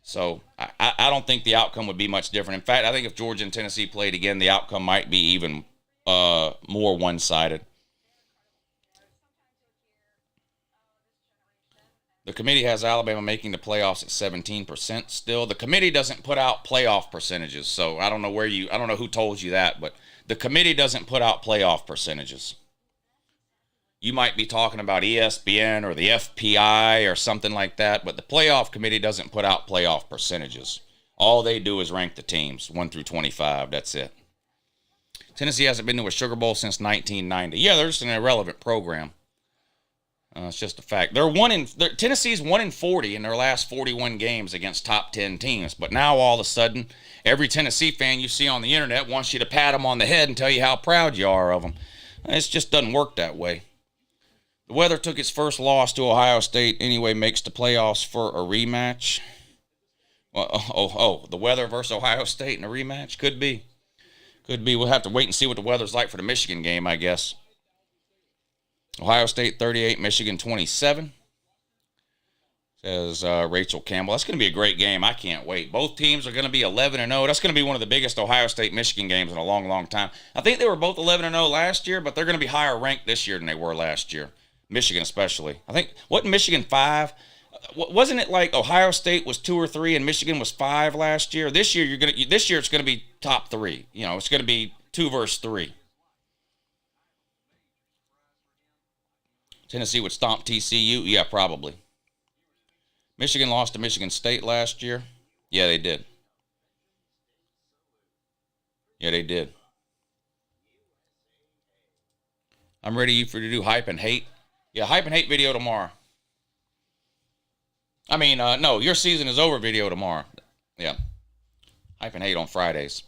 So I don't think the outcome would be much different. In fact, I think if Georgia and Tennessee played again, the outcome might be even more one-sided. The committee has Alabama making the playoffs at 17% still. The committee doesn't put out playoff percentages, so I don't know who told you that, but the committee doesn't put out playoff percentages. You might be talking about ESPN or the FPI or something like that, but the playoff committee doesn't put out playoff percentages. All they do is rank the teams, 1 through 25. That's it. Tennessee hasn't been to a Sugar Bowl since 1990. Yeah, they're just an irrelevant program. It's just a fact. Tennessee's 1-40 in their last 41 games against top 10 teams. But now all of a sudden, every Tennessee fan you see on the internet wants you to pat them on the head and tell you how proud you are of them. It just doesn't work that way. The Weather took its first loss to Ohio State anyway, makes the playoffs for a rematch. The Weather versus Ohio State in a rematch? Could be. Could be. We'll have to wait and see what the weather's like for the Michigan game, I guess. Ohio State 38, Michigan 27. Says Rachel Campbell. That's going to be a great game. I can't wait. Both teams are going to be 11-0. That's going to be one of the biggest Ohio State-Michigan games in a long, long time. I think they were both 11-0 last year, but they're going to be higher ranked this year than they were last year. Michigan especially. I think, wasn't Michigan 5? Wasn't it like Ohio State was 2 or 3 and Michigan was 5 last year? This year it's going to be top 3. You know, it's going to be 2 versus 3. Tennessee would stomp TCU? Yeah, probably. Michigan lost to Michigan State last year? Yeah, they did. Yeah, they did. I'm ready for you to do hype and hate. Yeah, hype and hate video tomorrow. I mean, no, your season is over video tomorrow. Yeah. Hype and hate on Fridays.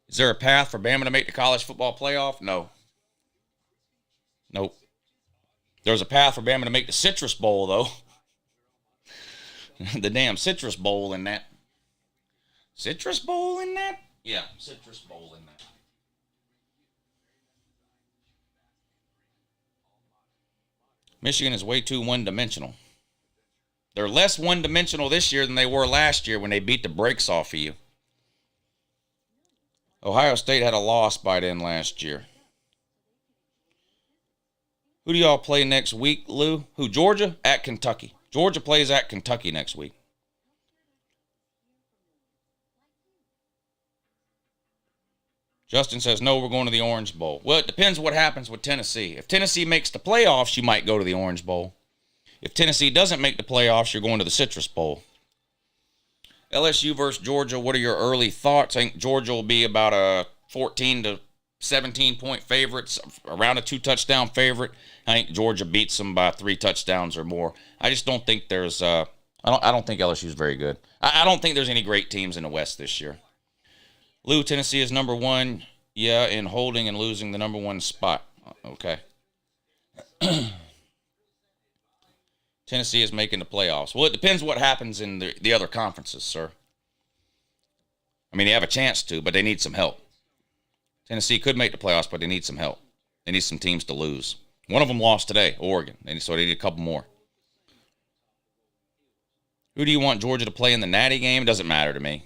Is there a path for Bama to make the college football playoff? No. Nope. There's a path for Bama to make the Citrus Bowl, though. The damn Citrus Bowl in that. Citrus Bowl in that? Yeah, Citrus Bowl in that. Michigan is way too one-dimensional. They're less one-dimensional this year than they were last year when they beat the brakes off of you. Ohio State had a loss by then last year. Who do y'all play next week, Lou? Who, Georgia? At Kentucky. Georgia plays at Kentucky next week. Justin says, no, we're going to the Orange Bowl. Well, it depends what happens with Tennessee. If Tennessee makes the playoffs, you might go to the Orange Bowl. If Tennessee doesn't make the playoffs, you're going to the Citrus Bowl. LSU versus Georgia, what are your early thoughts? I think Georgia will be about a 14 to 17-point favorite, around a 2-touchdown favorite. I think Georgia beats them by 3 touchdowns or more. I just don't think there's I don't think LSU is very good. I don't think there's any great teams in the West this year. Lou, Tennessee is number 1, yeah, in holding and losing the number 1 spot. Okay. Tennessee is making the playoffs. Well, it depends what happens in the other conferences, sir. I mean, they have a chance to, but they need some help. Tennessee could make the playoffs, but they need some help. They need some teams to lose. One of them lost today, Oregon, and so they need a couple more. Who do you want Georgia to play in the Natty game? It doesn't matter to me.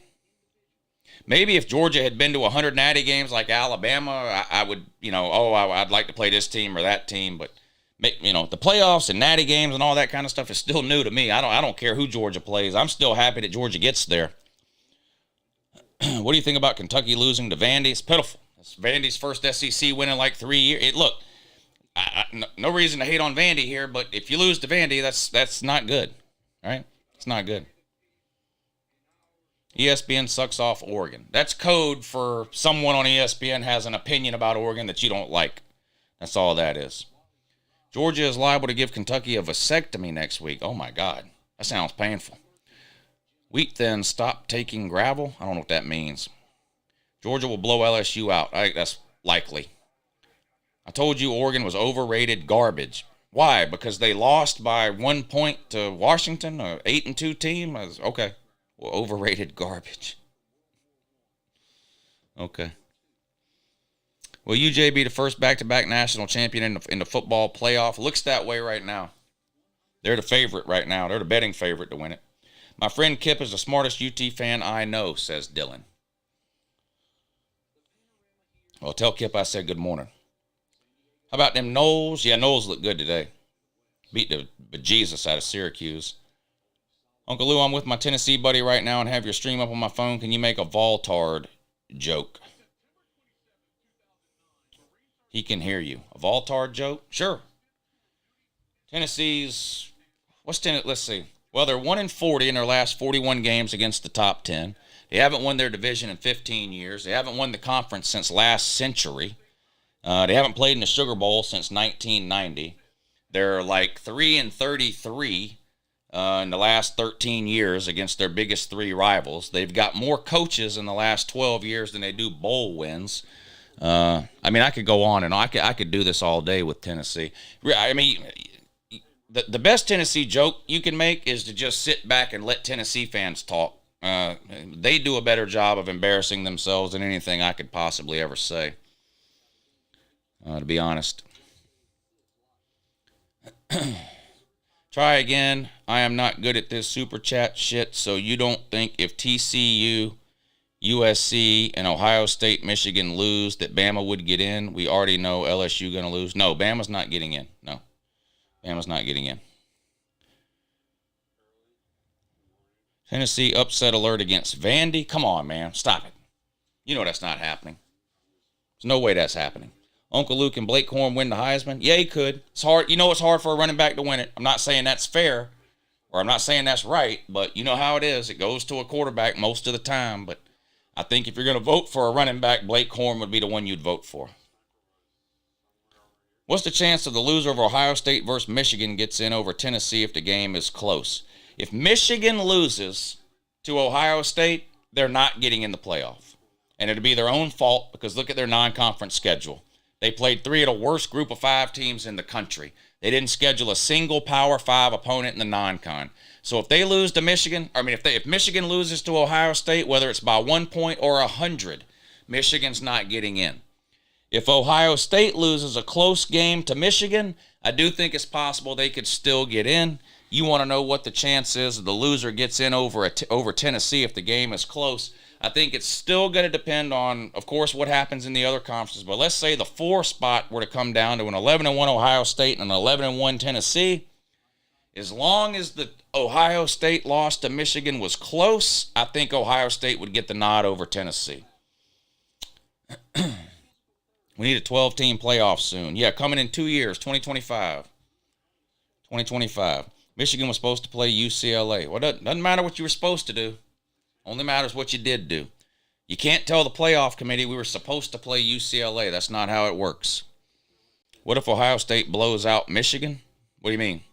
Maybe if Georgia had been to 100 Natty games like Alabama, I would, I'd like to play this team or that team, but the playoffs and Natty games and all that kind of stuff is still new to me. I don't care who Georgia plays. I'm still happy that Georgia gets there. What do you think about Kentucky losing to Vandy? It's pitiful. It's Vandy's first SEC win in like 3 years. Look, no reason to hate on Vandy here, but if you lose to Vandy, that's not good, right? It's not good. ESPN sucks off Oregon. That's code for someone on ESPN has an opinion about Oregon that you don't like. That's all that is. Georgia is liable to give Kentucky a vasectomy next week. Oh, my God. That sounds painful. Wheat then stop taking gravel. I don't know what that means. Georgia will blow LSU out. I think that's likely. I told you Oregon was overrated garbage. Why? Because they lost by 1 point to Washington, an 8-2 team? Okay. Well, overrated garbage. Okay. Will UJ be the first back-to-back national champion in the football playoff? Looks that way right now. They're the favorite right now. They're the betting favorite to win it. My friend Kip is the smartest UT fan I know, says Dylan. Well, tell Kip I said good morning. How about them Noles? Yeah, Noles look good today. Beat the bejesus out of Syracuse. Uncle Lou, I'm with my Tennessee buddy right now and have your stream up on my phone. Can you make a Voltard joke? He can hear you. A Voltard joke? Sure. Tennessee's, let's see. Well, they're 1-40 in their last 41 games against the top 10. They haven't won their division in 15 years. They haven't won the conference since last century. They haven't played in the Sugar Bowl since 1990. They're like 3-33 in the last 13 years against their biggest three rivals. They've got more coaches in the last 12 years than they do bowl wins. I mean, I could go on and on. I could do this all day with Tennessee. I mean, the best Tennessee joke you can make is to just sit back and let Tennessee fans talk. They do a better job of embarrassing themselves than anything I could possibly ever say. To be honest. Try again. I am not good at this super chat shit, so you don't think if TCU, USC, and Ohio State, Michigan lose that Bama would get in? We already know LSU going to lose. No, Bama's not getting in. No. Bama's not getting in. Tennessee upset alert against Vandy. Come on, man. Stop it. You know that's not happening. There's no way that's happening. Uncle Luke and Blake Corum win the Heisman? Yeah, he could. It's hard. You know it's hard for a running back to win it. I'm not saying that's fair, or I'm not saying that's right, but you know how it is. It goes to a quarterback most of the time, but I think if you're going to vote for a running back, Blake Corum would be the one you'd vote for. What's the chance of the loser of Ohio State versus Michigan gets in over Tennessee if the game is close? If Michigan loses to Ohio State, they're not getting in the playoff. And it'll be their own fault because look at their non-conference schedule. They played 3 of the worst group of 5 teams in the country. They didn't schedule a single Power 5 opponent in the non-con. So if they lose to Michigan, if Michigan loses to Ohio State, whether it's by 1 point or 100, Michigan's not getting in. If Ohio State loses a close game to Michigan, I do think it's possible they could still get in. You want to know what the chance is the loser gets in over Tennessee if the game is close. I think it's still going to depend on, of course, what happens in the other conferences. But let's say the 4 spot were to come down to an 11-1 Ohio State and an 11-1 Tennessee. As long as the Ohio State loss to Michigan was close, I think Ohio State would get the nod over Tennessee. We need a 12-team playoff soon. Yeah, coming in 2 years, 2025. 2025. Michigan was supposed to play UCLA. Well, it doesn't matter what you were supposed to do. Only matters what you did do. You can't tell the playoff committee we were supposed to play UCLA. That's not how it works. What if Ohio State blows out Michigan? What do you mean?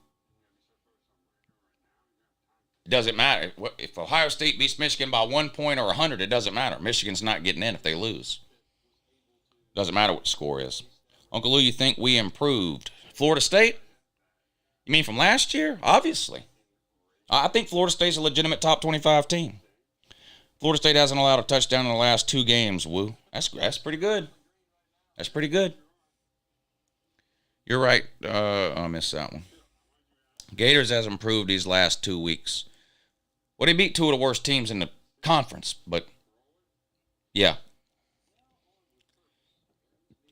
It doesn't matter. If Ohio State beats Michigan by 1 point or 100, it doesn't matter. Michigan's not getting in if they lose. Doesn't matter what the score is. Uncle Lou, you think we improved? Florida State? You mean from last year? Obviously. I think Florida State's a legitimate top 25 team. Florida State hasn't allowed a touchdown in the last 2 games, Woo. That's pretty good. That's pretty good. You're right. I missed that one. Gators has improved these last 2 weeks. Well, they beat 2 of the worst teams in the conference, but yeah.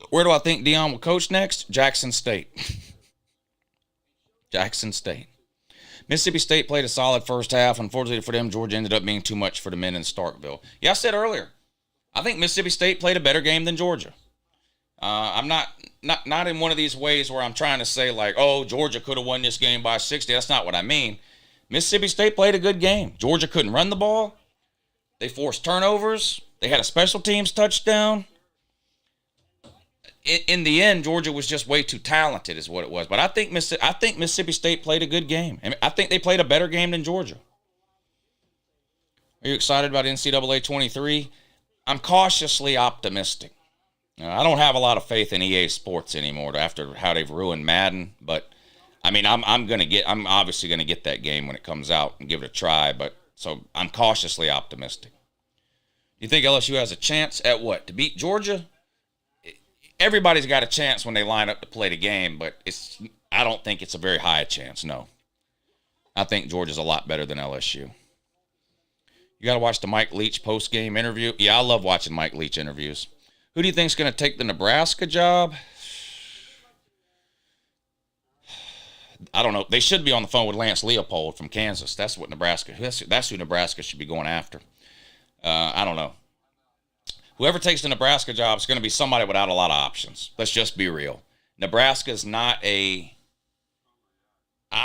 Where do I think Deion will coach next? Jackson State. Jackson State. Mississippi State played a solid first half. Unfortunately for them, Georgia ended up being too much for the men in Starkville. Yeah, I said earlier, I think Mississippi State played a better game than Georgia. I'm not in one of these ways where I'm trying to say like, oh, Georgia could have won this game by 60. That's not what I mean. Mississippi State played a good game. Georgia couldn't run the ball. They forced turnovers. They had a special teams touchdown. In the end, Georgia was just way too talented is what it was. But I think Mississippi State played a good game. I think they played a better game than Georgia. Are you excited about NCAA 23? I'm cautiously optimistic. I don't have a lot of faith in EA Sports anymore after how they've ruined Madden. But I mean, I'm obviously gonna get that game when it comes out and give it a try. But so I'm cautiously optimistic. You think LSU has a chance at what? To beat Georgia? Everybody's got a chance when they line up to play the game, but I don't think it's a very high chance, no. I think Georgia's a lot better than LSU. You got to watch the Mike Leach post-game interview. Yeah, I love watching Mike Leach interviews. Who do you think's going to take the Nebraska job? I don't know. They should be on the phone with Lance Leopold from Kansas. That's who Nebraska should be going after. I don't know. Whoever takes the Nebraska job is going to be somebody without a lot of options. Let's just be real. Nebraska's not I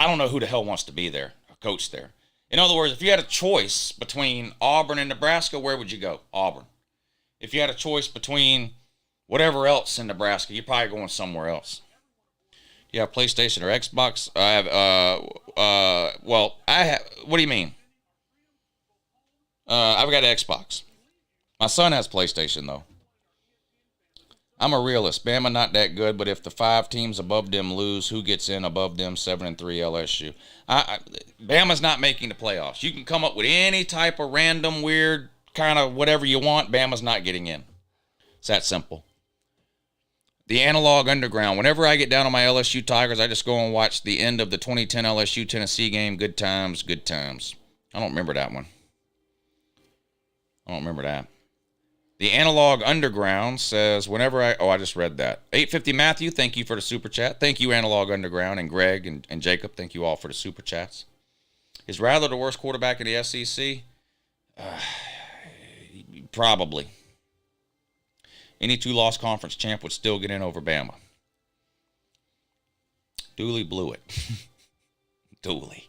don't know who the hell wants to be there, a coach there. In other words, if you had a choice between Auburn and Nebraska, where would you go? Auburn. If you had a choice between whatever else in Nebraska, you're probably going somewhere else. You have PlayStation or Xbox? I have, what do you mean? I've got an Xbox. My son has PlayStation, though. I'm a realist. Bama not that good, but if the 5 teams above them lose, who gets in above them? 7-3 LSU. Bama's not making the playoffs. You can come up with any type of random, weird, kind of whatever you want. Bama's not getting in. It's that simple. The analog underground. Whenever I get down on my LSU Tigers, I just go and watch the end of the 2010 LSU Tennessee game. Good times, good times. I don't remember that one. I don't remember that. The Analog Underground says, I just read that. 850 Matthew, thank you for the super chat. Thank you, Analog Underground, and Greg and Jacob, thank you all for the super chats. Is Rattler the worst quarterback in the SEC? Probably. Any 2-loss conference champ would still get in over Bama. Dooley blew it. Dooley.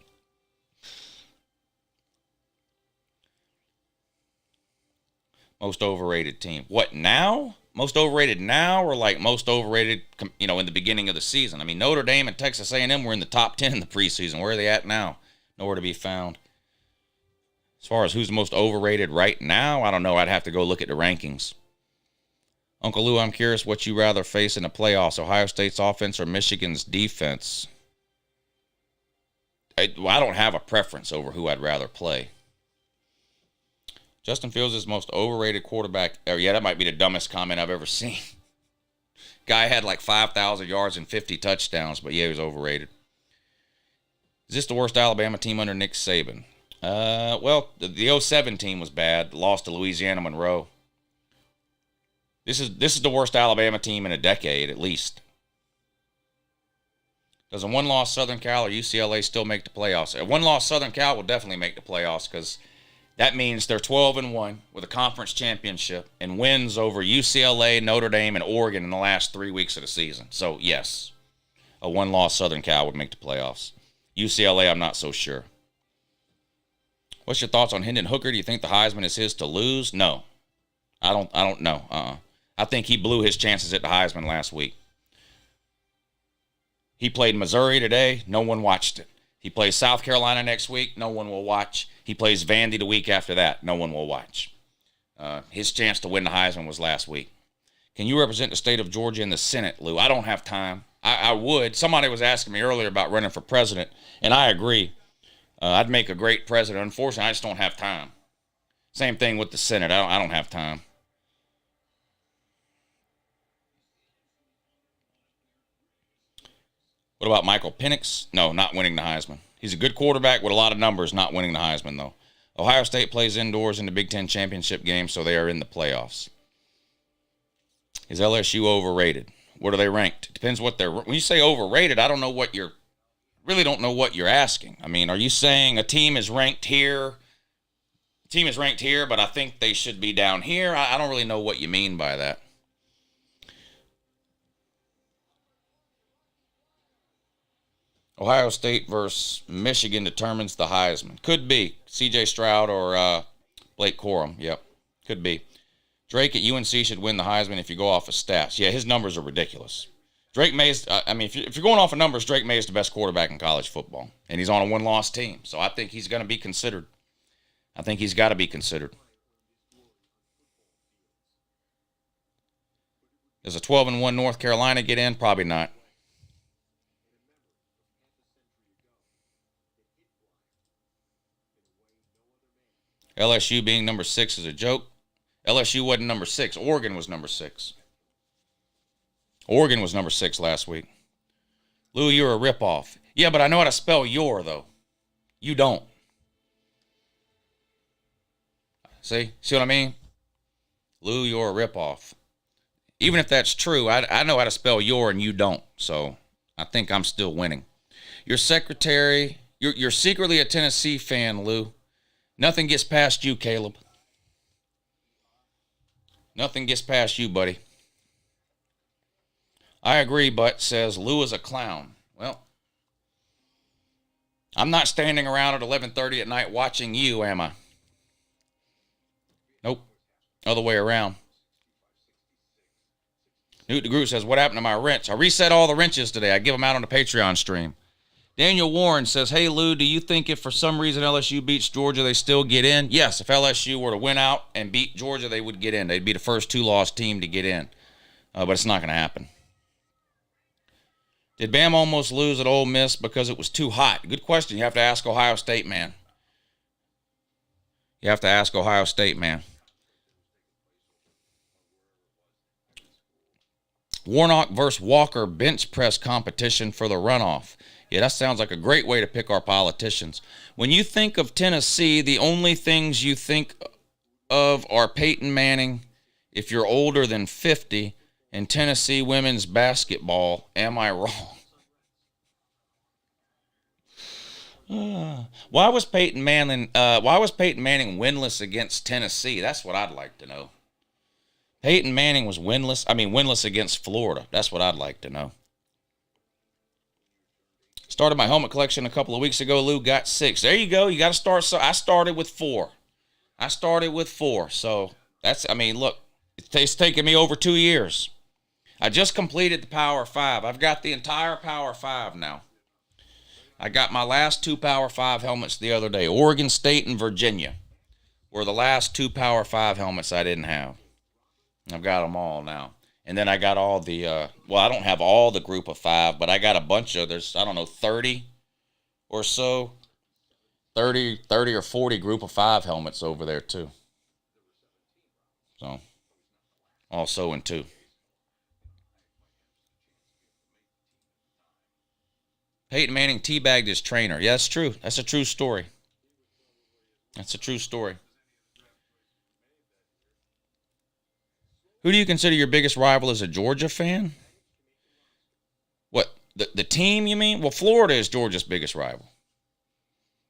Most overrated team. What, now? Most overrated now or like most overrated, in the beginning of the season? I mean, Notre Dame and Texas A&M were in the top 10 in the preseason. Where are they at now? Nowhere to be found. As far as who's most overrated right now, I don't know. I'd have to go look at the rankings. Uncle Lou, I'm curious what you rather face in the playoffs, Ohio State's offense or Michigan's defense? I don't have a preference over who I'd rather play. Justin Fields is the most overrated quarterback. That might be the dumbest comment I've ever seen. Guy had like 5,000 yards and 50 touchdowns, but yeah, he was overrated. Is this the worst Alabama team under Nick Saban? The 07 team was bad. Lost to Louisiana Monroe. This is the worst Alabama team in a decade, at least. Does a one-loss Southern Cal or UCLA still make the playoffs? A one-loss Southern Cal will definitely make the playoffs because that means they're 12-1 with a conference championship and wins over UCLA, Notre Dame, and Oregon in the last 3 weeks of the season. So, yes, a one-loss Southern Cal would make the playoffs. UCLA, I'm not so sure. What's your thoughts on Hendon Hooker? Do you think the Heisman is his to lose? No. I don't know. I think he blew his chances at the Heisman last week. He played Missouri today. No one watched it. He plays South Carolina next week. No one will watch. He plays Vandy the week after that. No one will watch. His chance to win the Heisman was last week. Can you represent the state of Georgia in the Senate, Lou? I don't have time. I would. Somebody was asking me earlier about running for president, and I agree. I'd make a great president. Unfortunately, I just don't have time. Same thing with the Senate. I don't have time. What about Michael Penix? No, not winning the Heisman. He's a good quarterback with a lot of numbers, not winning the Heisman, though. Ohio State plays indoors in the Big Ten championship game, so they are in the playoffs. Is LSU overrated? What are they ranked? It depends what they're... When you say overrated, I don't know what you're... really don't know what you're asking. I mean, are you saying a team is ranked here? A team is ranked here, but I think they should be down here? I don't really know what you mean by that. Ohio State versus Michigan determines the Heisman. Could be. C.J. Stroud or Blake Corum. Yep. Could be. Drake at UNC should win the Heisman if you go off of stats. Yeah, his numbers are ridiculous. Drake May's, if you're going off of numbers, Drake May is the best quarterback in college football. And he's on a one-loss team. So I think he's going to be considered. I think he's got to be considered. Does a 12-1 North Carolina get in? Probably not. LSU being number 6 is a joke. LSU wasn't number 6. Oregon was number 6. Oregon was number 6 last week. Lou, you're a ripoff. Yeah, but I know how to spell your, though. You don't. See what I mean? Lou, you're a ripoff. Even if that's true, I know how to spell your and you don't. So I think I'm still winning. Your secretary, you're secretly a Tennessee fan, Lou. Nothing gets past you, Caleb. Nothing gets past you, buddy. I agree, but says Lou is a clown. Well, I'm not standing around at 11:30 at night watching you, am I? Nope. Other way around. Newt DeGroot says, what happened to my wrench? I reset all the wrenches today. I give them out on the Patreon stream. Daniel Warren says, hey, Lou, do you think if for some reason LSU beats Georgia, they still get in? Yes, if LSU were to win out and beat Georgia, they would get in. They'd be the first 2-loss team to get in. But it's not going to happen. Did Bama almost lose at Ole Miss because it was too hot? Good question. You have to ask Ohio State, man. You have to ask Ohio State, man. Warnock versus Walker bench press competition for the runoff. Yeah, that sounds like a great way to pick our politicians. When you think of Tennessee, the only things you think of are Peyton Manning, if you're older than 50, and Tennessee women's basketball. Am I wrong? Why was Peyton Manning winless against Tennessee? That's what I'd like to know. Peyton Manning was winless against Florida. That's what I'd like to know. Started my helmet collection a couple of weeks ago. Lou got 6. There you go. You got to start. So I started with 4. So look, it's taken me over 2 years. I just completed the Power 5. I've got the entire Power 5 now. I got my last 2 Power 5 helmets the other day. Oregon State and Virginia were the last 2 Power 5 helmets I didn't have. I've got them all now. And then I got all the, I don't have all the group of 5, but I got a bunch of, 30 or so. 30 or 40 group of 5 helmets over there too. So, also in 2. Peyton Manning teabagged his trainer. Yeah, that's true. That's a true story. Who do you consider your biggest rival as a Georgia fan? What, the team you mean? Well, Florida is Georgia's biggest rival.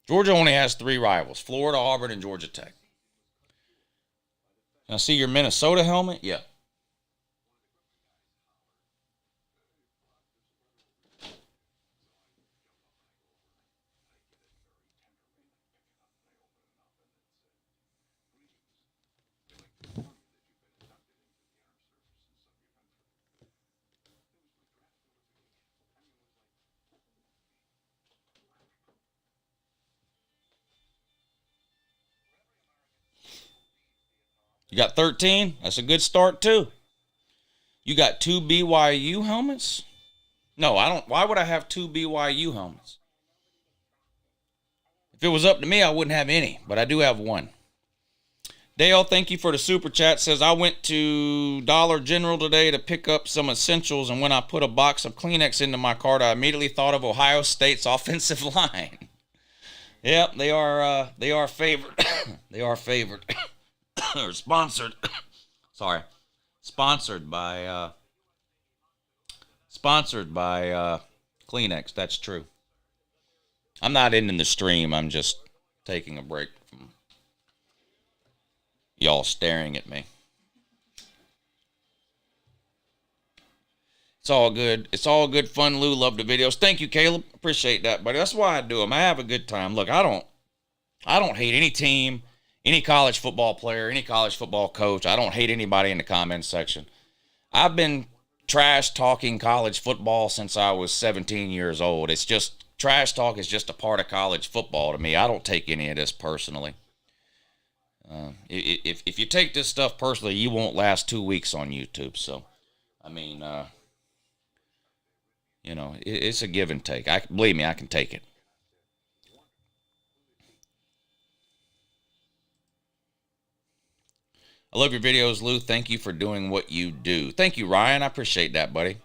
Georgia only has 3 rivals, Florida, Auburn, and Georgia Tech. Now, see your Minnesota helmet? Yeah. You got 13? That's a good start, too. You got 2 BYU helmets? No, I don't. Why would I have 2 BYU helmets? If it was up to me, I wouldn't have any, but I do have 1. Dale, thank you for the super chat. Says, I went to Dollar General today to pick up some essentials, and when I put a box of Kleenex into my cart, I immediately thought of Ohio State's offensive line. Yep, they are favored. They are favored. Or sponsored. Sorry. Sponsored by Kleenex. That's true. I'm not ending the stream. I'm just taking a break from y'all staring at me. It's all good. It's all good fun, Lou. Love the videos. Thank you, Caleb. Appreciate that, buddy. That's why I do them. I have a good time. Look, I don't hate any team, any college football player, any college football coach. I don't hate anybody in the comments section. I've been trash talking college football since I was 17 years old. It's just, trash talk is just a part of college football to me. I don't take any of this personally. If you take this stuff personally, you won't last 2 weeks on YouTube. So I mean, you know, it's a give and take. Believe me, I can take it. I love your videos, Lou. Thank you for doing what you do. Thank you, Ryan. I appreciate that, buddy.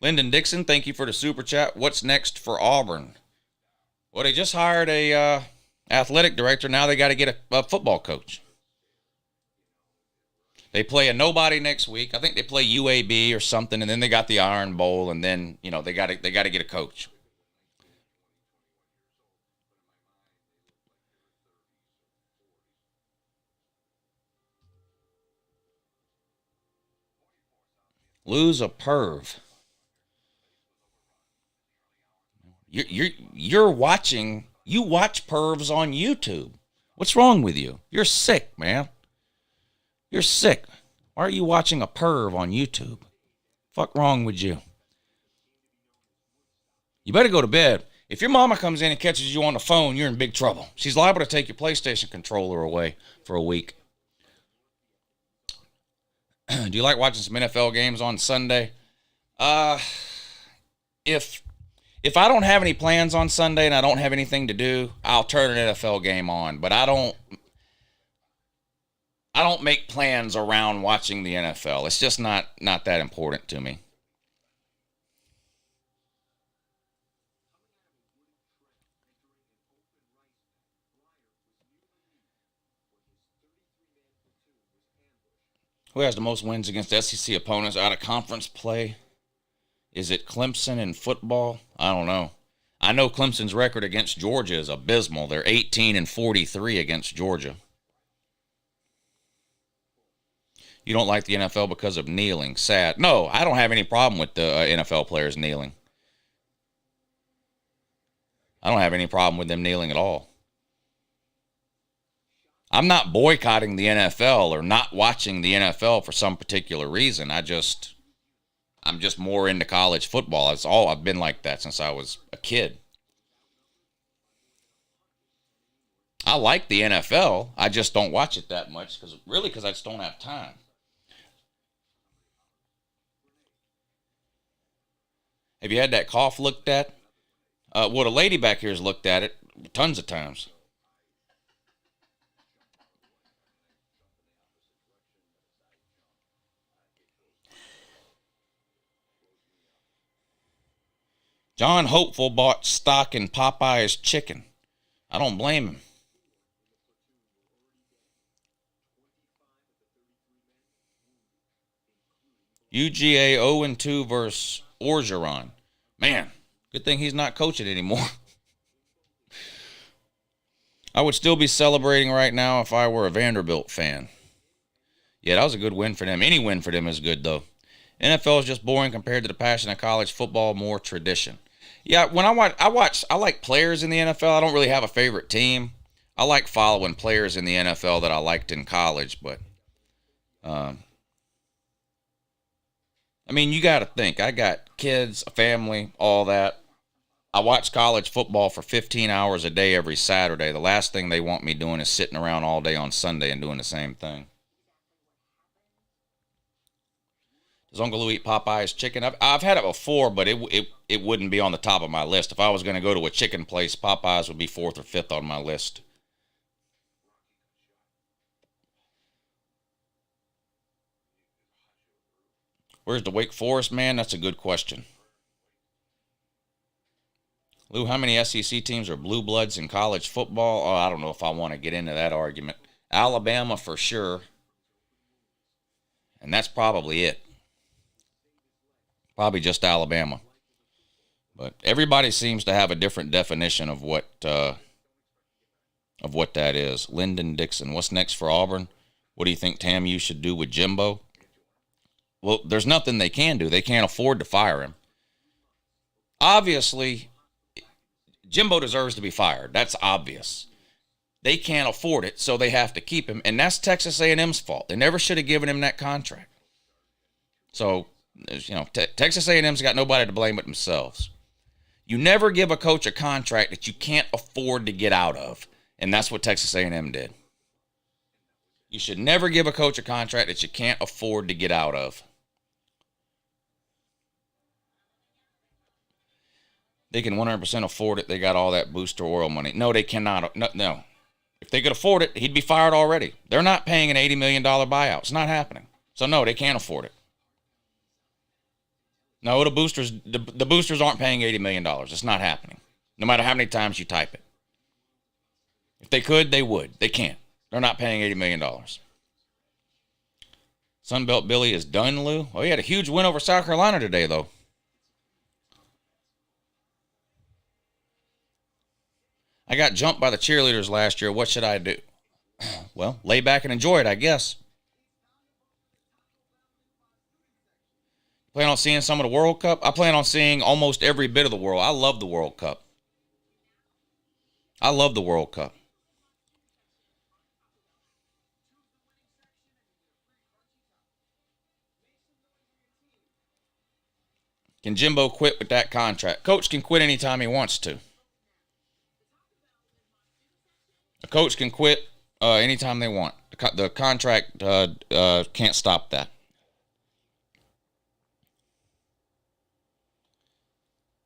Lyndon Dixon, thank you for the super chat. What's next for Auburn? Well, they just hired a athletic director. Now they got to get a football coach. They play a nobody next week. I think they play UAB or something, and then they got the Iron Bowl, and then, you know, they got to get a coach. Lou's a perv. You're watching. You watch pervs on YouTube. What's wrong with you? You're sick, man. You're sick. Why are you watching a perv on YouTube? Fuck wrong with you? You better go to bed. If your mama comes in and catches you on the phone, you're in big trouble. She's liable to take your PlayStation controller away for a week. Do you like watching some NFL games on Sunday? If I don't have any plans on Sunday and I don't have anything to do, I'll turn an NFL game on. But I don't make plans around watching the NFL. It's just not that important to me. Who has the most wins against SEC opponents out of conference play? Is it Clemson in football? I don't know. I know Clemson's record against Georgia is abysmal. They're 18-43 against Georgia. You don't like the NFL because of kneeling. Sad. No, I don't have any problem with the NFL players kneeling. I don't have any problem with them kneeling at all. I'm not boycotting the NFL or not watching the NFL for some particular reason. I'm just more into college football. It's all I've been like that since I was a kid. I like the NFL. I just don't watch it that much because I just don't have time. Have you had that cough looked at? Well, the lady back here has looked at it tons of times. John Hopeful bought stock in Popeye's chicken. I don't blame him. UGA 0-2 versus Orgeron. Man, good thing he's not coaching anymore. I would still be celebrating right now if I were a Vanderbilt fan. Yeah, that was a good win for them. Any win for them is good, though. NFL is just boring compared to the passion of college football, more tradition. Yeah, when I like players in the NFL. I don't really have a favorite team. I like following players in the NFL that I liked in college, but I mean, you got to think. I got kids, a family, all that. I watch college football for 15 hours a day every Saturday. The last thing they want me doing is sitting around all day on Sunday and doing the same thing. Does Uncle Lou eat Popeye's chicken? I've had it before, but it wouldn't be on the top of my list. If I was going to go to a chicken place, Popeye's would be 4th or 5th on my list. Where's the Wake Forest man? That's a good question. Lou, how many SEC teams are blue bloods in college football? Oh, I don't know if I want to get into that argument. Alabama for sure. And that's probably it. Probably just Alabama. But everybody seems to have a different definition of what that is. Lyndon Dixon. What's next for Auburn? What do you think TAMU should do with Jimbo? Well, there's nothing they can do. They can't afford to fire him. Obviously, Jimbo deserves to be fired. That's obvious. They can't afford it, so they have to keep him, and that's Texas A&M's fault. They never should have given him that contract. So, you know, Texas A&M's got nobody to blame but themselves. You never give a coach a contract that you can't afford to get out of, and that's what Texas A&M did. You should never give a coach a contract that you can't afford to get out of. They can 100% afford it. They got all that booster oil money. No, they cannot. No. If they could afford it, he'd be fired already. They're not paying an $80 million buyout. It's not happening. So, no, they can't afford it. No, the boosters aren't paying $80 million. It's not happening. No matter how many times you type it. If they could, they would. They can't. They're not paying $80 million. Sunbelt Billy is done, Lou. Oh, he had a huge win over South Carolina today, though. I got jumped by the cheerleaders last year. What should I do? Well, lay back and enjoy it, I guess. Plan on seeing some of the World Cup? I plan on seeing almost every bit of the World. I love the World Cup. I love the World Cup. Can Jimbo quit with that contract? Coach can quit anytime he wants to. A coach can quit anytime they want. The contract can't stop that.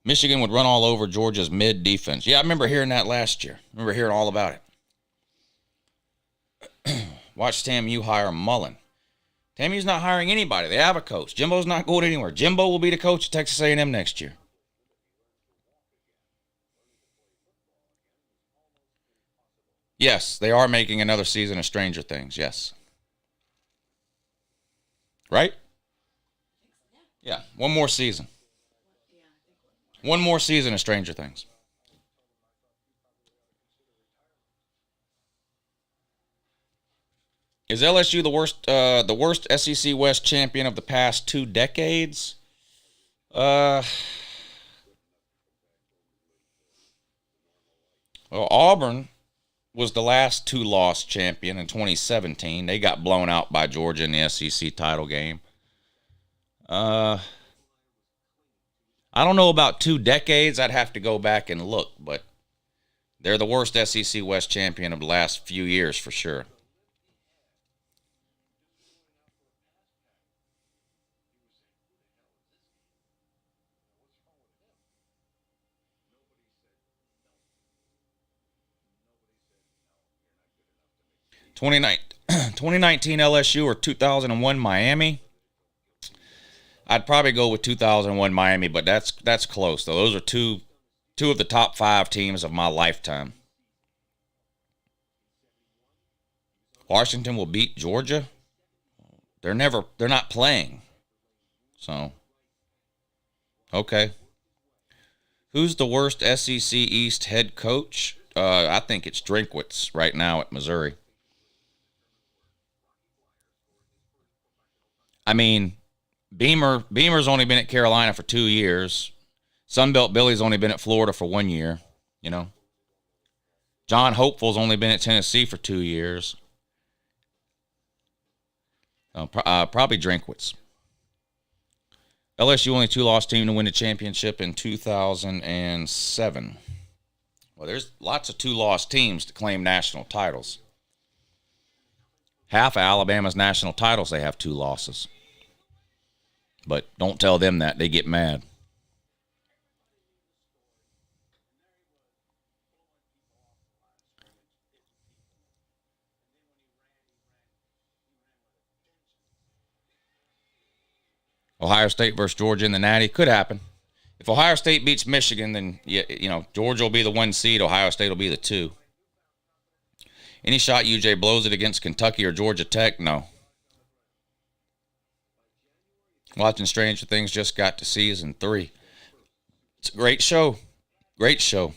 Michigan would run all over Georgia's mid defense. Yeah, I remember hearing that last year. I remember hearing all about it. Watch TAMU hire Mullen. TAMU's not hiring anybody. They have a coach. Jimbo's not going anywhere. Jimbo will be the coach at Texas A&M next year. Yes, they are making another season of Stranger Things, yes. Right? Yeah, one more season. One more season of Stranger Things. Is LSU the worst SEC West champion of the past 2 decades? Well, Auburn was the last 2-loss champion in 2017. They got blown out by Georgia in the SEC title game. I don't know about 2 decades. I'd have to go back and look, but they're the worst SEC West champion of the last few years for sure. (2019) LSU or 2001 Miami. I'd probably go with 2001 Miami, but that's close though. Those are two of the top 5 teams of my lifetime. Washington will beat Georgia. They're not playing. So, okay. Who's the worst SEC East head coach? I think it's Drinkwitz right now at Missouri. I mean, Beamer's only been at Carolina for 2 years. Sunbelt Billy's only been at Florida for 1 year, you know. John Hopeful's only been at Tennessee for 2 years. Probably Drinkwitz. LSU only 2-loss team to win the championship in 2007. Well, there's lots of 2-loss teams to claim national titles. Half of Alabama's national titles, they have 2 losses. But don't tell them that. They get mad. Ohio State versus Georgia in the Natty. Could happen. If Ohio State beats Michigan, then Georgia will be the 1 seed. Ohio State will be the 2. Any shot UJ blows it against Kentucky or Georgia Tech? No. Watching Stranger Things, just got to season 3. It's a great show. Great show.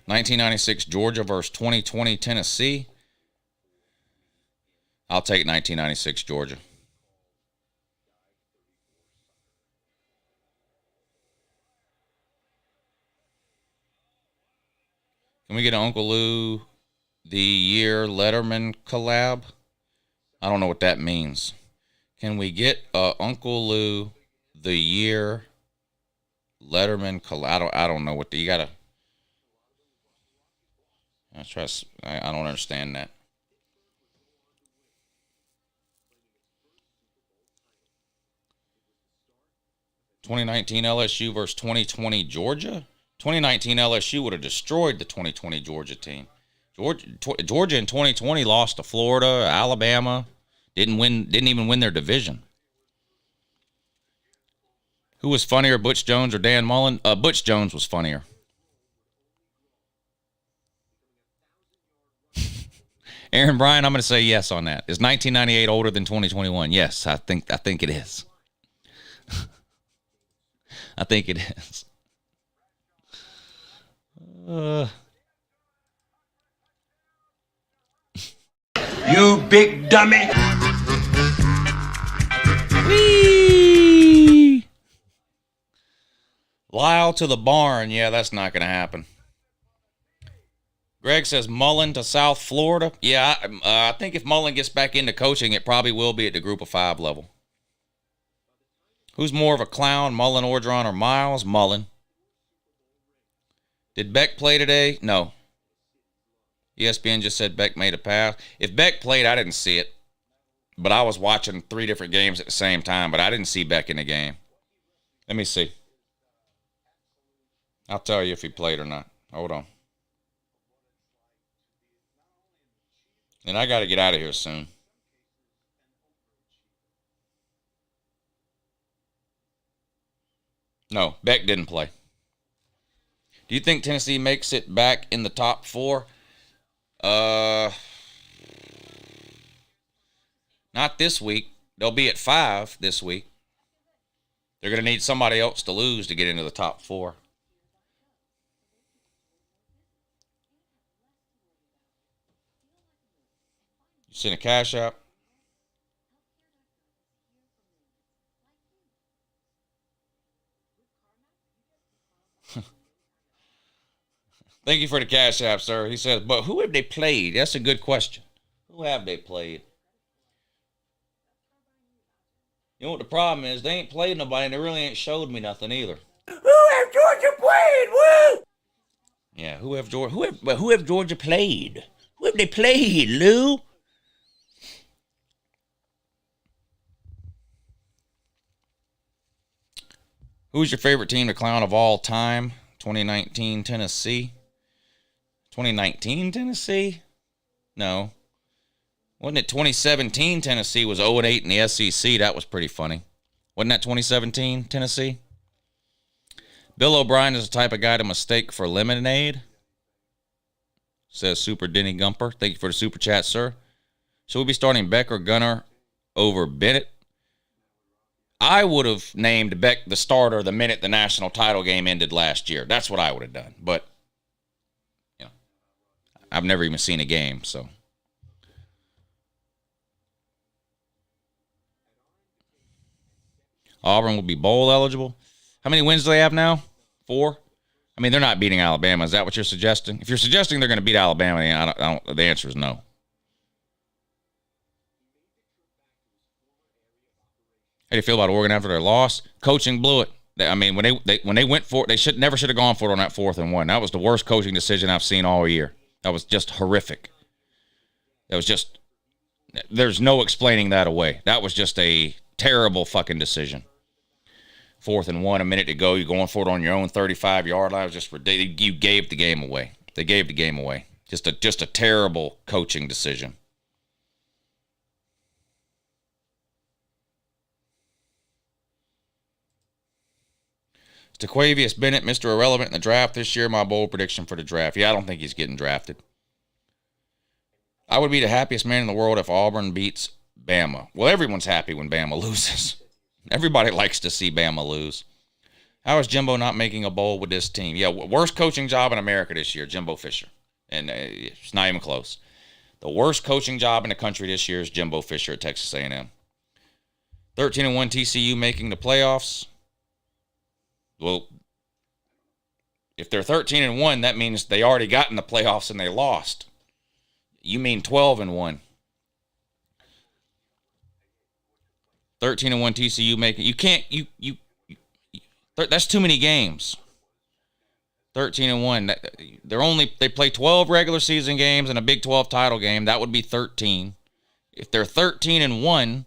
1996 Georgia versus 2020 Tennessee. I'll take 1996 Georgia. Can we get an Uncle Lou the Year Letterman collab? I don't know what that means. Can we get Uncle Lou the Year Letterman collab? I don't know what you gotta. I don't understand that. 2019 LSU versus 2020 Georgia. 2019 LSU would have destroyed the 2020 Georgia team. Georgia in 2020 lost to Florida, Alabama. Didn't even win their division. Who was funnier, Butch Jones or Dan Mullen? Butch Jones was funnier. Aaron Bryan, I'm going to say yes on that. Is 1998 older than 2021? Yes, I think it is. I think it is. You big dummy. Whee! Lyle to the barn. Yeah, that's not going to happen. Greg says Mullen to South Florida. Yeah, I think if Mullen gets back into coaching, it probably will be at the Group of 5 level. Who's more of a clown, Mullen, Orgeron, or Miles? Mullen. Did Beck play today? No. ESPN just said Beck made a pass. If Beck played, I didn't see it. But I was watching 3 different games at the same time, but I didn't see Beck in the game. Let me see. I'll tell you if he played or not. Hold on. And I got to get out of here soon. No, Beck didn't play. Do you think Tennessee makes it back in the top 4? Not this week. They'll be at 5 this week. They're going to need somebody else to lose to get into the top 4. You seen a Cash App? Thank you for the Cash App, sir. He says, but who have they played? That's a good question. Who have they played? You know what the problem is? They ain't played nobody, and they really ain't showed me nothing either. Who have Georgia played? Woo! Yeah, who have Georgia played? Who have they played, Lou? Who's your favorite team to clown of all time? 2019 Tennessee. 2019 Tennessee? No. Wasn't it 2017 Tennessee was 0-8 in the SEC? That was pretty funny. Wasn't that 2017 Tennessee? Bill O'Brien is the type of guy to mistake for lemonade. Says Super Denny Gumper. Thank you for the super chat, sir. Should we be starting Beck or Gunner over Bennett? I would have named Beck the starter the minute the national title game ended last year. That's what I would have done. But, you know, I've never even seen a game, so. Auburn will be bowl eligible. How many wins do they have now? 4? I mean, they're not beating Alabama. Is that what you're suggesting? If you're suggesting they're going to beat Alabama, the answer is no. How do you feel about Oregon after their loss? Coaching blew it. I mean, when they went for it, they never should have gone for it on that 4th and 1. That was the worst coaching decision I've seen all year. That was just horrific. There's no explaining that away. That was just a terrible fucking decision. 4th and 1, a minute to go. You're going for it on your own 35-yard line. It was just ridiculous. You gave the game away. They gave the game away. Just a terrible coaching decision. Taquavius Bennett, Mr. Irrelevant in the draft this year. My bold prediction for the draft. Yeah, I don't think he's getting drafted. I would be the happiest man in the world if Auburn beats Bama. Well, everyone's happy when Bama loses. Everybody likes to see Bama lose. How is Jimbo not making a bowl with this team? Yeah, worst coaching job in America this year, Jimbo Fisher. And it's not even close. The worst coaching job in the country this year is Jimbo Fisher at Texas A&M. 13-1 TCU making the playoffs. Well, if they're 13-1, that means they already got in the playoffs and they lost. You mean 12-1. 13-1 TCU making. You can't. That's too many games. 13-1. They play 12 regular season games and a Big 12 title game. That would be 13. If they're 13-1,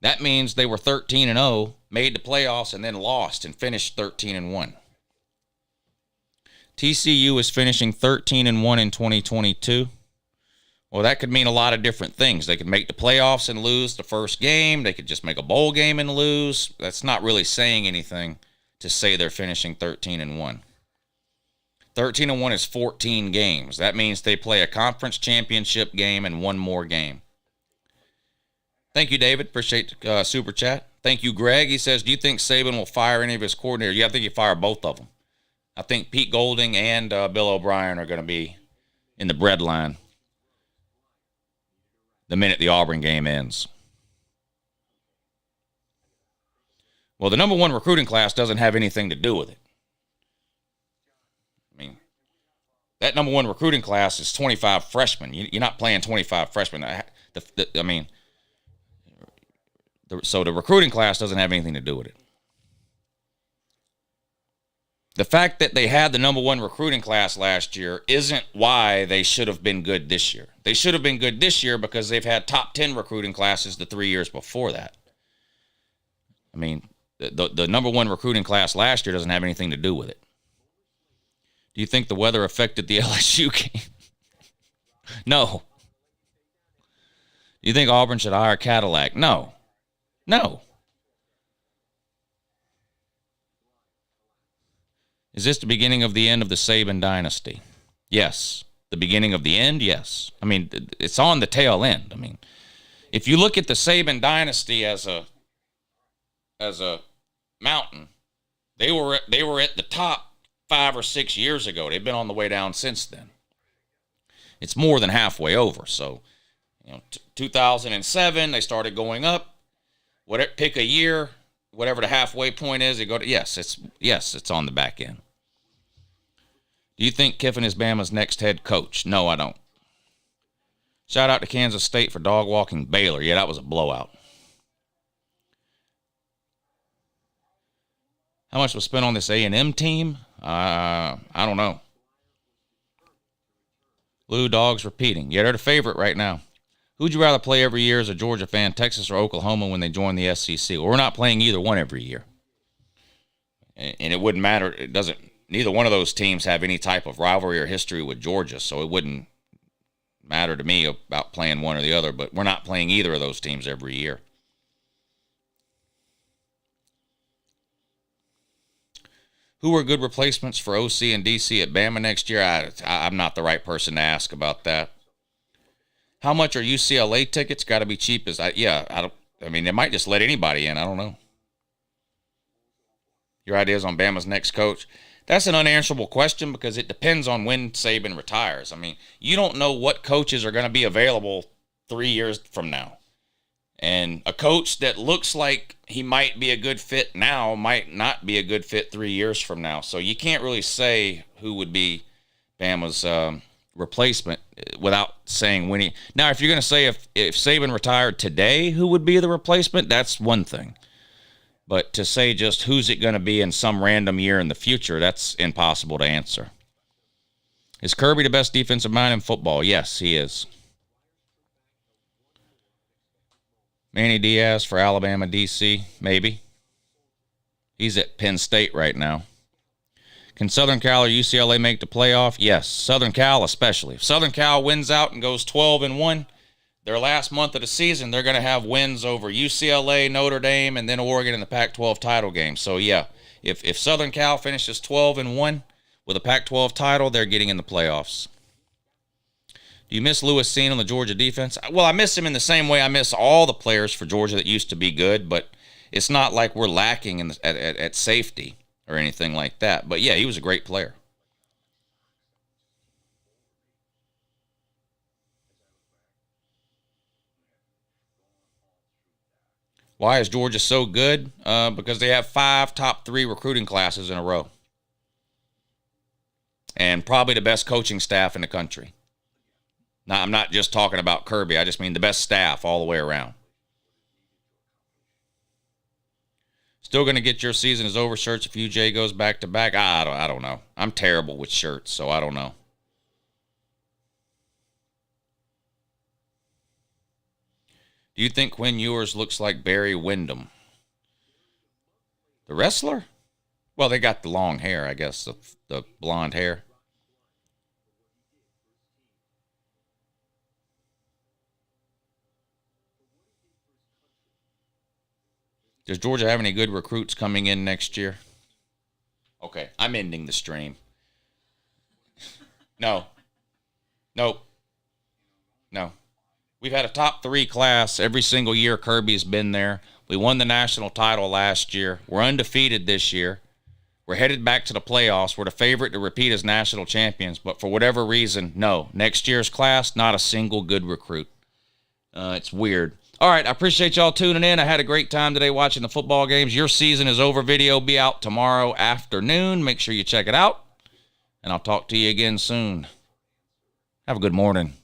That means they were 13-0, made the playoffs, and then lost and finished 13-1. TCU is finishing 13-1 in 2022. Well, that could mean a lot of different things. They could make the playoffs and lose the first game. They could just make a bowl game and lose. That's not really saying anything to say they're finishing 13-1. 13-1 is 14 games. That means they play a conference championship game and one more game. Thank you, David. Appreciate super chat. Thank you, Greg. He says, do you think Saban will fire any of his coordinators? Yeah, I think he'll fire both of them. I think Pete Golding and Bill O'Brien are going to be in the breadline the minute the Auburn game ends. Well, the number one recruiting class doesn't have anything to do with it. I mean, that number one recruiting class is 25 freshmen. You're not playing 25 freshmen. So the recruiting class doesn't have anything to do with it. The fact that they had the number one recruiting class last year isn't why they should have been good this year. They should have been good this year because they've had top 10 recruiting classes the 3 years before that. I mean, the number one recruiting class last year doesn't have anything to do with it. Do you think the weather affected the LSU game? No. Do you think Auburn should hire Cadillac? No. No. Is this the beginning of the end of the Saban dynasty? Yes. The beginning of the end? Yes. I mean, it's on the tail end. I mean, if you look at the Saban dynasty as a mountain, they were at the top 5 or 6 years ago. They've been on the way down since then. It's more than halfway over. So, 2007 they started going up. Pick a year, whatever the halfway point is, they go to it's on the back end. Do you think Kiffin is Bama's next head coach? No, I don't. Shout out to Kansas State for dog walking Baylor. Yeah, that was a blowout. How much was spent on this A&M team? I don't know. Lou Dogs repeating. Yeah, they're the favorite right now. Who'd you rather play every year as a Georgia fan, Texas or Oklahoma when they join the SEC? Well, we're not playing either one every year. And it wouldn't matter. Neither one of those teams have any type of rivalry or history with Georgia, so it wouldn't matter to me about playing one or the other, but we're not playing either of those teams every year. Who are good replacements for OC and DC at Bama next year? I'm not the right person to ask about that. How much are UCLA tickets? Got to be cheap as they might just let anybody in. I don't know. Your ideas on Bama's next coach? That's an unanswerable question because it depends on when Saban retires. I mean, you don't know what coaches are going to be available 3 years from now. And a coach that looks like he might be a good fit now might not be a good fit 3 years from now. So you can't really say who would be Bama's replacement without saying when he. Now, if you're going to say if Saban retired today, who would be the replacement, that's one thing. But to say just who's it going to be in some random year in the future, that's impossible to answer. Is Kirby the best defensive mind in football? Yes, he is. Manny Diaz for Alabama, DC, maybe. He's at Penn State right now. Can Southern Cal or UCLA make the playoff? Yes, Southern Cal especially. If Southern Cal wins out and goes 12-1, their last month of the season, they're going to have wins over UCLA, Notre Dame, and then Oregon in the Pac-12 title game. So, yeah, if Southern Cal finishes 12-1 with a Pac-12 title, they're getting in the playoffs. Do you miss Lewis Cine on the Georgia defense? Well, I miss him in the same way I miss all the players for Georgia that used to be good, but it's not like we're lacking at safety or anything like that. But, yeah, he was a great player. Why is Georgia so good? Because they have 5 top 3 recruiting classes in a row. And probably the best coaching staff in the country. Now, I'm not just talking about Kirby. I just mean the best staff all the way around. Still going to get your season is over shirts if UJ goes back to back? I don't know. I'm terrible with shirts, so I don't know. Do you think Quinn Ewers looks like Barry Windham? The wrestler? Well, they got the long hair, I guess, the blonde hair. Does Georgia have any good recruits coming in next year? Okay, I'm ending the stream. No. Nope. No. We've had a top 3 class every single year Kirby's been there. We won the national title last year. We're undefeated this year. We're headed back to the playoffs. We're the favorite to repeat as national champions. But for whatever reason, no. Next year's class, not a single good recruit. It's weird. All right, I appreciate y'all tuning in. I had a great time today watching the football games. Your season is over video will be out tomorrow afternoon. Make sure you check it out. And I'll talk to you again soon. Have a good morning.